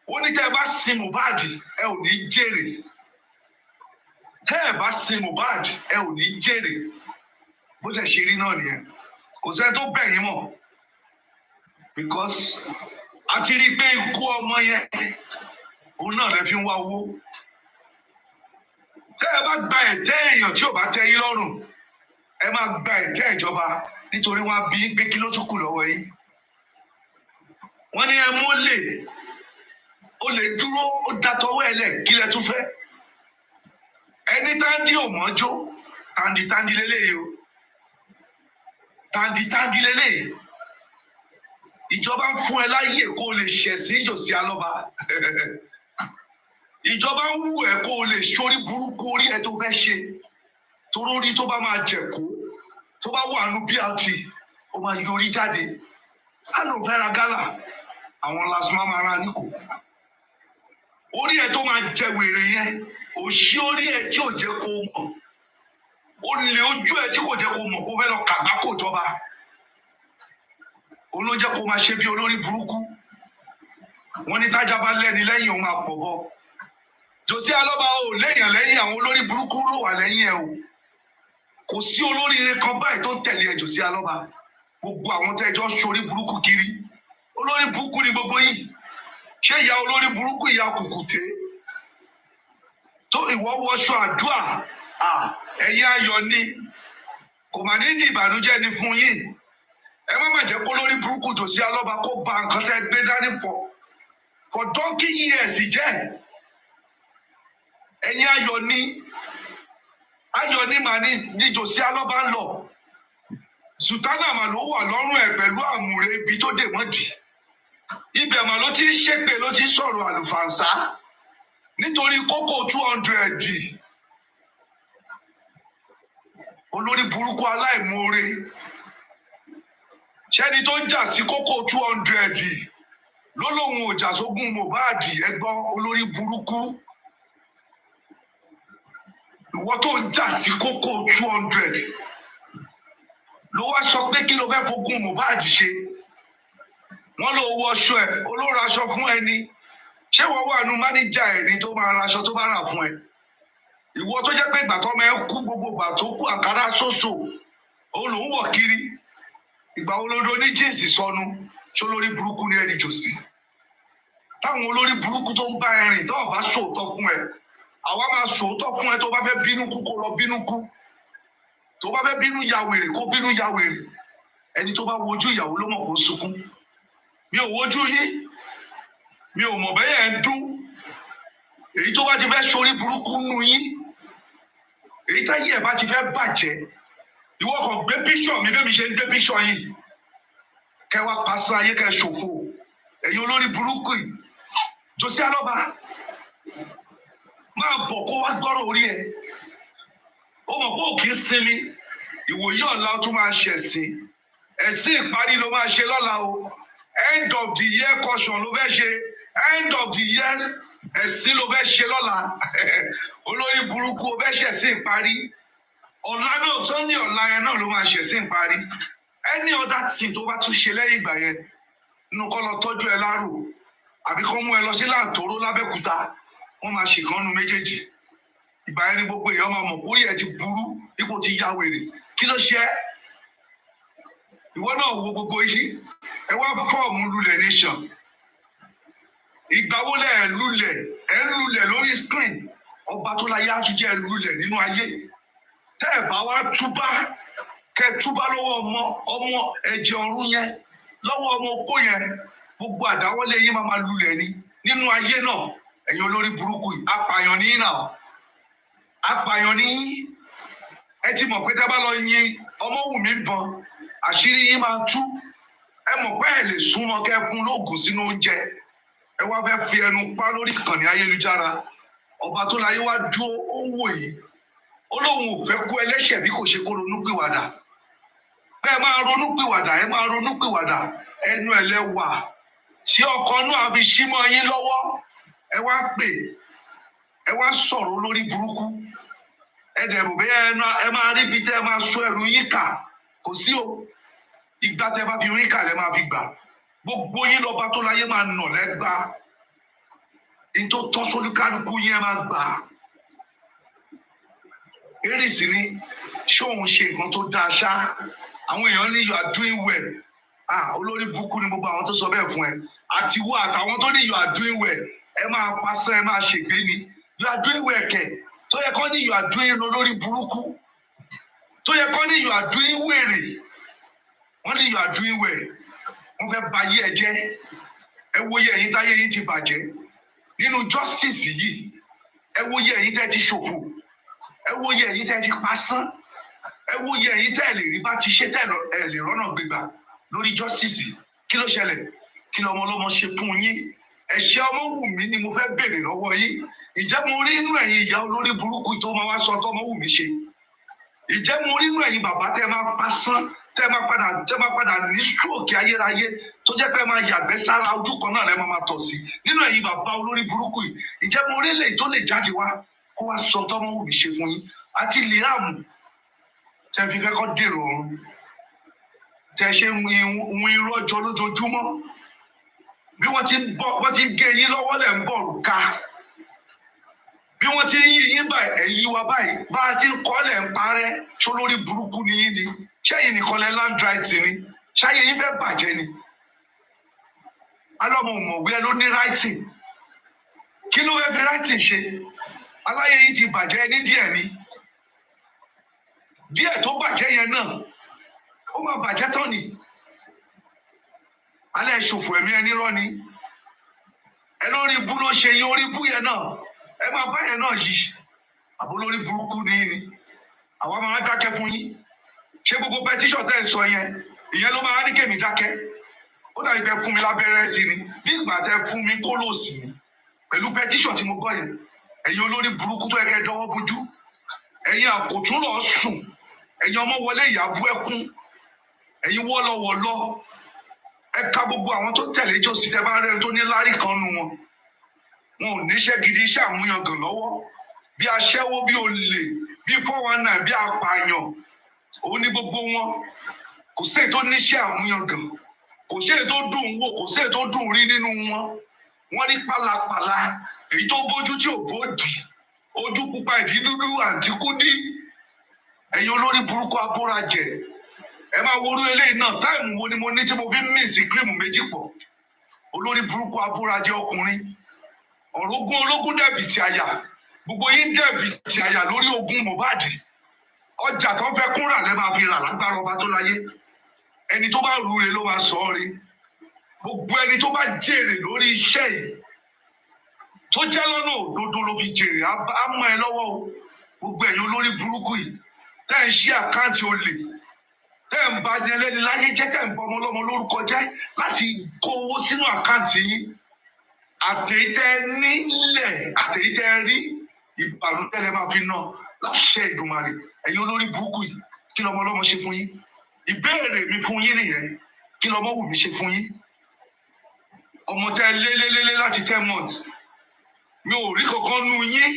L: Ó ní tẹ́ ẹ bá sin Mohbad ẹ ò ní jèrè. Tẹ́ ẹ bá sin Mohbad ẹ ò ní jèrè. Bó ṣe ṣe rí náà nìyẹn. Kò sẹ́ni tó bẹ̀ yín mọ̀. Because a ti rí i pé ikú ọmọ yẹn òun náà lè fi ń wá owó. Tẹ́ ẹ bá gba ẹ̀tẹ́ èèyàn tí ò bá tẹ́ yín lọ́rùn, ẹ máa gba ẹ̀tẹ́ ìjọba nítorí wọ́n á bí pé kí ló tún kù lọ́wọ́ yín. Wọ́n ní ẹ mólè, ó lè dúró, ó dátọwọ́ ẹ lẹ̀ kí lẹ tún fẹ́. Ẹni táǹdì ò mọ́jó, táǹdì lélẹ́yìí o. Táǹdì lélẹ́yìí. Ìjọba ń fún ẹ láyè kó o lè ṣẹ̀sín Jòsí Alọ́ba. Ìjọba ń wù ẹ́ kó o lè ṣorí burúkú orí ẹ tó fẹ́ ṣe. Torí orí tó bá máa jẹ̀kú, tó bá wà nù BRT, ó máa yọrí jáde. Á lò fẹ́ ra gálà, àwọn lásìmọ́ máa ra níkò. Orí ẹ tó máa jẹ wèrè yẹn, òṣì orí ẹ tí ò jẹ́ kó mọ̀. Ó lè ojú ẹ tí kò jẹ́ kó mọ̀ kó fẹ́ lọ kàgbá kò jọba. Òun ló jẹ́ kó máa ṣe bí olórí burúkú. Wọ́n ní tájà bá lẹ́ni lẹ́yìn òun máa pọ̀ bọ́. Jòsí Alọ́ba ò léèyàn lẹ́yìn, àwọn olórí burúkú ló wà lẹ́yìn ẹ o. Kò sí olóríire kan báyìí tó ń tẹ̀lé ẹ Jòsí Alọ́ba. Gbogbo àwọn tẹ́jọ́ ṣorí burúkú kiri. Olórí burúkú ni gbogbo yìí. Ṣé ìyá olórí burúkú ìyá kùkùté? Tó ìwọ wọṣọ àdúà, ẹ̀yin ayọ̀ ni. Kò mà ní di ìbànújẹ́ ni fún yín. Ẹ má jẹ́ kó lórí burúkú Jòsí Alọ́ba kó ba nǹkan tẹ́ gbé dání pọ̀. For donkey years jẹ́. Ẹ̀yin ayọ̀ ni màá ní Jòsí Alọ́ba ń lọ. Sùtánà mà ló wà lọ́rùn ẹ̀ pẹ̀lú àmùrè ibi tó dè mọ́dì. Ibẹ̀ mà ló ti ń ṣépè ló ti ń sọ̀rọ̀ àlùfàǹsá. Nítorí kókó 200. Olórí burúkú aláìmoore. Ṣẹ́ni tó ń jà sí kókó 200 ló lóun ò jà sógun Mohbad ẹgbọ́n olórí burúkú. Ìwọ tó ń jà sí kókó 200 ló wá sọ pé kí ló fẹ́ fogun Mohbad ṣe. Wọ́n ló wọ aṣọ ẹ̀, olóra aṣọ fún ẹni. Ṣé wọ́n wà nù máníjà ẹni tó máa ra aṣọ tó bá rà fún ẹ? Ìwọ tó jẹ́ pé ìgbà tó máa ń kú gbogbo ìgbà tó kú àkàrà ṣoṣo, òun ló ń wọ̀ kiri. Ìgbà wo ló ní jíǹsì sọnù? Ṣé olórí burúkú ni ẹni Jòsí? Táwọn olórí burúkú tó ń bá ẹ rìn tó bá sòótọ́ fún ẹ, àwa máa sòótọ́ fún ẹ tó bá fẹ́ bínú kú kó lọ bínú kú. Tó bá fẹ́ bínú ya wèrè kó bínú ya wèrè. Ẹni tó bá wojú ìyàwó ló mọ̀ kó sunkún. Mi ò wojú yín. Mi ò mọ̀ bẹ́yẹ̀ ń dún. Èyí tó bá ti fẹ́ ṣorí burúkú nù yín. Èyí táyé ẹ̀ bá ti fẹ́ bàjẹ́. Ìwọ kan gbé píṣọ̀ mi bẹ́ẹ̀ mi ṣe ń gbé píṣọ̀ yìí. Kẹ́ wá pàṣẹ ayé kẹ́ ṣòfò. Ẹ̀yin olórí burúkú yìí. Jòsí Alọ́ba máa bọ̀ kó wá gbọ́rọ̀ orí ẹ̀. Ó mọ̀ pé òkè sinmi. Ìwòye ọ̀la ó tún máa ṣẹ̀sìn. Ẹ̀sìn ìparí ló máa ṣe lọ́la o. End of the year caution ló fẹ́ ṣe. End of the year ẹ̀sìn ló fẹ́ ṣe lọ́la. Olórí burúkú ó fẹ́ ṣẹ̀sìn ìparí. Ọ̀la náà Sunday ọ̀la yẹn náà ló máa ṣẹ̀sìn ìparí. Any other thing tó bá tún ṣe lẹ́yìn ìgbà yẹn nínú kọ́ lọ tọ́jú ẹ lárò àbí kọ́ mú ẹ lọ sí Láǹtóró lábẹ́kúta wọ́n máa ṣèkánu méjèèjì. Ìgbà yẹn ni gbogbo èèyàn máa mọ̀ orí ẹ ti burú dípò ti ya wèrè. Kí ló ṣe ẹ́? Ìwọ náà wo gbogbo yìí. Ẹ wá fọ́ọ̀mù lulẹ̀ nation. Ìgbà wo lẹ̀ ẹ̀ ń lulẹ̀ lórí screen. Ọba tó láyé á tún jẹ́ lulẹ̀ nínú ayé. Tẹ́ ẹ̀ bá wá túbá kẹ́ túbá lọ́wọ́ ọmọ ẹ̀jẹ̀ ọ̀run yẹn lọ́wọ́ ọmọ opó yẹn gbogbo àdáwọ́lé yín máa lulẹ̀ ni nínú ayé náà. Ẹ̀yin olórí burúkú yìí apààyàn ní yín náà. Apààyàn ní yín. Ẹ ti mọ̀ pé tẹ́ bá lọ yin Ọmọwùmí bọ́n àṣírí yín máa tú. Ẹ mọ̀ pé ẹ lè súnmọ́ kẹ́ fún lóògùn sínú oúnjẹ. Ẹ wá fẹ́ fi ẹnu pa lórí ìkànnì ayélujára. Ọba tó láyé wá dúró ó wò yìí. Ó lóun ò fẹ́ kó ẹlẹ́ṣẹ̀ bí kò ṣe kó ronúpìwàdà. Bẹ́ẹ̀ máa ronúpìwàdà, ẹ máa ronúpìwàdà. Ẹnu ẹ̀ lẹ́wà. Tí ọkọ náà fi símọ́ yín lọ́wọ́. Ẹ wá pè. Ẹ wá sọ̀rọ̀ olórí burúkú. ẹ̀dẹ̀rù bí ẹ máa rí bí tẹ́ ẹ máa sọ ẹrù yín kà kò sí o. Ìgbà tẹ́ bá fi rí kà lẹ́ máa fi gbà. Gbogbo yín lọ́ba tó láyé máa nà lẹ́gbàá. Ní tó tọ́ sórí kálukú yín ẹ máa gbà. Eris ni ṣé òun ṣe nǹkan tó dáa ṣá? Àwọn èèyàn ní you are doing well. Olórí burúkú ni gbogbo àwọn tó sọ bẹ́ẹ̀ fún ẹ. Àti wo àtàwọn tó ní you are doing well. Ẹ máa pasán ẹ máa ṣègbé ni. You are doing well kẹ̀. Tó yẹ kó ní you are doing olórí burúkú. Tó yẹ kó ní you are doing wèrè. Wọ́n ní you are doing well. Wọ́n fẹ́ ba ayé ẹ jẹ́. Ẹ wo iye ẹ̀yin táyé yín ti bàjẹ́. Nínú justice yìí, ẹ wo iye ẹ̀yin tẹ́ ti ṣòfò. Ẹ wo iye ẹ̀yin tẹ́ ti pasán. Ẹ wo iye ẹ̀yin tẹ́ lè rí bá ti ṣe tẹ́ ẹ lè rọ́nà gbégbà lórí justice. Kí ló ṣẹlẹ̀? Kí lọmọ ọlọ́mọ ṣe fún yín? Ẹ̀ṣẹ̀ Ọmọwùmí ni mo fẹ́ béèrè lọ́wọ́ yín. Ǹjẹ́ mo rí inú ẹ̀yin ìyá olórí burúkú tó máa wá sọ tọ́mọwùmí ṣe? Ǹjẹ́ mo rí inú ẹ̀yin bàbá tẹ́ máa pasán tẹ́ máa padà ní stroke ayérayé tó jẹ́ pé máa yàgbẹ́ sára ojú kan náà lẹ́ máa tọ̀ sí? Nínú ẹ̀yin bàbá olórí burúkú yìí, ǹjẹ́ mo rí lèyí tó lè jáde wá kó wá sọ tọ́mọwùmí ṣe fún yín? Àti Liam tẹ́ fi fẹ́ kọ́ dèrò ọ̀run. Tẹ́ ṣe ń win irọ́ jọ lójoojúmọ́. Bí wọ́n ti ń gé yín lọ́wọ́ lẹ̀ ń bọ̀rù ká. Bí wọ́n ti ń yí yín báyìí ẹ̀yìn wa báyìí bá a ti ń kọ́ lẹ̀ ń parẹ́ ṣó lórí burúkú ni yín ni. Ṣẹ́yìn nìkan lẹ land right ni. Ṣáyé yín fẹ́ bàjẹ́ ni. Alọ́mọ òmọ̀wé ẹ ló ní writing. Kí ló fẹ́ fi writing ṣe? Aláyé yín ti bàjẹ́ ní díẹ̀ ni. Díẹ̀ tó bàjẹ́ yẹn náà ó máa bàjẹ́ tán ni. Alẹ́ ṣòfò ẹ̀mí ẹni rọ́ ni. Ẹ lórí ibú ló ṣe yín orí ibú yẹn náà. Ẹ máa bá yẹn náà yìí. Àbó lórí burúkú ni. Àwa máa dákẹ́ fún yín. Ṣé gbogbo petition tẹ́ ẹ sọ yẹn? Ìyẹn ló máa ní kémi dákẹ́. Ó dàbí bẹ fún mi lábẹ́rẹ́ sí ni. Bí ìgbà tẹ́ fún mi kólòsì ni. Pẹ̀lú petition tí mo gbọ́ yẹn. Ẹ̀yin olórí burúkú tó yẹ kẹ́ dọwọ́ bójú. Ẹ̀yin àkótún lọ sùn. Ẹ̀yin ọmọ wọlé ìyàbú ẹkún. Ẹ̀yin wọ́lọ́wọ́lọ́. Ẹ ka gbogbo àwọn tó tẹ̀lé jòsí tẹ bá rẹ tó ní lárí kan nu wọn. Wọn ò níṣẹ́ gidi iṣẹ́ àmúyangàn lọ́wọ́. Bí aṣẹ́wó, bí olè, bí 419, bí apààyàn. Òun ní gbogbo wọn. Kò sí èyí tó níṣẹ́ àmúyangàn. Kò sí èyí tó dùn wò, kò sí èyí tó dùn rí nínú wọn. Wọ́n rí pálapàla. Èyí tó bójú tí ò bódì. Ojú pupa ìdí dúdú àǹtí Kúdí. Ẹ̀yin olórí burúkú abórajẹ. Ẹ máa worú eléyìí náà táìmù wo ni mo ní tí mo fi ń mísì kírìmù méjì pọ̀. Olórí burúkú abórajẹ ọkùnrin. Ọ̀rọ̀ ogún ológun dẹ̀bì ti àyà. Gbogbo yín dẹ̀bì ti àyà lórí ogún Mohbad. Ọjà tó fẹ́ kúnra lẹ́ máa fi rà lágbára ọba tó láyé. Ẹni tó bá rúre ló máa sọ ọ́ rí. Gbogbo ẹni tó bá jèrè lórí iṣẹ́ yìí tó jẹ́ lọ́nà òdodo ló fi jèrè á mọ́ ẹ lọ́wọ́ o. Gbogbo ẹ̀yin olórí burúkú yìí tẹ́ ń ṣí àkáǹtì olè, tẹ́ ń ba ní ẹlẹ́ni láyé jẹ́, tẹ́ ń bọ ọmọ ọlọ́mọ lórúkọ jẹ́ láti kó owó sínú àkáǹtì yín. Àtẹ̀yìntẹ́ nílẹ̀ àtẹ̀yìntẹ́ rí ìbànújẹ́ lẹ́ máa fi ná láṣẹ Ìdùmarè. Ẹ̀yin olórí burúkú yìí kí lọmọ ọlọ́mọ ṣe fún yín? Ìbéèrè mi fún yín nìyẹn. Kí lọmọwùmí ṣe fún yín? Ọmọ tẹ́ lélélélé láti 10 months. Mi ò rí kankan nú yín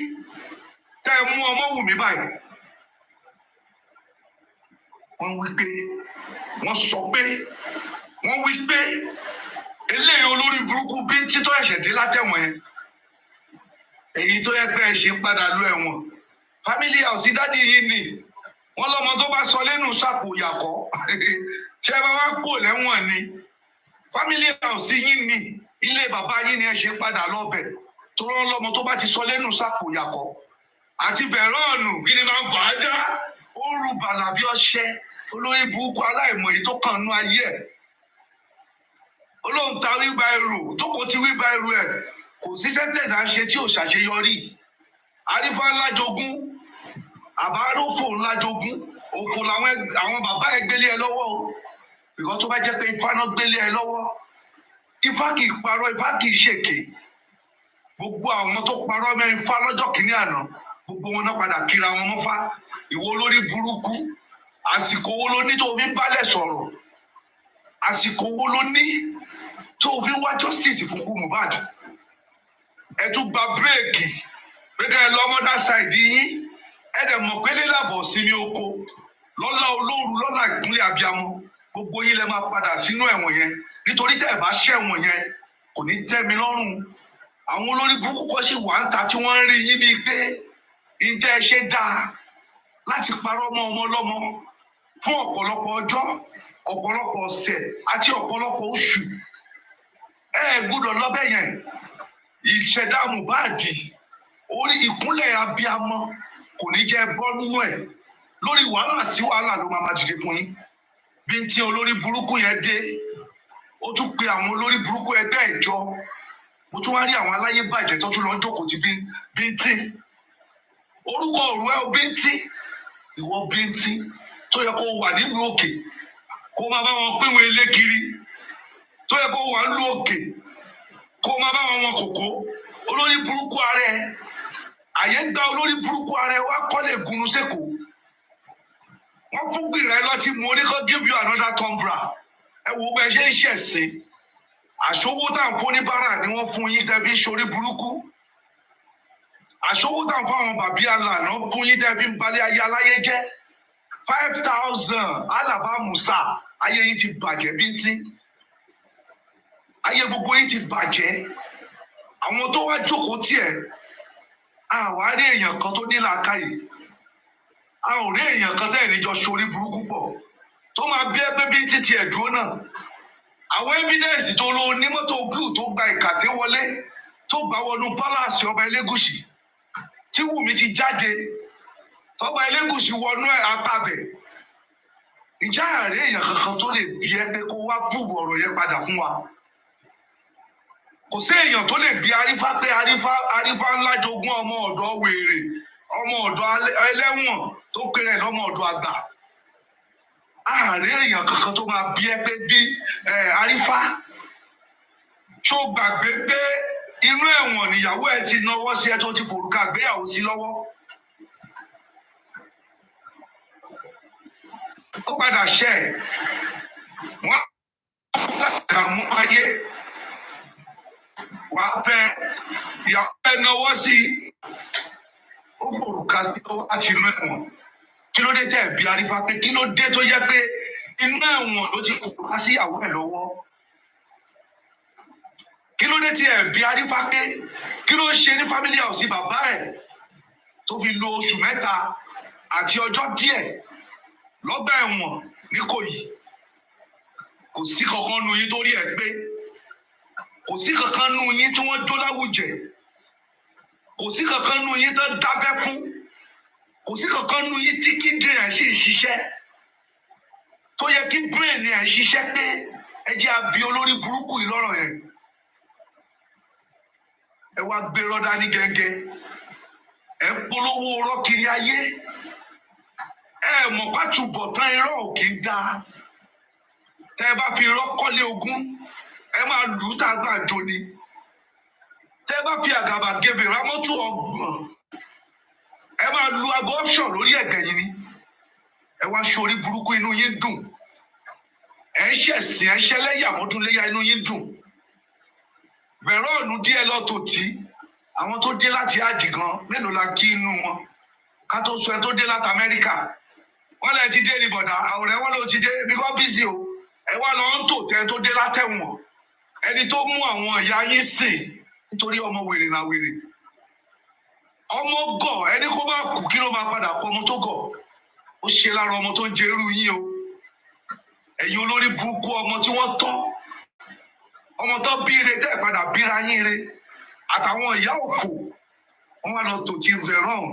L: tẹ́ mú Ọmọwùmí báyìí. Wọ́n wí pé wọ́n sọ pé wọ́n wí pé eléyìí olórí burúkú bí títọ́ ẹ̀ṣẹ̀ dé látẹ̀wọ̀n yẹn. Èyí tó yẹ pé ẹ ṣe padà lọ ẹ̀wọ̀n. Family house dádì yìí ni. Wọ́n lọ́mọ tó bá sọ lẹ́nu sàpò ìyàkọ́. Ṣé ẹ bá wá kó lẹ́wọ̀n ni? Family house yín ni. Ilé bàbá yín ni ẹ ṣe padà lọ́bẹ̀. Tó rán lọ́mọ tó bá ti sọ lẹ́nu sàpò ìyàkọ́. Àti bẹ̀rẹ̀ ọ̀nù kí ni máa ń fà á já? Ó rú bàlà bí ọṣẹ. Olórí burúkú aláìmọ̀ èyí tó kàn nú ayé ẹ̀. Olóhùn ta wíwá ẹrù tó kò ti wíwá ẹrù ẹ̀. Kò sí sẹ́tẹ̀dá ṣe tí ò ṣàṣeyọrí. Àrífà ńlájogún, àbáròfò ńlájogún, òfò àwọn bàbá ẹ gbélé ẹ lọ́wọ́ o. Ìkọ́ tó bá jẹ́ pé Ifá náà gbélé ẹ lọ́wọ́. Ifá kì í parọ́, Ifá kì í ṣèké. Gbogbo àwọn tó parọ́ mẹ́ Ifá lọ́jọ́ kìíní àná, gbogbo wọn náà padà kíra wọn mọ́fá. Ìwọ olórí burúkú, àsìkò wo ló ní tó fi ń bálẹ̀ sọ̀rọ̀? Àsìkò wo ló ní tó fi ń wá justice fún kú Mohbad? Ẹ tún gba bírèkì pé ká ẹ lọ mọ́dá ṣáìdì yín. ẹ̀dẹ̀ mọ̀ pé lélàbọ̀ sí ní oko lọ́lá olóoru lọ́lá ìkúnlẹ̀ abiyamọ gbogbo yín lẹ máa padà sínú ẹ̀wọ̀n yẹn nítorí tẹ́ ẹ̀ bá ṣẹ̀wọ̀n yẹn kò ní tẹ́ mi lọ́rùn. Àwọn olórí burúkú kan sì wà ń ta tí wọ́n ń rí yín bíi pé ǹjẹ́ ẹ ṣe dáa láti parọ́ mọ́ ọmọ ọlọ́mọ fún ọ̀pọ̀lọpọ̀ ọjọ́ ọ̀pọ̀lọpọ̀ ọ̀sẹ̀ àti ọ̀pọ̀lọpọ̀ oṣù. Ẹ gbọ́dọ̀ lọ́bẹ̀ yẹn. Ìṣẹ̀dá Mohbad orí ìkúnlẹ̀ abiyamọ kò ní jẹ́ bọ́ nínú ẹ̀ lórí wàhálà sí wàhálà ló máa dìde fún yín. Bí n tí olórí burúkú yẹn dé ó tún pe àwọn olórí burúkú ẹgbẹ́ ìjọ mo tún wá rí àwọn aláyé bàjẹ́ tó tún lọ jókòó ti bíntín orúkọ òru ẹ bíntín ìwọ bíntín tó yẹ kó wà nílùú òkè kó máa bá wọn pínwé ilé kiri tó yẹ kó wà nílùú òkè kó máa bá wọn kòkó olórí burúkú ààrẹ àyè gba olórí burúkú ààrẹ wá kọ́lé gunu sẹ́kọ̀ọ́ wọ́n fún gbìrẹ́ lọ́tí mo ní kó give you another tumbler ẹ wo bẹ́ẹ̀ ṣe ń ṣẹ̀sìn àṣowó tá à ń fún ní bára ni wọ́n fún yín tẹ́bí sórí burúkú àṣowó tá à ń fún àwọn bàbí àlànà fún yín tẹ́bí ń balẹ̀ ayé aláyé jẹ́ 5,000 alaba musa ayé yín ti bàjẹ́ bíntín ayé gbogbo yín ti bàjẹ́ àwọn tó wá jókòó tiẹ̀ àwa rí èèyàn kan tó ní làákàyè a ò rí èèyàn kan tẹ́ ẹ̀ níjọ sórí burúkú pọ̀ tó máa bí ẹgbẹ́ bíntín tiẹ̀ dúró náà. Àwọn evidence tó lo onímọ́tò blue tó gba ìkàtẹ́ wọlé tó gbà wọnú palace ọba Elégùṣì tí Wùmí ti jáde tọba Elégùṣì wọnú ẹ̀ apabẹ̀ ìjà àárẹ̀ èèyàn kankan tó lè bí ẹ pé kó wá búrú ọ̀rọ̀ yẹn padà fún wa kò sí èèyàn tó lè bí arífá pé arífá ńlá jogún ọmọ ọ̀dọ́ wèrè ọmọ ọ̀dọ́ ẹlẹ́wọ̀n tó péré lọ́mọ ọ̀dọ́ àgbà àárẹ̀ èèyàn kankan tó máa bí ẹ pé bí arífá tó gbàgbé pé inú ẹ̀wọ̀n níyàwó ẹ ti náwó sí ẹ tó ti forúkà gbéyàwó sí lọ́wọ́ ó padà ṣẹ wọn kà mú ayé wàá fẹ́ ìyàwó ẹ náwó sí ó forúkà sí lọ́wọ́ láti inú ẹ̀wọ̀n. Kí ló dé tẹ́ ẹ̀ bí arífá pé kí ló dé tó yẹ pé inú ẹ̀wọ̀n ló ti kópa sí ìyàwó ẹ̀ lọ́wọ́ kí ló dé tí ẹ̀ bí arífá pé kí ló ṣe ní family house bàbá ẹ̀ tó fi lo oṣù 3 àti ọjọ́ díẹ̀ lọ́gbà ẹ̀wọ̀n n'Íkòyí kò sí kankan nu yín tó rí ẹ̀ pé kò sí kankan nu yín tí wọ́n jó láwùjẹ kò sí kankan nu yín tó dábẹ́ fún kò sí kankan nu yín tí kíndìn ẹ̀ sì ń ṣiṣẹ́ tó yẹ kí brain ẹ̀ ṣiṣẹ́ pé ẹ jẹ́ àbí olórí burúkú yìí lọ́rọ̀ yẹn ẹ wá gbé rọ́dá ní gẹ́gẹ́ ẹ polówó ọ̀rọ̀ kiri ayé ẹ mọ̀ pàtúbọ̀tán irọ́ ò kì í dáa tẹ́ ẹ bá fi irọ́ kọ́lé ogún ẹ máa lù ú tá a gbà jọ ni tẹ́ ẹ bá fi àgàbàgebè rámọ́tò ọgbọ̀n ẹ máa lu aago option lórí ẹ̀gẹ̀ yìí ni ẹ wá sórí burúkú inú yín dùn ẹ ń ṣẹ̀sìn ẹ ń ṣẹlẹ́yà mọ́dúnléyà inú yín dùn bẹ̀rẹ̀ ọ̀nù díẹ̀ lọ́tò tí àwọn tó dé láti àjì gan mélòó la kí inú wọn ká tó sọ ẹ tó dé láti Amẹ́ríkà wọ́n lẹ ti dé ní bọ̀dà àwòrán wọn ló ti dé bí kò bísí o ẹ wá lọ ń tò tẹ tó dé látẹ̀wọ̀n ẹni tó mú àwọn ìyá yín sìn nítorí ọmọ wèrè náà wèrè ọmọ gọ̀ ẹni kó bá kú kí ló máa padà pọ̀ ọmọ tó gọ̀ ó ṣe lára ọmọ tó ń jẹ irú yín o ẹ̀yin olórí burúkú ọmọ tí wọ́n tọ́ ọmọ tó bí ire tẹ́ ẹ̀ padà bíra yín re àtàwọn ìyá òfò wọ́n wá lọ tò tí veron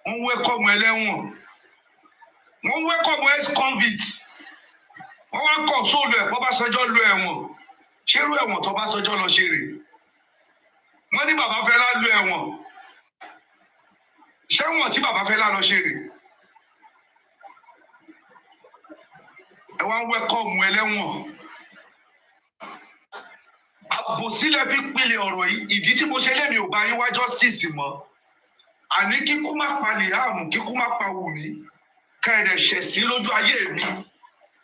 L: wọ́n wẹ́kọ̀mù ẹlẹ́wọ̀n wọ́n wẹ́kọ̀mù ex-convict wọ́n wá kọ̀ sóòlù ẹ̀ bọ́básanjọ́ lu ẹ̀wọ̀n ṣérú ẹ̀wọ̀n tó básanjọ́ lọ ṣe rè wọ́n ní bàbá Fẹ́lá lu ẹ̀wọ̀n ṣẹ́wọ̀n tí bàbá Fẹ́lá lọ ṣe rè ẹ wá ń wẹ́kọ̀mù ẹlẹ́wọ̀n àbòsílẹ̀ fi pínlẹ̀ ọ̀rọ̀ yìí ìdí tí mo ṣe lẹ́mi ò bá yín wá justice mọ́ àní kíkú má pa Liam kíkú má pa Wùmí ká ẹ̀rẹ̀ ṣẹ̀ sí lójú ayé mi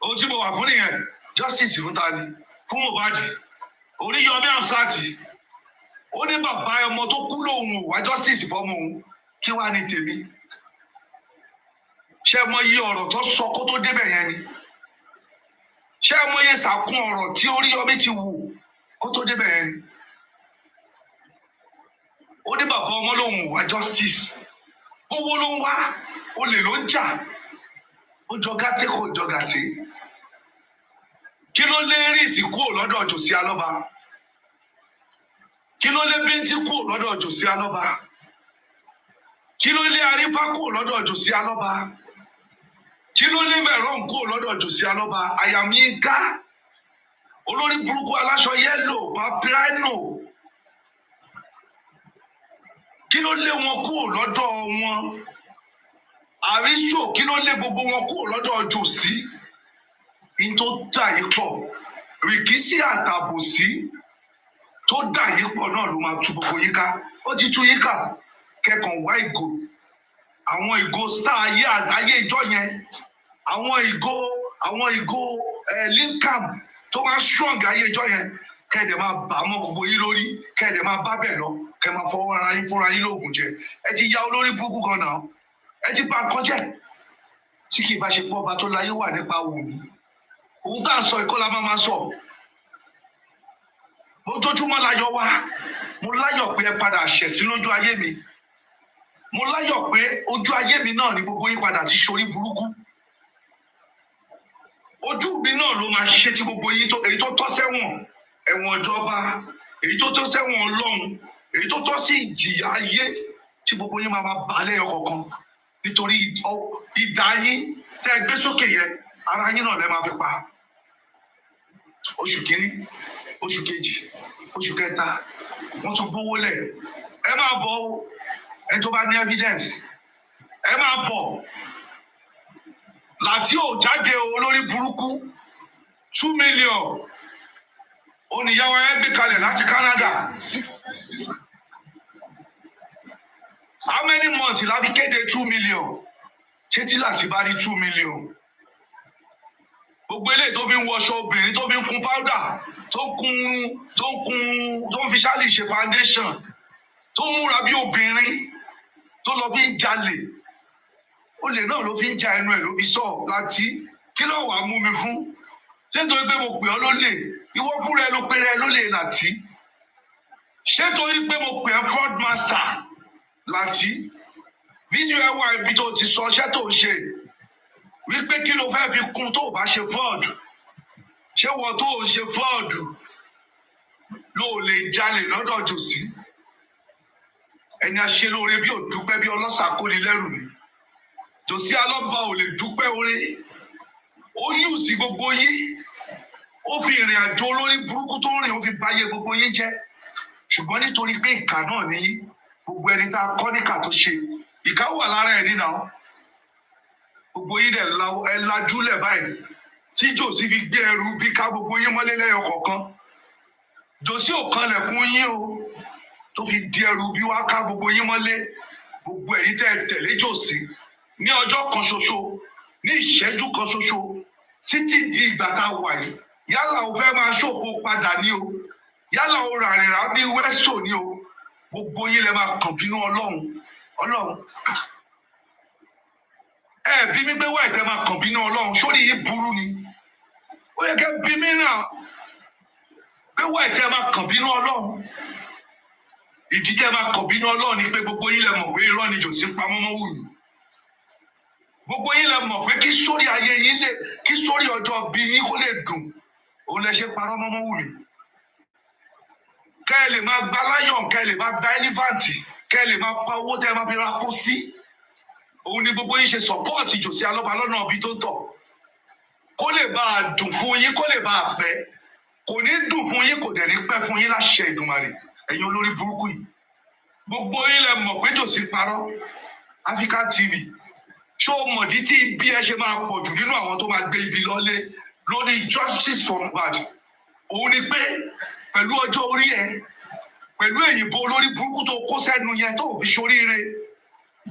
L: ohun tí mo wà fún nìyẹn justice fún ta ni fún Mohbad Oríyọmí Hamzat ó ní bàbá ọmọ tó kú lòun ò wá justice fọmọ òun kí wàá ní tèmi ṣé mọ iye ọ̀rọ̀ tó sọ kó tó débẹ̀ yẹn ni ṣé mọ iye sàkún ọ̀rọ̀ tí Oríyọmí ti wù kó tó débẹ̀ yẹn ni ó ní bàbá ọmọ lòun wá justice owó ló ń wá olè ló ń jà ó jọ gàtè kò jọ gàtè kí ló lé rìsì kúrò lọ́dọ̀ Jòsí Alọ́ba kí ló lé bíntí kúrò lọ́dọ̀ Jòsí Alọ́ba kí ló lé arífá kúrò lọ́dọ̀ Jòsí Alọ́ba kí ló lé mẹ̀rán kúrò lọ́dọ̀ Jòsí Alọ́ba àyàmí ká olórí burúkú aláṣọ yẹ́lò papirano kí ló lé wọn kúrò lọ́dọ̀ wọn àríṣò kí ló lé gbogbo wọn kúrò lọ́dọ̀ Jòsí in tó dà yí pọ̀ rìkísí àtàbòsí tó dà yí pọ̀ náà ló máa tú gbogbo yín ká ó ti tú yín ká kẹkàn wá ìgò àwọn ìgò star ayé ìjọ yẹn àwọn ìgò Lincoln tó máa strong ayé ìjọ yẹn kẹ́ẹ̀dẹ̀ máa bà á mọ́ gbogbo yín lórí kẹ́ẹ̀dẹ̀ máa bá bẹ̀ lọ kẹ́ẹ̀ máa fọwọ́ ara yín fúnra yín lóògùn jẹ ẹ ti ya olórí burúkú kan náà ẹ ti bà nǹkan jẹ́ tí kì í bá ṣe pọ́ ọba tó láyé wà nípa Wùmí òun tá à ń sọ ìkọlà máa sọ ojoojúmọ́ láyọ̀ wá mo láyọ̀ pé ẹ padà ṣẹ̀sín lójú ayé mi mo láyọ̀ pé ojú ayé mi náà ni gbogbo yín padà ti ṣorí burúkú ojú mi náà ló máa ṣiṣẹ́ tí gbogbo yín èyí tó tọ́ sẹ́wọ̀n ẹ̀wọ̀n ìjọba èyí tó tọ́ sẹ́wọ̀n Ọlọ́run èyí tó tọ́ sí ìjìyà ayé tí gbogbo yín máa bá lẹ́yọ kọ̀ọ̀kan nítorí ìdá yín tẹ́ ẹ gbé sókè yẹn ara yín náà lẹ́ máa fi pa oṣù kìíní oṣù kejì oṣù kẹta wọ́n tún gbówó lẹ̀ ẹ máa bọ̀ ẹ tó bá ní evidence ẹ máa bọ̀ láti ò jáde olórí burúkú 2 million oníyàwó ẹ gbé kalẹ̀ láti Canada how many months la fi kéde 2 million ṣé tí láti bá rí 2 million gbogbo eléyìí tó fi ń wọṣọ obìnrin tó fi ń kun powder tó ń fi ṣáàlì ṣe foundation tó ń múra bí obìnrin tó lọ fi ń jalè olè náà ló fi ń ja ẹnu ẹ ló fi sọ láti kí ló wàá mú mi fún ṣé nítorí pé mo pè ọ́ lólè ìwọ fúnra ẹ ló pè ẹ lólè láti ṣé nítorí pé mo pè ẹ́ fraud master láti fídíò ẹ wà ibi tó ti sọ ṣẹ́ tó ń ṣe wípé kí ló fẹ́ fi kún tó bá ṣe fraud ṣé wọ́n tó ń ṣe fraud ló lè jalè lọ́dọ̀ Jòsí ẹni aṣelóore bí ò dúpẹ́ bí ọlọ́ṣà kóni lẹ́rù ni Jòsí Alọ́ba ò lè dúpẹ́ oore ó yù sí gbogbo yín ó fi ìrìn àjò olórí burúkú tó rìn ó fi báyé gbogbo yín jẹ́ ṣùgbọ́n nítorí pé ìkà náà ní gbogbo ẹni tá a kọ́ níkà tó ṣe ìkà wà lára ẹ̀ nínà gbogbo yín dẹ̀ ẹ lajúlẹ̀ báyìí tí Jòsí fi gbé ẹrù bí ká gbogbo yín mọ́lé lẹ́yọ kọ̀ọ̀kan Jòsí ò kanlẹ̀kùn yín o tó fi di ẹrù bí wá ká gbogbo yín mọ́lé gbogbo ẹ̀yin tẹ́ tẹ̀lé Jòsí ní ọjọ́ kan ṣoṣo ní ìṣẹ́jú kan ṣoṣo títí di ìgbà tá a wà yìí yálà o fẹ́ máa ṣòfò padà ní o yálà o ràrìnrà bí wẹ́sò ní o gbogbo yín lẹ máa kàn bínú Ọlọ́run ẹ bí mi pé wáyé tẹ máa kàn bínú Ọlọ́run sórí yìí burú ni ó yẹ kẹ́ bí mi náà pé wáyé tẹ máa kàn bínú Ọlọ́run ìdí tẹ máa kàn bínú Ọlọ́run ni pé gbogbo yín lẹ mọ̀ pé irọ́ ni Jòsí pamọ́ mọ́ Wùmí gbogbo yín lẹ mọ̀ pé kí sórí ayé yín kí sórí ọjọ́ bí yín kó lè dùn òun lẹ ṣe parọ́ mọ́ Wùmí kẹ́ ẹ lè máa gba láyọ̀n kẹ́ ẹ lè máa gba ẹlífàǹtì kẹ́ ẹ lè máa pa owó tẹ́ ẹ máa fi ra kó sí òun ni gbogbo yín ṣe sọ́pọ́ọ̀tì Jòsí Alọ́ba lọ́nà ọbí tó tọ̀ kó lè bá a dùn fún yín kó lè bá a pẹ́ kò ní dùn fún yín kò dẹ̀ ní pẹ́ fún yín láṣẹ Ìdùmarè ẹ̀yin olórí burúkú yìí gbogbo yín lẹ mọ̀ pé Jòsí parọ́ Africa TV ṣó mọ̀dí tí ibi ẹ ṣe máa pọ̀ jù nínú àwọn tó máa gbé ibi lọ́lé lórí justice for Mohbad òun ni pé pẹ̀lú ọjọ́ orí ẹ pẹ̀lú èyìnbó olórí burúkú tó kó sẹ́nu yẹn tó fi ṣoríire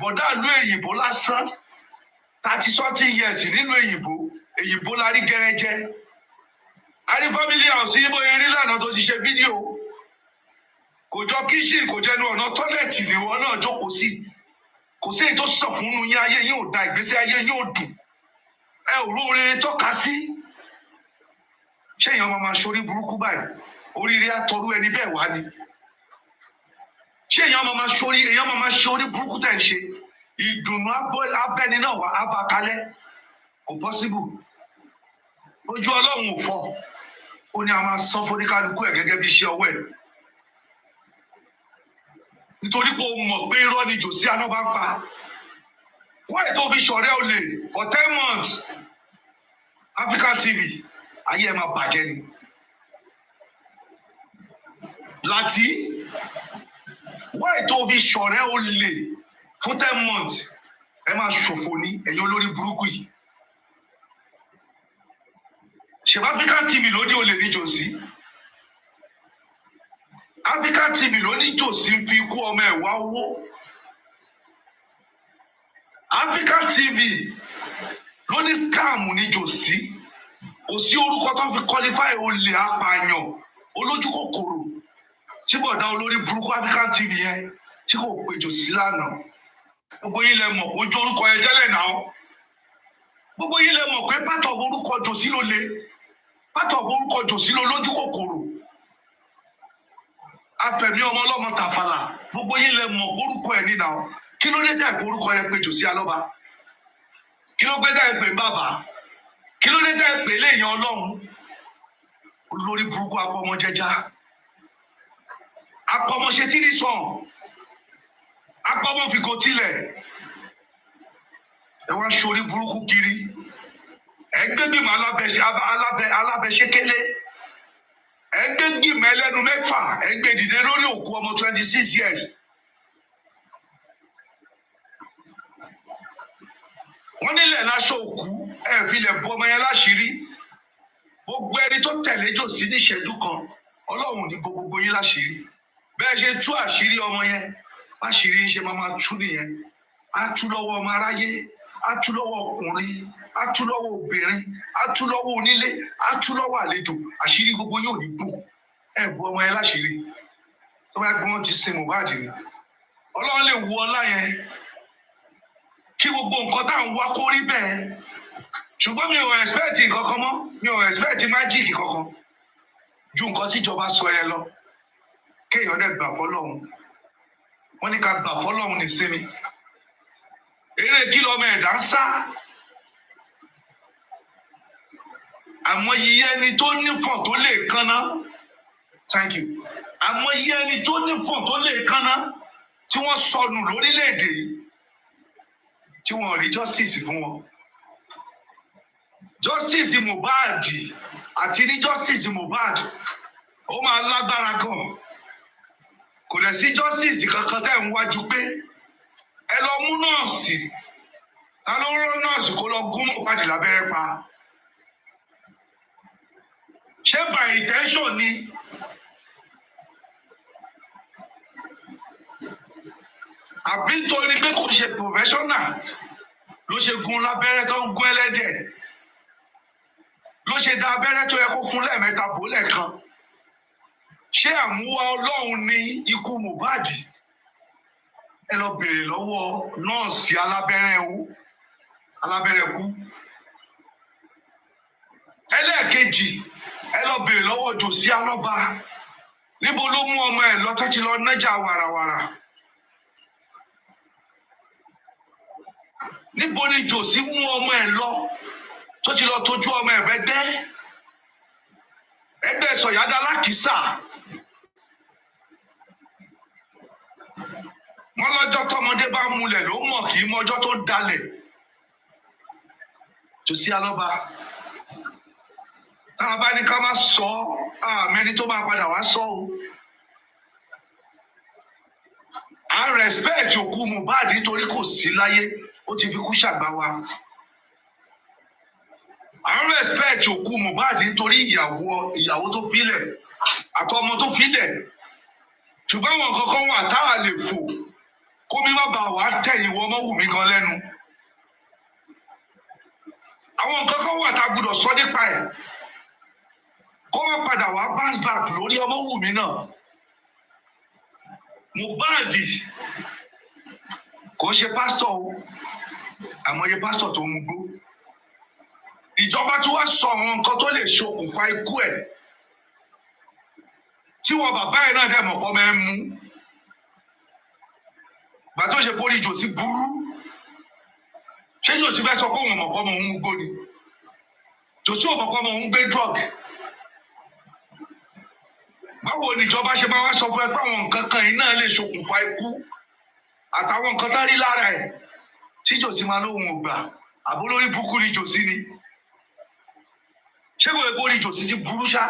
L: bọ̀dá ìlú èyìnbó lásán 30-something years nínú èyìnbó la rí gẹ́rẹ́jẹ́ a rí family house yìí bóyá rí lànà tó ti ṣe fídíò kò jọ kíṣìn kò jẹnu ọ̀nà tọ́lẹ̀tì ni wọn náà jókòó sí kò sí èyí tó sọ̀kúnnú yín ayé yín ò da ìgbésí ayé yín ò dùn ẹ ò róore tọ́ka sí ṣé èèyàn máa ṣorí burúkú báyìí oríire àtọrú ẹni bẹ́ẹ̀ wá ni ṣé èèyàn máa ṣe orí burúkú tẹ̀ ń ṣe ìdùnnú abẹ́ni náà wà á bá kalẹ̀ kò pọ́síbù ojú ọlọ́run ò fọ́ ó ní a máa san fóníkálukú ẹ̀ gẹ́gẹ́ bí iṣẹ́ ọwọ́ ẹ̀ nítorí pé o mọ̀ pé irọ́ ni jòsí aná bá ń pa wọ́n ètò fi ṣọ̀rẹ́ olè for 10 months African TV ayé ẹ̀ máa bàjẹ́ ni láti wọ́n ètò fi ṣọ̀rẹ́ olè fún 10 months ẹ máa ṣòfò ní ẹ̀yin olórí burúkú yìí ṣèbá African TV ló ní olè ní jòsí African TV ló ní jòsí ń fi ikú ọmọ ẹ̀ wá owó African TV ló ní scam ní jòsí kò sí orúkọ tó fi qualify olè apààyàn olójú kòkòrò tí bọ̀dá olórí burúkú African TV yẹn tí kò pé jòsí lánàá gbogbo yín lẹ mọ̀ ojú orúkọ yẹn tẹ́lẹ̀ náà gbogbo yín lẹ mọ̀ pé pátọ̀ orúkọ jòsí ló le pátọ̀ orúkọ jòsí ló lójú kòkòrò afẹ̀mí ọmọ ọlọ́mọ tàfàlà gbogbo yín lẹ mọ̀ orúkọ ẹ̀ nínà kí ló dé tẹ̀ orúkọ yẹn pé jòsí alọ́ba kí ló gbé tẹ̀ pé bàbá kí ló dé tẹ̀ pé léèyàn ọlọ́run olórí burúkú apọmọ jẹjá apọmọ ṣe tí ní sàn apọmọ fìgò tilẹ̀ ẹ wá sórí burúkú kiri ẹgbẹ́gbìmọ̀ alábẹ́sẹ́kẹ́lé ẹgbẹ́gbìmọ̀ ẹlẹ́nu mẹ́fà ẹgbẹ́ dìde lórí òkú ọmọ 26 years wọ́n nílẹ̀ láṣọ òkú ẹ fi lẹ̀ bu ọmọ yẹn láṣìírí gbogbo ẹni tó tẹ̀lé jòsí ní ìṣẹ́jú kan ọlọ́run ní gbogbo yín láṣìírí bẹ́ẹ̀ ṣe tú àṣírí ọmọ yẹn láṣìírí ṣe máa tú nìyẹn á tú lọ́wọ́ ọmọ aráyé á tú lọ́wọ́ ọkùnrin á tú lọ́wọ́ obìnrin á tú lọ́wọ́ onílé á tú lọ́wọ́ àlejò àṣírí gbogbo yóò ní bò ẹ bu ọmọ yẹn láṣìírí tó bá gbé wọn ti sin Mohbad ni ọlọ́run lè wu ọlá yẹn kí gbogbo nǹkan tá à ń wá kó rí bẹ́ẹ̀ ṣùgbọ́n mi ò expect nǹkan kan mọ́ mi ò expect magic kankan ju nǹkan tíjọba sọ yẹn lọ kéèyàn dẹ̀ gbà fọlọ́run wọ́n ní ká gbà fọlọ́run ní sinmi eré kí lọ́mọ ẹ̀dá ń sá àmọ́ iye ẹni tó nífọ̀n tó lè kánná thank you àmọ́ iye ẹni tó nífọ̀n tó lè kánná tí wọ́n sọnù lórílẹ̀‐èdè yìí tí wọ́n rí justice fún wọn justice Mohbad àti ní justice Mohbad ó máa lágbára gan kò dẹ̀ sí justice kankan tẹ́ ń wájú pé ẹ lọ mú nọ́ọ̀sì ta ló rán nọ́ọ̀sì kó lọ gún Mohbad lábẹ́rẹ́ pa ṣé by intention ni àbí torí pé kò ṣe professional ló ṣe gún lábẹ́rẹ́ tó ń gún ẹlẹ́dẹ̀ ló ṣe dá abẹ́rẹ́ tó yẹ kó fún lẹ́ẹ̀mẹ́ta bò lẹ́ẹ̀kan ṣé àmúwá ọlọ́run ní ikú Mohbad ẹ lọ béèrè lọ́wọ́ nọ́ọ̀sì alábẹ́rẹ́ kú ẹlẹ́ẹ̀kejì ẹ lọ béèrè lọ́wọ́ jòsí alọ́ba níbo ló mú ọmọ ẹ lọ tó ti lọ nájà wàràwàrà níbo ni jòsí mú ọmọ ẹ lọ tó ti lọ tójú ọmọ ẹ ẹgbẹ́ sọ̀yádá lákìsà wọn lọ́jọ́ tọmọdé bá múlẹ̀ ló mọ̀ kì í mọjọ́ tó dalẹ̀ jòsí alọ́ba náà bá ní ká má sọ àmẹ́ni tó máa padà wá sọ o à ń respect òkú Mohbad nítorí kò sí láyé ó ti fi kú ṣàgbá wa à ń respect òkú Mohbad nítorí ìyàwó tó filẹ̀ àtọmọ tó filẹ̀ ṣùgbọ́n àwọn kankan wà táwa lè fò kó mi má bàa wá tẹ̀ ìwọ Ọmọwùmí gan lẹ́nu àwọn kankan wà tá a gbọ́dọ̀ sọ nípa ẹ̀ kó má padà wá bounce back lórí Ọmọwùmí náà Mohbad kò ṣe pásítọ̀ o àmọye pásítọ̀ tó ń gbó ìjọba tí wọ́n sọ àwọn nǹkan tó lè ṣokùnfà ikú ẹ̀ tí wọn bàbá ẹ̀ náà dẹ̀ mọ̀ pọ́ mẹ́ ń mú gbà tó ṣe pórí jòsí burú ṣé jòsí fẹ́ sọ pé òun mọ̀ pọ́ mọ̀ òun gbó ni jòsí ò mọ̀ pọ́ mọ̀ òun gbé drug báwo ni ìjọba ṣe máa wá sọ fún ẹ pé àwọn nǹkan kan yìí náà lè ṣokùnfà ikú àtàwọn nǹkan tá rí lára ẹ̀ tí jòsí máa lóhun ò gbà àbó lórí burúkú ni jòsí ni ṣé kò lè pórí jòsí ti burú ṣá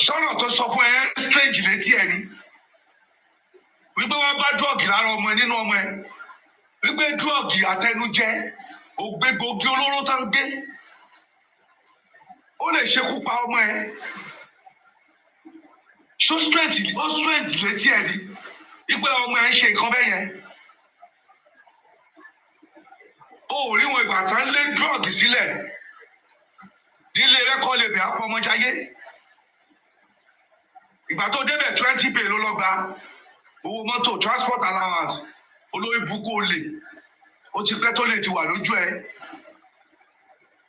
L: sọ́nà tó sọ fún ẹ strange létí ẹ ni wípé wọ́n bá dúọ̀gì lára ọmọ ẹ nínú ọmọ ẹ wípé dúọ̀gì àtẹnujẹ ògbégbòógì olóró tó ń gbé ó lè ṣekú pa ọmọ ẹ so strange létí ẹ ni wípé ọmọ ẹ ń ṣe nǹkan bẹ́ẹ̀ yẹn ó rí wọn ìgbà tán lé dúọ̀gì sílẹ̀ nílé rẹ́kọ́ lè bẹ̀ àpọ̀mọjáyé ìgbà tó débẹ̀ 20 pay ló lọ gba owó mọ́tò transport allowance olórí burúkú olè ó ti pẹ́ tó lè ti wà lójú ẹ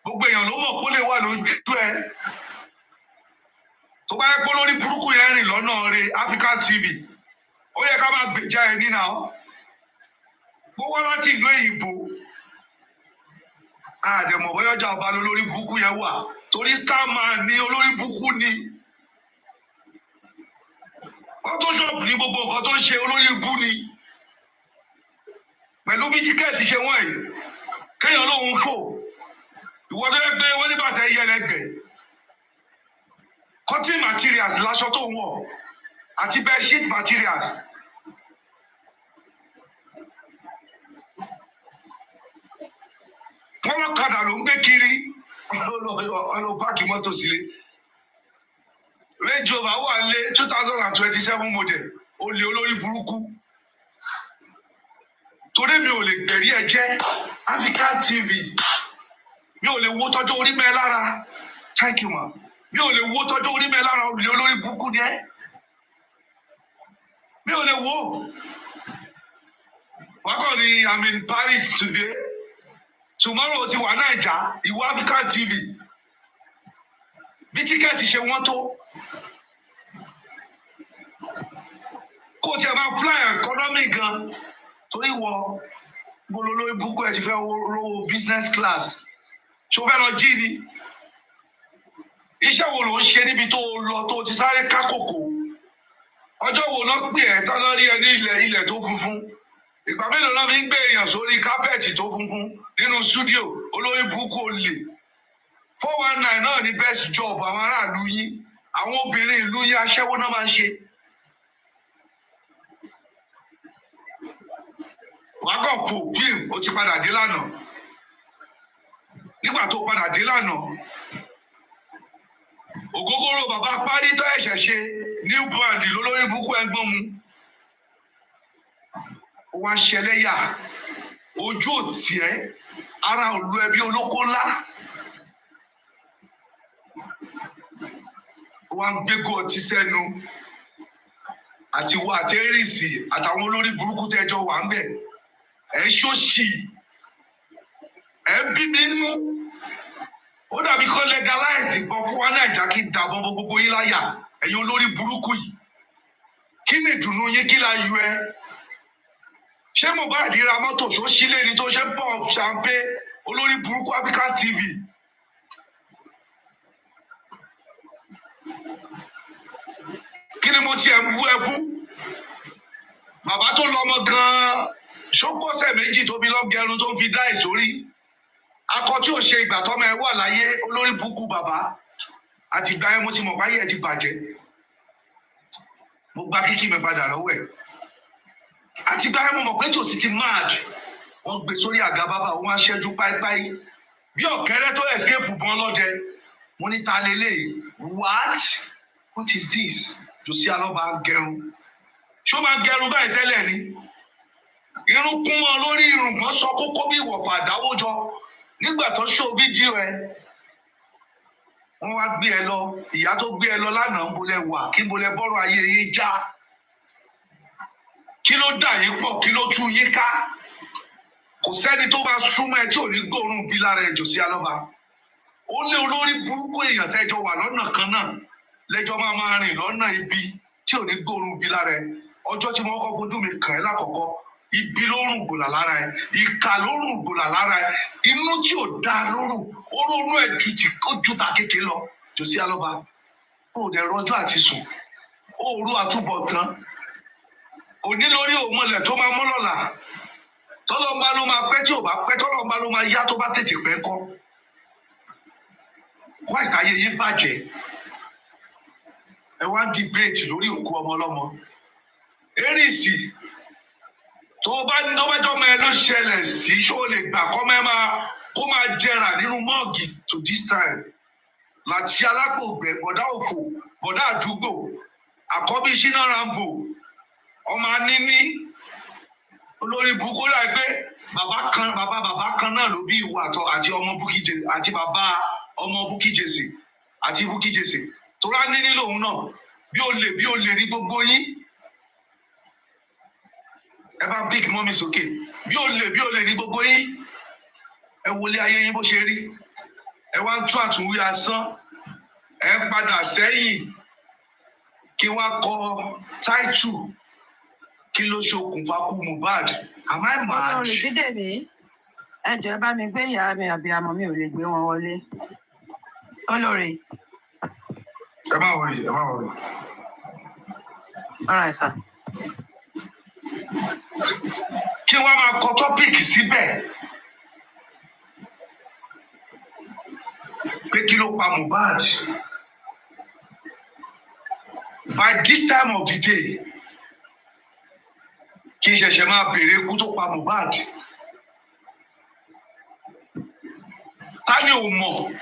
L: gbogbo èèyàn ló mọ̀ kó lè wà lójú ẹ tó bá yẹ kó lórí burúkú yẹn rìn lọ́nà rẹ̀ African TV ó yẹ ká máa gbèjà ẹ nínà gbówó láti ìlú èyìnbó àdèmọ̀ bọ́yọ́jà ọba lórí burúkú yẹn wà torí starman ní olórí burúkú ni photoshop ní gbogbo nǹkan tó ń ṣe olórí ibú ni pẹ̀lú bí tíkẹ́ẹ̀tì ṣe wọ́n yìí kéèyàn lóhun fò ìwọ tó yẹ pé wọ́n ní bàtà ẹyẹ lẹ́gbẹ̀ẹ́ cotton materials láṣọ tó ń wọ̀ àti bedsheet materials wọ́n lọ́kadà ló ń gbé kiri ọlọ́ páàkì mọ́tò sílé Range Rover wà lé 2027 model ó lé olórí burúkú torí mi ò lè gbẹ̀rí ẹ jẹ́ African TV mi ò lè wo tọ́jú orí mẹ́ lára thank you ma mi ò lè wo tọ́jú orí mẹ́ lára ó lé olórí burúkú ni ẹ mi ò lè wo wákọ̀ ni I'm in Paris today tomorrow ti wà Naija ìwọ African TV bí tíkẹ́ẹ̀tì ṣe wọ́n tó kó o tiẹ̀ máa fly economy gan torí wọ gbólólo ibùkún ẹ̀ ti fẹ́ rówó business class ṣé o fẹ́ lọ jí ni iṣẹ́ wo ló ń ṣe níbi tó lọ tó ti sáré ká kòkó ọjọ́ wo lọ pè ẹ́ tán lọ rí ẹ ní ilẹ̀ tó funfun ìgbà mélòó náà fi ń gbé èèyàn sórí kápẹ́ẹ̀tì tó funfun nínú stúdíò olórí burúkú olè 419 náà ni best job àwọn aráàlú yín àwọn obìnrin ìlú yín aṣẹ́wó náà máa ń ṣe. wàá kàn fò bíìm ó ti padà dé lánàá nígbà tó padà dé lánàá ògógóró bàbá parí tó ẹ̀ṣẹ̀ ṣe new brand lólórí burúkú ẹgbọ́n mu ó wá ṣẹlẹ́yà ojú òtí ẹ ara òlu ẹbí olóko ńlá wọ́n ń gbégó ọtí sẹ́nu àti wọ àtẹ́rìsì àtàwọn olórí burúkú tẹ́jọ́ wà ń bẹ̀ ẹ̀ ṣóṣì ẹ̀ bí mi nú ó dàbí kọ́ legalize ìbọn fún wa Naija kí dàbọn gbogbo yín láyà ẹ̀yin olórí burúkú yìí kí ni ìdùnnú yín kí la yọ ẹ ṣé Mohbad ra mọ́tò tó sílé ni tó ṣe pọ̀ champagne olórí burúkú African TV. Kí ni mo tiẹ̀ ń bú ẹ fún bàbá tó lọ́mọ gan-an ṣókòsẹ̀ méjì tó bí lọ́gẹrun tó ń fi dá ìsórí akọ tí ò ṣe ìgbà tọ́mọ ẹ wà láyé olórí burúkú bàbá àti ìgbà yẹn mo ti mọ̀ báyé ẹ ti bàjẹ́ mo gba kíkí mi padà lọ́wọ́ ẹ̀ àti ìgbà yẹn mo mọ̀ pé tòsí ti mad wọ́n gbé sórí àga bàbá òun á ṣẹ́jú páípáí bí ọ̀kẹ́rẹ́ tó escape bọ́n lọ́dẹ mo ní ta lélẹ́yìí what is this? Jòsí Alọ́ba gẹrun ṣó máa gẹrun báyìí tẹ́lẹ̀ ni irun kún mọ́ lórí irùngbọ̀n sọ kókó bí ìwọ̀fà àdáwójọ nígbà tó ṣó fídíò ẹ wọ́n wá gbé ẹ lọ ìyá tó gbé ẹ lọ lánàá ń bolẹ̀ wà kí bolẹ̀ bọ́rọ̀ ayé yín já kí ló dà yín pọ̀, kí ló tú yín ká? Kò sẹ́ni tó bá súnmọ́ ẹ tí ò ní gbóòórùn bí lára ẹ Jòsí Alọ́ba. Ó lé olórí burúkú èèyàn tẹ́jọ wà lọ́nà kan náà lẹ́jọ́ máa rìn lọ́nà ibi tí ò ní gbóòórùn bí lára ẹ. Ọjọ́ tí mo kọ́kọ́ fojú mi kàn ẹ́ lákọ̀ọ́kọ́, ibi ló rùn gbòlà lára ẹ, ìkà ló rùn gbòlà lára ẹ, inú tí ò dáa ló rùn, oróró ẹ ju ta kékeré lọ Jòsí Alọ́ba. Ó dẹ̀ rọjọ́ àti sùn, ó rú àtúbọ̀tán, òní lórí òmọlẹ̀ tó máa mọ́ lọ́la, tọ́lọ́mbá ló máa pẹ́ tí ò bá pẹ́, tọ́lọ́mbá ló máa yá tó bá tètè pẹ́ kọ́. Wá ìtayé yín bàjẹ́, ẹ wá dìbéètì lórí òkú ọmọ ọlọ́mọ. Érìsì tó bá ní tọ́mọ ẹ ló ṣẹlẹ̀ sí, ṣó lè gbà kó máa jẹrà nínú mọ́ọ̀gì to this time. Láti alágbògbẹ, bọ̀dá òfò, bọ̀dá àdúgbò, àkọ́bí Ṣínà Rambo, ọmọ aníní, olórí burúkú láì pé bàbá kan náà ló bí ìwà àti ọmọ Bukky Jesse àti bàbá ọmọ Bukky Jesse àti Bukky Jesse. Torá níní lòun náà, bí ó lè ní gbogbo yín. Ẹ bá big mọ́mí sókè, bí ó lè ní gbogbo yín. Ẹ wọlé ayé yín bó ṣe rí. Ẹ wá ń tún àtúnwí asán, ẹ ń padà sẹ́yìn kí wá kọ táìtù kí ló ṣokùnfà kú Mohbad. Am I mad?
F: Olórí Bídèmí, ẹ jọ̀ọ́ bá mi gbé ìyá mi àbíamọ mi ò lè gbé wọn wọlé. Olórí.
L: Ẹ má wọlé.
F: All right, sir.
L: Kí wọ́n máa kọ tọ́pìkì síbẹ̀ pé kí ló pa Mohbad. By this time of the day, kí n ṣẹ̀ṣẹ̀ máa béèrè ikú tó pa Mohbad. Ta ni ò mọ̀?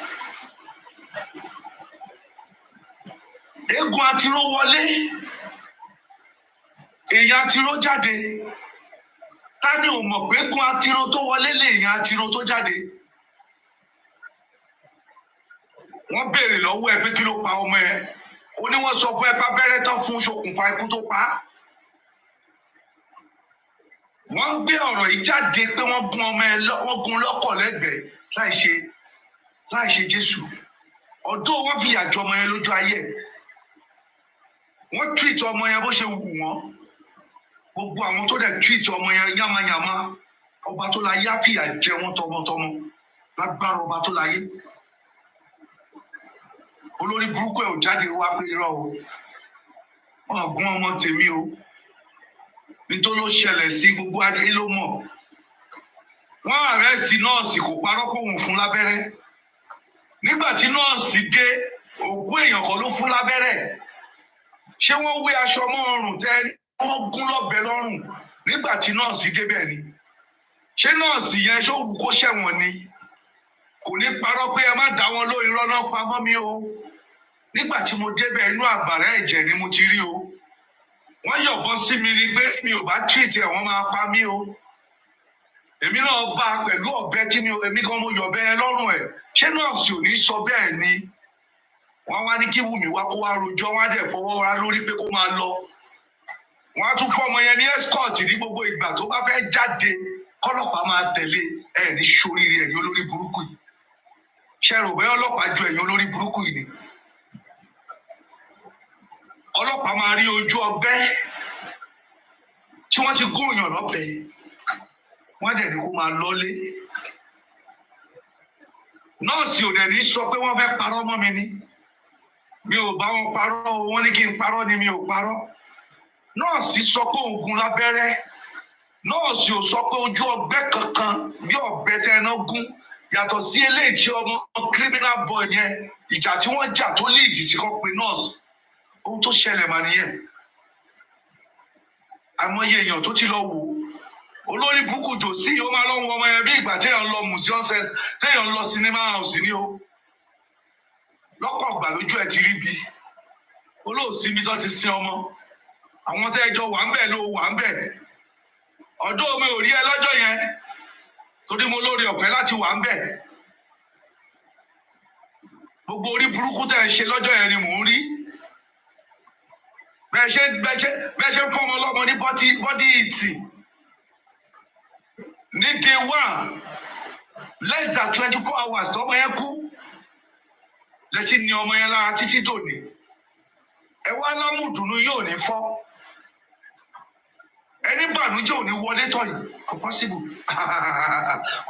L: Eégún àtiró wọlé, èèyàn àtiró jáde. Ta ni ò mọ̀ pé eégún àtiró tó wọlé lè èèyàn àtiró tó jáde? Wọ́n béèrè lọ́wọ́ ẹ pé kí ló pa ọmọ ẹ. Ó ní wọ́n sọ fún ẹ pé abẹ́rẹ́ tán fún ṣokùnfà ikú tó pa á. Wọ́n ń gbé ọ̀rọ̀ yìí jáde pé wọ́n gún ọmọ ẹ, wọ́n gún lọ́kọ̀ lẹ́gbẹ̀ẹ́ láì ṣe Jésù. Ọ̀dọ́ wọ́n fi ìyà jẹ ọmọ yẹn lójú ayé. Wọ́n treat ọmọ yẹn bó ṣe wù wọ́n. Gbogbo àwọn tó dẹ̀ treat ọmọ yẹn yánmayànmá, ọba tó láyé á fìyà jẹ wọ́n tọmọtọmọ lágbára ọba tó láyé. Olórí burúkú ẹ̀ ò jáde wá pé irọ́ o, wọ́n gún ọmọ tèmi o, nítorí ó ṣẹlẹ̀ sí gbogbo ayé ló mọ̀. Wọ́n àrẹ́sì nọ́ọ̀sì kò parọ́ pé òun fún lábẹ́rẹ́. Nígbà tí nọ́ọ̀sì dé, òkú èèyàn kan ló fún lábẹ́rẹ́. Ṣé wọ́n wé aṣọ mọ́ ọrùn tẹ́ wọ́n gún lọ́bẹ lọ́rùn nígbà tí nọ́ọ̀sì débẹ̀ ni? Ṣé nọ́ọ̀sì yẹn ṣó wù kó ṣẹ̀wọ̀n ni? Kò ní parọ́ pé ẹ má dá wọn lórí irọ́ náà pamọ́ mi o. Nígbà tí mo débẹ̀ inú àgbàrá ẹ̀jẹ̀ ni mo ti rí o. Wọ́n yọ̀bọ̀n sí mi ni pé mi ò bá treat ẹ̀ wọ́n máa pa mí o. Èmi náà bá a pẹ̀lú ọ̀bẹ tí èmi gan mo yọ̀bẹ ẹ lọ́rùn ẹ̀. Ṣé nọ́ọ̀sì ò ní sọ bẹ́ẹ̀ ni? Wọ́n wá ní kí Wùmí wá kó wá rojọ́, wọ́n á dẹ̀ fọwọ́ ra lórí pé kó máa lọ. Wọ́n á tún fọmọ yẹn ní escort ní gbogbo ìgbà tó bá fẹ́ jáde kọ́lọ́pàá máa tẹ̀lé ẹ̀ ní sóríire ẹ̀yin olórí burúkú yìí. Ṣé rò bẹ́ẹ̀ ọlọ́pàá ju ẹ̀yin olórí burúkú yìí ni? Ọlọ́pàá máa rí ojú ọgbẹ́ tí wọ́n ti gún èèyàn lọ́bẹ, wọ́n dẹ̀ ní kó máa lọ́lé. Nọ́ọ̀sì ò dẹ̀ ní sọ pé wọ́n fẹ́ parọ́ mọ́ mi ni. Mi ò bá wọn parọ́ o, wọ́n ní kí n parọ́ ni mi ò parọ́. Nọ́ọ̀sì sọ pé òun gún lábẹ́rẹ́. Nọ́ọ̀sì ò sọ pé ojú ọgbẹ́ kankan bí ọ̀bẹ tẹ́ ẹná gún yàtọ̀ sí eléyìí tí ọmọ criminal boy yẹn ìjà tí wọ́n jà tó lead sí kọ́ pé nọ́ọ̀sì. Ohun tó ṣẹlẹ̀ mà nìyẹn. Àmọye èèyàn tó ti lọ wò olórí burúkú Jòsí ó máa lọ wọ ọmọ yẹn bí ìgbà téèyàn lọ museum set téèyàn lọ cinema house ni o. Lọ́pọ̀ ọgbà lójú ẹ̀ ti rí bi olóòsínmi tó ti sin ọmọ. Àwọn tẹ́ ẹjọ́ wà ń bẹ̀ ló wà ń bẹ̀. Ọ̀dọ́ mi ò rí ẹ lọ́jọ́ yẹn torí mo lórí ọ̀fẹ́ láti wà ń bẹ̀. Gbogbo orí burúkú tẹ́ ẹ ṣe lọ́jọ́ yẹn ni mò ń rí. bẹ́ẹ̀ ṣe ń fọmọ ọlọ́mọ ní bọ́dí ìtì ní day 1 less than 24 hours tọmọ yẹn kú lẹ́tí ní ọmọ yẹn lára títí dòní ẹ wá lámùdùnú yóò ní fọ́ ẹni bànújẹ́ ò ní wọlé tọ̀ yìí kò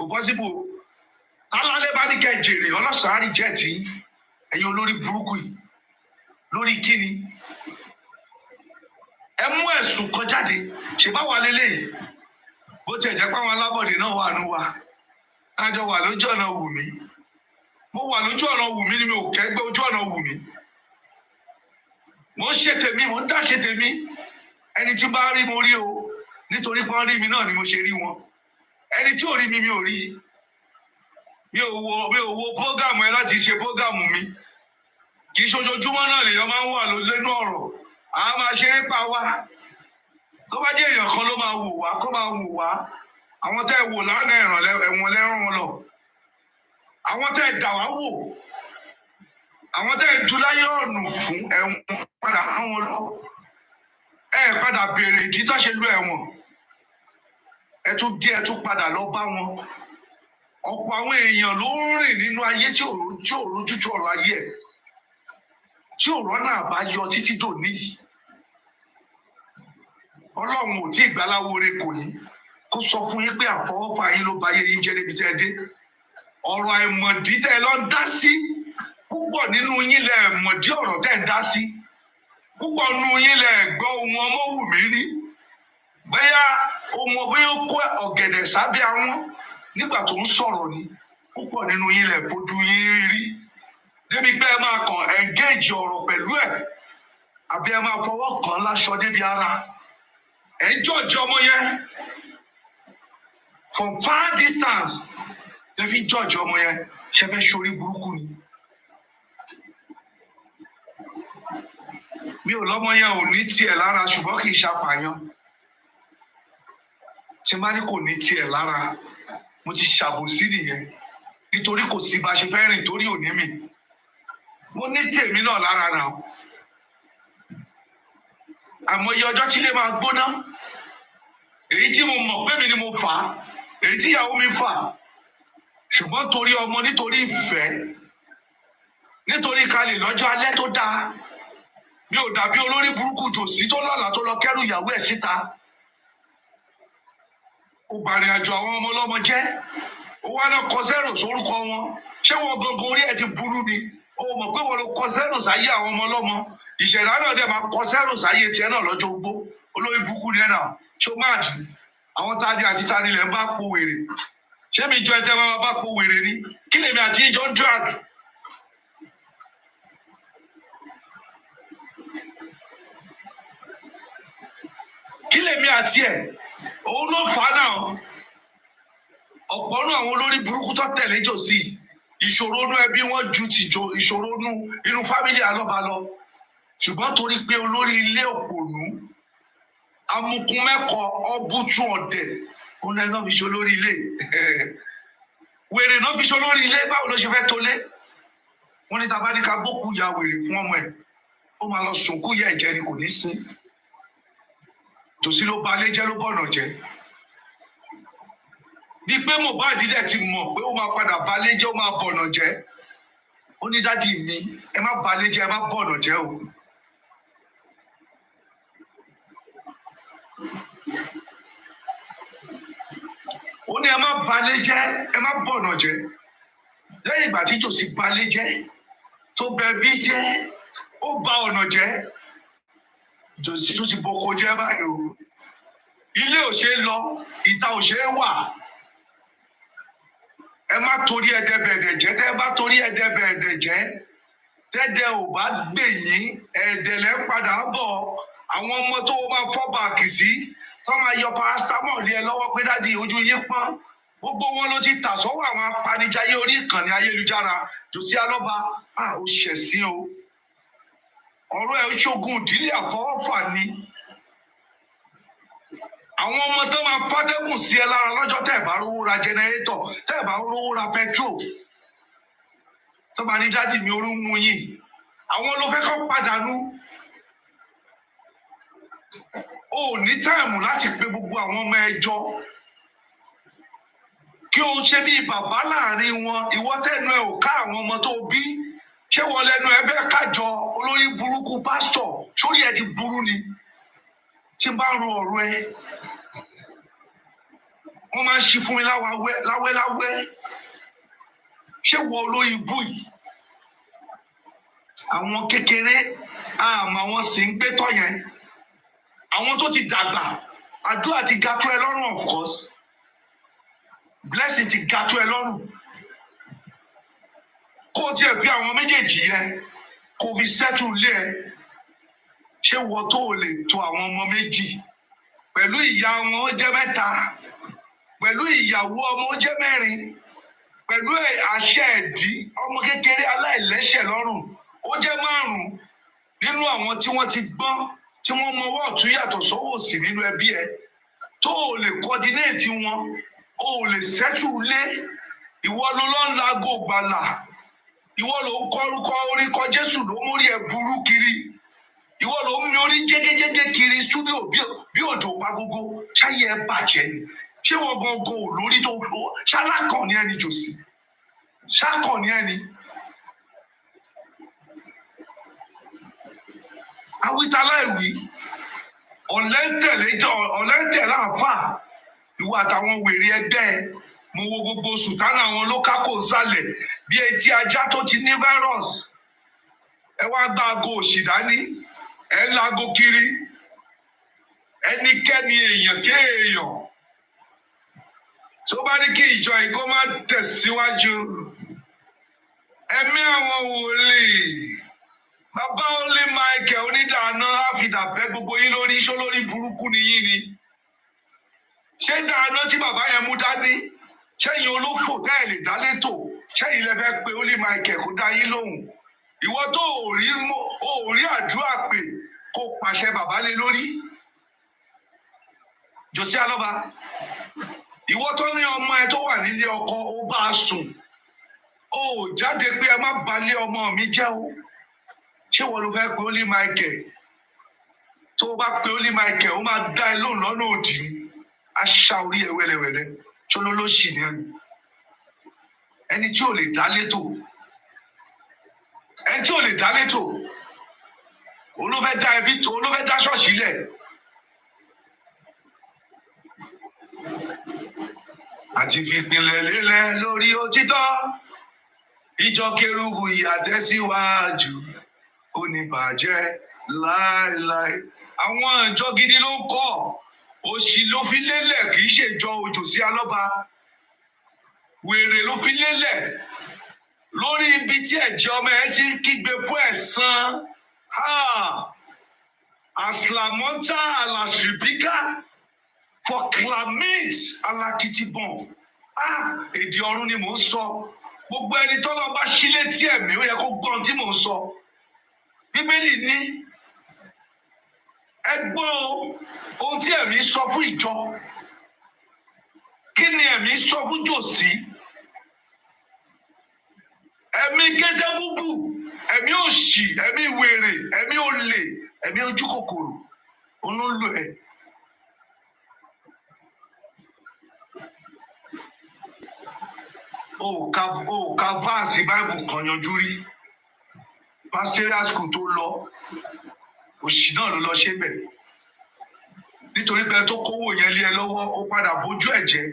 L: pọ́síbù tálálẹ́ bá ní kẹ́ jèrè ọlọ́sàn-án rí jẹ́ẹ̀tì ẹ̀yin olórí burúkú yìí lórí kíni ẹ mú ẹ̀sùn kan jáde ṣe bá wà lélẹ́yìí bó tiẹ̀ jẹ́ pé àwọn alábọ̀dé náà wà nù wa lájọ wà lójú ọ̀nà Wùmí mo wà lójú ọ̀nà Wùmí ni mi ò kẹ́gbẹ́ ojú ọ̀nà Wùmí mo ń ṣe tèmi mo ń dá ṣe tèmi ẹni tí bá rí mo rí o nítorí pé wọ́n rí mi náà ni mo ṣe rí wọn ẹni tí ò rí mi mi ò rí mi ò wo prógámù ẹ láti ṣe prógámù mi kì í ṣojoojúmọ́ náà lèèyàn máa ń wà lẹ́nu ọ̀rọ̀ àá máa ṣe é pa wá tó bá jẹ́ èèyàn kan ló máa wò wá kó máa wò wá àwọn tẹ́ ẹ wò lánàá ẹ̀wọ̀n lẹ́rán wọn lọ àwọn tẹ́ ẹ dà wá wò àwọn tẹ́ ẹ dúláyé ọ̀nù fún ẹ̀wọ̀n padà àwọn lọ ẹ padà béèrè ìdí tó ṣe lu ẹ̀wọ̀n ẹ tún padà lọ bá wọn ọ̀pọ̀ àwọn èèyàn ló ń rìn nínú ayé tí ò rójútu ọ̀rọ̀ ayé ẹ̀ tí ò rọ́nà àbáyọ títí dòní yìí ọlọ́run ò tí ì gbáláwo ore kò yín kó sọ fún yín pé àfọwọ́fà yín ló ba ayé yín jẹ́ níbi tẹ́ ẹ dé ọ̀rọ̀ àìmọ̀dí tẹ́ ẹ lọ dá sí púpọ̀ nínú yín lẹ mọ̀dí ọ̀rọ̀ tẹ́ ẹ dá sí púpọ̀ nínú yín lẹ gbọ́ ohun Ọmọ́wùmí rí bóyá ó kó ọ̀gẹ̀dẹ̀ sábẹ́ àwọn nígbà tó ń sọ̀rọ̀ ni púpọ̀ nínú yín lẹ fojú yín rí débi pé ẹ máa kàn engage ọ̀rọ̀ pẹ̀lú ẹ̀ àbí ẹ máa fọwọ́ kàn láṣọ débi ara ẹ ń jọ́ọ̀jì ọmọ yẹn from far distance ẹ fi jọ́ọ̀jì ọmọ yẹn ṣe fẹ́ ṣorí burúkú ni mi ò lọ́mọ yẹn ò ní tiẹ̀ lára ṣùgbọ́n kì í ṣàpàyàn tí má ní kò ní tiẹ̀ lára mo ti ṣàbòsí nìyẹn nítorí kò sí bá ṣe fẹ́ rìn torí òní mi mo ní tèmi náà lára náà àmọye ọjọ́ tí ilé máa gbóná èyí tí mo mọ̀ pé mi ni mo fà á èyí tí ìyàwó mi fà ṣùgbọ́n torí ọmọ nítorí ìfẹ́ nítorí kalẹ̀ lọ́jọ́ alẹ́ tó dáa mi ò dàbí olórí burúkú jòsí tó lọ́la tó lọ kẹ́rù ìyàwó ẹ̀ síta ó bàrìn àjò àwọn ọmọ ọlọ́mọ jẹ́ ó wá náà kọ zero sórúkọ wọn ṣé wọn gangan orí ẹ̀ ti burú ni ó mọ̀ pé wọn ló kọ zero sáyé àwọn ọmọ ọlọ́mọ ìṣẹ̀dá náà dẹ̀ máa kọ zero sáyé tiẹ̀ náà lọ́jọ́ ogbó olórí burúkú ni ẹ̀ náà ṣé ó máa dì àwọn tani àti tani lẹ̀ ń bá po wèrè ṣé mi jọ ẹtẹ máa bá po wèrè ni kí lèmi àti ìjọ ń drag kí lèmi àti ẹ̀ òun ló fà á náà ọ̀pọ̀ náà àwọn olórí burúkú tó tẹ̀lé jòsí ìṣòro inú ẹbí wọn ju tìjọ ìṣòro inú fámìlì alọ́ba lọ ṣùgbọ́n torí pé olórí ilé òpònú amukun mẹ́kọ ọbútún ọ̀dẹ̀ òun náà fi ṣe olórí ilé wèrè náà fi ṣe olórí ilé báwo ló ṣe fẹ́ tó lé wọn ní tàbá ní ká gbókù ya wèrè fún ọmọ ẹ̀ ó máa lọ sùnkú yẹ ẹ̀jẹ̀ ni kò ní sí tòsí ló balẹ̀ jẹ́ ló bọ̀nà jẹ́ bí pé Mohbad dẹ̀ ti mọ̀ pé ó máa padà balẹ̀ jẹ́ ó máa bọ̀nà jẹ́ ó ní dádì mi ẹ má balẹ̀ jẹ́ ẹ má bọ̀nà jẹ́ o. ó ní ẹ má balẹ̀ jẹ́ ẹ má bọ̀nà jẹ́ lẹ́yìn ìgbà tí jòsí balẹ̀ jẹ́ tó bẹ bí jẹ́ ó ba ọ̀nà jẹ́ jòsí tó ti boko jẹ́ báyìí o ilé ò ṣe é lọ ìta ò ṣe é wà ẹ má torí ẹ̀dẹ̀bẹ̀ẹ̀dẹ̀ jẹ́ tẹ́ ẹ bá torí ẹ̀dẹ̀bẹ̀ẹ̀dẹ̀ jẹ́ tẹ́dẹ̀ ò bá gbè yín ẹ̀dẹ̀ lẹ́ ń padà bọ̀ àwọn ọmọ tó o máa fọ́ báàkì sí tó máa yọ paracetamol lé ẹ lọ́wọ́ pé dádì ojú yín pọ́n gbogbo wọn ló ti tà sọ́wọ́ àwọn apanijayé orí ìkànnì ayélujára jòsí alọ́ba ó ṣẹ̀ sí o ọ̀rọ̀ ẹ̀ ṣogun ìdílé àfọwọ́fà ni àwọn ọmọ tó máa pátẹ́kùn sí ẹ lára lọ́jọ́ tẹ́ ẹ̀ bá rówó ra jẹnẹrétọ̀ tẹ́ ẹ̀ bá rówó ra pẹtrol tó bá ní dádì mi orú mú yìí àwọn ló fẹ́ kọ́ pàdánù O ní táìmù láti pe gbogbo àwọn ọmọ ẹjọ́ kí o ṣe bí bàbá láàrin wọn. Ìwọ tẹnu ẹ ò ká àwọn ọmọ tó bí, ṣé wọn lẹnu ẹ fẹ́ kájọ olórí burúkú pásítọ̀? Sórí ẹ ti burú ni. Tí n bá ro ọ̀rọ̀ ẹ, wọ́n máa ń ṣí fún mi láwẹ́láwẹ́. Ṣé wọ olórí ibú yìí? Àwọn kékeré àmọ́ àwọn sì ń gbé tọ́ yẹn. Àwọn tó ti dàgbà, àdúrà ti ga tó ẹ lọ́rùn, of course. Blessing ti ga tó ẹ lọ́rùn. Kó o tiẹ̀ fi àwọn méjèèjì yẹn kó o fi sẹ́tù lé ẹ. Ṣé wọ tó o lè tọ́ àwọn ọmọ méjì pẹ̀lú ìyá wọn ó jẹ́ mẹ́ta, pẹ̀lú ìyàwó ọmọ ó jẹ́ mẹ́rin, pẹ̀lú àṣẹ ẹ̀dí ọmọ kékeré aláìlẹ́ṣẹ̀ lọ́rùn ó jẹ́ 5 nínú àwọn tí wọ́n ti gbọ́n, tí wọ́n mọ ọwọ́ ọ̀tún yàtọ̀ sọ́wọ́ òsì nínú ẹbí ẹ, tó o lè coordinate wọn, o ò lè sẹ́tù lé. Ìwọ ló lọ ń lago gbàlà, ìwọ ló ń kọrúkọ orí kọ Jésù ló mórí ẹ burú kiri, ìwọ ló ń mi orí jégéjégé kiri studio bí òjò pa gbogbo. Ṣáyé ẹ bàjẹ́ ni. Ṣé wọn gangan ò lórí tó lọ? Ṣálákàn ni ẹni jòsí, ṣákàn ni ẹni. Awítaláìwí ọ̀lẹ́ntẹ̀lẹ́ àfà, ìwọ àtàwọn wèrè ẹgbẹ́ ẹ. Mo wo gbogbo sùtánà àwọn ló kákò sálẹ̀ bí etí ajá tó ti ní virus. Ẹ wá gba aago òṣì dání, ẹ ń lago kiri. Ẹnikẹ́ni èèyàn kéèyàn tó bá ní kí ìjọ yìí kó má tẹ̀síwájú, ẹ̀mí àwọn wòlíì, bàbá olè Michael onídàáná àfìdàbẹ́ gbogbo yín lórí. Iṣó lórí burúkú ni yín ni. Ṣé dáná tí bàbá yẹn mú dání? Ṣẹ́yìn olófò tẹ́ ẹ̀ lè dá létò? Ṣẹ́yìn lẹ fẹ́ pe olè Michael kó dá yín lóhùn? Ìwọ tó ò rí àdúrà pé kó pàṣẹ bàbá lé lórí. Jòsí Alọ́ba, ìwọ tó ní ọmọ ẹ tó wà nílé ọkọ ó bá a sùn, ó jáde pé ẹ má balẹ̀ ọmọ mi jẹ́ o. Ṣé wọ́n ló fẹ́ pe olè Michael? Tó o bá pe olè Michael ó máa dá ẹ lóhùn lọ́nà òdì ni. Aṣa orí ẹ wẹ́lẹ́wẹ́lẹ́ tó ló ṣì ní ẹni tí ò lè dá létò, ẹni tí ò lè dá létò olófẹ́ dá ẹbí tó olófẹ́ dá ṣọ́ọ̀ṣì lẹ̀. Àti fi ìpìlẹ̀ lélẹ̀ lórí òtítọ́, ìjọ kérúbù ìyàtẹ̀síwájú kò ní bàjẹ́ láéláé. Àwọn ìjọ gidi ló ń kọ́, òṣì ló fi lélẹ̀, kì í ṣèjọ Jòsí Alọ́ba. Wèrè ló fi lélẹ̀ lórí ibi tí ẹ̀jẹ̀ ọmọ ẹ ti kígbe fún ẹ̀san. Aslamọ́tà alàṣìbíkà for clamis alakitibon. Èdè ọ̀run ni mò ń sọ. Gbogbo ẹni tọ́lọ́ bá ṣí létí ẹ̀mí ó yẹ kó gbọ́n tí mò ń sọ. Bíbélì ní ẹ gbọ́ ohun tí ẹ̀mí sọ fún ìjọ. Kí ni ẹ̀mí sọ fún Jòsí? Ẹ̀mí Gẹ́sẹ́búbù, ẹ̀mí òṣì, ẹ̀mí wèrè, ẹ̀mí olè, ẹ̀mí ojú kòkòrò olóńlò ẹ̀. O ka váàsì báìbù kan yanjú rí. Pastoral school tó lọ, òṣì náà ló lọ ṣe bẹ̀. Nítorí pé tó kówó yẹn lé ẹ lọ́wọ́ ó padà bójú ẹ̀ jẹ́.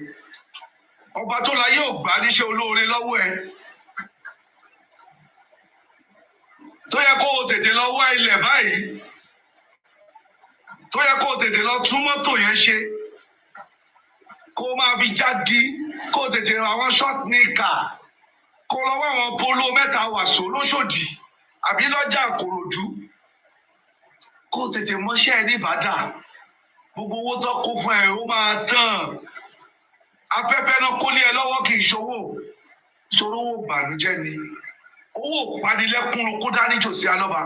L: Ọba tó láyé ò gbà níṣẹ́ olóore lọ́wọ́ ẹ. Tó yẹ kó o tètè lọ wá ilẹ̀ báyìí, tó yẹ kó o tètè lọ tún mọ́tò yẹn ṣe, kó o máa fi jági, kó o tètè ra àwọn short nika, kó o lọ wá àwọn polo 3 wàsó lóṣòdì àbí lọ́jà Ìkòròdú, kó o tètè mọṣẹ́ ẹ ní Ìbàdàn. Gbogbo owó tó kó fún ẹ ó máa tán. Afẹ́fẹ́ náà kó lé ẹ lọ́wọ́ kì í ṣòwò, nítorí owó ìbànújẹ́ ni. Owó ìpanilẹ́kún ló kó dání Jòsí Alọ́ba,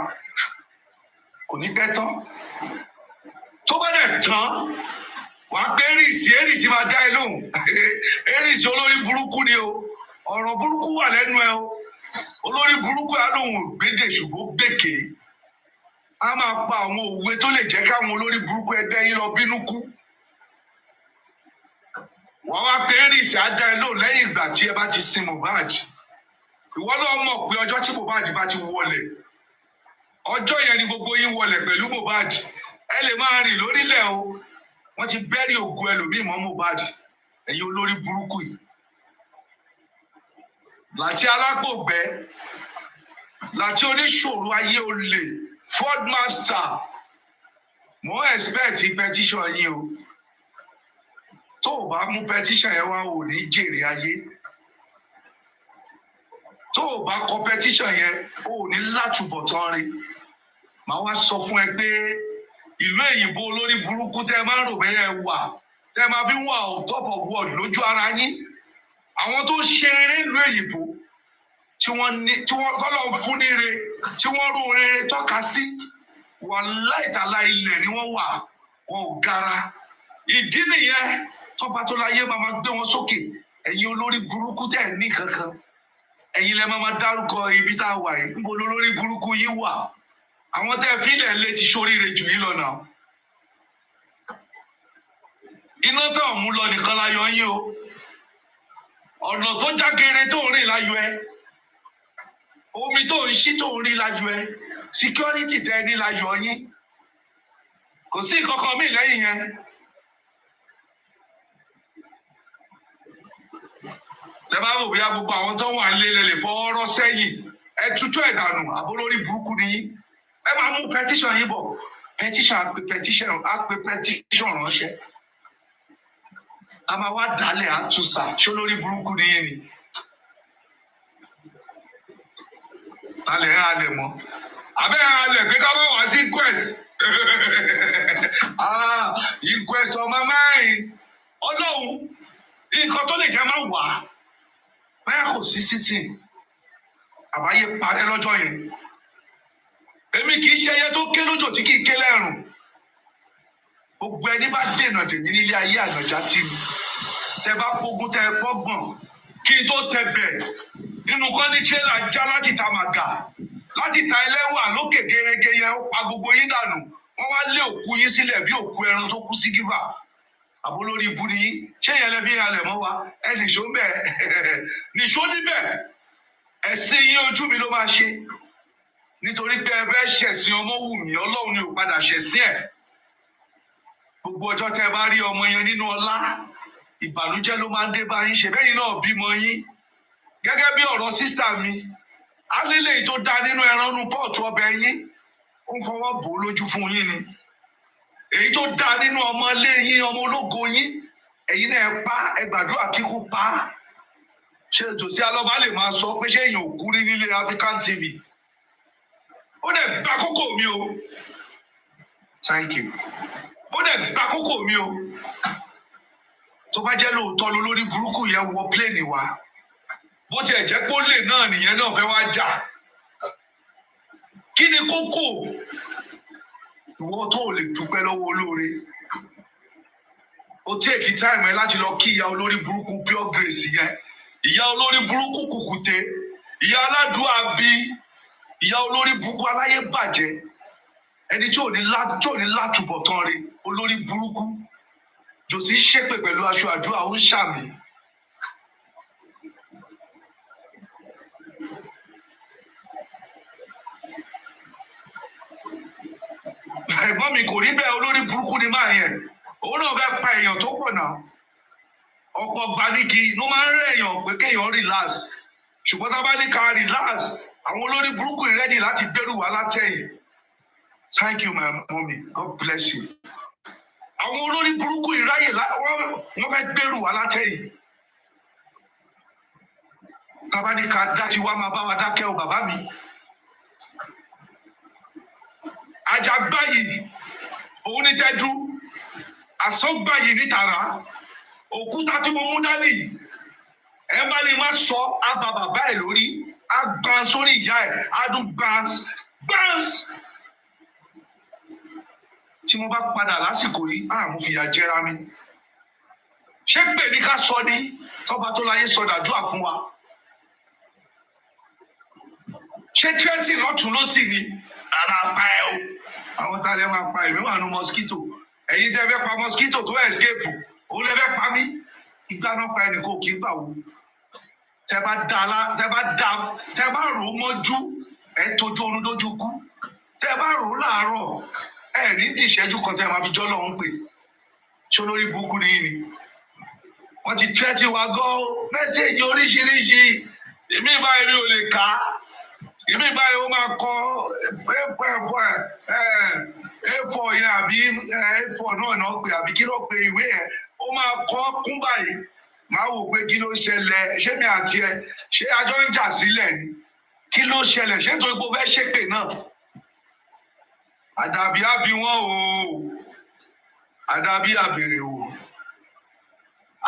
L: kò ní pẹ́ tán. Tó bá dẹ̀ tán, wà á gbé èrìsì máa dá ẹ lóhùn. Èrìsì olórí burúkú ni o, ọ̀rọ̀ burúkú wà lẹ́nu ẹ o. Olórí burúkú yà lóhùn gbédè ṣùgbọ́n gbèké. a máa pa àwọn òwe tó lè jẹ́ káwọn olórí burúkú ẹgbẹ́ yín lọ bínú kú. Wọ́n wá pé rìsì á dá ẹ lóhùn lẹ́yìn ìgbà tí ẹ bá ti sin Mohbad. Ìwọ náà mọ̀ pé ọjọ́ tí Mohbad bá ti wọlé, ọjọ́ yẹn ni gbogbo yín wọlé pẹ̀lú Mohbad. Ẹ lè máa rìn lórílẹ̀ o. Wọ́n ti bẹ́rí ògùn ẹlòmíì mọ́ Mohbad. Ẹ̀yin olórí burúkú yìí. Láti alágbògbẹ́, láti oníṣòro ayé olè, Ford Master, mo expect petition yín o. Tó o bá mú petition yẹn wá ò ní jèrè ayé. Tó o bá kọ petition yẹn ò ní látúbọ̀tán rí. Màá wá sọ fún ẹ pé ìlú èyìnbó olórí burúkú tẹ́ ẹ máa ń rò bẹ́ẹ̀ wà, tẹ́ ẹ máa fi ń wà on top of world lójú ara yín. Àwọn tó ṣe eré ìlú èyìnbó tí wọ́n tọ́lọ̀ fún níre, tí wọ́n rò rere tọ́ka sí, wàláhì tàlá ilẹ̀ ni wọ́n wà, wọn ò gara. Ìdí nìyẹn tọ́ba tó láyé máa gbé wọn sókè. Ẹ̀yin olórí burúkú tẹ́ ẹ̀ ní kankan. Ẹ̀yin lẹ máa dárúkọ ibi tá a wà yìí. Níbo lolórí burúkú yín wà? Àwọn tẹ́ fílẹ̀ lé ti ṣoríire jù yín lọ́nà. Iná tán mú lọ nìkan láyọ̀ yín o. Ọ̀nà tó jágere tó ń rìn láyọ̀ ẹ. Omi tó ń ṣí tó ń rí láyọ̀ ẹ. Security tẹ́ ní láyọ̀ yín. Kò sí kankan mí lẹ́yìn yẹn. Tẹ́ bá wò bóyá gbogbo àwọn tó wà nílé lè fọwọ́ rọ́ sẹ́yìn. Ẹ tútú ẹ̀ dànù, àbólórí burúkú ni yín. Ẹ máa mú petition yín bọ̀. Petition á pe petition ránṣẹ́. A máa wá dálẹ̀ àtúnṣà ṣé olórí burúkú ni yín ni. Alẹ̀ ẹ̀ alẹ̀ mọ́. Abẹ́ ẹ̀ alẹ̀ pé ká bá wá sí inquest. Inquest ọmọ mẹ́rin. Ọlọ́run nǹkan tó lè jẹ́ máa wà. Bẹ́ẹ̀ kò sí sitting. Àbáyé parẹ́ lọ́jọ́ yẹn. Èmi kì í ṣe ẹyẹ tó ké lójò tí kì í ké lẹ́rùn. Gbogbo ẹni bá dènà dèmí nílé ayé ànàjà tì mí. Tẹ bá gbógun tẹ gbọ́gbọ̀n kí n tó tẹ bẹ̀. Nínú kan ní tírélà já láti ta màgà. Láti ta ẹlẹ́wà lókè gerege yẹn ó pa gbogbo yín dànù. Wọ́n wá lé òkú yín sílẹ̀ bí òkú ẹran tó kú sí gíbà. Àbólórí ibu ni yín. Ṣé yẹn lẹ́bí halẹ̀ mọ́ wa? Ẹ nìṣó bẹ̀. Nìṣó níbẹ̀. Ẹ̀sìn yín ojú mi ló máa ṣe. Nítorí pé ẹ fẹ́ ṣẹ̀sìn ọmọ wù mí, Ọlọ́run ni ò padà ṣẹ̀sìn ẹ̀. Gbogbo ọjọ́ tẹ́ bá rí ọmọ yẹn nínú ọlá, ìbànújẹ́ ló máa ń dé bá yín. Ṣe bẹ́yìn náà bímọ yín. Gẹ́gẹ́ bí ọ̀rọ̀ sísà mi, alélè tó dá nínú ẹran nú pọ́ọ̀tù ọbẹ̀ yín, ó ń fọwọ́ bò ó lójú fún yín ni. Èyí tó dá nínú ọmọ ilé yín, ọmọ ológo yín, ẹ̀yin náà ẹ pa, ẹ gbàdúrà kíkú pa. Ṣé Jòsí Alọ́ba lè máa sọ pé ṣé èèyàn ò kú rí nílé African TV? Ó dẹ̀ gba kókó mi o. Thank you. Ó dẹ̀ gba kókó mi o. Tó bá jẹ́ lóòótọ́ lólórí burúkú yẹn wọ pléènì wa. Bó tiẹ̀ jẹ́ pólè náà nìyẹn náà fẹ́ wá jà. Kí ni kókó? Ìwọ tó ò lè dúpẹ́ lọ́wọ́ olóore. O take time ẹ láti lọ kí ìyá olórí burúkú pure grace yẹn. Ìyá olórí burúkú kùkùté. Ìyá aládùúgbò bí. Ìyá olórí burúkú aláyé bàjẹ́. Ẹni tí ò ní látúbọ̀tán rí. Olórí burúkú. Jòsí ṣépè pẹ̀lú aṣọ àdúrà ó ń ṣàmì. Ẹ̀gbọ́n mi kò rí bẹ́ẹ̀, olórí burúkú ni máa yẹn. Òun náà fẹ́ pa èèyàn tó pọ̀ náà. Ọ̀pọ̀ gbanigi ló máa ń rẹ̀ èèyàn pé kéèyàn relax. Ṣùgbọ́n tá a bá ní ká relax, àwọn olórí burúkú yìí ready láti gbẹ́rù wá látẹ̀yìn. Thank you, my mommy. God bless you. Àwọn olórí burúkú yìí ráyè wọ́n fẹ́ gbẹ́rù wá látẹ̀yìn. Tá a bá ní ká dá tiwa máa bá wa dákẹ́ o bàbá mi. Àjàgbá yìí, òun ní tẹ́jú, àsọ́gbà yìí ní tàrà, òkúta tí mo mú dání, ẹ bá ní má sọ àbá bàbá ẹ̀ lórí, á gbọ́n sórí ìyá ẹ̀, á dún gbáǹs. Tí mo bá padà lásìkò yìí, mo fìyà jẹra mi. Ṣé pè ní ká sọ ní tọ́ba tó láyé sọ dàdúrà fún wa? Ṣé tírẹ́sì lọ́tún ló sì ní ara pa ẹ o? àwọn tá a lè máa pa èmi wà nù mosquito ẹ̀yin tẹ́ fẹ́ pa mosquito tó escape òun lè fẹ́ pa mí ìgbà náà pa ẹnì kò kí n pàwọ́ tẹ́ bá rò ó mọ́jú ẹ̀ tójú oorun dójú kú tẹ́ bá rò ó láàárọ̀ ẹ̀ ní ìṣẹ́jú kan tẹ́ máa fi jọ́ lọ́hún pè ṣé olórí burúkú ni yìí ni wọ́n ti tẹ́tí wa gan mẹ́sẹ̀gì oríṣiríṣi èmi báyìí mi ò lè kà á èmi báyìí ó máa kọ A4 yẹn àbí A4 náà pè àbí kí ló pe ìwé yẹn ó máa kọ kún báyìí máa wò pé kí ló ṣẹlẹ̀ ṣé mi àti ẹ ṣé ajọ́ ń jà sílẹ̀ ni kí ló ṣẹlẹ̀ ṣé tó ipò fẹ́ ṣépè náà àdàbí àbí wọn o àdàbí àbèrè o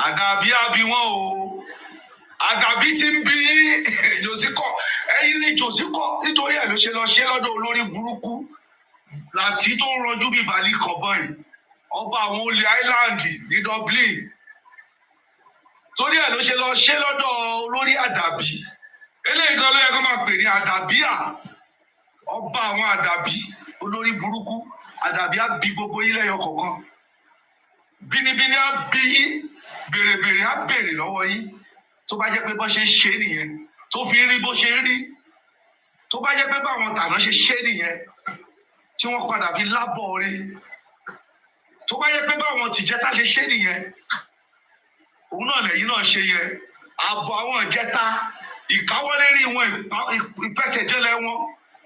L: àdàbí àbí wọn o àdàbí ti ń bí jòsíkọ ẹ̀yin ní jòsíkọ nítorí ẹ̀ ló ṣe lọ ṣe lọ́dọ̀ olórí burúkú láti tó ń rọjú bí balí kọ̀ọ̀bọ̀n yìí ọba àwọn olè island ní Dublin torí ẹ̀ ló ṣe lọ ṣe lọ́dọ̀ olórí àdàbí eléyìí gan ló yẹ kó máa pè ní àdàbíà ọba àwọn àdàbí olórí burúkú àdàbí á bí gbogbo yín lẹ́yọ kọ̀ọ̀kan bínibíní á bí yín bèrèbèrè á bèrè lọ́wọ́ yín tó bá jẹ́ pé bó ṣe ń ṣe nìyẹn tó fi rí bó ṣe rí tó bá jẹ́ pé báwọn tàná ṣe ṣe nìyẹn tí wọ́n padà fi lábọ̀ rí tó bá jẹ́ pé báwọn tìjẹta ṣe ṣe nìyẹn òun náà lẹ́yìn náà ṣe yẹ ààbò àwọn ìjẹta ìkáwọ́lérí wọn ìpẹ́sẹ̀jẹ́lẹ̀ wọn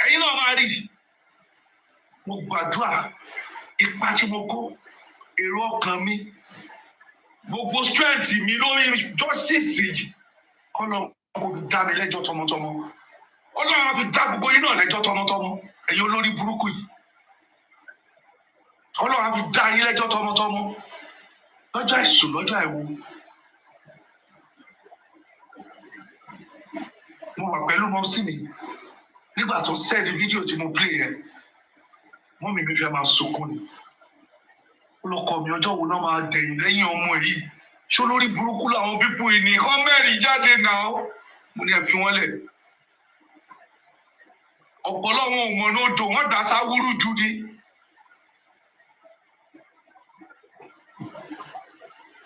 L: ẹ̀yin náà máa rí mo gbàdúrà ipa tí mo kó èrò ọkàn mi gbogbo strength mi lórí justice yìí Ọlọ́run kò fi dá mi lẹ́jọ́ tọmọtọmọ Ọlọ́run á fi dá gbogbo yín náà lẹ́jọ́ tọmọtọmọ ẹ̀yin olórí burúkú yìí Ọlọ́run á fi dá yín lẹ́jọ́ tọmọtọmọ lọ́jọ́ àìsùn lọ́jọ́ àìwo mo wà pẹ̀lú mọ́sí mi nígbà tó sẹ́ẹ̀dì fídíò tí mo play yẹn mọ́mì mi fẹ́ máa sunkún ni olùkọ́ mi ọjọ́ wo náà máa dẹ̀yìn lẹ́yìn ọmọ yìí ṣó lórí burúkú làwọn pípọ̀ ìní kọ́ mẹ́rin jáde náà mo ní ẹ fi wọ́n lẹ̀ ọ̀pọ̀lọ́ wọn ò mọ̀ ní odò wọ́n dà sáwúrú jù ni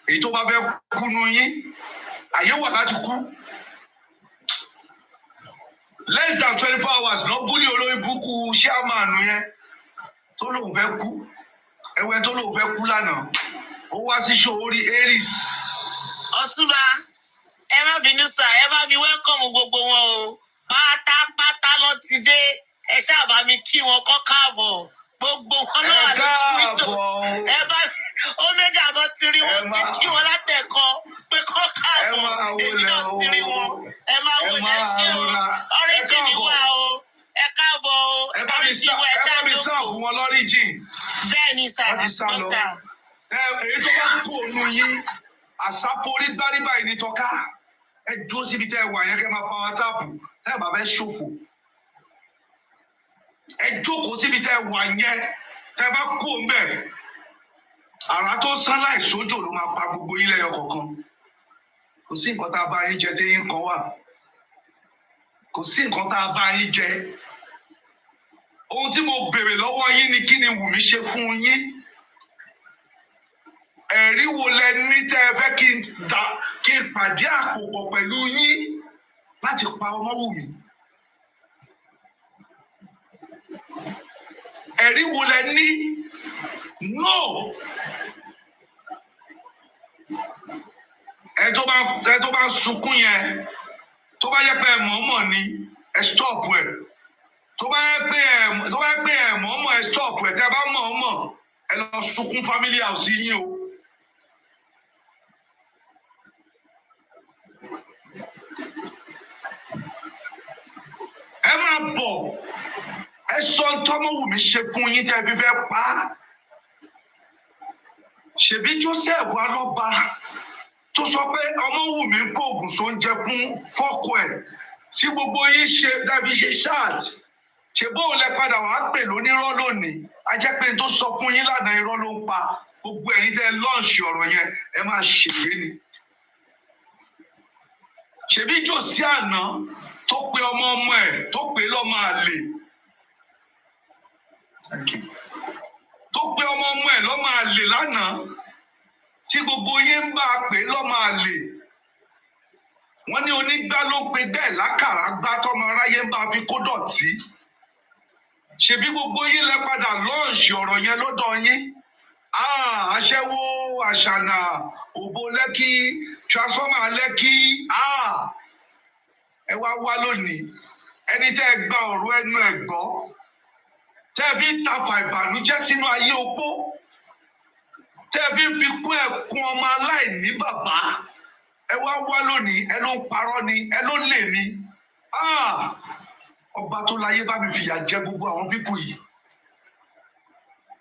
L: èyí tó bá fẹ́ kú nu yín àyè wà láti kú less than 24 hours náà búlí olórí burúkú ṣíàmánu yẹn tó lóun fẹ́ kú ẹwẹ́ tó lóun fẹ́ kú lánàá ó wá sí ṣòórí aries.
N: Ọ̀túnba ẹ má bínú sá ẹ bá mi wẹ́kọ̀mù gbogbo wọn o pátápátá ló ti dé ẹ ṣáàbà mi kí wọn kọ́ káàbọ̀ gbogbo wọn náà ló túwítò ẹ bá omega gan ti rí wọn ti kí wọn látẹ̀kọ́ pé kọ́ káàbọ̀ èmi náà ti rí wọn ẹ má wò lẹ́ ṣe o ọ̀rẹ́jì ni wà o ẹ káàbọ̀ o ọ̀rẹ́jì wà ẹ ṣáà ló kù
L: wọn lọ́ríjìn
N: bẹ́ẹ̀ ni sá
L: èyí tó bá kú òun yín àsáporí gbárígbá yìí ní tọ́ka ẹ dúró síbi tẹ́ ẹ wà yẹn kẹ́ máa pa wá táàpù ẹ bá fẹ́ ṣòfò ẹ jókòó síbi tẹ́ ẹ wà yẹn tẹ́ ẹ bá kú òun bẹ́ẹ̀ àrà tó sán láì sójò ló máa pa gbogbo yín lẹ́yọ kọ̀ọ̀kan kò sí nǹkan tá a bá yín jẹ tí yín kan wà kò sí nǹkan tá a bá yín jẹ ohun tí mo béèrè lọ́wọ́ yín ni kí ni Wùmí ṣe fún yín ẹ̀rí wo lẹ ní tẹ́ ẹ fẹ́ kí n pàdé àpòpọ̀ pẹ̀lú yín láti pa Ọmọ́wùmí ẹ̀rí wo lẹ ní no ẹ tó bá sunkún yẹn tó bá yẹ pé ẹ mọ̀ọ́mọ̀ ni ẹ stop ẹ tó bá yẹ pé ẹ mọ̀ọ́mọ̀ ẹ stop ẹ tẹ́ ẹ bá mọ̀ọ́mọ̀ ẹ lọ sunkún family house yín o. ẹ máa bọ̀ ẹ sọ tọ́mọ̀wùmí ṣe fún yín tẹ́ ẹ fi fẹ́ pa á ṣèbí Joseph alọ́ba tó sọ pé Ọmọ́wùmí ń kó oògùn sóúnjẹ fún fọ́kọ ẹ̀ tí gbogbo yín ṣe dàbí ṣe ṣáàt ṣe bóun lẹ padà wàá pè lónírọ́ lónìí a jẹ́ pé tó sọ fún yín lánàá irọ́ ló ń pa gbogbo ẹ̀yin tẹ́ lọ́ọ̀ṣì ọ̀rọ̀ yẹn ẹ máa ṣègbè ni ṣèbí jòsí àná tó pe ọmọ ẹ̀ tó pe lọ́mọ àlè. Thank you. tó pé ọmọ ẹ̀ lọ́mọ àlè lánàá tí gbogbo yín ń bá a pè lọ́mọ àlè. Wọ́n ní onígbá ló pe bẹ́ẹ̀ lákàrà gbá tọ́mọ aráyé ń bá a fi kó dọ̀tí. Ṣebí gbogbo yín lẹ padà lọ́ọ̀ṣì ọ̀rọ̀ yẹn lọ́dọ̀ yín. Aṣẹ́wó àṣànà òbó Lẹ́kì transformer Lẹ́kì. Ẹ wá lónìí ẹni tẹ́ ẹ gba ọ̀rọ̀ ẹnu ẹ̀ gbọ́ tẹ́ ẹ fi ń tapà ìbànújẹ́ sínú ayé opó tẹ́ ẹ fi ń fi kún ẹ̀kún ọmọ aláìní bàbá. Ẹ wá lónìí ẹ ló ń parọ́ ni ẹ ló lè ní. Ọba tó láyé bá mi fìyà jẹ gbogbo àwọn pípù yìí.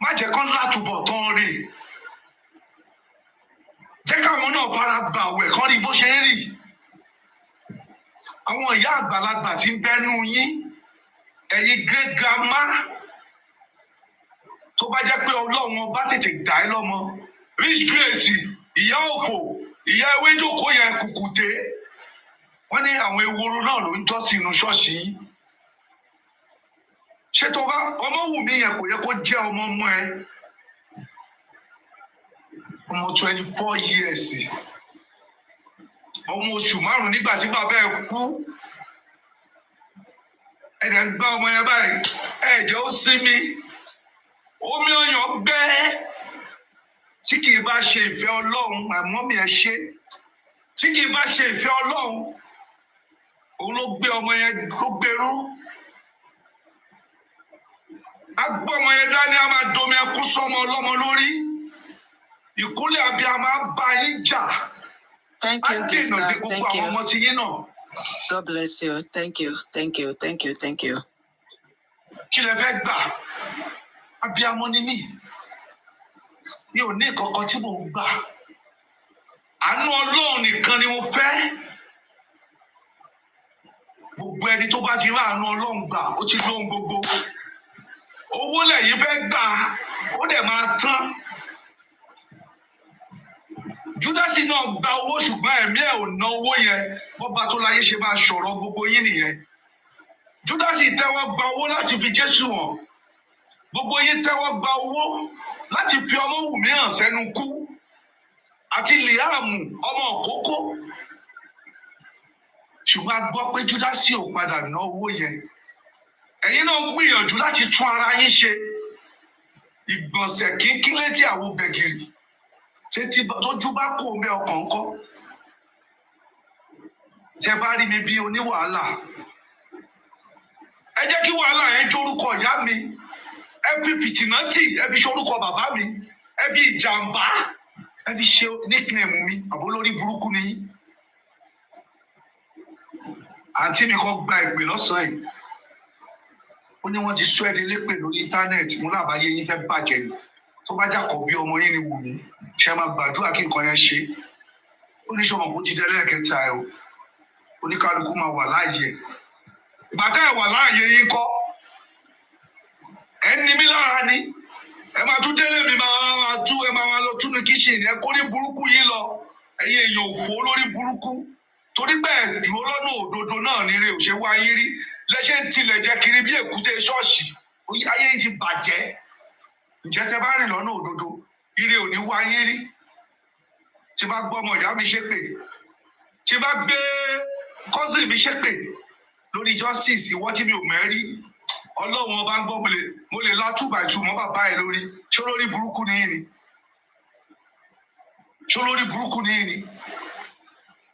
L: Má jẹ́ kán látúbọ̀ tán rè. Jẹ́ káwọn náà fara gbà wẹ̀ kán rí bó ṣe ń rì. Àwọn ìyá àgbàlagbà tí ń bẹ́nu yín, ẹ̀yin great grandma, tó bá jẹ́ pé Ọlọ́run ọba tètè dá ẹ lọ́mọ. Rich Grace, ìyá òfò, ìyá ewéjòkó yẹn kùkùté. Wọ́n ní àwọn ewúro náà ló ń jọ́sìn inú ṣọ́ọ̀ṣì yìí. Ṣé tó bá ọmọ wù mí yẹn kò yẹ kó jẹ́ ọmọ ẹ? Ọmọ 24 years. Ọmọ oṣù 5 nígbà tí bàbá ẹ kú. Ẹ̀dẹ̀ ń gbá ọmọ yẹn báyìí. Ẹ̀jẹ̀ ó sinmi. Omi ọyàn gbẹ́. Tí kì í bá ṣe ìfẹ́ Ọlọ́run, àmọ́ mi ẹ ṣe. Tí kì í bá ṣe ìfẹ́ Ọlọ́run, òun ló gbé ọmọ yẹn ló gbèrú. Agbọ́mọ yẹn dání a máa domi ẹkún sọmọ ọlọ́mọ lórí. Ìkúnlẹ̀ abiyamọ á bá yín jà.
F: Thank you, Gifta. Thank you.
L: Ọmọ ti yín náà.
F: God bless you. Thank you. Thank you. Thank you. Thank you.
L: Kí lẹ fẹ́ gbà? Abiyamọ ni mí. Mi ò ní kankan tí mò ń gbà. Àánú Ọlọ́run nìkan ni mo fẹ́. Gbogbo ẹni tó bá ti rí àánú Ọlọ́run gbà, ó ti lóhun gbogbo. Owó lẹ́yìn fẹ́ gbà, ó dẹ̀ máa tán. Júdásì náà gba owó ṣùgbọ́n ẹ̀mí ẹ̀ ò ná owó yẹn. Bọ́ba tó láyé ṣe máa ṣọ̀rọ̀ gbogbo yín nìyẹn. Júdásì tẹ́wọ́ gba owó láti fi Jésù hàn. Gbogbo yín tẹ́wọ́ gba owó láti fi ọmọ Wùmí hàn sẹ́nu kú. Àti Líàmù ọmọ òkókó. Ṣùgbọ́n a gbọ́ pé Júdásì ò padà ná owó yẹn. Ẹ̀yin náà gbìyànjú láti tún ara yín ṣe. Ìgbọ̀nsẹ̀ kínkín létí àwo bẹ̀gìrì. Tètè tójú bá kó omi ọkàn ńkọ́. Tẹ bá rí mi bí oníwàhálà. Ẹ jẹ́ kí wàhálà yẹn jórúkọ ìyá mi. Ẹ fi fìtìnátì, ẹ fi ṣorúkọ bàbá mi. Ẹ fi ìjàmbá, ẹ fi ṣe nickname mi. Àbó lórí burúkú ni yín. Àǹtí mi kan gba ìpè lọ́sàn-án yìí. Ó ní wọ́n ti sọ ẹ́ di lépè lórí íńtánẹ́ẹ̀tì. Mo lábàáyé yín fẹ́ bàjẹ́ ni. Tó bá jàkọ̀ bí ọmọ yín ni Wùmí. Ṣé máa gbàdúrà kí nǹkan yẹn ṣe? Ó ní sọmọ kó ti dẹ́lẹ́ kẹta ẹ̀ o. Oníkálukú máa wà láàyè. Ìgbà tẹ́ ẹ̀ wà láàyè yín kọ́. Ẹ ní mí lára ni. Ẹ máa tún délé mi ẹ máa lọ túnú kíṣìnì. Ẹ kó ní burúkú yín lọ. Ẹ̀yin èèyàn òfò lórí burúkú. Torí bẹ́ẹ̀ dúró lọ́nà òdodo náà ní ire ò ṣe wá yín rí. Lẹ́ṣẹ̀ ń tilẹ̀ jẹ́ kiri bí èkúté ṣọ́ọ̀ṣì. Ayé yín ti bàjẹ́. Ǹjẹ́ tẹ bá rìn lọ́nà òdodo? Ire ò ní wá yín rí. Tí bá gbọ́ ọmọ ìyá mi ṣépè. Tí bá gbé cousin mi ṣépè lórí justice ìwọ tí mi ò mẹ́rí. Ọlọ́run ọba ń gbọ́ mo lè la 2x2 mọ́ bàbá ẹ̀ lórí. Ṣé olórí burúkú ni yín ni? Ṣé olórí burúkú ni yín ni?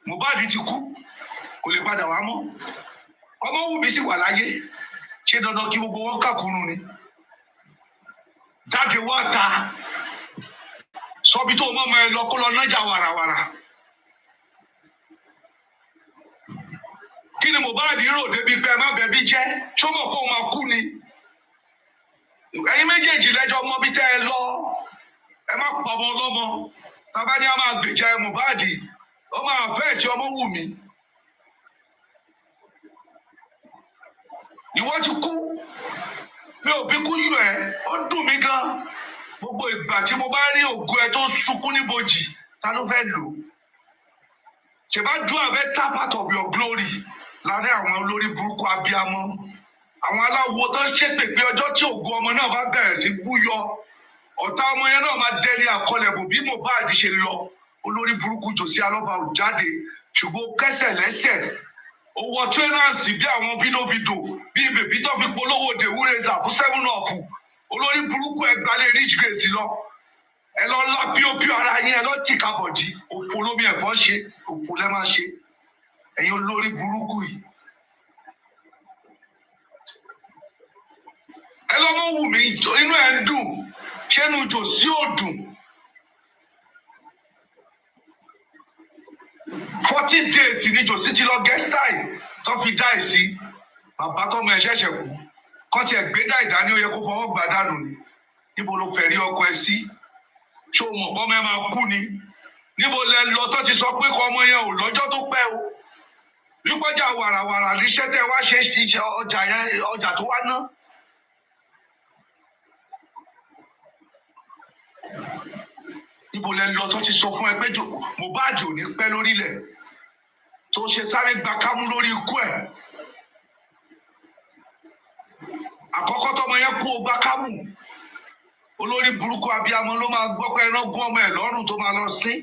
L: Mohbad ti kú. Kò lè padà wá mọ́. Ọmọ Wùmí sì wà láyé. Ṣé dandan kí gbogbo wọn kàkúrú ni? Jáde wá ta. Sọ́bi tó mọ́ ẹ lọ kó lọ nájà wàràwàrà. Kí ni Mohbad rò débi pé ẹ má bẹ̀bí jẹ́? Ṣó mọ̀ kó o máa kú ni? Ẹ̀yin méjèèjì lẹ́jọ́ mọ́ bí tẹ́ ẹ lọ. Ẹ má pa ọmọ ọlọ́mọ. Bàbá ní a máa gbèjà Mohbad. Ó máa fẹ́ ti ọmọ Wùmí. Ìwọ ti kú. Mi ò fi kú yù ẹ́. Ó dùn mí gan. Gbogbo ìgbà tí mo bá rí ògo ẹ tó sunkún níbojì, ta ló fẹ́ lò? Ṣèbá dùn àbẹ́ tap out of your glory láàrin àwọn olórí burúkú abiyamọ. Àwọn aláwo tó ń ṣépè pé ọjọ́ tí ògo ọmọ náà bá bẹ̀rẹ̀ sí búyọ, ọ̀tá ọmọ yẹn náà máa dẹni àkọlẹ̀bù bí Mohbad ṣe lọ olórí burúkú Jòsí Alọ́ba ò jáde ṣùgbọ́n kẹsẹ̀ lẹ́sẹ̀ ó wọ tírẹ́nàsì bí àwọn bídòbídò bí bèbí tó fi polówó dèwúrẹ́sà fún 7up olórí burúkú ẹgbàlẹ̀ rich grace lọ ẹ lọ lá píopío ara yín ẹ lọ tìka bọ̀dí òfò lómi ẹ̀fọ́ ṣe òfò lẹ́ máa ṣe ẹ̀yin olórí burúkú yìí. ẹ lọ mọ wù mí inú ẹ ń dùn ṣé inú Jòsí ò dùn 14 days ni Jòsí ti lọ gẹ́stáì tó fi dá ẹ̀ sí bàbá tọmọ ẹ ṣẹ̀ṣẹ̀ kú kọ́ tiẹ̀ gbé dá ìdání ó yẹ kó fọwọ́ gbà dànù ni níbo ló fẹ́ rí ọkọ ẹ sí ṣé o mọ̀ ọmọ ẹ máa kú ni níbo lẹ lọ tó ti sọ pé kọ ọmọ yẹn ò lọ́jọ́ tó pẹ́ o nípọ́jà wàràwàrà níṣẹ́ tẹ́ wá ṣe iṣẹ́ ọjà tó wá ná. Níbo lẹ lọ tó ti sọ fún ẹ pé Mohbad ò ní pẹ́ lórílẹ̀ tó ṣe sáré gba kámú lórí ikú ẹ̀ àkọ́kọ́ tọmọ yẹn kú ó gba kámú olórí burúkú abiyamọ ló máa gbọ́ pé ẹran gún ọmọ ẹ̀ lọ́rùn tó máa lọ sí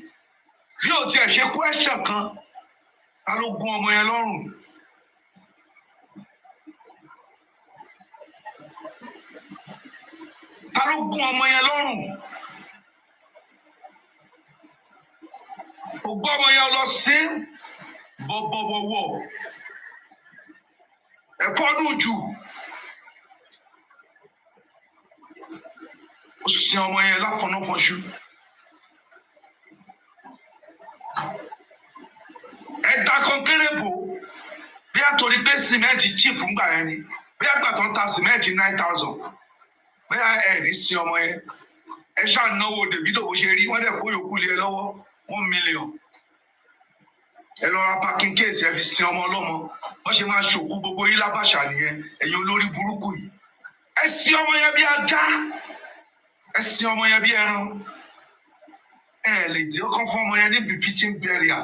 L: bí ò tiẹ̀ ṣe question kan ta ló gún ọmọ yẹn lọ́rùn. Ta ló gún ọmọ yẹn lọ́rùn. Ó gbọ́ ọmọ yẹn lọ sí bọ̀bọ̀bọ̀wọ̀ ẹ̀fọ́dún jù ó sin ọmọ yẹn láfọ̀nàfọ̀ṣù ẹ̀dá kọ́ńkéré bò bí a torí pé sìmẹ́ǹtì chip ń gbà yẹn ni bí àgbàtọ́ ń ta sìmẹ́ǹtì 9,000 bí a ẹ̀ ní sin ọmọ yẹn ẹ ṣáà náwó Davido bó ṣe rí wọ́n dẹ̀ kó yòókù lé ẹ lọ́wọ́ 1 million ẹ lọ ra parking case ẹ fi sin ọmọ ọlọ́mọ wọ́n ṣe máa ṣòkú gbogbo yín lábàṣà nìyẹn ẹ̀yin olórí burúkú yìí ẹ sin ọmọ yẹn bí ajá ẹ sin ọmọ yẹn bí ẹran ẹ lè dé ọkàn fún ọmọ yẹn ní befitting burial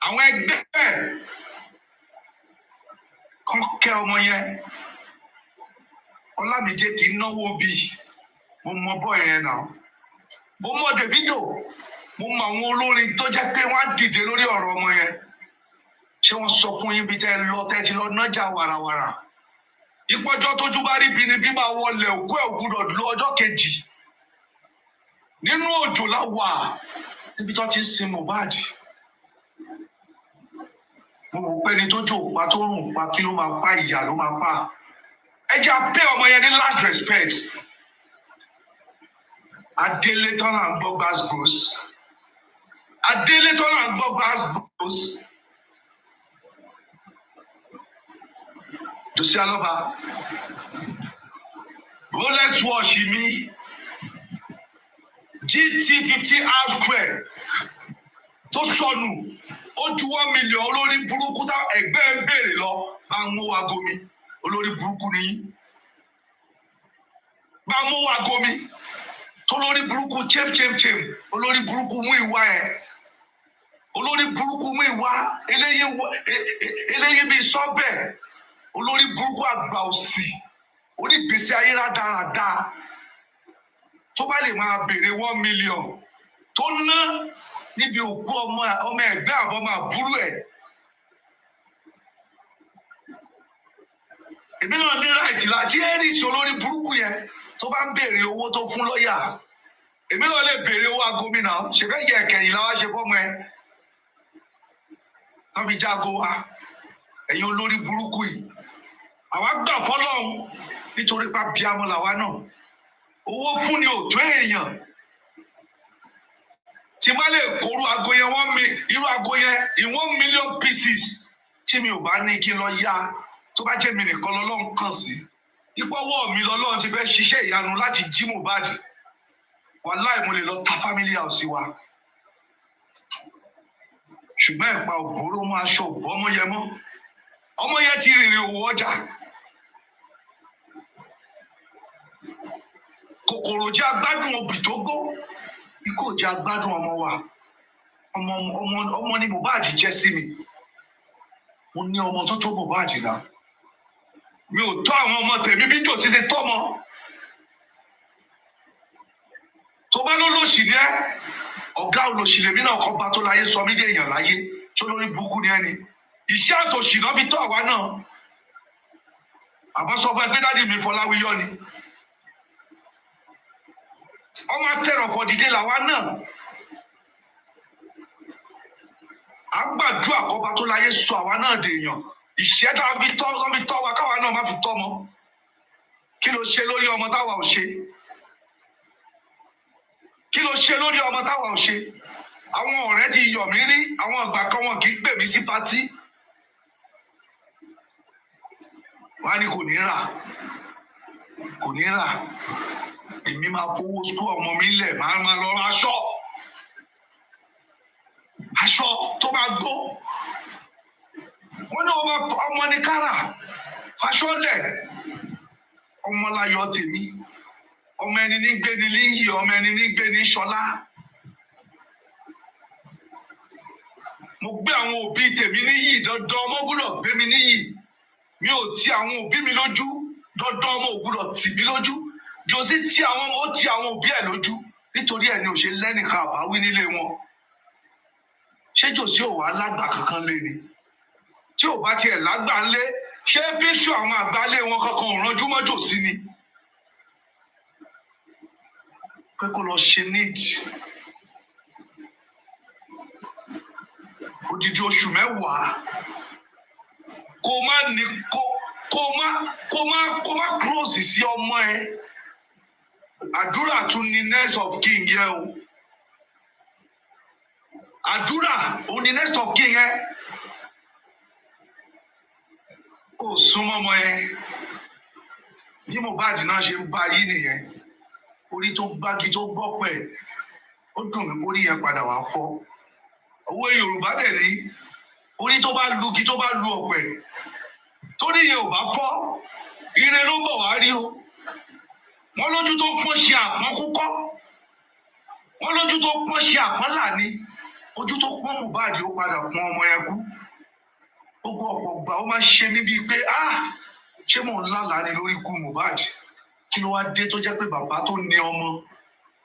L: àwọn ẹgbẹ́ kàn kẹ́ ọmọ yẹn Ọlámídé kì í náwó bí mo mọ bọ́ yẹn náà mo mọ Davido mo mọ àwọn olórin tó jẹ́ pé wọ́n á dìde lórí ọ̀rọ̀ ọmọ yẹn ṣé wọ́n sọ fún yín bí tẹ́ lọ tẹ́ ti lọ nájà wàràwàrà ìpọ́jọ́ tójú bá rí bíi ni bí máa wọlé òkú ẹ̀ gbúdọ̀ lọ ọjọ́ kejì nínú òjò láwà níbi tó ti ń sin Mohbad mo rò pé ní tó jò pa tó rùn pa kí ló máa pa ìyà ló máa pa ẹ jẹ́ abẹ́ ọmọ yẹn ní last respect adélé tán là ń gbọ́ gbàsgbòs adélé tán là ń gbọ́ gbàsgbòs Jòsí Alọ́ba Rolex watch mi GT50 R2 tó sọnù ó ju 1 million olórí burúkú tá ẹgbẹ́ ń béèrè lọ máa ń mú aago mi olórí burúkú ni máa ń mú aago mi tó lórí burúkú chem olórí burúkú mú ìwà ẹ olórí burúkú mú ìwà eléyìí bíi sọ́bẹ̀ olórí burúkú àgbà òsì onígbèsè ayé rádaràda tó bá lè máa béèrè 1 million tó ná níbi òkú ọmọ ẹgbẹ́ àbọ̀mọ àbúrò ẹ̀. èmi náà ní ráìtì láti ẹ́rì sí olórí burúkú yẹn tó bá ń béèrè owó tó fún lọ́ọ̀yà èmi náà lè béèrè owó agomina ṣèfẹ́ yẹ ẹ̀kẹ́yìn láwa ṣe fọ́mọ ẹ tó fi jágo wa ẹ̀yin olórí burúkú yìí àwa gbà fọ́lọ́run nítorí pa bíamọ làwa náà owó fún ni òtún èèyàn tí má lè kóru aago yẹn irú aago yẹn in 1 million pieces tí mi ò bá ní kí n lọ yá tó bá jẹ́ mi nìkan lọ́lọ́run kàn sí ìpọ́wọ́ mi lọ́lọ́run ti fẹ́ ṣiṣẹ́ ìyanu láti jí Mohbad wàláì mo lè lọ ta family house wa ṣùgbọ́n ẹ̀pà òbóró máa ṣọ ọmọ yẹn mọ́ ọmọ yẹn ti rìnrìn òwò ọjà kòkòrò jẹ́ agbádùn obì tó gbó ikú jẹ́ agbádùn ọmọ wa ọmọ ni Mohbad jẹ́ sí mi mo ní ọmọ tó tó Mohbad náà mi ò tọ́ àwọn ọmọ tèmi bí Jòsí ṣe tọ́mọ tó bá lólòṣì ní ẹ ọ̀gá olòṣì lèmi náà kọ́ bá tó láyé sọ mí dé èèyàn láyé tó lórí burúkú ní ẹni iṣẹ́ àtòṣì náà fi tọ́ àwa náà àbá sọ fún ẹgbẹ́ dádì mi Fọláwíyọ ni ọmọ atẹ́rọ̀ fọ̀dìdé làwa náà à ń gbàdúrà kọ́ba tó láyé sọ àwa náà dèèyàn ìṣẹ́ tá a fi tọ́ wa káwa náà má fi tọ́ mọ́ kí ló ṣe lórí ọmọ táwa ò ṣe kí ló ṣe lórí ọmọ táwa ò ṣe àwọn ọ̀rẹ́ ti yọ̀ mí rí àwọn àgbà kan wọn kì í pè mí sí pátí wọn á ní kò ní rà èmi máa fowó sukú ọmọ mi lẹ̀ máa lọ ra aṣọ tó máa gbó wọn ní ọmọ ní kára fàṣọ lẹ̀ ọmọ láyọ̀ tèmi ọmọ ẹni ní gbé ní líyì ọmọ ẹni ní gbé ní ṣọlá mo gbé àwọn òbí tèmi níyì dandan ọmọ gbọ́dọ̀ gbé mi níyì mi ò ti àwọn òbí mi lójú dandan ọmọ ò gbọ́dọ̀ tì mí lójú jòsí tí àwọn ọmọ ó ti àwọn òbí ẹ̀ lójú nítorí ẹ̀ ni ò ṣe lẹ́nìkan àbáwí nílé wọn ṣé jòsí ò wá lágbà kankan lé ni tí ò bá tiẹ̀ lágbà ńlé ṣé bíṣù àwọn àgbálé wọn kankan ò ranjú mọ́ jòsí ni pé kó lọ ṣe níìdì odidi oṣù mẹ́wàá kó má close sí ọmọ ẹ àdúrà tún ní next of king yẹ o àdúrà òun ní next of king yẹ ó súnmọ́ ọmọ ẹ bí Mohbad náà ṣe ń bá yí nìyẹn orí tó gbági tó gbọ́ pẹ̀ ó dùn mí orí yẹn padà wá fọ́ owó Yorùbá dẹ̀ ní orí tó bá lugi tó bá lu ọ̀pẹ torí yẹn ò bá fọ́ ire ló bọ̀ wá rí o wọ́n lójú tó pọ́n ṣe àpọ́n kúkọ́ wọ́n lójú tó pọ́n ṣe àpọ́n làní ojú tó pọ́n Mohbad ó padà pọ́n ọmọ yẹn kú gbogbo ọ̀pọ̀ gbà ó máa ń ṣe mí bíi pé ṣé mò ń lálàá ni lórí ikú Mohbad kí ló wá dé tó jẹ́ pé bàbá tó ní ọmọ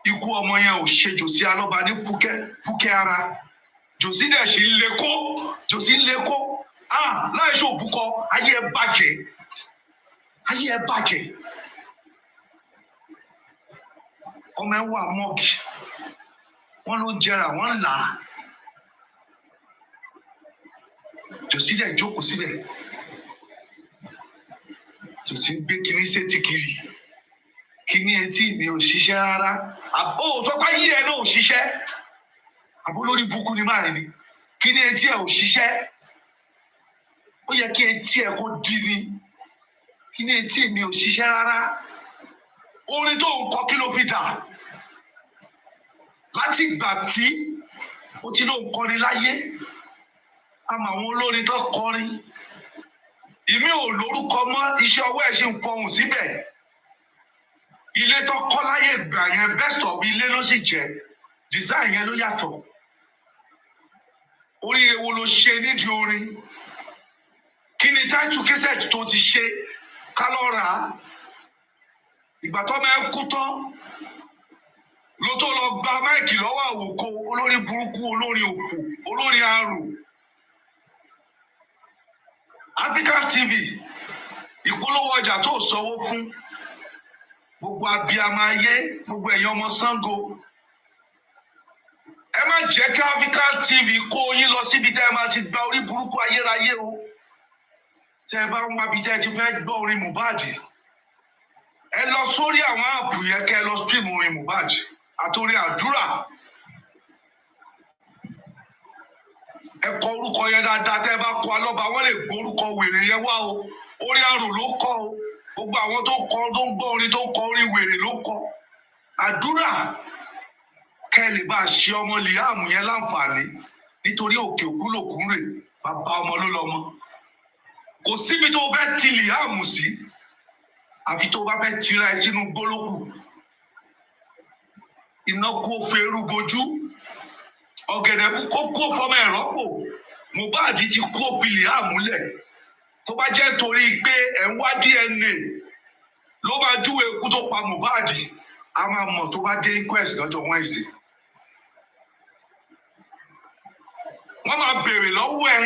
L: ikú ọmọ yẹn ò ṣe Jòsí Alọ́ba ní fúkẹ́ ara Jòsí dẹ̀ ṣì ń lé kó láì ṣe òbúkọ ayé ẹ bàjẹ́ ọmọ ẹ wà mọ́ọ̀gì wọ́n ló jẹrà wọ́n là á Jòsí dẹ̀ jókòó síbẹ̀ Jòsí gbé kinní sétí kiri kíní etí mi ò ṣiṣẹ́ rárá ó sọ pé ayé ẹ náà ò ṣiṣẹ́ àbó lórí burúkú ni máa rìn ni kíní etí ẹ ò ṣiṣẹ́ ó yẹ kí etí ẹ kó di ni kíní etí mi ò ṣiṣẹ́ rárá orin tó ń kọ kí ló fi dà láti ìgbà tí ó ti ló ń kọrin láyé àmọ́ àwọn olórin tó kọrin ìmí ò lórúkọ mọ́ iṣẹ́ ọwọ́ ẹ̀ ṣe ń fọhùn síbẹ̀ ilé tó kọ́ láyé ìgbà yẹn best of ilé ló sì jẹ́ design yẹn ló yàtọ̀ orí ewo ló ṣe nídìí orin kí ni táìtù kẹsẹ̀tì tó ti ṣe ká lọ rà á ìgbà tó máa ń kú tán ló tó lọ gba máìkì lọ́wọ́ àwòkọ olórí burúkú olórí òfò olórí àrò African TV ìpolówó ọjà tó sanwó fún gbogbo abiyamọ ayé gbogbo ẹ̀yin ọmọ Ṣàngó ẹ má jẹ́ kí African TV kó yín lọ síbi tẹ́ ẹ máa ti gba orí burúkú ayérayé o tẹ́ ẹ bá ń wá bí tẹ́ ẹ ti fẹ́ gbọ́ orin Mohbad ẹ lọ sórí àwọn áàpù yẹn kẹ́ ẹ lọ stream orin Mohbad àtòrí àdúrà ẹ kọ orúkọ yẹn dáadáa tẹ́ ẹ bá kọ Alọ́ba wọ́n lè gbórúkọ wèrè yẹn wá o orí àrùn ló kọ o gbogbo àwọn tó kọ tó ń gbọ́ orin tó kọ orin wèrè ló kọ àdúrà kẹ́ ẹ lè bá a ṣe ọmọ Liam yẹn láǹfààní nítorí òkè òkúlòkún rè bàbá ọmọ ló lọmọ kò síbi tó fẹ́ ti Liam sí àfi tó bá fẹ́ tira ẹ sínú gbólókù iná kó fẹ́rù bojú ọ̀gẹ̀dẹ̀ kó kó fọmọ ẹ̀ rọ́pò Mohbad ti kó Liam lẹ̀ tó bá jẹ́ torí pé ẹ̀ ń wá DNA ló máa júwe ikú tó pa Mohbad a máa mọ̀ tó bá dé inquest lọ́jọ́ Wednesday. Wọ́n máa béèrè lọ́wọ́ ẹ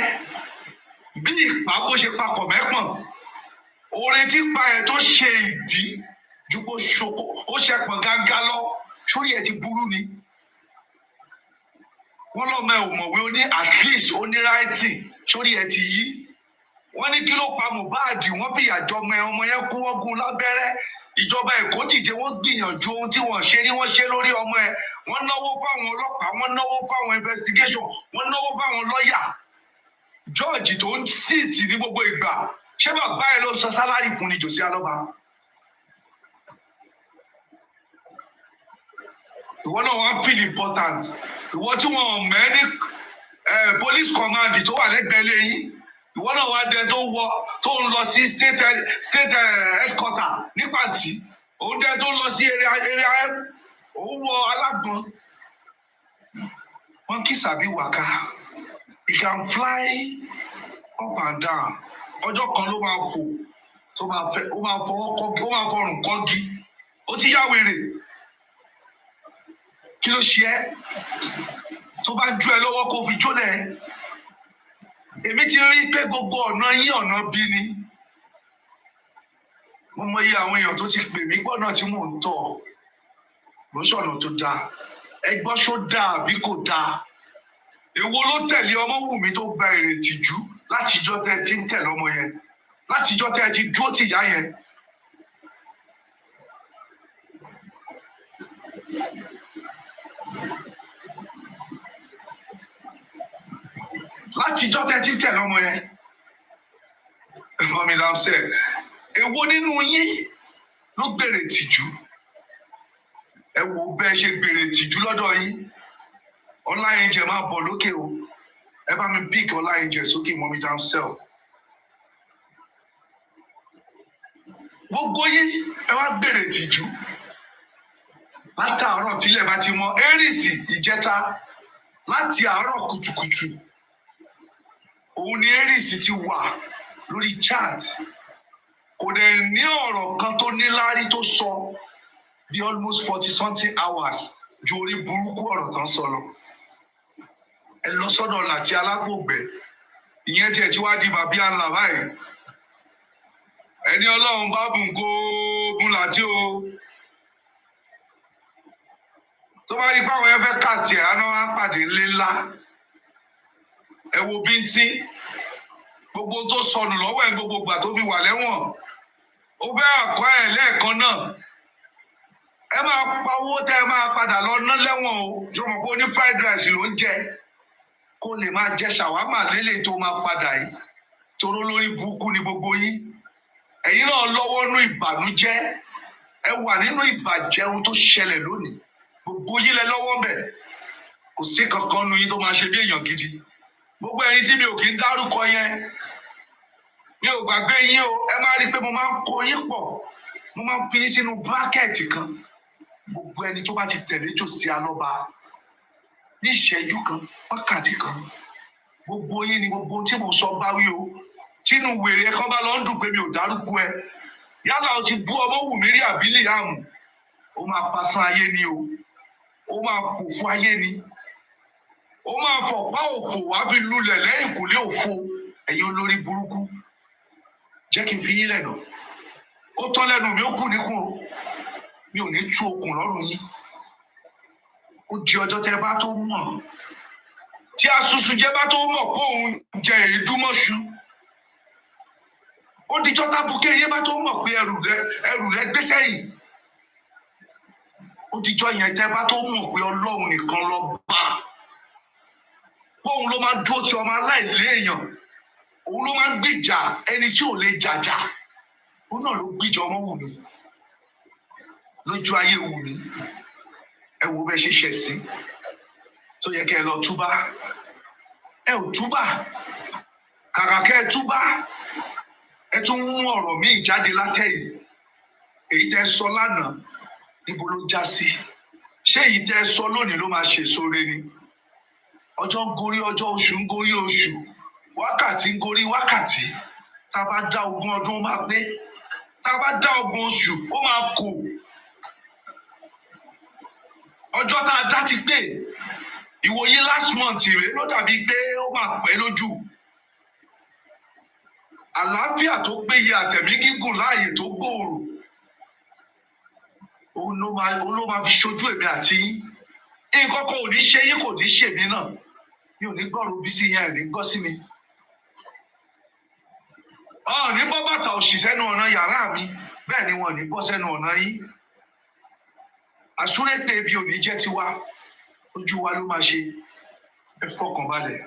L: bí ìpá bó ṣe papọ̀ mẹ́pọ̀n. Orin tí pa ẹ̀ tó ṣe ìdí ju bó ṣoko ó ṣẹpọ̀n gángá lọ sórí ẹ̀ ti burú ni. Wọ́n lọ́mọ ẹ̀ ò mọ̀wé ó ní at least ó ní writing sórí ẹ̀ ti yí. Wọ́n ní kí ló pa Mohbad, wọ́n fìyà jọmọ ẹ̀, ọmọ yẹn kú wọ́n gún lábẹ́rẹ́. Ìjọba Èkó dìde wọ́n gbìyànjú ohun tí wọ́n ṣe ní wọ́n ṣe lórí ọmọ ẹ̀. Wọ́n náwó fáwọn ọlọ́pàá, wọ́n náwó fáwọn investigation, wọ́n náwó fáwọn lọ́ọ̀yà. George tó ń síìtì ní gbogbo ìgbà ṣé bàbá ẹ ló sọ sálárì fún ni Jòsí Alọ́ba? Ìwọ náà wọ́n feel important. Ìwọ tí wọ́n mọ̀ ẹ́ ní police command tó wà lẹ́gbẹ̀ẹ́ lẹ́yìn. Ìwọ náà wá dẹ tó ń lọ sí state headquarter ní Pàǹtí. Òun dẹ tó ń lọ sí area òun wọ alágbọ̀n. Monkey sabi waka. He can fly up and down. Ọjọ́ kan ló máa fò tó máa fẹ́ ó máa fọwọ́ kọ́gi ó máa fọrùn kọ́gi. Ó ti yá wèrè. Kí ló ṣe ẹ́? Tó bá ju ẹ lọ́wọ́ kó fi jólẹ̀. Èmi ti rí pé gbogbo ọ̀nà yín ọ̀nà bí ni. Mo mọ iye àwọn èèyàn tó ti pè mí gbọ́dọ̀ tí mò ń tọ̀. Mo ń sọ̀nà tó dáa. Ẹ gbọ́ ṣó dáa àbí kò dáa? Èwo ló tẹ̀lé Ọmọwùmí tó gba èrè tìjú látijọ́ tẹ́ ti ń tẹ̀lé ọmọ yẹn? Látijọ́ tẹ́ ti dúró tì ìyá yẹn? Látijọ́ tẹ́ ti ń tẹ̀lé ọmọ yẹn? Ẹ̀gbọ́n mi náà ṣe èwo nínú yín ló gbèrè tìjú? Ẹ wo bẹ́ẹ̀ ṣe gbèrè tìjú lọ́dọ̀ yín. Ọláyẹnjẹ máa bọ̀ lókè o. Ẹ bá mi bík Ọláyẹnjẹ sókè mọ́ mi down cell. Gbogbo yín ẹ wá gbèrè tìjú. Látàárọ̀ tílẹ̀ bá ti mọ́ Ẹ́rìsì ìjẹta láti àárọ̀ kùtùkùtù. Òun ni Ẹ́rìsì ti wà lórí chat. Kò dẹ̀ ní ọ̀rọ̀ kan tó níláárí tó sọ bí almost 40 something hours ju orí burúkú ọ̀rọ̀ tán sọ lọ. Ẹ lọ sọ́dọ̀ Láti Alágbògbẹ. Ìyẹn tiẹ̀ tí wá di bàbí àńlá báyìí. Ẹni Ọlọ́run bá bùn kó bùn Láti o. Tó bá rí báwọn ẹ fẹ́ kàsì ẹ̀ àná wá pàdé ńlé ńlá. Ẹ wo bíntín. Gbogbo tó sọnù lọ́wọ́ ẹ̀ gbogbo ìgbà tó fi wà lẹ́wọ̀n. Ó fẹ́ àkọ́ ẹ̀ lẹ́ẹ̀kan náà. Ẹ máa pa owó tẹ́ ẹ máa padà lọ ná lẹ́wọ̀n o. Jọmọ̀ pé ó ní fried rice ló ń jẹ. Kó lè máa jẹ ṣàwámà lélẹ̀ tó máa padà yìí. Toró lórí burúkú ni gbogbo yín. Ẹ̀yin náà lọ́wọ́ nú ìbànújẹ́. Ẹ wà nínú ìbàjẹ́ ohun tó ṣẹlẹ̀ lónìí. Gbogbo yín lẹ lọ́wọ́ bẹ̀. Kò sí kankan nu yín tó máa ṣe bí èèyàn gidi. Gbogbo ẹ̀yin tí mi ò kí ń dárúkọ yẹn. Mi ò gbàgbé yín o. Ẹ máa rí i pé mo máa ń kó yín pọ̀. Mo máa ń fi yín sínú bákẹ́ẹ̀tì kan. Gbogbo ẹni tó bá ti tẹ̀lé Jòsí Alọ́ba ní ìṣẹ́jú kan, wákàtí kan. Gbogbo yín ni gbogbo tí mo sọ bá wí o. Tínú wèrè kan bá lọ ń dùn pé mi ò dárúkọ ẹ. Yálà o ti bú Ọmọwùmí rí àbí Líàmù. Ó máa pasán ayé ni o. Ó máa kù fún ayé ni. Ó máa fọ̀pá òfò wá fi lulẹ̀ lẹ́yìn kùlé òfo. Ẹ̀yin olórí burúkú. Jẹ́ kí n fi yín lẹ́nu. Ó tán lẹ́nu mi ó kù níkùn o. Mi ò ní tú okùn lọ́rùn yín. Ó di ọjọ́ tẹ́ bá tó mọ̀. Tí asusu jẹ́ bá tó mọ̀ pé òun jẹ èédú mọ́ṣú. Ó dijọ́ tábùkẹ́ yé bá tó mọ̀ pé ẹrù rẹ gbé sẹ́yìn. Ó dijọ́ yẹn tẹ́ bá tó mọ̀ pé Ọlọ́run nìkan ló bá. Bóun ló máa dúró ti ọmọ aláìléèyàn. Òun ló máa ń gbìjà ẹni tí ò lè jàjà. Òun náà ló gbìjà Ọmọwùmí. Lójú ayé Wùmí. Ẹ wo bẹ́ẹ̀ ṣe ṣẹ̀ sí. Tó yẹ kẹ́ ẹ lọ túbá. Ẹ ò túbá. Kàkà kẹ́ ẹ túbá. Ẹ tún mú ọ̀rọ̀ míì jáde látẹ̀yìn. Èyí tẹ́ sọ lánàá níbo ló já sí? Ṣé èyí tẹ́ sọ lónìí ló máa ṣe sóore ni? Ọjọ́ ń gorí ọjọ́, oṣù ń gorí oṣù, wákàtí ń gorí wákàtí. Tá a bá dá 20 ọdún ó máa pé. Tá a bá dá 20 oṣù ó máa kò. ọjọ́ tá a dá ti pé ìwòye last month rèé ló dàbí pé ó máa pẹ́ lójú àlàáfíà tó péye àtẹ̀mí gígùn láàyè tó gbòòrò òun ló máa fi ṣojú èmi àti nǹkan kan ò ní ṣe yín kò ní ṣèmí náà mi ò ní gbọ́rọ̀ bí sí yẹn ẹ̀ ní gbọ́ sí mi ní bọ́ bàtà òṣì sẹ́nu ọ̀nà yàrá mi bẹ́ẹ̀ ni wọn ò ní bọ́ sẹ́nu ọ̀nà yín àsúrépè ibi ò ní jẹ́ tiwa ojú wa ló máa ṣe ẹ fọkàn balẹ̀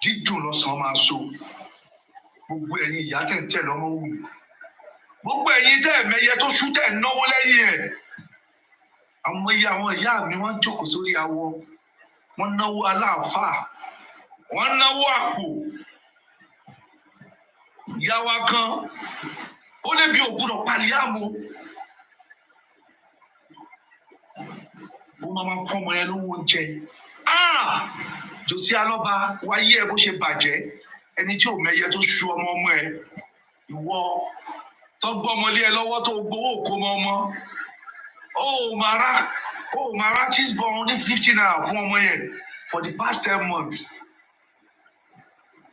L: dídùn lọ́sàn-án máa so gbogbo ẹ̀yin ìyá tẹ̀ ń tẹ̀ lọ́mọ wù gbogbo ẹ̀yin tẹ́ ẹ̀mẹyẹ tó ṣú tẹ̀ ń náwó lẹ́yìn ẹ̀ àwọn ìyá mi wọ́n jókòó sórí awọ wọ́n náwó aláàfáà wọ́n náwó àpò ìyá wa kan ó lè bí ògbúdọ̀ pàlíàmù ó máa ń fọmọ ẹ lówó oúnjẹ jòsí alọ́ba wáyé ẹ bó ṣe bàjẹ́ ẹni tí ò mẹyẹ tó ṣu ọmọ ẹ ìwọ tó gbọ́ ọmọlé ẹ lọ́wọ́ tó gbowó òkó ọmọ ó máa rà cheeseburger ní 50 naira fún ọmọ yẹn for the past 10 months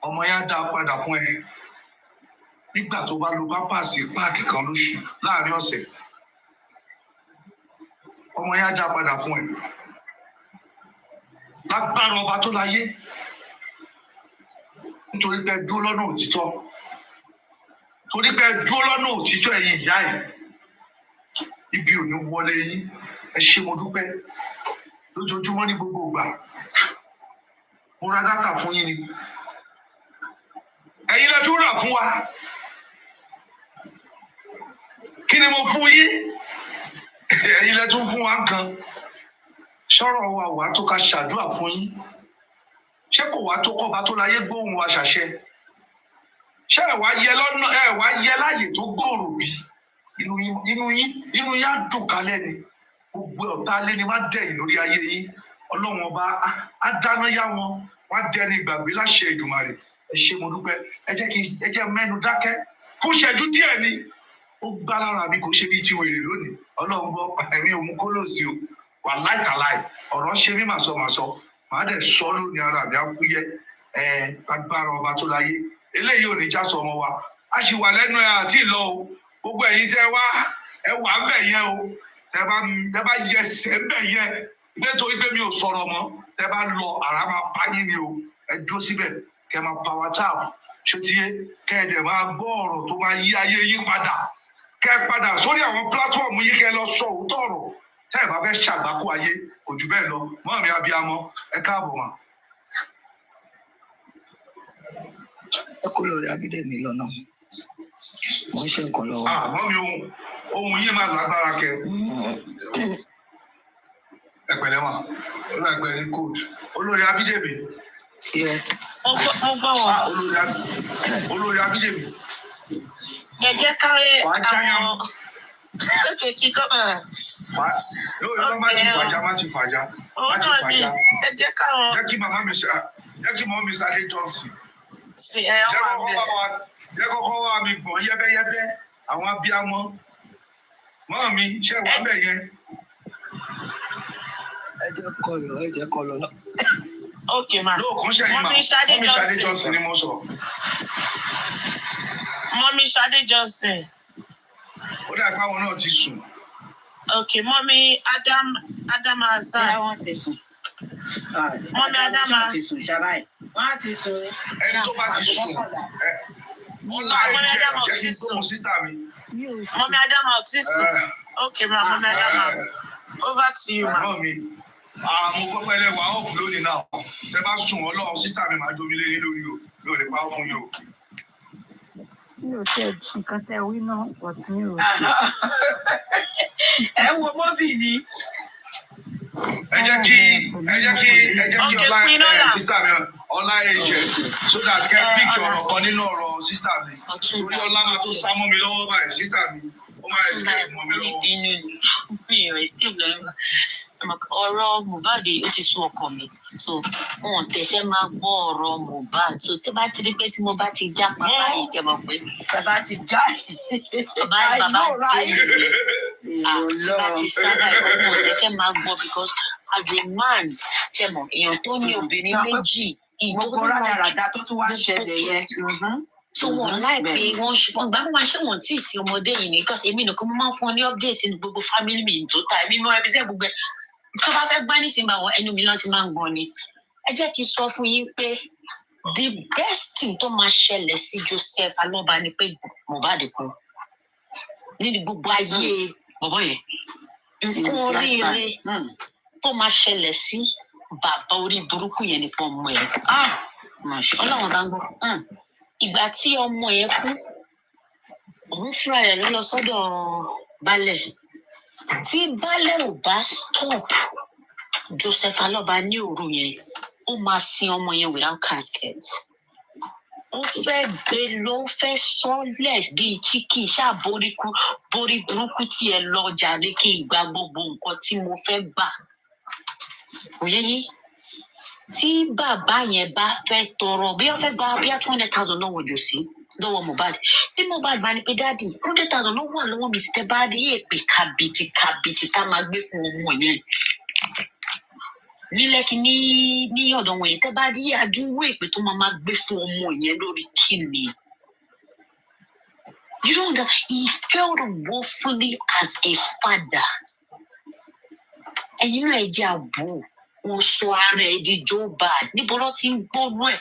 L: ọmọ yẹn á dá padà fún ẹ nígbà tó bá lo pápásì páàkì kan lóṣù láàrin ọ̀sẹ̀ ọmọ yẹn á dá padà fún ẹ lágbára ọba tó láyé nítorí pé dúró lọ́nà òtítọ́ torí pé dúró lọ́nà òtítọ́ ẹ̀yin ìyá ẹ̀ ibi ò ní wọlé yín ẹ ṣé mo dúpẹ́ lójoojúmọ́ ní gbogbo ìgbà mo ra dátà fún yín ni ẹ̀yin lẹ tún rà fún wa kí ni mo fún yín ẹ̀yin lẹ tún fún wa nǹkan sọ̀rọ̀ wa wà tó ká ṣàdúrà fún yín ṣé kò wá tó kọ́ba tó láyé gbóhùn wa ṣàṣẹ ṣé ẹ̀ wá yẹ láàyè tó gbòòrò bí inú yín á dùn kálẹ̀ ni gbogbo ọ̀tá alẹ́ ni má dẹ̀yìn lórí ayé yín ọlọ́run ọba á dáná yá wọn wá dẹni ìgbàgbé láṣẹ Èdùmàrè ẹ ṣé mo dúpẹ́ ẹ jẹ́ mẹ́nu dákẹ́ fún ìṣẹ́jú díẹ̀ ni ó gbá lára mi kò ṣe bí ti wèrè lónìí ọlọ́run gbọ́ ẹ̀rín òun kó lòsì o wà láìkàláì ọ̀rọ̀ ṣe mí màsọ màá dẹ̀ sọ lónìí ara mi á fúyẹ́ agbára ọba tó láyé eléyìí ò ní já sọ ọmọ wa a sì wà lẹ́nu ẹ̀ àti ìlọ o gbogbo ẹ̀yin tẹ́ wá ẹ wà ń bẹ̀ yẹn o tẹ́ bá yẹsẹ̀ ń bẹ̀ yẹn nítorí pé mi ò sọ̀rọ̀ mọ́ tẹ́ bá lọ àrà máa bá yín ni o ẹ dúró síbẹ̀ kẹ́ máa power tap ṣòtíyé kẹ́ ẹ dẹ̀ máa gbọ́ ọ̀rọ̀ tó máa yí ayé yín padà kẹ́ ẹ padà sórí àwọn platform yín kẹ́ ẹ lọ sọ òótọ́ ọ̀rọ̀ tẹ́ ẹ bá fẹ́ ṣàgbákò ayé kò jù bẹ́ẹ̀ lọ mọ́ mi abiyamọ ẹ káàbọ̀ mà.
B: ẹ kó lórí Abídèmí lọ́nà mo ń ṣe nǹkan lọ́wọ́.
L: mọ́ mi ohun yìí máa lágbára kẹ ẹ pẹ̀lẹ́ mà olùgbàgbẹ́ ní kóòtù olórí Abídèmí.
B: yes.
N: mo gbọ́ wọn.
L: olórí Abídèmí.
N: ẹ jẹ́ káwé àwọn ókè kíkọ́
L: yóò má ti fàjà má ti fàjà.
N: ẹ jẹ́ káwọn.
L: jẹ́ kí màmá mi sáré Johnson.
N: sí ẹ wà bẹ́ẹ̀.
L: jẹ́ kọ́kọ́ wá mi gbọ̀n yẹ́bẹ́yẹ́bẹ́ àwọn abiyamọ mọ́ mi ṣe wà bẹ́ẹ̀ yẹn.
B: ẹ jẹ́ kọ́ lọ.
N: ok ma.
L: lóòkùn ṣẹ́yìn ma
N: mọ́mí Ṣadé
L: Johnson ni mo sọ.
N: mọ́mí Ṣadé Johnson.
L: ó dà pé àwọn náà ti sùn.
N: ok mọ́mí Adama Hasan.
F: ṣé wọ́n ti sùn.
N: mọ́mí Adama.
F: wọ́n ti sùn ṣábàáyì. wọ́n ti sùn.
L: ẹni tó bá ti sùn ọlá ẹ̀jẹ̀ jẹ́ kí n gbóhùn sísá mi.
N: mọ́mí Adama ò ti sùn. ok ma mọ́mí Adama over to you ma.
L: mo gbọ́ pé ẹlẹ́wàá ọ̀fù lónìí náà tẹ bá sùn ọlọ́run sísá mi máa domi lé lórí o mi ò lè pa ọ́ fún yín o.
O: mi ò tẹ nǹkan tẹ wí náà ọtí mi ò sí.
F: ẹ wo mọ́bì ni.
L: ẹ jẹ́ kí ọlá sísá mi ọlá ẹ̀jẹ̀ so that kẹ́ píkì ọ̀rọ̀ kan nínú ọ̀rọ̀ sísá mi orí ọlá máa tó sá mọ́ mi lọ́wọ́ báyìí sísá mi ó máa escape mọ́ mi lọ́wọ́.
P: ọ̀rọ̀ Mohbad ó ti sún ọkọ mi so wọn tẹ̀sẹ̀ máa gbọ́ ọ̀rọ̀ Mohbad so tí bá ti rí pé tí mo bá ti já pápá yìí kẹ́ mọ̀ pé
F: bàbá ti já
P: bàbá dé láti sábà ìkọ́mọ̀ tẹ́fẹ́ máa gbọ́ because as a man ṣẹ̀mọ̀ èèyàn tó ní obìnrin méjì
F: gbogbo rádaràda tó tún wá ṣẹlẹ̀ yẹn.
P: So wọn láìpẹ́ wọn gbà wọn ṣé wọn tí ì sí ọmọdé yìí ni because èmi nìkan mo máa ń fún ọ ní update ní gbogbo family mi tó ta èmi mọ́ ẹbí sẹ́ gbogbo ẹ̀ tó bá fẹ́ gbá ní ti máa wọ ẹnu mi náà ti máa ń gbọ́ ni. Ẹ jẹ́ kí n sọ fún yín pé the best thing tó máa ṣẹlẹ̀ sí Joseph Aloba ni pé Mohbad kú nínú gbogbo ayé bọ̀bọ̀ yẹn nǹkan oríire tó máa ṣẹlẹ̀ sí bàbá orí burúkú yẹn nípa ọmọ ẹ̀. Ọlọ́run bá ń gbọ́ ìgbà tí ọmọ ẹ̀ kú òun fúnra rẹ̀ ló lọ sọ́dọ̀ baálẹ̀ tí baálẹ̀ ò bá stop Joseph Aloba ní òru yẹn ó máa sin ọmọ yẹn without casket. Ó fẹ́ gbé ló fẹ́ sọ́lẹ̀ bíi chicken ṣáàbórí burúkú tí ẹ lọ jáde kí n gba gbogbo nǹkan tí mo fẹ́ gbà. Òye yín tí bàbá yẹn bá fẹ́ tọrọ bí wọ́n fẹ́ gba bí i 200,000 lọ́wọ́ jòsí lọ́wọ́ Mohbad tí Mohbad bá ní pé dáàdì 100,000 ló wà lọ́wọ́ mi sí tẹ́ bá rí èpè kàbìtì tá máa gbé fún ọmọ yẹn nílẹ̀kì ní ọ̀dọ̀ wọn yẹn tẹ́ bá rí àdúró èpè tó máa gbé fún ọmọ yẹn lórí kíni. You don't know, he felt woefully as a father. Ẹ̀yin náà ẹ jẹ́ àbò ó sọ ara ẹ̀ di Joe Bad níbo ló ti ń gbóòórùn ẹ̀.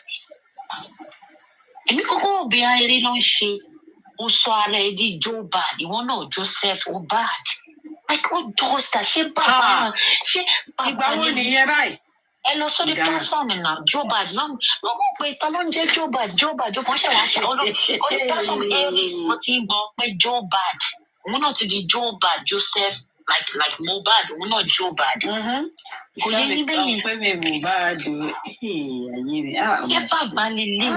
P: Èmi kọ́kọ́ rò bí eré ló ń ṣe ó sọ ara ẹ̀ di Joe Bad ìwọ náà Joseph ó bad. Like ó dọ́sítà ṣé bàbá
F: ìgbà wo nìyẹn báyìí.
P: Ẹ lọ sórí platform náà Joe Bad lọ́nà ló mọ̀ pé ta ló ń jẹ́ Joe Bad ṣe wá ṣe ọdún platform aries wọ́n ti ń gbọ́ pé Joe Bad òun náà ti di Joe Bad Joseph like Mohbad òun náà Joe Bad. Kò yẹ yín bẹ́yẹn.
F: Pé mi Mohbad ayé mi.
P: Ṣé bàbá lè lè?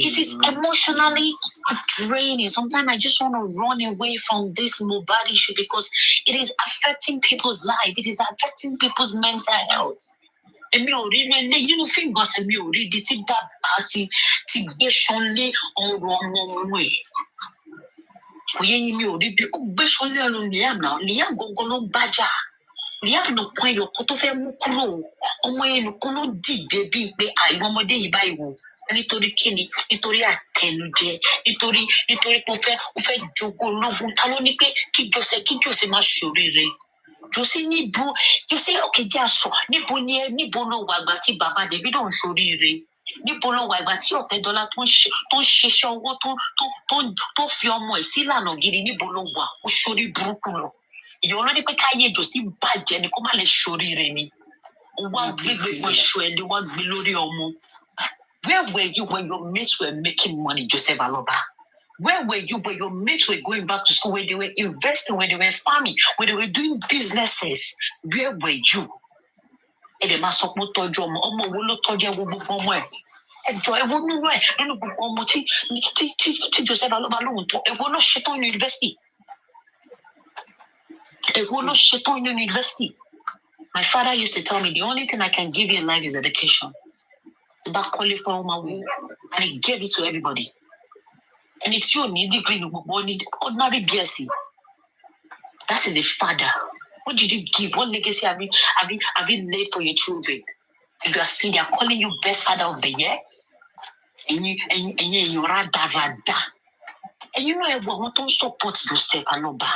P: It is emotionally draining. Sometimes I just want to run away from this Mohbad issue because it is affecting people's life. It is affecting people's mental health. Èmi ò rí ilé nínú fíìmù ọ̀sẹ̀ mi ò rí ibi tí bàbá ti gbé ṣanlé ọ̀rọ̀ ọmọ ẹ̀. Kò yẹ yín mi ò rí bí ó gbé ṣanlé ọ̀rọ̀ Liam náà. Liam gangan ló bájà. Liam nìkan ẹyọkan tó fẹ́ mú kúrò. Ọmọ yẹn nìkan ló dìde bíi pé àìwọ ọmọdé yìí báyìí wò. Nítorí kíni nítorí àtẹnujẹ nítorí pé ó fẹ́ jogún ológun ta ló ní pé kí Jose máa ṣoríire. Jose níbo Jose òkè jẹ́ àṣọ níbo ló wà àgbà tí bàbá Davido ń ṣoríire. Níbo ló wà àgbà tí Ọ̀tẹ́dọ́lá tó ń ṣiṣẹ́ owó tó fi ọmọ ẹ̀ sílànà gidi níbo ló wà ó ṣorí burúkú lọ. Ìyọ̀ ló ní pé káyé Jose bàjẹ́ ni kó má lè ṣoríire ni. Ó wá gbé gbogbo ìṣó ẹni wá gbé lórí ọmọ. Where were you when your mates were making money, Joseph Aloba? Where were you when your mates were going back to school, when they were investing, when they were farming, when they were doing businesses? Where were you? Ẹ dẹ̀ máa sọ pé ó tọ́jú ọmọ wo ló tọ́jú ẹ wo gbogbo ọmọ ẹ̀? Ẹ jọ ẹ wo nínú ẹ̀ nínú gbogbo ọmọ tí Joseph Aloba lóhùn tó ẹ wo ló ṣetán yunifásitì? Ẹ wo ló ṣetán yunifásitì? My father used to tell me the only thing I can give you in life is education. Back calling for my way, and he gave it to everybody. And it's your degree in ordinary BSc. That is a father. What did you give? What legacy have you laid for your children? And you are saying they are calling you best father of the year, and you rada. And you know I want to support Joseph Aloba.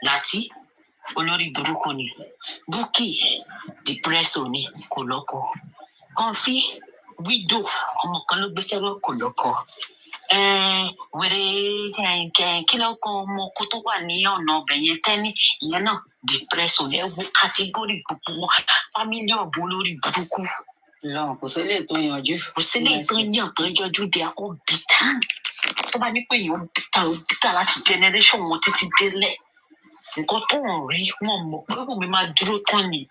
P: Lati, Olori Burukoni, Buki, Depressoni, Koloko, Confi. Widow ọmọ kan ló gbéṣẹ́ lọ kò lọ́kọ wèrè kí ló kọ ọmọ kó tó wà ní ọ̀nà ọbẹ̀ yẹn tẹ́ni ìyẹn náà depression ẹ wo kátígórì gbogbo wọn fámílì ọ̀bọ lórí burúkú.
F: Kò sílẹ̀ tó yanjú.
P: Kò sílẹ̀ tó yanjú they are all bitter. Tó bá ní pé èèyàn bitter láti generation wọn títí délẹ̀ nǹkan tó ń rí wọn mọ̀ pé kò mi máa dúró tán ni.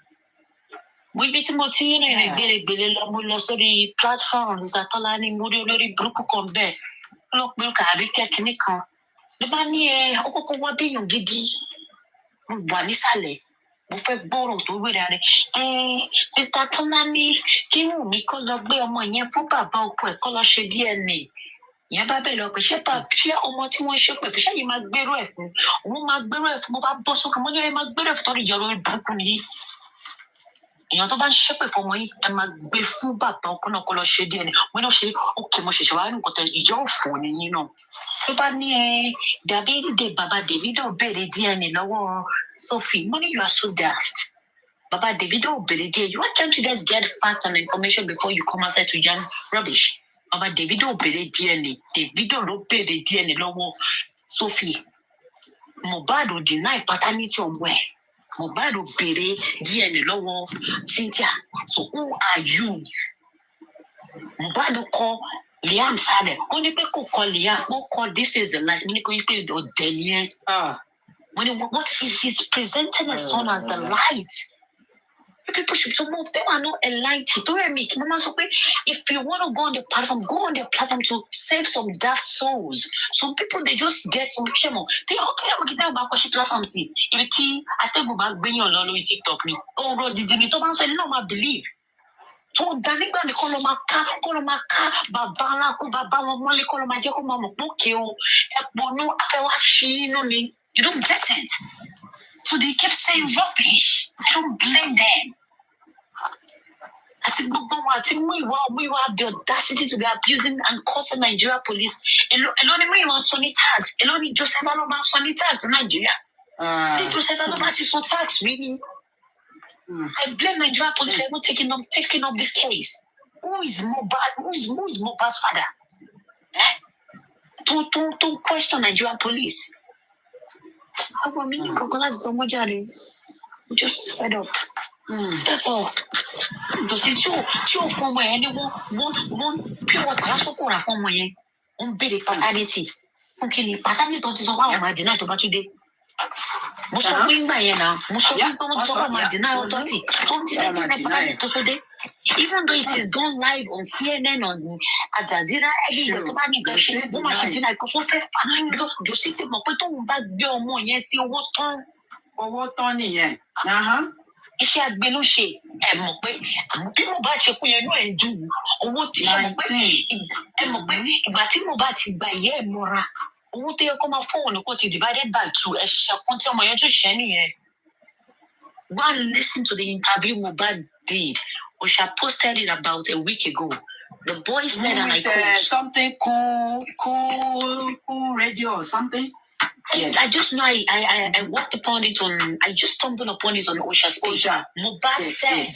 P: Mo ibi tí mo ti ń rìnrìn gbèrègbèrè lọ mo lọ sórí platform ìsàtọ́lá ní mo rí olórí burúkú kan bẹ́ẹ̀ ló pé kàrí kẹ́kínní kan ló bá ní ó kọ́kọ́ wá béèyàn gidi mo wà nísàlẹ̀ mo fẹ́ gbọ́rọ̀ tó wéra rẹ̀ sista tọ́lá ní kí Wùnmí kó lọ gbé ọmọ yẹn fún bàbá ọkọ ẹ̀ kó lọ ṣe DNA ìyẹn bá bẹ̀rẹ̀ ọkọ̀ ṣé ọmọ tí wọ́n ṣépè fún ṣáà yìí máa gbérò ẹ̀ fún òun máa gbérò ẹ̀ fún mo bá bọ́ sókè mo ní ẹ máa gbérò ẹ̀ fún tọ́rí ìjọ lórí burúkú nìyí èèyàn tó bá ń ṣépè fún ọmọ yìí ẹ máa gbé fún bàbá ọkọ náà kó lọ ṣe díẹ̀ ni wọn náà ṣe òkè mo ṣẹ̀ṣẹ̀ wá nǹkan tẹ ìjọ òfò nìyí náà tó bá ní ẹ bàbá Davido béèrè DNA lọ́wọ́ Sophie mo ní you are so daft bàbá Davido béèrè DNA why can't you guys get facts and information before you come outside to yarn rubbish bàbá Davido béèrè DNA Davido ló béèrè DNA lọ́wọ́ Sophie Mohbad ò deny paternity ọmọ ẹ̀ Mohbad ò béèrè DNA lọ́wọ́ Cynthia so who are you Mohbad kọ Liam Saleh ó ní pé kò kọ Liam ó kọ this is the light mo ní kò yí pé ọ̀dẹ̀ ni ẹ́ mo ní what is presenting his son as the light. People should some of them are not enlightened. Don't make Mama so if you want to go on the platform to save some daft souls. Some people they just get some shemo. They okay, I'm about what platform see. If I think about bring on all TikTok me. Oh bro, did me to say no my believe. So danigba me kolomaka babala ku baba won mole koloma je ko mama poke o. Eponu afewa shi no ni. You don't get it. So they kept saying rubbish. I don't blame them. I think we have the audacity to be abusing and causing Nigeria police. Alone me want Sony tax. Alone Joseph Aloma Sony tax in Nigeria. Did Joseph Aloma see so tax really? I blame Nigeria police for not taking up this case. Who is Mohbad? Who is Mohbad's father? To question Nigeria police. I mean, just fed up. That's all. Does it show for my anyone one pure water for my own baby paternity? Okay, paternity don't is one of my deny to today. Most of me by now, most of my deny authority. Today. Even though it is done live on CNN on Al Jazeera, everywhere to manage woman should deny because what because you see it mo pe to n ba gbe ọmọ yẹn sí owó tán nìyẹn. Iṣẹ́ àgbẹ̀ ló ṣe ẹ mọ̀ pé bí mo bá ṣe kú yẹn náà ẹ̀ dùn owó tí ṣe mọ̀ pé ẹ mọ̀ pé ìgbà tí mo bá ti gba ìyá ẹ̀ mọ́ra owó tó yẹ kó máa fóun ní kó ti divided by 2 ẹ̀ṣẹ̀ kan tí ọmọ yẹn tún ṣẹ́ nìyẹn. Go and listen to the interview Mohbad did. Osha posted it about a week ago. The boy said, and I quote,
F: something cool radio or something.
P: Yes. I just know I walked upon it I just stumbled upon it on Osha's page. Mohbad said,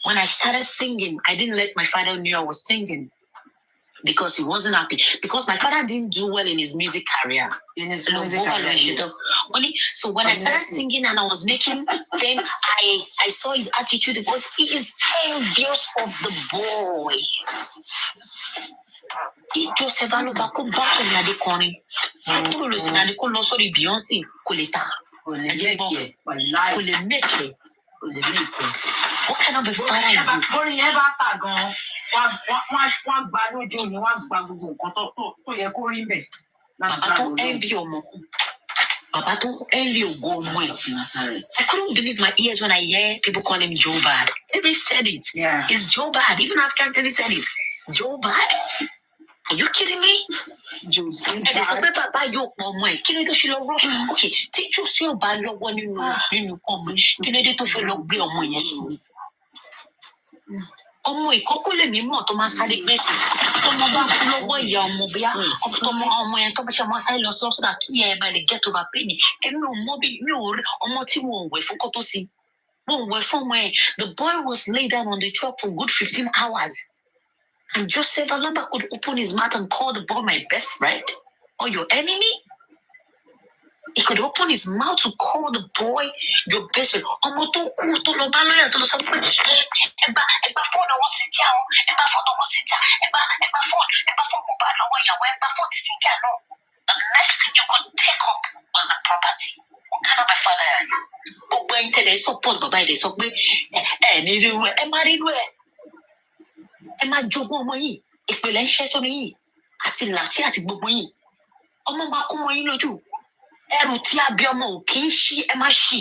P: when I started singing, I didn't let my father know I was singing because he wasn't happy. Because my father didn't do well in his music career. So when I started singing and I was making fame, I saw his attitude because he is envious of the boy. Joseph Aloba ko ba ko ni ade korin. Ko lo sin ade ko lọ sórí Beyonce kò lè ta. Kò lè make it. What kind of a father is he?
F: Orin yẹn bá tà gan, wọ́n gba lójú ni wọ́n gba gbogbo nǹkan tó yẹ kó rí bẹ̀.
P: Bàbá tó envy ọmọ. Bàbá tó envy ògo ọmọ ẹ̀. I couldn't believe my ears when I hear people call him Joe Bad. Everybody said it. Yeah. It's Joe Bad. Even after Kelly said it. Joe Bad? Are you kidding me? And there's a paper by your mom. Can you do rush? Okay, teach you your bad one you come. Can you do for long be on my yes? Ọmọ ìkókó lè mí mọ̀ tó máa sáré gbèsè tọmọ bá kú lọ́wọ́ ìyá ọmọ bíyá ọmọ yẹn tó bá ṣe máa sáré lọ sọ sódà kí ẹ bá lè get over pain èmi ò mọ̀ bí mi ò rí ọmọ tí mo wẹ̀ fún kó tó sí mo wẹ̀ fún ọmọ ẹ̀. The boy was laid down on the truck for good 15 hours and Joseph Aloba could open his mouth and call the boy my best friend or your enemy. He could open his mouth to call the boy your best friend. Ọmọ tó kú tó lọ bá lọ́yà tó lọ sọ pé ẹgbà fóònù ọwọ́ sí tíá o ẹgbà fóònù ọwọ́ sí tíá ẹgbà fóònù bá lọ́wọ́ ìyàwó ẹgbà fóònù sí tíá náà. The next thing you could take up was the property. What kind of a father are you? Gbogbo ẹyin tẹ̀lé support bàbá ẹ̀ sọ pé ẹ ní irú ẹ má rí irú ẹ má jogún ọmọ yìí ìpìlẹ̀ ń ṣẹ́ sórí yìí àti làtí àti gbogbo yìí ọmọ máa kó wọn yín lójú. Ẹrù tí abiyamọ ò kì í ṣí ẹ má ṣí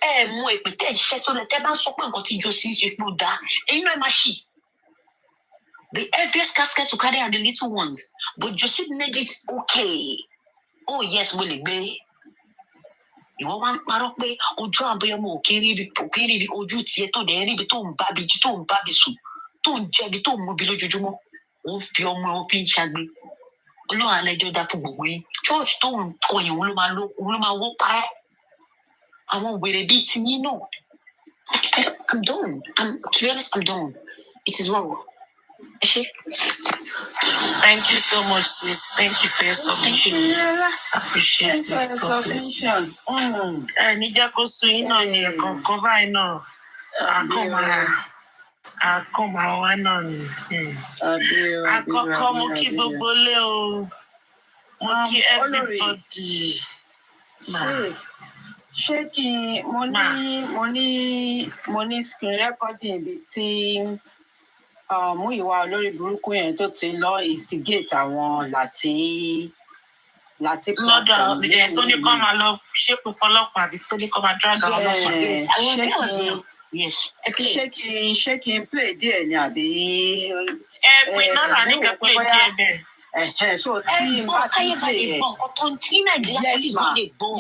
P: ẹ mú èpè tẹ ẹ ṣẹ sọlẹ tẹ bá ń sọ pé nǹkan tí Josie ṣe pé ó dáa èyí náà ẹ má ṣí The heaviest casket to carry are the little ones. But Joseph made it okay. Oh, yes, will it be? You want parọ́ pé ojú àbẹ̀yẹmọ òkèèrè ibi ojú tiẹ̀ tó dẹ̀ rí ibi tó ń bá bi jí tó ń bá bi sùn tó ń jẹ ibi tó ń mú bi lójoojúmọ́ ó fi ọmọ ẹ ó fi ń ṣagbe Ọlọ́run alẹ́jọ́ dá fún gbogbo yín church tó ń kọyìn òun ló máa wó parẹ́ àwọn wèrè bíi ti yín náà. I'm done. To be honest, I'm done. It is well.
N: Thank you so much, sis. Thank you for your submission. Appreciate it. God bless you. Nija ko su ina ni kankan báyìí náà. Akoma wa náà ni. Àkọ́kọ́ mo kí gbogbo lé o. Mo kí everybody.
O: Ṣé kí mo ní screen recording ibi tí mú ìwà olórí burúkú yẹn tó ti lọ instigate àwọn láti
N: lọ́dọ̀ ẹ̀ tó ní kọ́ máa lọ ṣépù fọlọ́pàá àbí tó ní kọ́ máa drag àwọn ọlọ́pàá.
O: Ṣé kí n play díẹ̀ ni àbí.
N: Ẹ pin náà là ní kẹ́ play díẹ̀ bẹ́ẹ̀.
O: So tí n bá ti play ẹ̀. Yes ma.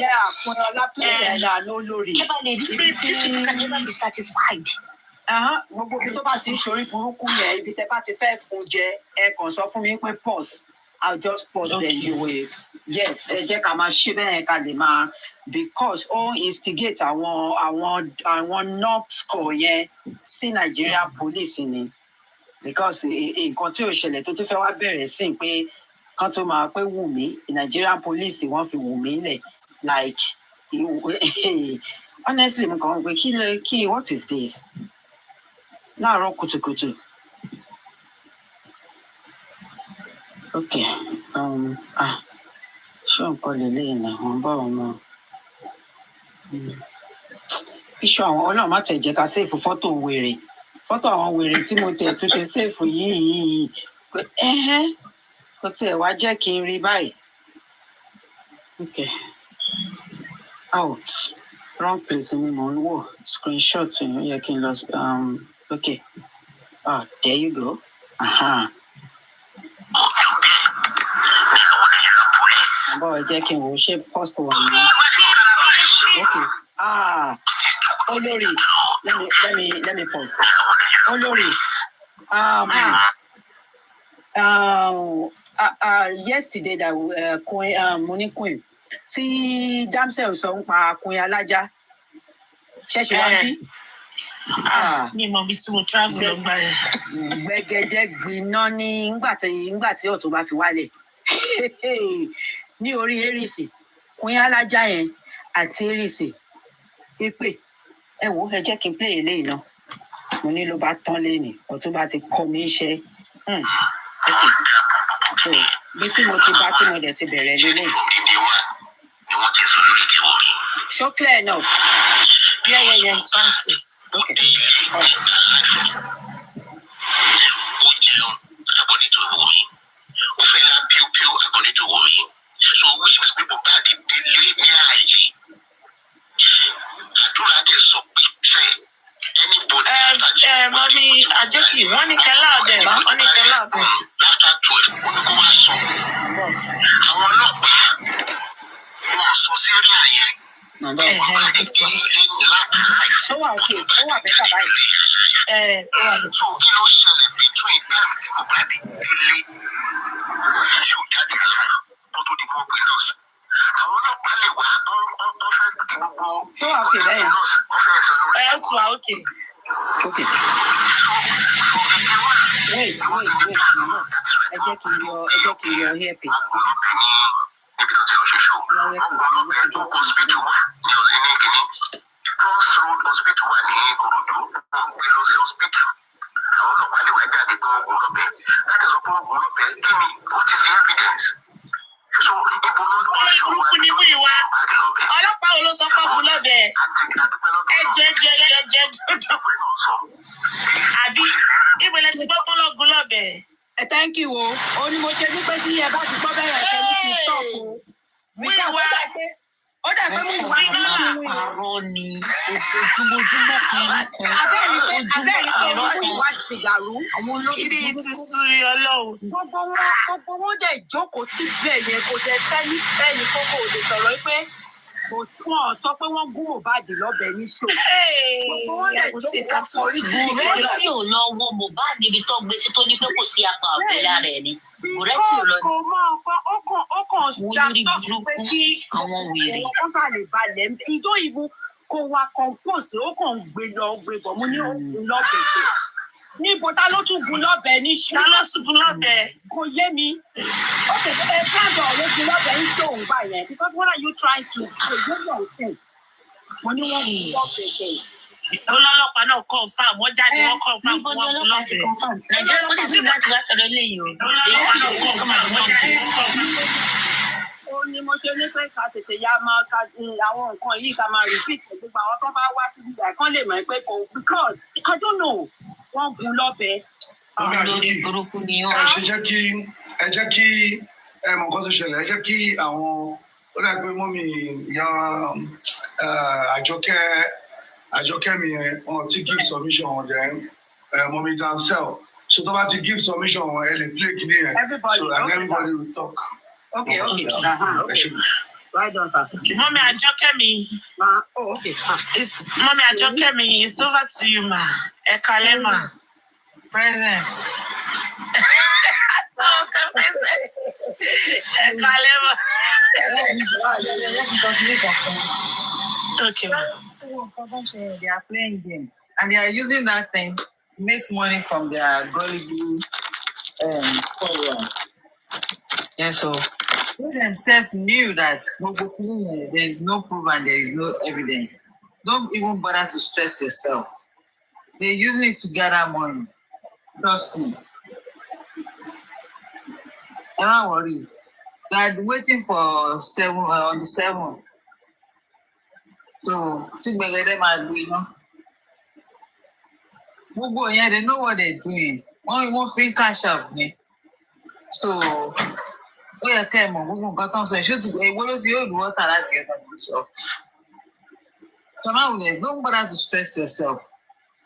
O: Yeah, fún ọlá play ẹ̀ là lórí.
P: Can never be satisfied.
O: Gbogbo ibi tó bá ti ń ṣorí burúkú yẹn ibi tẹ bá ti fẹ́ fún jẹ ẹ kàn sọ fún mi pé pause I'll just pause then you will. Yes, ẹ jẹ́ ká máa ṣe bẹ́ẹ̀ ká lè máa because ó instigate àwọn NOPSCO yẹn sí Nigeria police ni because nǹkan tí ò ṣẹlẹ̀ tó tún fẹ́ wá bẹ̀rẹ̀ sí pé kán tó máa pé Wùmí Nigerian police wọ́n fi Wùmí lẹ̀ like honestly mo kàn ń pé kí what is this? Láàárọ̀ kùtùkùtù. Okay. Ṣé nǹkan lélẹ́yìn náà wọ́n bá wọn mọ́? Iṣu àwọn Ọlọ́run má tẹ̀ jẹ́ ká séèfù fọ́tò wèrè. Fọ́tò àwọn wèrè tí mo tẹ̀ tún ti séèfù yìí. Kò tiẹ̀ wá jẹ́ kí n rí báyìí. Okay. Wrong place ni mo ń wò. Screenshot ni ó yẹ kí n lọ. Okay. There you go. Boy, Jackie, we'll shape first one. Okay. Olori. Let me pause. Olori. Yesterday that Queen tí Damsel sọ ń pa Queen Alájà. Ṣẹ̀ṣẹ̀ wá bí.
N: Ní mo bí tí mo travel lọ gbà yẹn.
O: Gbẹ̀gẹ̀dẹ̀ gbiná ní nígbà tí ọ̀tún bá fi wálẹ̀. Ní orí Erisi, Queen Alájà yẹn àti Erisi. Èpè. Ẹ wo ẹ jẹ́ kí n play eléyìí náà. Mo ní ló bá tán lénìí, ọ̀tún bá ti kọ́ mi iṣẹ́. Okay. So, bí tí mo ti bá tí mo dẹ̀ ti bẹ̀rẹ̀ lélẹ̀. So clear enough.
N: Yeah, Francis.
O: Okay.
Q: So which means people back in the
N: Mommy, Ajeti, one is allowed there. One is allowed there.
Q: After 12, one go and so. Àwọn ọlọ́pàá wọ́n sọ sí rí àyè.
O: Ó wà okay. Ó wà bẹ́tà báyìí.
Q: So kí ló ṣẹlẹ̀ between time tí mo bá dé délé tí ò jáde alive tó tó di gbogbo nọ́ọ̀sì. Àwọn ọlọ́pàá lè wá wọ́n fẹ́ gbogbo.
O: Ṣé wà okay lẹ́yìn?
Q: Wọ́n fẹ́ sọ.
N: Tù wá okay.
O: Okay. Wait. Ẹ jẹ́ kí n yọ earpiece.
Q: Níbi tó ti lọ ṣe ṣó. Ọlọ́pàá tó hospital wà ní ọ̀lẹ́ ní kìíní. Crossroad hospital wà ní Ìkòròdú. Wọ́n gbé lọ sí hospital. Àwọn ọlọ́pàá lè wá jáde pé wọ́n gùn lọ́bẹ̀. Láti sọ pé wọ́n gùn lọ́bẹ̀ kí ni what is the evidence? So ibo ló ń
N: Orí burúkú ni mú ìwà. Ọlọ́pàá wo ló sọ pé gùn lọ́bẹ̀? Ẹ jẹ́. Àbí ìbẹ̀lẹ̀ ti gbọ́ pọ́n lọ́gùn lọ́bẹ̀.
O: Thank you o. Ó ní mo ṣe ní pé tí ẹ bá ti gbọ́ bẹ̀rẹ̀ ẹ̀kẹ́ ní ti stop o.
F: ó dà pé mo wà ní
P: àrò ni ojúmọ́júmọ́ kan
F: abẹ́rẹ́ pé mo wá ti dàrú
N: àwọn olórí ti súrí ọlọ́run.
F: gbogbo wọn dẹ̀ jókòó síbẹ̀ yẹn kò dẹ̀ sẹ́ni fẹ́ni kókó òde sọ̀rọ̀ pé kò wọ́n sọ pé wọ́n gún Mohbad lọ́bẹ̀ ní ṣò. gbogbo wọn dẹ̀ jókòó
P: Bùrẹ́tì ò lọ wo Mohbad níbi tó gbé sí tó ní pé kò sí apá ọ̀bẹ lára ẹ̀ ni. Bùrẹ́tì ò lọ ní.
F: kò mọ ọkọ̀ jàpá pé kí
P: àwọn wèrè.
F: wọ́n sà lè balẹ̀ ìjọ ìbú kò wá compose ó kàn gbé lọ gbé bọ̀ mo ní òun lọ́bẹ̀ tó. níbo ta ló tún gun lọ́bẹ̀ ní ṣó.
N: ta ló tún gun lọ́bẹ̀.
F: kò yé mi. ó kè é pàdọ̀ ló gun lọ́bẹ̀ ní ṣó òun gbà yẹn because what are you trying to do you know thing. mo ní wọ́n gun lọ́bẹ̀ kẹ́
N: olọ́lọ́pàá náà confirm wọ́n jáde wọ́n confirm wọ́n gun lọ́bẹ̀.
P: Nàìjíríà police ní láti wá sọ̀rọ̀ eléyìí o.
N: olọ́lọ́pàá náà confirm wọ́n jáde wọ́n confirm.
F: ó ní mo ṣe ní pé ká tètè ya máa ka àwọn nǹkan yìí ká máa repeat gbogbo àwọn tó bá wá síbi ìgbà kan lè mọ̀ pé kò because I don't know wọ́n gun lọ́bẹ̀.
P: lórí burúkú ni ó.
L: ẹ jẹ́ kí mọ̀ nǹkan tó ṣẹlẹ̀ ẹ jẹ́ kí àwọn ó dà pé mọ́mì ìyá àjọkẹ́ mi yẹn wọn ti give submission wọn jẹ́ mọ́mì dancel so tó bá ti give submission wọn ẹ lè play kìíní yẹn so and everybody will talk.
F: Okay. Right on, sir.
N: Mommy Ajokemi.
F: Okay.
N: Mommy Ajokemi, it's over to you, ma. Ekalema.
F: Present.
N: Talk, present. Ekalema. Okay, ma.
F: They are playing games. And they are using that thing to make money from their gullible followers. And so they themselves knew that there is no proof and there is no evidence. Don't even bother to stress yourself. They're using it to gather money. Trust me. Don't worry. They are waiting for on the 7th. So, they know what they're doing. One free cash up. So, ó yẹ kẹ́ ẹ mọ̀ gbogbo nǹkan tó ń sọ ìṣó ti èwo ló ti yóò lù wọ́tà láti ẹ̀ka tó sọ. Tọ́máwùlẹ̀ don't bother to stress yourself.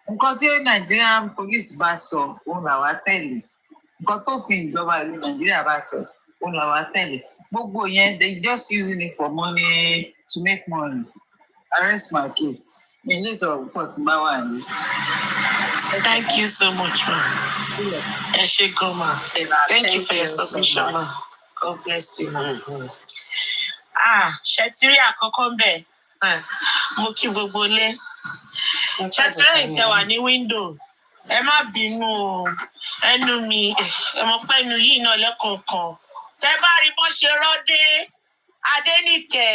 F: Nǹkan tí Nigerian police bá sọ òun làwa tẹ̀lé. Nǹkan tó fi ìjọba ìlú Nàìjíríà bá sọ òun làwa tẹ̀lé. Gbogbo yẹn they just using it for money to make money. Arrest my case. Mi ní sọ̀rọ̀ púpọ̀ tí bá wà ní.
N: Thank you so much, ma. Ẹ ṣé gan, ma. Thank you for your submission, ma. God bless you. Ṣẹ̀tìrí àkọ́kọ́ ń bẹ̀. Mo kí gbogbo ilé. Ṣẹ̀tìrí ìtẹ̀wà ní wíńdò. Ẹ má bínú o. Ẹnu mi, ẹ mọ̀ pé ẹnu yìí náà lẹ́kọ̀ọ̀kan. Tẹ́ bá rí bọ́n ṣe rọ́dé, Adéníkẹ́,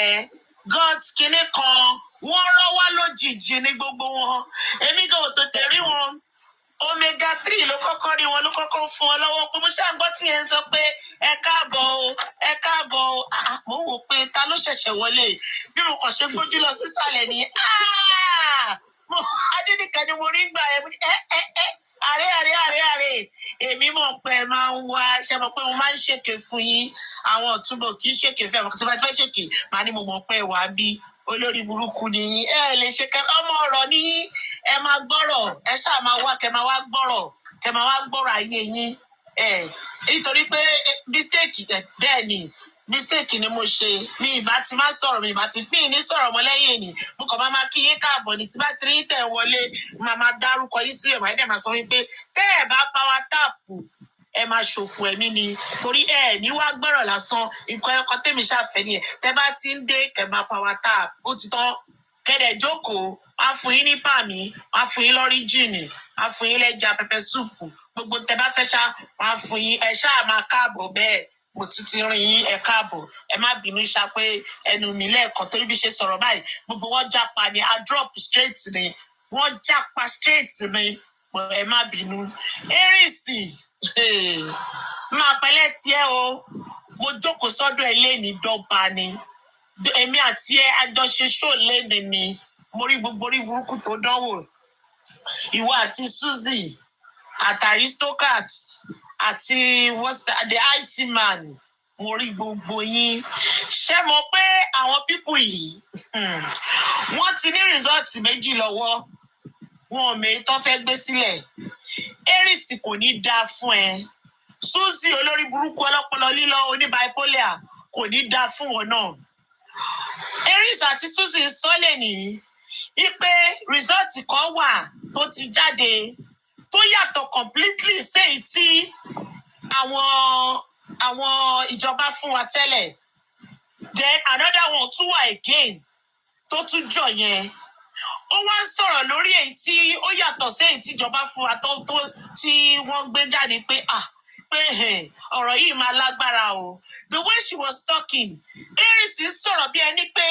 N: God kinní kan, wọ́n rọ́ wá lójijì ní gbogbo wọn. Èmi gan ò tètè rí wọn. Omega 3 ló kọ́kọ́ rí wọn ló kọ́kọ́ fún wọn lọ́wọ́ pé mo ṣàgbọ́ tí ẹ ń sọ pé ẹ káàbọ̀ o mo wò pé ta ló ṣẹ̀ṣẹ̀ wọlé bí mo kàn ṣe gbójú lọ sísàlẹ̀ ni Adéníkẹ́ ni mo rí gbà àrẹ èmi mọ̀ pé ẹ máa ń wá ṣe mọ̀ pé mo máa ń ṣèké fún yín àwọn ọ̀túnbọ̀ kì í ṣèké fún àwọn tí wọ́n ti fẹ́ ṣèké màá ní mo mọ̀ pé wà á bí olórí burúkú ni ẹ lè ṣe ọmọ ọ̀rọ̀ ní ẹ máa gbọ́rọ̀ ẹ ṣáà máa wá kẹ máa wá gbọ́rọ̀ ayé yín nítorí pé mistake ni mo ṣe mi ìbá ti má sọ̀rọ̀ mi ìbá ti fi ní sọ̀rọ̀ mọ́ lẹ́yìn ni mo kàn máa kí yín káàbọ̀ ní tí bá ti rí tẹ̀ wọlé máa dárúkọ yín sílẹ̀ máa dẹ̀ máa sọ wípé tẹ́ ẹ̀ bá power tap ẹ máa ṣòfò ẹ̀mí ni torí ẹ ní wá gbọ́rọ̀ lásán nǹkan ẹ̀kọ́ tèmi ṣàfẹ́ nìyẹn tẹ́ bá ti ń dé kẹ́ máa power tap ó ti tán kẹ́dẹ̀ jókòó wá fún yín ní pàmì wá fún yín lọ́rí jìnnì wá fún yín lẹ́ja pẹpẹ súùpù gbogbo tẹ́ bá fẹ́ ṣá wá fún yín ẹ ṣáà máa káàbọ̀ bẹ́ẹ̀ mo ti rìn yín ẹ káàbọ̀ ẹ má bínú ṣá pé ẹnu mi lẹ́ẹ̀kan torí bí ṣe sọ̀rọ̀ báyìí gbogbo wọn jápa ni a drop straight ni wọ́n jápa straight ni ẹ má bínú erìsì máa pẹ̀lẹ́ tiẹ̀ o mo jókòó sọ́dọ̀ ẹ lẹ́ni dọ́ba ni èmi àti ẹ àjọṣe ṣó lẹ́ni ni mo rí gbogbo orí burúkú tó dánwò ìwọ àti Suzy àti Aristocrat àti the IT man mo rí gbogbo yín. Ṣé mo pé àwọn pípù yìí wọ́n ti ní rìsọ́ọ̀tì méjì lọ́wọ́, wọn ò mèé tó fẹ́ gbé sílẹ̀. Aries kò ní dáa fún ẹ. Suzy olórí burúkú ọlọ́pọlọ lílọ oníbipolar kò ní dáa fún wọn náà. Aries àti Suzy sọ́lẹ̀ ní wípé rìsọ́ọ̀tì kan wà tó ti jáde tó yàtọ̀ completely séyìí tí àwọn ìjọba fún wa tẹ́lẹ̀. Then another one tún wà again tó tún jọ yẹn. Ó wá ń sọ̀rọ̀ lórí èyí tí ó yàtọ̀ sí èyí tí ìjọba fún wa tó tí wọ́n gbé jáde pé ọ̀rọ̀ yìí máa lágbára o. The way she was talking, Aries ń sọ̀rọ̀ bí ẹni pé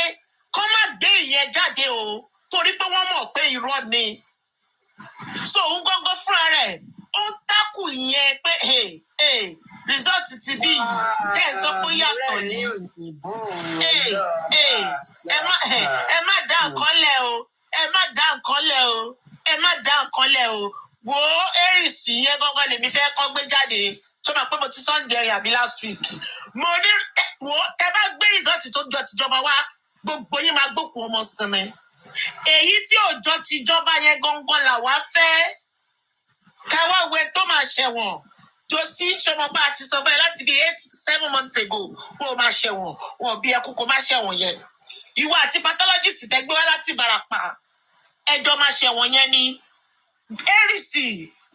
N: kọ́ má gbé ìyẹn jáde o torí pé wọ́n mọ̀ pé irọ́ ni. So òun gángan fúnra rẹ̀ ó ń tákù ìyẹn pé result ti bí yìí tẹ́ ẹ sọ pé yàtọ̀ ni. Ẹ má dá nǹkan lẹ̀ o. Ẹ má dá nǹkan lẹ̀ o. Ẹ má dá nǹkan lẹ̀ o. Wo Aries yẹn gángan lèmi fẹ́ kọ́ gbé jáde. Tó máa pé mo ti Sunday àbí last week. Mo ní wo tẹ bá gbé result tó jọ tìjọba wá gbogbo yín máa gbókùn ọmọ sinmi. Èyí tí òjò tìjọba yẹn gángan là wá fẹ́. Káwá wẹ tó máa ṣẹ̀wọ̀n. Josie Ṣọmọba àti sọ fún ẹ láti bí 8 to 7 months ago kó o máa ṣẹ̀wọ̀n. Wọ́n bí ẹkú kó máa ṣẹ̀wọ̀n yẹn. Ìwọ àti pathologist tẹ́gbẹ́ wá láti Ìbàràpá. Ẹjọ́ máa ṣẹ̀wọ̀n yẹn ni. Aries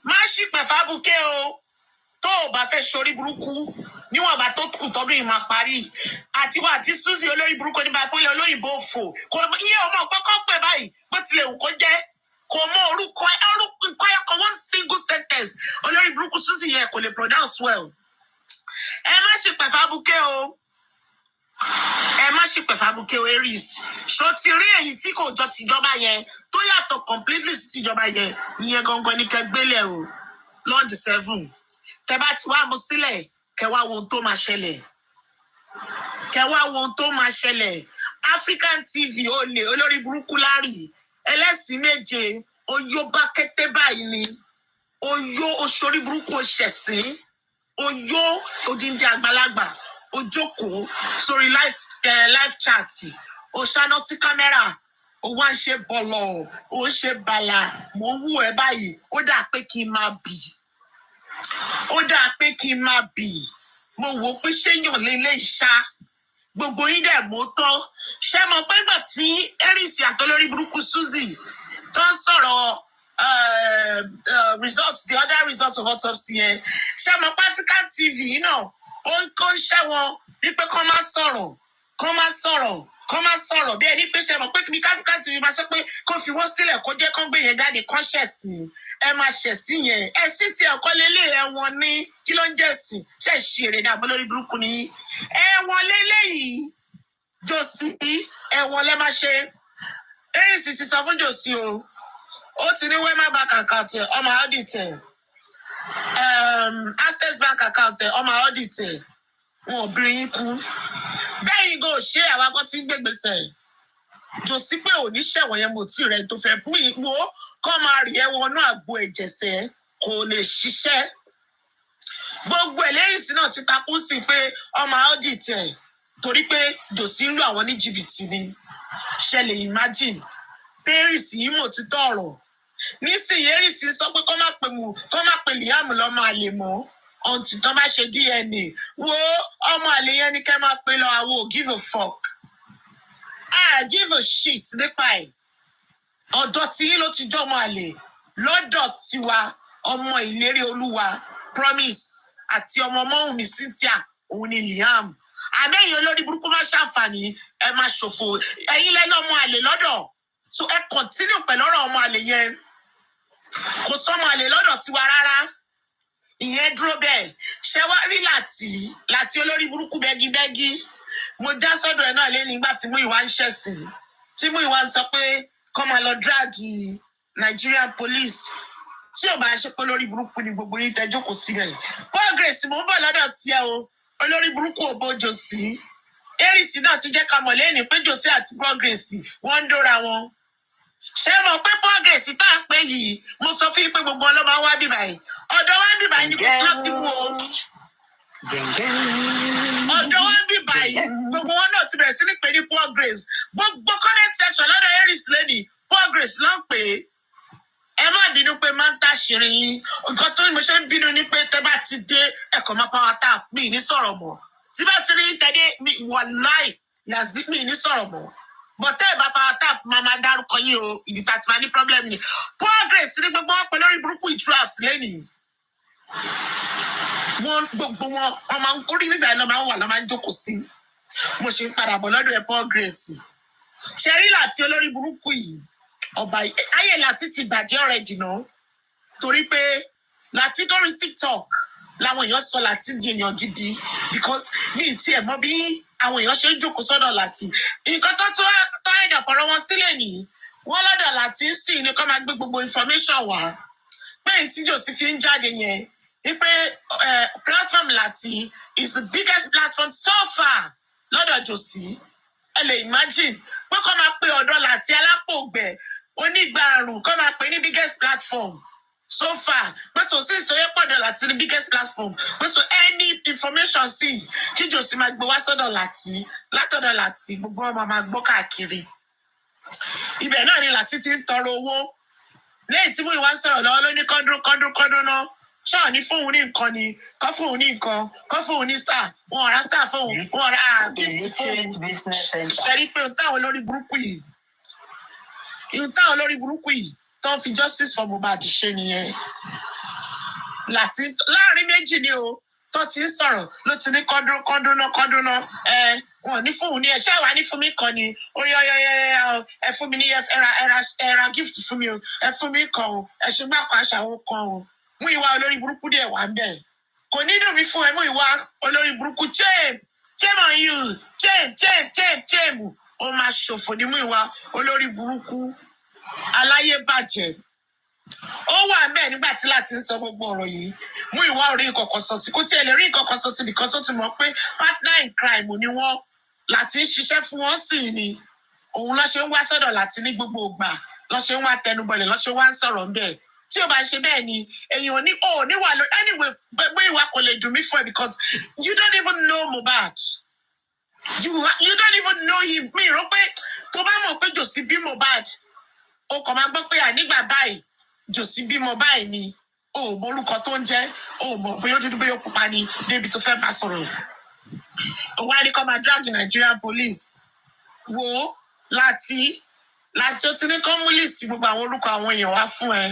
N: má ṣìpẹ̀ fábùkẹ́ o. Tó o bá fẹ́ ṣorí burúkú níwọ̀n bá tó kù tọ́dún yìí máa parí. Àtiwọ́ àti Suzy olórí burúkú ní bipolar olóyìnbó fò. Iye ọmọ kọ́kọ́ pẹ̀ báyìí bó tilẹ̀ wù kó jẹ́. Kò mọ orúkọ ẹ̀kọ́ one single sentence. Olórí burúkú Suzy yẹn kò lè pronounce well. Ẹ má ṣìpẹ̀ fábùkẹ́ o. Ẹ má ṣìpẹ̀ fábùkẹ́ o Aries. Ṣó ti rí èyí tí kò jọ tìjọba yẹn tó yàtọ̀ completely sí tìjọba yẹn. Ìyẹn gangan ni kẹgbélẹ̀ o. Lord 7. Tẹ bá ti wá mú sílẹ̀ kẹ wá wo ohun tó máa ṣẹlẹ̀. Kẹ wá wo ohun tó máa ṣẹlẹ̀. African TV olè olórí burúkú lárí. Ẹlẹ́sìn méje oyó bá kété báyìí ni. Oyó oṣorí burúkú oṣẹ̀sìn. Oyó odindi àgbàlagbà. Ojókòó sórí live chat. Ó ṣáná sí kámẹ́rà. Ó wá ń ṣe bọ̀lọ̀. Ó ń ṣe bàlà. Mo ń wù ẹ́ báyìí. Ó dà pé kí n máa bì. Ó dáa pé kí n máa bì. Mo wò pé ṣéyàn lélẹ̀ ìṣá. Gbogbo yín dẹ̀ mú tán. Ṣé mo pé gbà tí Aries àtolórí burúkú Suzy tó ń sọ̀rọ̀ results, the other result of autopsy yẹn. Ṣé mo pé African TV náà ó ń ṣẹ́wọ̀n wípé kọ́ máa sọ̀rọ̀ bí ẹni pé ṣe mọ̀ pé kí African TV máa sọ pé kó fi wọ́n sílẹ̀ kó jẹ́ kó gbé yẹn jáde kó ṣẹ̀sìn. Ẹ máa ṣẹ̀sìn yẹn. Ẹ̀sìn tí ẹ̀kọ́ lélẹ̀ ẹ̀wọ̀n ní kí ló ń jẹ̀sìn. Ṣé ìṣeré ní abọ́ lórí burúkú ni? Ẹ̀wọ̀n lélẹ́yìí. Josie ẹ̀wọ̀n lẹ́ máa ṣe. Aries ti sọ fún Josie o. Ó ti ní Wema bank account ẹ̀ ọmọ audit ẹ̀. Access bank account ẹ̀ ọmọ audit ẹ̀. Wọn ò bí yín kú. Bẹ́ẹ̀ go ṣé àwa kan ti ń gbégbèsè. Josie pé òní ṣẹ̀wọ̀n yẹn mo tí rẹ̀ tó fẹ́ pín ìwò kọ́ máa rí ẹ̀wọ̀n náà àgbo ẹ̀jẹ̀sẹ̀ kò lè ṣiṣẹ́. Gbogbo ẹlẹ́rìísí náà ti takú sí pé ọmọ audit ẹ̀ torí pé Josie ń lù àwọn ní jìbìtì ni. Ṣé lè imagine Aries yìí mọ̀ títọ́ ọ̀rọ̀. Nísìnyí Aries sọ pé kọ́ má pe Liam lọ́mọ àlè mọ́. Until tó bá ṣe DNA. Wo ọmọ àlè yẹn ni kẹ́ máa pe lọ àwọ̀ give a fuck. Give a shit nípa ẹ̀. Ọ̀dọ̀ tí yín ló ti jọ́ ọmọ àlè. Lọ́dọ̀ tiwa ọmọ ìlérí olúwa Promise àti ọmọ Mọ́wùmí Cynthia òun ni Liam. Àmẹ́yìn olórí burúkú máa ṣàǹfààní ẹ máa ṣòfò. Ẹ̀yin lẹ́nu ọmọ àlè lọ́dọ̀. So ẹ continue pẹ̀lú ọ̀rọ̀ ọmọ àlè yẹn. Kò sọ́mọ àlè lọ́dọ̀ tiwa rárá. Ìyẹn dúró bẹ́ẹ̀. Ṣé wá rí láti olórí burúkú bẹ́gíbẹ́gí. Mo já sọ́dọ̀ ẹ̀ náà lé nígbà tí Múyìwá ń ṣẹ̀sìn. Tí Múyìwá ń sọ pé kọ́ máa lọ dráàgì Nigerian police. Tí ò bá ṣe pé olórí burúkú ni gbogbo yín tẹ́jọ́ kò síbẹ̀. Progress mo ń bọ̀ lọ́dọ̀ tiẹ̀ o. Olórí burúkú ò bójò sí. Aries náà ti jẹ́ ká mọ̀ lẹ́yìn pé Josie àti Progress wọ́n ń dóra wọn. Ṣé mo pé Progress tá à ń pè yìí mo sọ fún yín pé gbogbo ọlọ́mọ wá bíbá yìí. Ọ̀dọ̀ wá bíbá yìí ni gbogbo náà ti mú o. ọ̀dọ̀ wa bí báyìí gbogbo wọn náà ti bẹ̀rẹ̀ sí ní pè ní poor grace gbogbo comment section lọ́dọ̀ Harris lady poor grace ló ń pè é ẹ má bínú pé máa ń tàṣírí yín nǹkan tó ní mo ṣe ń bínú ni pé tẹ́ bá ti dé ẹ̀kọ́ máa power tap mi ní sọ̀rọ̀ mọ́ tí bá ti rí tẹ́lẹ̀ mi wàláì làzí mi ní sọ̀rọ̀ mọ́ bọ́tẹ́ ìbá power tap máa dárúkọ yín o ìdí tá a ti máa ní problem ni poor grace ní gbogbo wọn pẹ̀lú orí burúkú ìtura àtìlẹ́yìn wọn gbogbo wọn máa ń orí bíbá ẹ lọ máa ń wà lọ máa ń jókòó sí mo ṣe ń padà bọ̀ lọ́dọ̀ ẹ Paul Grace ṣẹrí láti olórí burúkú yìí ọba ayé láti ti bàjẹ́ ọ̀rẹ́ jìnnà torí pé láti lórí TikTok làwọn èèyàn sọ láti di èèyàn gidi because ní ìtì ẹ̀ mọ́ bí àwọn èèyàn ṣe ń jókòó sọ́dọ̀ láti nǹkan tó ẹ̀dọ̀ pọ̀rọ̀ wọn sílẹ̀ nìyí wọ́n lọ́dọ̀ láti sì ní kó máa gbé gbogbo information wá pé ìtìjọ́ sì fi ń jáde yẹn wípé platform láti is the biggest platform so far lọ́dọ̀ jòsí ẹ lè imagine pé kó máa pe ọ̀dọ́ láti alápògbẹ̀ onígbàrún kó máa pe ní biggest platform so far pé so sí ìsọyẹ pọ̀dọ̀ láti ní biggest platform pé so any information sí kí jòsí máa gbé wá sọ́dọ̀ láti látọ̀dọ̀ láti gbogbo ọmọ máa gbọ́ káàkiri ibẹ̀ náà ni láti ti ń tọrọ owó lẹ́yìn tí mo ìwà ń sọ̀rọ̀ lọ́wọ́ ló ní kọ́dún náà ṣáà ní fóun ní nǹkan ni kọ́ fóun ní nǹkan kọ́ fóun ní star wọn ọ̀rá star fóun wọn ọ̀rá gift fóun ṣẹ́rí pé ohun táwọn olórí burúkú yìí tó ń fi justice for Mohbad ṣe nìyẹn láàrin méjì ni o tó ti ń sọ̀rọ̀ ló ti ní kọ́dún náà wọn ní fóun ní ẹ̀ṣẹ́ wa ní fún mi kan ni ó yọ ẹ fún mi ní ẹra gift fún mi o ẹ fún mi kan o ẹ ṣe gbà kan aṣàwọ̀ kan o mú ìwà olórí burúkú dẹ̀ wá ń bẹ̀. Kò ní dùn mí fún ẹ mú ìwà olórí burúkú shame on you shame ó máa ṣòfò ní mú ìwà olórí burúkú aláyé bàjẹ́. Ó wà ń bẹ̀ nígbà tí láti ń sọ gbogbo ọ̀rọ̀ yìí mú ìwà orí ìkọ̀kọ̀ sọ sí kó tí ẹ lè rí ìkọ̀kọ̀ sọ sí nìkan tó ti mọ̀ pé partner in crime ni wọ́n láti ń ṣiṣẹ́ fún wọn sí ni òun lọ́ ṣe ń wá sọ́dọ̀ láti ní gbogbo ìgbà lọ́ ṣe ń wá tẹnubọlẹ̀ lọ́ ṣe wá ń sọ̀rọ̀ ń bẹ̀. Tí o bá ṣe bẹ́ẹ̀ ni èèyàn ní wà lórí anyway pé ìwà kò lè dùn mí fún ẹ because you don't even know Mohbad you don't even know him mi rò pé tó bá mọ̀ pé jòsí bí Mohbad o kàn máa gbọ́ pé ànígbà báyìí jòsí bímọ báyìí ni o ò mọ orúkọ tó ń jẹ́ o ò mọ̀ bóyá dúdú bóyá pupa ni débi tó fẹ́ bá sọ̀rọ̀ o wá ní kó máa drag Nigerian police wo láti ó ti ní kọ́ mú líìsì gbogbo àwọn orúkọ àwọn èèyàn wá fún ẹ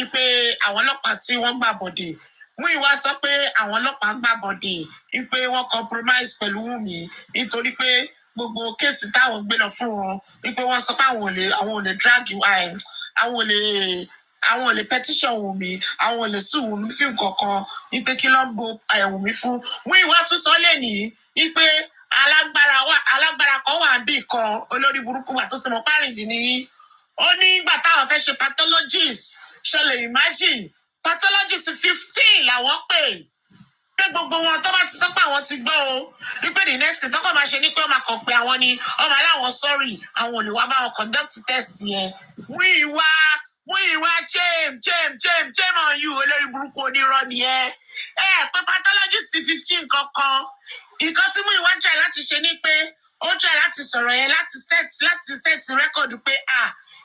N: ipe àwọn ọlọ́pàá tí wọ́n gbà bọ̀dẹ̀ mú ìwà sọ pé àwọn ọlọ́pàá gbà bọ̀dẹ̀ ipe wọ́n compromise pẹ̀lú Wùmí nítorí pé gbogbo kéèsì táwọn gbé lọ fún wọn ipe wọ́n sọ pé àwọn ò lè drag àwọn ò lè petition Wùmí àwọn ò lè sue Wùmí fún kankan ipe kí ló ń bo Wùmí fún mú ìwà tún sọ lẹ́nìí ipe alágbára kan wà bí kan olórí burúkú wà tó ti mọ párìndì ní ó ní ìgbà táwọn fẹ́ ṣe pathologist ṣẹlẹ̀ imagine pathologist 15 làwọn pè gbogbo wọn tó bá ti sọ pé àwọn ti gbọ́ o wípé the next thing tọ́kọ̀ máa ṣe ní pé ọmọ kan pé àwọn ni ọmọ aláwọ̀ sorry àwọn ò lè wá bá wọn conduct test yẹn mú ìwà shame on you olórí burúkú onírọ́ nìyẹn pé pathologist 15 kankan nǹkan tí mú ìwà try láti ṣe ni pé ó try láti sọ̀rọ̀ yẹn láti set record pé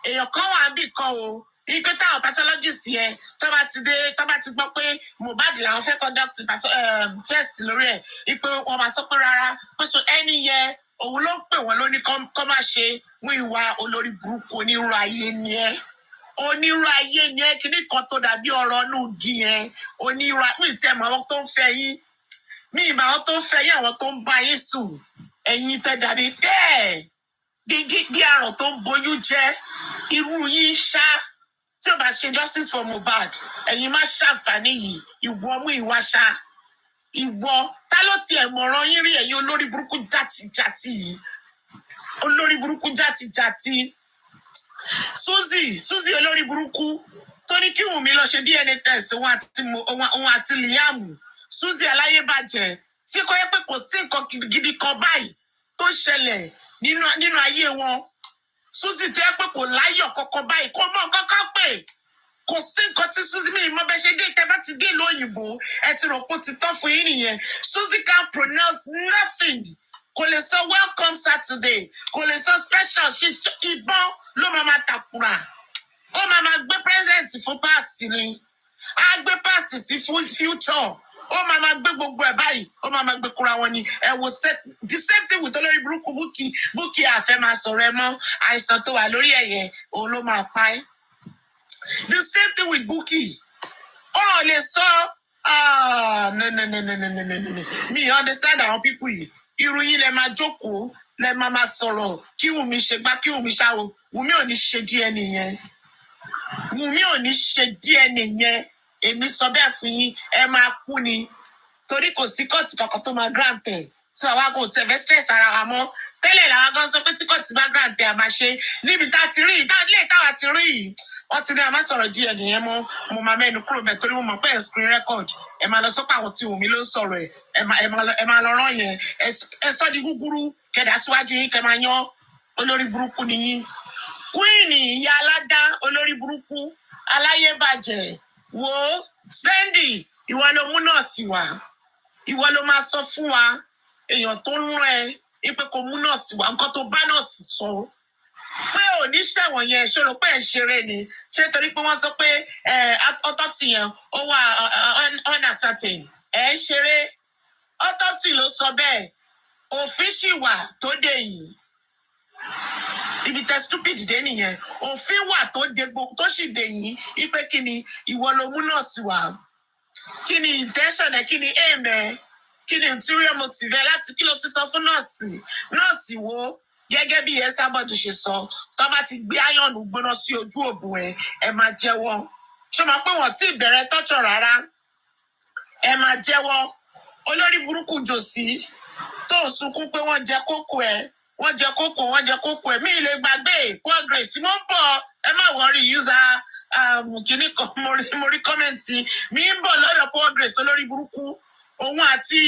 N: èèyàn kan wà bí kan o ipe táwọn pathologist yẹn tó bá ti gbọ́ pé Mohbad làwọn fẹ́ conduct test lórí ẹ̀ ipe wọn máa sọ pé rárá pé so ẹni yẹn òun ló ń pè wọ́n lóní kọ́ máa ṣe mú ìwà olórí burúkú onírú ayé ni ẹ́ kíní kan tó dàbí ọ̀rọ̀ nù gì yẹn onírú mi tí ẹ mọ àwọn tó ń fẹ́ yín mi ìmọ̀ àwọn tó ń fẹ́ yín àwọn tó ń bá yín sùn ẹ̀yin tẹ́ dàbí bẹ́ẹ̀ bí àrùn tó ń boyún jẹ́ irú yín ṣá tí o bá ṣe justice for Mohbad ẹ̀yin má ṣàǹfààní yìí ìwọ mú ìwà ṣá ìwọ ta ló tiẹ̀ mọ̀ràn yín rí ẹ̀yin olórí burúkú jàtìjàtì yìí olórí burúkú jàtìjàtì Suzy olórí burúkú tó ní kí Wùmí lọ ṣe DNA test òun àti Liam Suzy aláyébàjẹ́ tí kò yẹ pé kò sí nǹkan gidi kan báyìí tó ṣẹlẹ̀ nínú ayé wọn Suzy tó yẹ pé kò láyọ̀ kankan báyìí kò mọ̀ kankan pé
B: kò sí nǹkan tí Suzy mi mọ bẹ ṣe dé tẹ́ bá ti dé lóyìnbó ẹ ti rò pé ó ti tán fún yín nìyẹn. Suzy can't pronounce nothing. Kò lè sọ welcome Saturday, kò lè sọ special, ìbọn ló máa takura. Ó máa gbé present fún past ni. A gbé past sí future. Ó máa gbé gbogbo ẹ̀ báyìí. Ó máa gbé kura wọn ni. Ẹ wo the same thing with olórí burúkú Bukky àfẹ́ máa sọ̀rọ̀ ẹ mọ́. Àìsàn tó wà lórí ẹ̀yẹ òun ló máa pa ẹ́. The same thing with Bukky. Oh, lè sọ no. Me understand àwọn people yìí. Irú yín lẹ máa jókòó, lẹ máa sọ̀rọ̀ kí Wùmí ṣe gbá kí Wùmí ṣàwo. Wùmí ò ní ṣe DNA yẹn. Wùmí ò ní ṣe DNA yẹn. Èmi sọ bẹ́ẹ̀ fún yín, ẹ máa kú ni. Torí kò sí kọ́ọ̀tù kankan tó máa grant ẹ̀. So àwa kò tẹ̀ fẹ́ stress ara wa mọ́. Tẹ́lẹ̀ làwọn gan sọ pé tí kọ́ọ̀tù bá grant ẹ̀ a máa ṣe. Níbi tá a ti rí ilé táwa ti rí yìí. Wọ́n ti ní a máa sọ̀rọ̀ DNA yẹn mọ́. Mo máa mẹ́nu kúrò bẹ́ẹ̀ torí mo mọ̀ pé ẹ̀ screen record. Ẹ máa lọ sọ pé àwọn tí Wùmí ló ń sọ̀rọ̀ ẹ̀. Ẹ máa lọ rán yẹn. Ẹ sọ́ di gúgúrú. Kẹ̀dà síwájú yín kẹ máa yán. Olórí burúkú ni yín. Queen ìyá aládá olórí burúkú. Aláyébàjẹ́. Wo Spendy ìwọ ló mú nọ́ọ̀sì wá. Ìwọ ló máa sọ fún wa èèyàn tó ń rán ẹ ipe kò mú nọ́ọ̀sì wá nǹkan tó bá nọ́ọ̀sì sọ pé ò ní ṣẹ̀wọ̀n yẹn ṣòro pé ẹ̀ ń ṣeré ni ṣé torí pé wọ́n sọ pé autopsy yẹn ó wà uncertain ẹ̀ ń ṣeré autopsy ló sọ bẹ́ẹ̀ òfin ṣì wà tó dé yìí ibi tẹ stupid dé nìyẹn òfin wà tó sì dé yìí ipe kí ni ìwọ ló mú nọ́ọ̀sì wá kí ni intention ẹ kí ni aim ẹ kí ni interior motive láti kí ló ti sọ fún nọ́ọ̀sì wo gẹ́gẹ́ bí Ẹsábọ̀dù ṣe sọ tó bá ti gbé áyọ̀nù gbóná sí ojú òbò ẹ máa jẹ́wọ́ ṣé mo pé wọ́n ti bẹ̀rẹ̀ tọ́jọ́ rárá ẹ máa jẹ́wọ́ olórí burúkú jòsí tó sunkún pé wọ́n jẹ kókó ẹ mí lè gbàgbé Poor Grace mo ń bọ̀ ẹ má wọrí user kìíní kan mo rí kọ́mẹ̀ntì mi ń bọ̀ lọ́dọ̀ Poor Grace olórí burúkú òun àti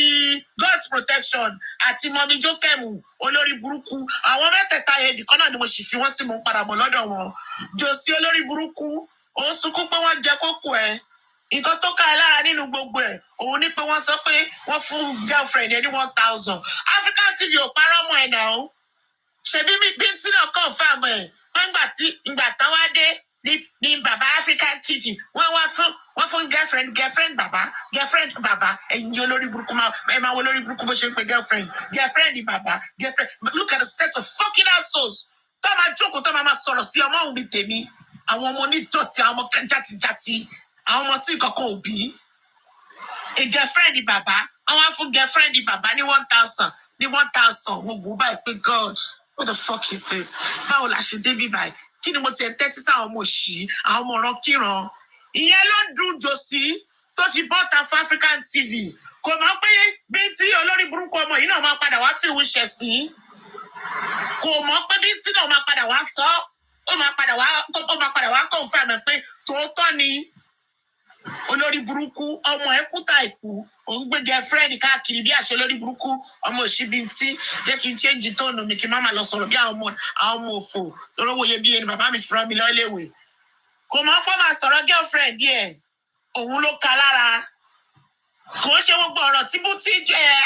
B: God protection àti mọmi jókèmù olórí burúkú àwọn mẹ́tẹ̀ẹ̀ta yẹn nìkan náà ni mo sì fi wọ́n sí mo ń padà bọ̀ lọ́dọ̀ wọn jòsí olórí burúkú òun sunkún pé wọ́n jẹ kókó ẹ nǹkan tó ká ẹ lára nínú gbogbo ẹ òun ní pé wọ́n sọ pé wọ́n fún girlfriend ẹ ní 1,000 African TV ò parọ́ mọ́ ẹ náà ṣebí mi bí tí náà kàn fún àmọ́ ẹ wọ́n ìgbà tán wá dé ní bàbá African TV wọ́n fún girlfriend bàbá ẹ̀yin olórí burúkú ẹ máa wo olórí burúkú bó ṣe ń pe girlfriend bàbá look at the set of fucking assholes tó máa jókòó tó máa sọ̀rọ̀ sí ọmọ òun bíi tèmi àwọn ọmọ onídọ̀tí àwọn ọmọ játijàti àwọn ọmọ tí ìkọ̀kọ̀ òbí girlfriend bàbá àwọn á fún girlfriend bàbá ní 1,000 wọ́n gbọ́ báyìí pé God what the fuck is this báwo la ṣe débí báyìí kí ni mo ti tẹ́tí sáwọn ọmọ òṣì àwọn ọmọ ọ̀ràn kíran ìyẹn ló dùn jòsí tó fi bọ́ta fún African TV kò mọ̀ pé bí tí olórí burúkú ọmọ yìí náà máa padà wá fi ìwúṣẹ̀ sí kò mọ̀ pé bí tí náà máa padà wá sọ ó máa padà wá confirm pé tòótọ́ ni olórí burúkú ọmọ ẹ kúta ìkú òun gbé girlfriend káàkiri bí àṣẹ olórí burúkú ọmọ òṣìbìntì jẹ́ kí n change tóònù mi kí n má lọ sọ̀rọ̀ bí àwọn ọmọ òfò torí owó yẹ bí ẹni bàbá mi fúnra mi lọ́lẹ́wẹ̀ kò mọ̀ pé máa sọ̀rọ̀ girlfriend yẹ òun ló ka lára kò ṣe gbogbo ọ̀rọ̀ tí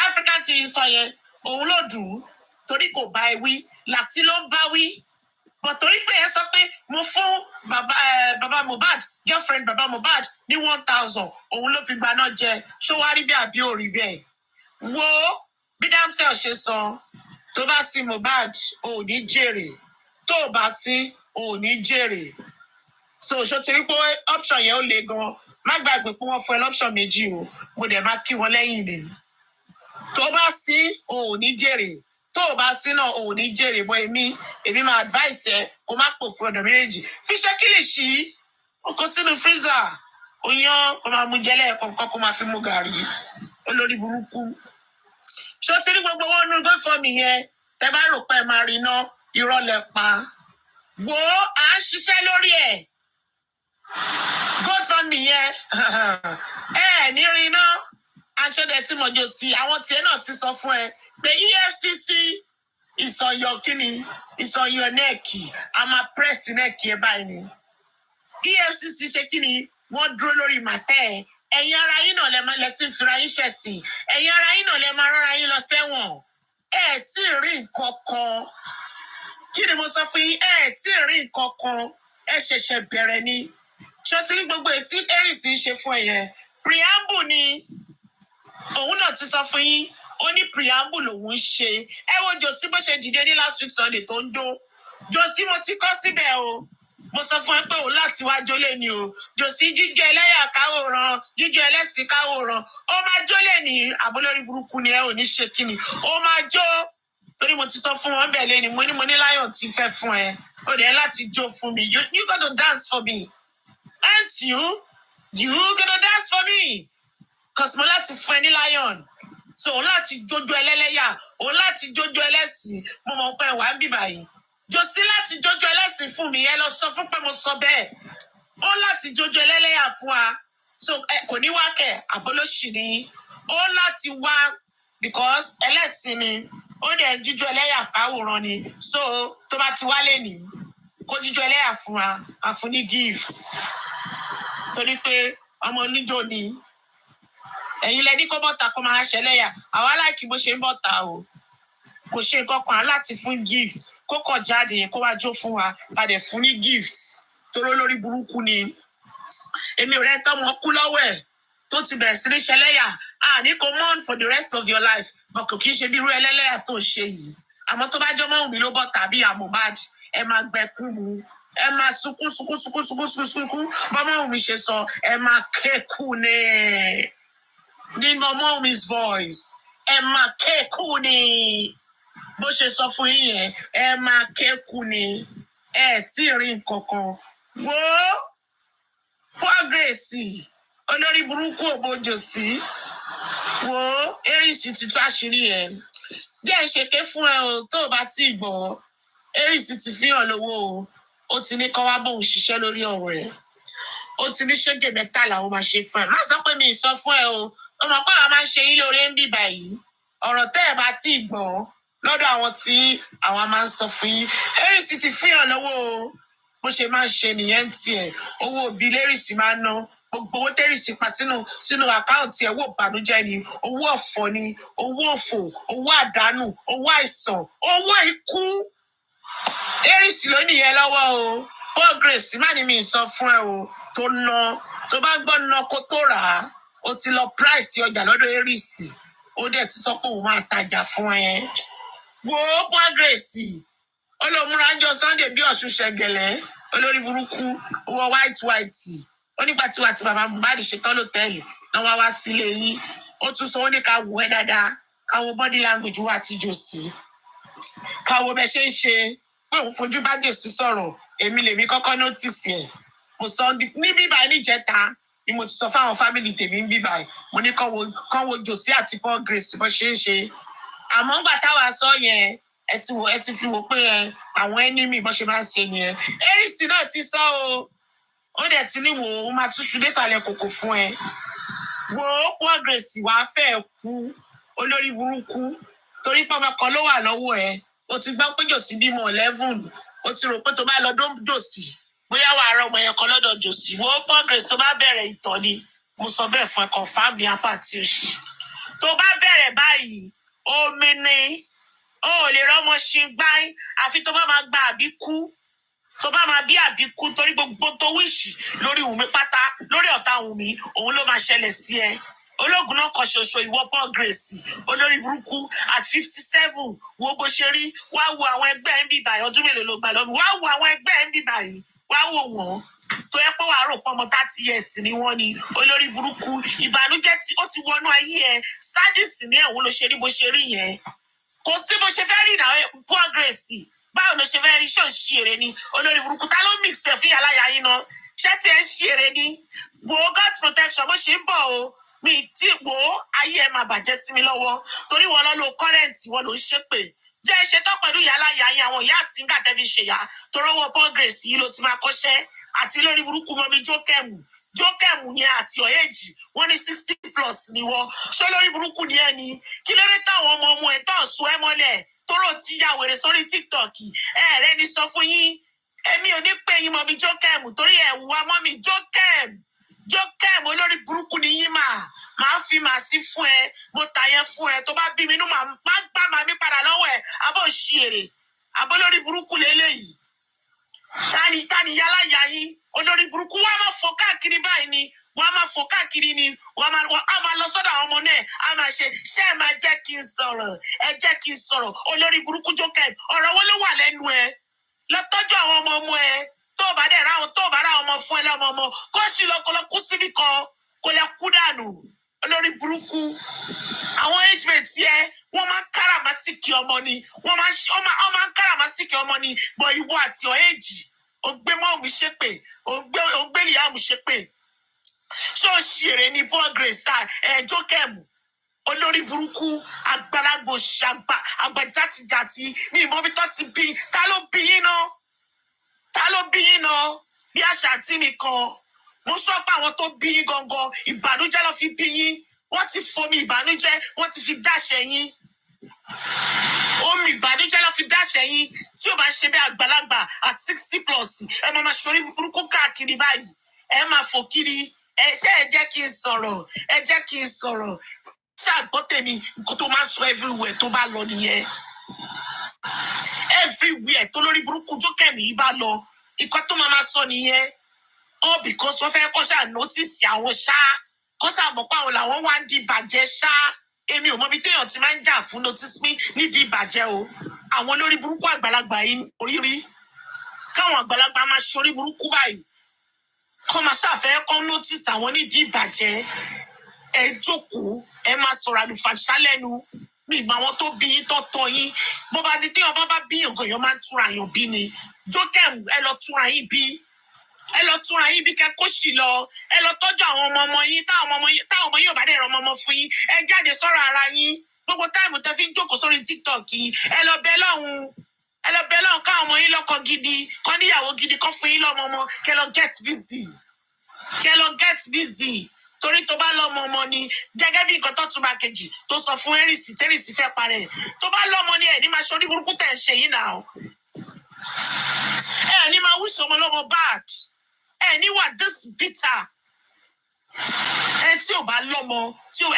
B: African TV sọ yẹn òun ló dùn ún torí kò bá ẹ wí láti ló ń bá wí bọ̀ torí pé ẹ sọ pé mo fún bàbá Mohbad girlfriend bàbá Mohbad ní 1,000 òun ló fi gbaná jẹ ṣó wá rí bẹ́ẹ̀ àbí ò rí bẹ́ẹ̀ wo bí Damsel ṣe sọ tó bá sí Mohbad ò ní jèrè tó bá sí ò ní jèrè so ṣó ti rí pé option yẹn ó le gan má gbàgbé pé wọ́n fún ẹ lọ́pṣọ̀n méjì o mo dẹ̀ máa kí wọn lẹ́yìn ni tó bá sí ò ní jèrè tó o bá sí náà ò ní jèrè bọ́ èmi máa advice ẹ kó má pò fún ọ̀dọ̀ méjèèjì fi ṣe kílìṣì ó kó sínú freezer ó yán kó máa mú jẹ́lẹ̀ kọ̀ọ̀kan kó máa fi mú gàrí olórí burúkú ṣó ti rí gbogbo owó inú GoFundMe yẹn tẹ bá rò pé ẹ máa rí iná irọ́ lẹ pa wo à ń ṣiṣẹ́ lórí ẹ̀ GoFundMe yẹn ẹ ní rí iná aṣọ́dẹ tí mo jò sí àwọn tiẹ̀ náà ti sọ fún ẹ pé EFCC ìsọyọ kíni ìsọyọ nẹ́ẹ̀kì a máa pírẹ́sì nẹ́ẹ̀kì ẹ báyìí ni
N: EFCC ṣe kí ni wọ́n dúró lórí màtẹ́ ẹ̀. Ẹ̀yin ara yín náà lẹ máa lẹ ti ń fira yín ṣẹ̀sìn. Ẹ̀yin ara yín náà lẹ máa rọ́ra yín lọ sẹ́wọ̀n. Ẹ tí ì rí nǹkan kan. Kí ni mo sọ fún yín? Ẹ tí ì rí nǹkan kan. Ẹ ṣẹ̀ṣẹ̀ bẹ̀rẹ̀ ni. Ṣé ti ní gbogbo ètí Aries ń ṣe fún ẹ yẹn? Preamble ni. Òun náà ti sọ fún yín. Ó ní preamble lòun ń ṣe. Ẹ wo Josi bó ṣe dìde ní last week Sunday tó ń dó. Josi mo ti kọ́ síbẹ̀ o. Mo sọ fún ẹ pé òun láti wá jólè ni o. Josi jíjọ ẹlẹ́yà káwòrán, jíjọ ẹlẹ́sìn káwòrán. Ó máa jólè ní àbólórí burúkú ni ẹ ò ní ṣe kíni. Ó máa jó. Torí mo ti sọ fún wọn bẹ́ẹ̀ lẹ́ni mo ní Lion ti fẹ́ fún ẹ. Ó dẹ̀ láti jó fún mi. You got to dance for me. Aren't you? You gonna dance for me? Cause mo láti fún ẹ ní Lion. So òun láti jójó ẹlẹ́lẹ́yà, òun láti jójó ẹlẹ́sìn. Mo mọ̀ pé wà ń bì báyìí. Josi láti jójó ẹlẹ́sìn fún mi, ẹ lọ sọ fún pé mo sọ bẹ́ẹ̀. Ó láti jójó ẹlẹ́lẹ́yà fún wa. So kò ní wá kẹ̀, àbólóṣì ni. Ó láti wá because ẹlẹ́sìn ni. Ó dẹ̀ jíjó ẹlẹ́yà fáwòrán ni. So tó bá ti wálé ní, kó jíjó ẹlẹ́yà fún wa, a fún ní gift. Torí pé ọmọ oníjó ni. Ẹ̀yin lẹ ní kó bọ́ta kó máa ṣẹlẹ́yà. Àwa láìkí bó ṣe ń bọ́ta o. Kò ṣe nǹkan kan láti fún gift. Kó kọ̀ jáde kó wá jó fún wa. A dẹ̀ fún ní gift. Toró lórí burúkú ni. Èmi ò rẹ́ tọ́mọ kú lọ́wọ́ ẹ̀. Tó ti bẹ̀rẹ̀ sí ní ṣẹlẹ́yà. Ní kò mourn for the rest of your life. But kò kí ń ṣe bí irú ẹlẹ́lẹ́yà tó ṣe yìí. Àmọ́ tó bá jọ mọ́ òun mi ló bọ́ tàbí MOHBAD. Ẹ máa gbẹkún mu. Ẹ máa sunkún. Bọ́mọ́ òun mi ṣe sọ. Ẹ máa kékù ni. Ní Mama Mi's voice. Ẹ máa kékù ni. Bó ṣe sọ fún yín yẹn. Ẹ máa kékù ni. Ẹ tí ì rí nǹkan kan. Wo Progress. Olórí burúkú òbójò sí. Wo Aries ti tú àṣírí ẹ̀. Jẹ́ ìṣèké fún ẹ o tó o bá tí ì gbọ́. Aries ti fi hàn lówó o. Ó ti ní kọ́ wá bóun ṣiṣẹ́ lórí ọ̀rọ̀ ẹ̀. Ó ti ní ṣége mẹ́ta làwọn máa ṣe fún ẹ. Má sọ pé mi ì sọ fún ẹ o. Ó mọ̀ pé àwọn máa ń ṣe yín lórí ń bì báyìí. Ọ̀rọ̀ tẹ́ ẹ bá tí ì gbọ́ lọ́dọ̀ àwọn tí àwọn máa ń sọ fún yín. Aries ti fi hàn lówó o. Bó ṣe máa ń ṣe nìyẹn tiẹ̀. Owó òbí Aries máa ń ná. Gbogbo owó tẹ́rìsì pa sínú àkáǹtì ẹ̀ wò bànújẹ́ ni. Owó ọ̀fọ̀ ni. Owó òfò. Owó àdánù. Owó àìsàn. Owó ikú. Aries ló nìyẹn lọ́wọ́ o. Progress má ní mi sọ fún ẹ o. Tó ná. Tó bá gbọ́ ná kó tó rà á. O ti lọ price ọjà lọ́dọ̀ Aries. Ó dẹ̀ ti sọ pé òun máa tajà fún ẹ. Wo Progress. Ó lọ múra jọ Sunday bí Ọ̀ṣun ṣẹ̀gẹ̀lẹ̀. Olórí burúkú. Owó white. Ó nígbà tí wà tí bàbá MOHBAD ṣe tán lọ́tẹ́ẹ̀lì. Náà wá sílé yín. Ó tún sọ ó ní ká wò ẹ́ dáadáa. Ká wo body language wà tí Josi. Ká wo bẹ́ ṣe ń ṣe. Pé òun fojú bá Josi sọ̀rọ̀. Èmi lèmi kọ́kọ́ notice ẹ̀. Mo sọ ní bíbá níjẹta ni mo ti sọ fáwọn family tèmi ń bíbá. Mo ní kán wo Josi àti Progress bó ṣe ń ṣe. Àmọ́ ńgbà táwa sọ yẹn, ẹ ti fi wò pé àwọn enemy bó ṣe máa ń ṣe nìyẹn. Aries náà ti sọ o. Ó dẹ̀ ti ní wò ó máa túṣu désàlẹ̀ kòkò fún ẹ. Wo Progress wàá fẹ́ kú olórí burúkú. Torí pé ọmọ kan ló wà lọ́wọ́ ẹ. O ti gbọ́ pé Josi bímọ 11. O ti rò pé tó bá lọ dó Josi. Bóyá wàá rọ ọmọ yẹn kan lọ́dọ̀ Josi. Wo Progress tó bá bẹ̀rẹ̀ ìtọ́ ni. Mo sọ bẹ́ẹ̀ fún ẹ confirm ní apá tí o ṣe. Tó bá bẹ̀rẹ̀ báyìí, omi ni. O ò lè rọ́mọ ṣe gbáyìn. Àfi tó bá máa gba àbíkú. Tó bá máa bí àbíkú torí gbogbo tó wíṣì lórí Wùmí pátá lórí ọ̀tá Wùmí òun ló máa ṣẹlẹ̀ sí ẹ. Ológun náà kan ṣoṣo ìwọ Progress olórí burúkú at 57 wo bó ṣe rí wá wo àwọn ẹgbẹ́ ẹ̀ ń bì báyìí ọdún mélòó ló gbà lọ́mí wá wo àwọn ẹgbẹ́ ẹ̀ ń bì báyìí wá wò wọ́n tó yẹ pé wàá rò pé ọmọ 30 years ni wọ́n ni olórí burúkú ìbànújẹ́ tí ó ti wọnú ayé ẹ sádìsì ní ẹ̀wọ̀n ló ṣe rí bó ṣe rí yẹn kò sí bó ṣe fẹ́ rí náà Progress báwo ló ṣe fẹ́ rí ṣó ń ṣí èrè ni olórí burúkú ta ló mix ẹ̀ fún yàrá yín náà ṣé tí ẹ ń ṣí èrè ni wo God protection bó ṣe ń bọ̀ o mi tí wo ayé ẹ máa bàjẹ́ sí mi lọ́wọ́ torí wọn lọ́ lo kọ́rẹ́ǹtì wọn ló ń ṣépè jẹ́ ṣetán pẹ̀lú yàrá yàyìn àwọn ìyá àti nígbà tẹ́ fi ṣèyà tó rọ́wọ́ Progress yìí ló ti máa kọ́ṣẹ́ àti lórí burúkú mọ́mi jókèmù yẹn àti ọ̀yẹ́jì wọ́n ní 60+ ni wọ́n ṣé lórí burúkú ni ẹ ní kí ló dé táwọn ọmọ ẹ̀ tán sún ẹ mọ́lẹ̀ tóró ti ya wèrè sórí TikTok ẹ̀ẹ́rẹ́ ni sọ fún yín
B: Èmi ò ní pè yín mọ́ mi Jókèm torí ẹ̀ wá mọ́ mi Jókèm olórí burúkú ni yín máa fi màá sí fún ẹ mo tà yẹn fún ẹ tó bá bí mi inú màá gbá màá mi padà lọ́wọ́ ẹ abó ṣí èrè abó lórí burúkú lélẹ́yìí tani yálà yá yín olórí burúkú wọ́n á máa fò káàkiri báyìí ni wọ́n á máa fò káàkiri ni wọ́n á máa lọ sọ́dọ̀ àwọn ọmọ náà á máa ṣe ṣé ẹ máa jẹ́ kí n sọ̀rọ̀ ẹ jẹ́ kí n sọ̀rọ̀ olórí burúkú Jókèm ọ̀rọ̀ wo ló wà lẹ́nu ẹ lọ tọ́jú àwọn ọmọ ẹ tó bá ra ọmọ fún ẹ lọ́mọ ọmọ kó sì lọ kó lọ kú síbi kan kó lè kú dànù olórí burúkú àwọn hmate yẹ wọ́n máa ń káràmásìkì ọmọ ni wọ́n máa ń káràmásìkì ọmọ ni bọ̀ ìwọ àti ọ̀hẹ́jì ògbé mọ́ mi ṣépè ògbé Liam ṣépè ṣọ́ọ̀ṣì èrè ní Paul Grace Jókèm olórí burúkú àgbàlagbò ṣàgbà àgbà játijàti ní ìmọ̀bí tó ti bí ta ló bí yín náà bí àṣà tí mi kan mo sọ pé àwọn tó bí yín gangan ìbànújẹ́ ló fi bí yín wọ́n ti fomi ìbànújẹ́ wọ́n ti fi dáṣẹ yín omi ìbànújẹ́ ló fi dáṣẹ yín tí ó bá ṣe bí àgbàlagbà at 60+ ẹ máa ṣorí burúkú káàkiri báyìí ẹ máa fò kiri ṣé ẹ jẹ́ kí n sọ̀rọ̀ ṣàgbọ́ tèmi nǹkan tó máa sọ everywhere tó bá lọ nìyẹn everywhere tó lórí burúkú Jókèm yìí bá lọ nǹkan tó máa sọ nìyẹn all because wọ́n fẹ́ kọ́ ṣáà notice àwọn ṣá kọ́ ṣáà mọ̀ pé àwọn làwọn wá ń di ìbàjẹ́ ṣá èmi ò mọ ibi téèyàn ti máa ń jà fún notice me nídìí ìbàjẹ́ o àwọn lórí burúkú àgbàlagbà yìí oríire káwọn àgbàlagbà máa ṣorí burúkú báyìí kọ́ máa ṣàfẹ́ kọ́ notice àwọn nídìí ìbàjẹ́ ẹ jókòó ẹ máa sọ̀rọ̀ àlùfàṣà lẹ́nu mi ìgbà wọn tó bí yín tó tọ́ yín bó bá di tí wọn bá bí yàn gan yàn máa ń túra yàn bí ni Jókèm ẹ lọ túra yín bí kẹ kó sì lọ ẹ lọ tọ́jú àwọn ọmọ yín táwọn ọmọ yín ò bá dẹ̀ ràn ọmọ fún yín ẹ jáde sọ̀rọ̀ ara yín gbogbo táìmù tẹ fi ń jókòó sórí TikTok yìí ẹ lọ bẹ lọ́hùn káwọn ọmọ yín lọ́kọ gidi kọ́ níyàwó gidi kọ́ fún yín lọ́mọ ọmọ kẹ lọ get busy torí tó bá lọ́mọ ọmọ ni gẹ́gẹ́ bí nǹkan tó túnba kejì tó sọ fún tẹ́rìsì fẹ́ parẹ́ tó bá lọ́mọ ni ẹ̀ ní máa ṣorí burúkú tẹ̀ ń ṣe yín náà ẹ̀ ní máa wíṣọ ọmọ lọ́mọ bad ẹ̀ ní wà this bitter ẹ̀ tí ò bá lọ́mọ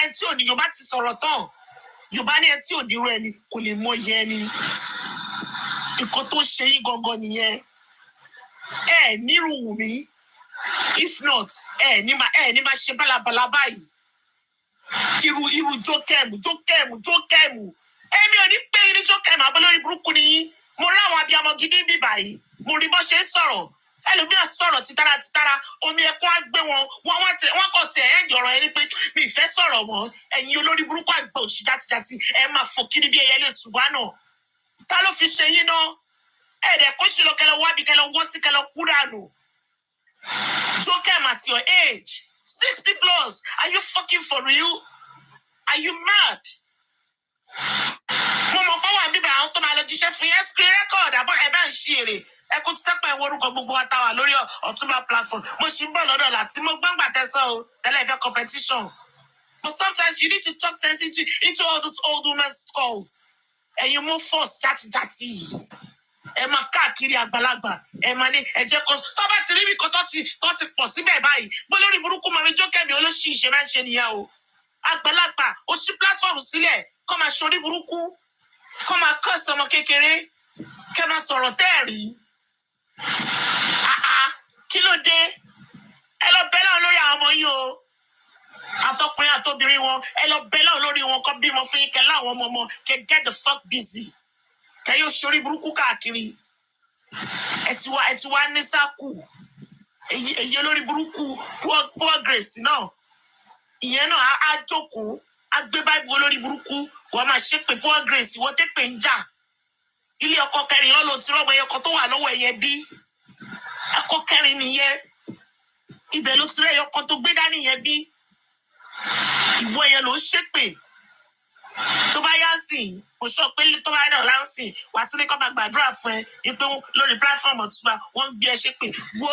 B: ẹ̀ tí ò ní Yorùbá ti sọ̀rọ̀ tán Yorùbá ní ẹ̀ tí ò ní irú ẹni kò lè mọ iye ẹni nǹkan tó ṣe yín gangan nìyẹn ẹ̀ nírú Wùmí if not ẹ ní máa ṣe bálabàlà báyìí irú Jókèm èmi ò ní pé irú Jókèm abọ́lórí burúkú ni yín mo rí àwọn abiyamọ gidi bí báyìí mo rí bó ṣe ń sọ̀rọ̀ ẹlòmíà sọ̀rọ̀ títara omi ẹkún á gbé wọn kò tẹ ẹ̀ẹ́dì ọ̀rọ̀ ẹni pé mi ìfẹ́ sọ̀rọ̀ mọ́ ẹ̀yin olórí burúkú àgbà òṣì játijàti ẹ máa fò kiri bí ẹyẹ lè tùbá náà ta ló fi ṣe yín náà ẹ̀ẹ́dẹ̀ kó ṣe lọ kẹlẹ wábi kẹlẹ wọ́ sí kẹlẹ kú dànù. Jókèm at your age, 60+. Are you fucking for real? Are you mad? Mo mọ̀ pé wà bíbá àwọn tó máa lọ jíṣẹ́ fún yẹn screen record àbọ̀ ẹ̀ bá ń ṣe èrè. Ẹ kú ti sẹ́pẹ̀ orúkọ gbogbo wa táwa lórí Ọ̀túnba platform. Mo ṣì ń bọ̀ lọ́dọ̀ láti mo gbọ́ngbà tẹ́sán o, tẹ́lẹ̀ ìfẹ́ competition. But sometimes you need to talk sense into all those old women's calls. Ẹ̀yin mo force játijàti yìí. Ẹ máa káàkiri àgbàlagbà ẹ máa ní ẹjẹ kan tó bá ti rí bí kan tó ti pọ̀ síbẹ̀ báyìí bó lórí burúkú mọ̀mí Jókèm olóṣì ìṣe máa ń ṣe nìyẹn o àgbàlagbà ó ṣí platform sílẹ̀ kó máa ṣorí burúkú kó máa kọ́ sọmọ kékeré kẹ́ máa sọ̀rọ̀ tẹ́ẹ̀rí kí ló dé ẹ lọ bẹ́ láwọn lórí àwọn ọmọ yín o àtọkùnrin àtobìnrin wọn ẹ lọ bẹ́ láwọn lórí wọn kọ́ bímọ fún yín kẹ́ láwọn ọmọ kẹ́ get the fuck busy kẹ́ yóò ṣorí burúkú káàkiri ẹ ti wá ní sáàkù èyí olórí burúkú Paul Grace náà ìyẹn náà á jókòó á gbé báìbù olórí burúkú wọ́n máa ṣépè Paul Grace wọ́n tẹ́pẹ̀ ń jà ilé ọkọ kẹrin náà ló ti rọ́gbọ ẹyọkọ tó wà lọ́wọ́ ẹ̀yẹ bí ọkọ kẹrin nìyẹn ibẹ̀ ló ti rẹ́ ẹyọkọ tó gbé dání yẹn bí ìwọ yẹn ló ń ṣépè tó bá yá sí kò sọ pé tó bá dọ̀ láǹsìn wà á tún ní kọ́ máa gbàdúrà fún ẹ wípé lórí platform Ọ̀túnba wọ́n ń gbé ẹ ṣépè wo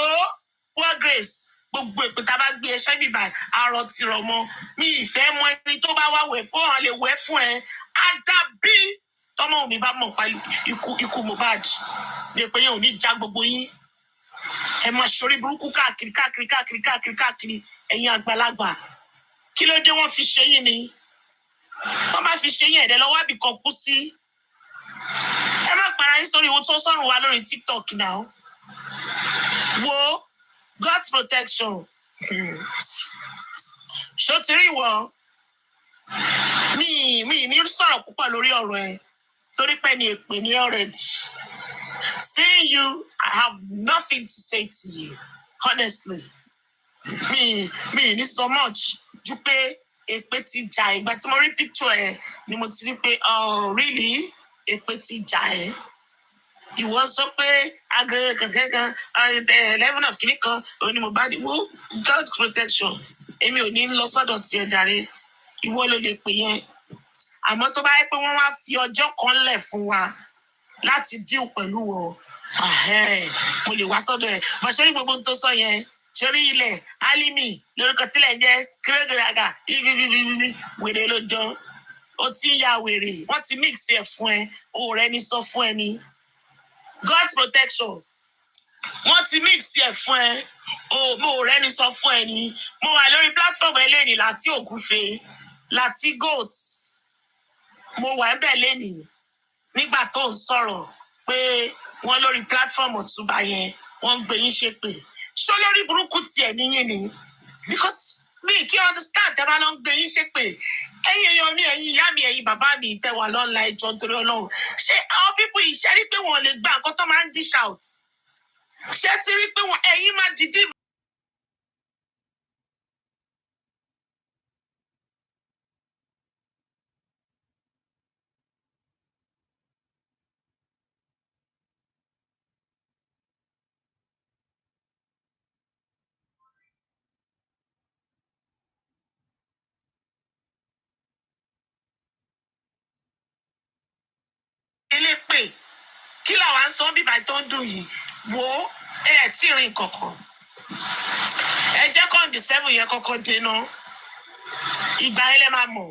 B: Paul Grace gbogbo èpè tá a bá gbé ẹṣẹ́ bíbá àrò tìrọ̀ mọ́ mi ìfẹ́ mọ ẹni tó bá wá wẹ̀ fún ọ lè wẹ̀ fún ẹ àdàbí tọmọ òní bá mọ̀ pa ikú Mohbad lè pé yẹn ò ní já gbogbo yín
N: ẹ máa ṣorí burúkú káàkiri ẹ̀yin àgbàlagbà kí ló dé wọ́n fi ṣe yín ni wọ́n bá fi ṣe yín ẹ̀dẹ̀ lọ́wọ́ àbí kan kú sí ẹ má para yín sórí ohun tó sọ̀rùn wa lórí TikTok now wo God's protection ṣó ti rí ìwọ mi ní sọ̀rọ̀ púpọ̀ lórí ọ̀rọ̀ ẹ torí pé ní èpè ní already. Seeing you, I have nothing to say to you. Honestly. Me ní so much. Ju pé èpè ti jà ìgbà tí mo rí picture ẹ ni mo ti rí pé oh really? Èpè ti jà ẹ. Ìwọ sọ pé agẹ kankan 11 of kìnìkan òní MOHBAD wo God protection. Èmi ò ní lọ sọ́dọ̀ tiẹ̀ jàre. Ìwọ ló lè pè yẹn. Àmọ́ tó bá yẹ pé wọ́n wá fi ọjọ́ kan lẹ̀ fún wa láti deal pẹ̀lú wọn mo lè wá sọ́dọ̀ ẹ̀ bọ́ ṣe rí gbogbo tó sọ yẹn ṣe rí ilẹ̀ Álímì lórúkọ tílẹ̀ ń jẹ́ kírẹ́gìràgà ibi wèrè ló dán ó ti ya wèrè wọ́n ti mix ẹ̀ fún ẹ òòrẹ́ ní sọ fún ẹ ní God protection wọ́n ti mix ẹ̀ fún ẹ òòrẹ́ ní sọ fún ẹ ní mo wà lórí platform ẹlẹ́ni láti ògúfe láti goat mo wà ń bẹ̀ lẹ́nìí nígbà tó ń sọ̀rọ̀ pé wọ́n lórí platform Ọ̀túnba yẹn wọ́n ń gbé yín ṣépè ṣó lórí burúkú tiẹ̀ níyìn ni because mi kí understand tẹ́ bá lọ ń gbé yín ṣépè ẹ̀yin èèyàn mi ẹ̀yin ìyá mi ẹ̀yin bàbá mi tẹ́ wà lọ́nà ẹjọ́ nítorí Ọlọ́run ṣé àwọn people yìí ṣe rí pé wọ́n lè gba nǹkan tó máa ń dish out ṣé ti rí pé ẹ̀yin máa dìde. Elépè kí làwọn ń sọ bíbá tó ń dùn yìí wò ó tí ì rìn kankan ẹ jẹ́ kọ́ńdì 7 yẹn kọ́kọ́ dènà ìgbà yẹn lẹ máa mọ̀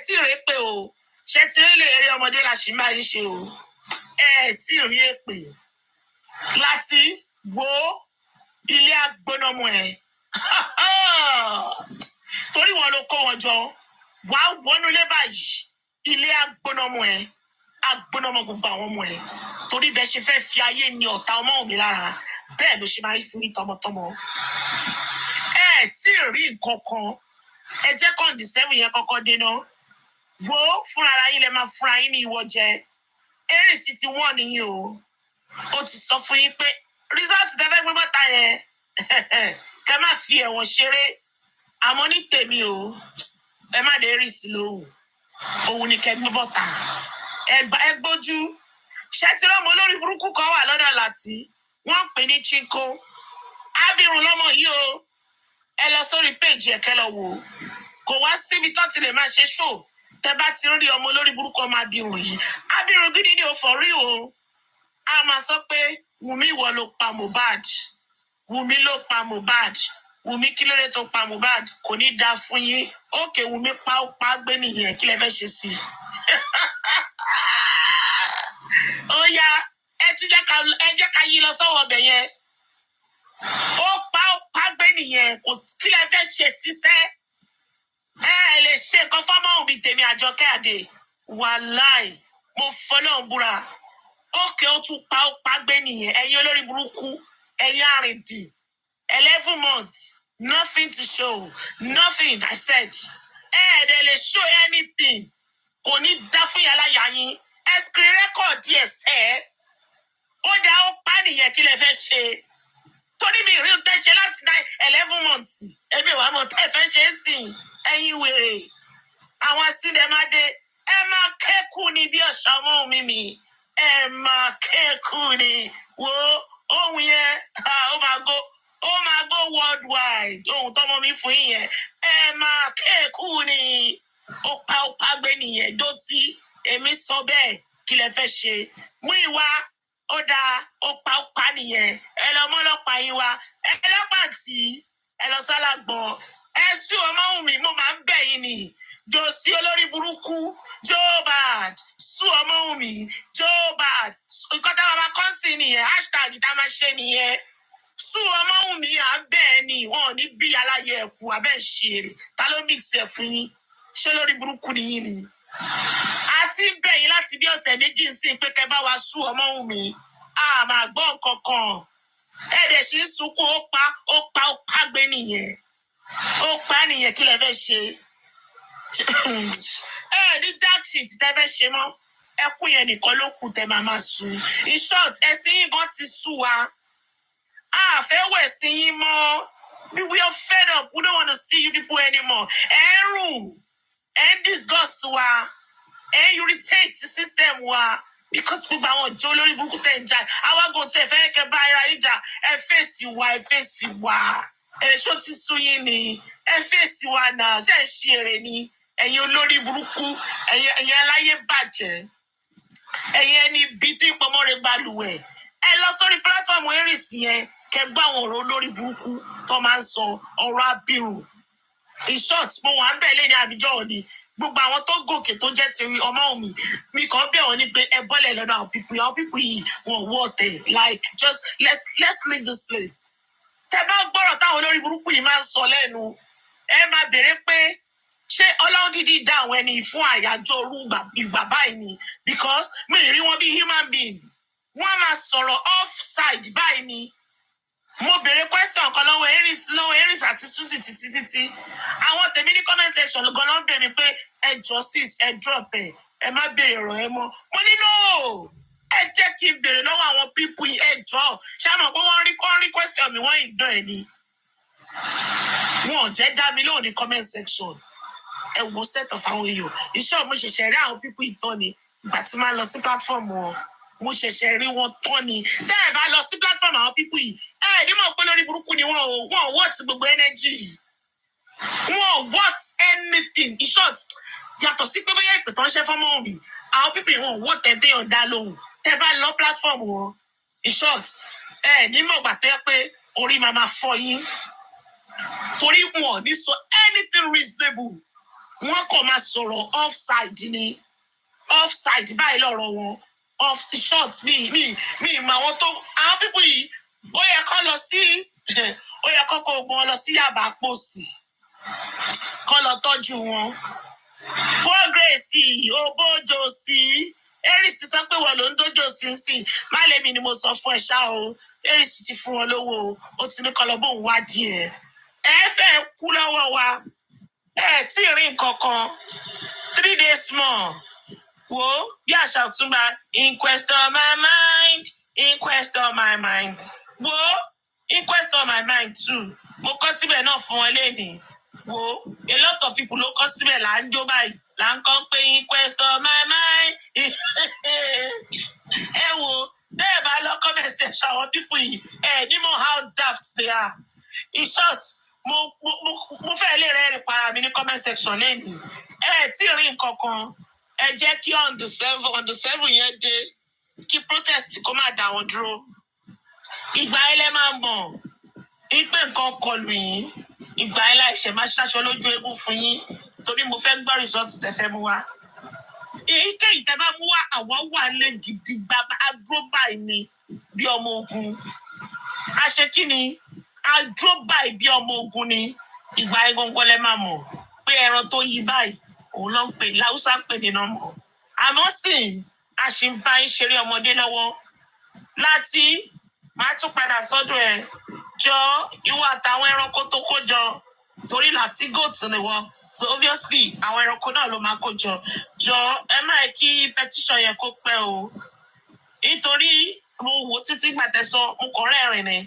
N: tí ì rí pé o ṣe ti rí lè eré ọmọdé la ṣì máa ń ṣe o tí ì rí èpè láti wo ilé agbónámọ ẹ torí wọn ló kó wọn jọ wàá wọnú ilé báyìí ilé agbónámọ ẹ agbónámọ gbogbo àwọn ọmọ ẹ torí bẹ́ẹ̀ ṣe fẹ́ fi ayé ní ọ̀tá ọmọ mi lára bẹ́ẹ̀ ló ṣe máa rí fún ní tọmọtọmọ tí ì rí nǹkan kan ẹ jẹ́ kọ́ńdì 7 yẹn kọ́kọ́ dénà wo fúnra yín lẹ máa fúnra yín ní ìwọ jẹ eré sì ti wọ́n nìyí o ó ti sọ fún yín pé rìsọ́ọ̀tì tẹ́fẹ́ gbé bọ́ta yẹn kẹ má fi ẹ̀wọ̀n ṣeré àmọ́ ní tèmi o ẹ má dé rí sí lóhùn òun ni kẹ gbé bọ́ta ẹ gbójú ṣé tí lọ́mọ olórí burúkú kan wà lọ́dọ̀ láti wọ́n pè ní Chinko ábírùn lọ́mọ yìí o ẹ lọ sórí péjì ẹ̀kẹ́ lọ wò ó kò wá síbi tó ti lè máa ṣe ṣó tẹ bá ti rí ọmọ olórí burúkú ọmọ ábírùn yìí ábírùn gidi ni ò fọ rí o a máa sọ pé Wùmí ìwọ ló pa MOHBAD Wùmí ló pa MOHBAD Wùmí kí ló dé tó pa MOHBAD kò ní dáa fún yín òkè Wùmí pa ó pa gbé nìyẹn kí lẹ fẹ́ ṣe sí i ó yá ẹ jẹ́ ká yí lọ sọ́wọ́ ọbẹ̀ yẹn ó pa gbé nìyẹn kò kí lẹ fẹ́ ṣe síṣẹ́ ẹ lè ṣe nǹkan fọ́mọ́ òbí tèmi Àjọkẹ́ Àdè wàláì mo fọlọ́run búra òkè ó tún pa gbé nìyẹn ẹ̀yin olórí burúkú ẹ̀yin àrìndì 11 months nothing to show nothing I said ẹ̀ẹ́dẹ̀ lè show anything kò ní dá fún yàrá yà yín ẹ screen record díẹ̀ sẹ́ ó dá ó pa nìyẹn kí lẹ fẹ́ ṣe torí mi rí tẹ́ ṣe láti 11 months ẹbí wàá mọ̀ tẹ́ fẹ́ ṣe é sìn ẹ̀yin wèrè àwọn asíndẹ̀mádé ẹ máa kẹ́kù ní bí ọ̀ṣà ọmọ mi ẹ máa kẹ́kù ní wo ohun yẹn ó máa go worldwide ohun tọmọ mi fún yín yẹn ẹ máa kẹ́kù ní ó pa gbé nìyẹn dọ́tí èmi sọ bẹ́ẹ̀ kí lẹ fẹ́ ṣe mú ìwà ó dáa ó pa nìyẹn ẹ lọ mọ́lọ́pàá yín wá ẹ lọ́pàá tí ẹ lọ sálàgbọ̀n ẹ sí ọmọ mi mo máa ń bẹ̀ yín ni jòsí olórí burúkú MOHBAD sú ọmọ mi MOHBAD nǹkan tá a máa kọ́ sí nìyẹn hashtag tá a máa ṣe nìyẹn
B: sùn ọmọ wù mí à ń bẹ́ẹ̀ ni wọn ò ní bí aláyẹ ẹ̀kú abẹ́ ṣeré ta ló mix ẹ̀ fún yín ṣé lórí burúkú nìyí ni. àti bẹ̀yìn láti bí ọ̀sẹ̀ méjì sí pé kẹ́ bá wa sùn ọmọ wù mí a máa gbọ́ nǹkan kan ẹ̀ẹ́dẹ̀ sì ń sunkún ó pa gbé nìyẹn ó pa nìyẹn kí lẹ fẹ́ ṣe ní jack shit tẹ fẹ́ ṣe mọ́ ẹkún yẹn nìkan ló kù tẹ máa sùn in short ẹ̀sìn yín gan ti sú wa fẹ́ wẹ̀ sí yín mọ́ we are fed up we don't want to see you people anymore disgust wa irritate system wa because gbogbo àwọn ọjọ́ olórí burúkú tẹ̀ ń jà àwa gan tẹ̀ fẹ́ kẹ́ bá ara yín jà ẹ fèsì wa èso ti sú yín ni ẹ fèsì wa náà ṣe ń ṣe èrè ni ẹ̀yin olórí burúkú ẹ̀yin aláyé bàjẹ́ ẹ̀yin ẹni bí tí ìpamọ́re balùwẹ̀ ẹ lọ sórí platform eris yẹn kẹ́ gbọ́ àwọn ọ̀rọ̀ olórí burúkú tó máa ń sọ ọ̀rọ̀ abirùn in short mo wà ń bẹ̀ lé ní àbíjọ́ òní gbogbo àwọn tó gòkè tó jẹ́ ti ọmọ mi kàn bẹ̀ wọ́n ní pé ẹ bọ́lẹ̀ lọ́dọ̀ àwọn pípù yìí wọ́n wọ́ ọ̀tẹ̀ like just let's leave this place. tẹ bá gbọ́rọ̀ táwọn olórí burúkú yìí máa ń sọ lẹ́nu ẹ máa béèrè pé ṣé ọlọ́run dídí dá àwọn ẹni fún àyájọ́ orú ìgbà báyìí ni because mi ì rí wọn bí human being wọ́n á máa sọ̀rọ̀ offside báyìí ni mo béèrè question kan lọ́wọ́ eris àti susie títí àwọn tèmi ní comment section gan ló ń bèèrè pé ẹ jọ sis ẹ drop ẹ má béèrè ọ̀rọ̀ ẹ mọ́ mo ní no ẹ jẹ́ kí n béèrè lọ́wọ́ àwọn people yìí ẹ jọ ṣé àmọ́ pé wọ́n rí question mi wọ́n ìdán ẹ̀ ni wọn ò jẹ́ dá mi lóhùn ní comment section ẹ wo set of àwọn èèyàn iṣẹ́ mo ṣẹ̀ṣẹ̀ rí àwọn people ìtàn ni ìgbà tí máa lọ sí platform wọn mo ṣẹ̀ṣẹ̀ rí wọn tán ni tẹ́ ẹ bá lọ sí platform àwọn people yìí ẹ ní mọ̀ pé lórí burúkú ni wọn ò worth gbogbo energy wọn ò worth anything in short yàtọ̀ sí pé bóyá ìpè tán ṣe fọ́mọ́ mi àwọn people yìí wọn ò worth ẹ̀ téèyàn dá lóhùn tẹ́ bá lọ platform wọn in short ẹ ní mọ̀ gbà tó yẹ pé orí máa fọ́ yín torí wọn ò ní sọ anything reasonable wọn kò máa sọ̀rọ̀ offside ni offside báyìí lọ́rọ̀ wọn off the short mi mà wọn tó àwọn pípọ̀ yìí ó yẹ kó lọ sí ó yẹ kó gbọ́n lọ sí Yaba Pósì kó lọ tọ́jú wọn progress òbójò sí eris sọ pé wọn ló ń dójò sí má lèmi ni mo sọ fún ẹ ṣá o eris ti fún wọn lówó ó ti ní kó lọ bóun wá díẹ̀ ẹ fẹ́ kú lọ́wọ́ wa ẹ tí ì rí nǹkan kan 3 days more wo bí àṣà òtúnba inquest on my mind wo inquest on my mind too mo kọ síbẹ̀ náà fún ọ lẹ́nìí wo a lot of people ló kọ síbẹ̀ là ń jó báyìí là ń kọ́ pé inquest on my mind ẹ wo tẹ́ ẹ bá lọ comment section àwọn people yìí ẹ ní mọ̀ how daft they are in short mo fẹ́ lè rẹ́rìn para mi ní comment section lẹ́nìí ẹ tí ì rí nǹkan kan ẹ jẹ́ kí on the 7 yẹn dé kí protest kó má dá wọn dúró ìgbà yẹn lẹ máa mọ̀ wípé nǹkan kọlù yín ìgbà yẹn láìṣẹ̀ máa ṣaṣọ lójú eégún fún yín torí mo fẹ́ gbọ́ result tẹ́ fẹ́ mú wá èyíkéyìí tẹ́ bá mú wá àwọn wà lé gidi bàbá adúró báyìí ni bí ọmọ ogun a ṣe kí ni adúró báyìí bí ọmọ ogun ni ìgbà yẹn gangan lẹ máa mọ̀ pé ẹran tó yí báyìí òun ló ń pè láwùsá ń pè ní nọmọ àmọ́ sì a ṣì ń bá ń ṣeré ọmọdé lọ́wọ́ láti máa tún padà sọ́dọ̀ ẹ̀ jọ ìwọ àtàwọn ẹranko tó kó jọ torí láti goat ni wọn so obviously àwọn ẹranko náà ló máa kó jọ ẹ má kí petition yẹn kó pẹ́ o nítorí mo wò títí gbàtẹ́sọ mo kọ̀ rẹ́rìn ni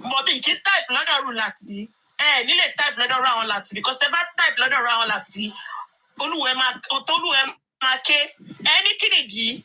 B: mo bí kí type lọ́dọ̀ rú láti ẹ nílé type lọ́dọ̀ rú àwọn láti because tẹ bá type lọ́dọ̀ rú àwọn láti olúwẹ̀ máa ké ẹni kí nìdí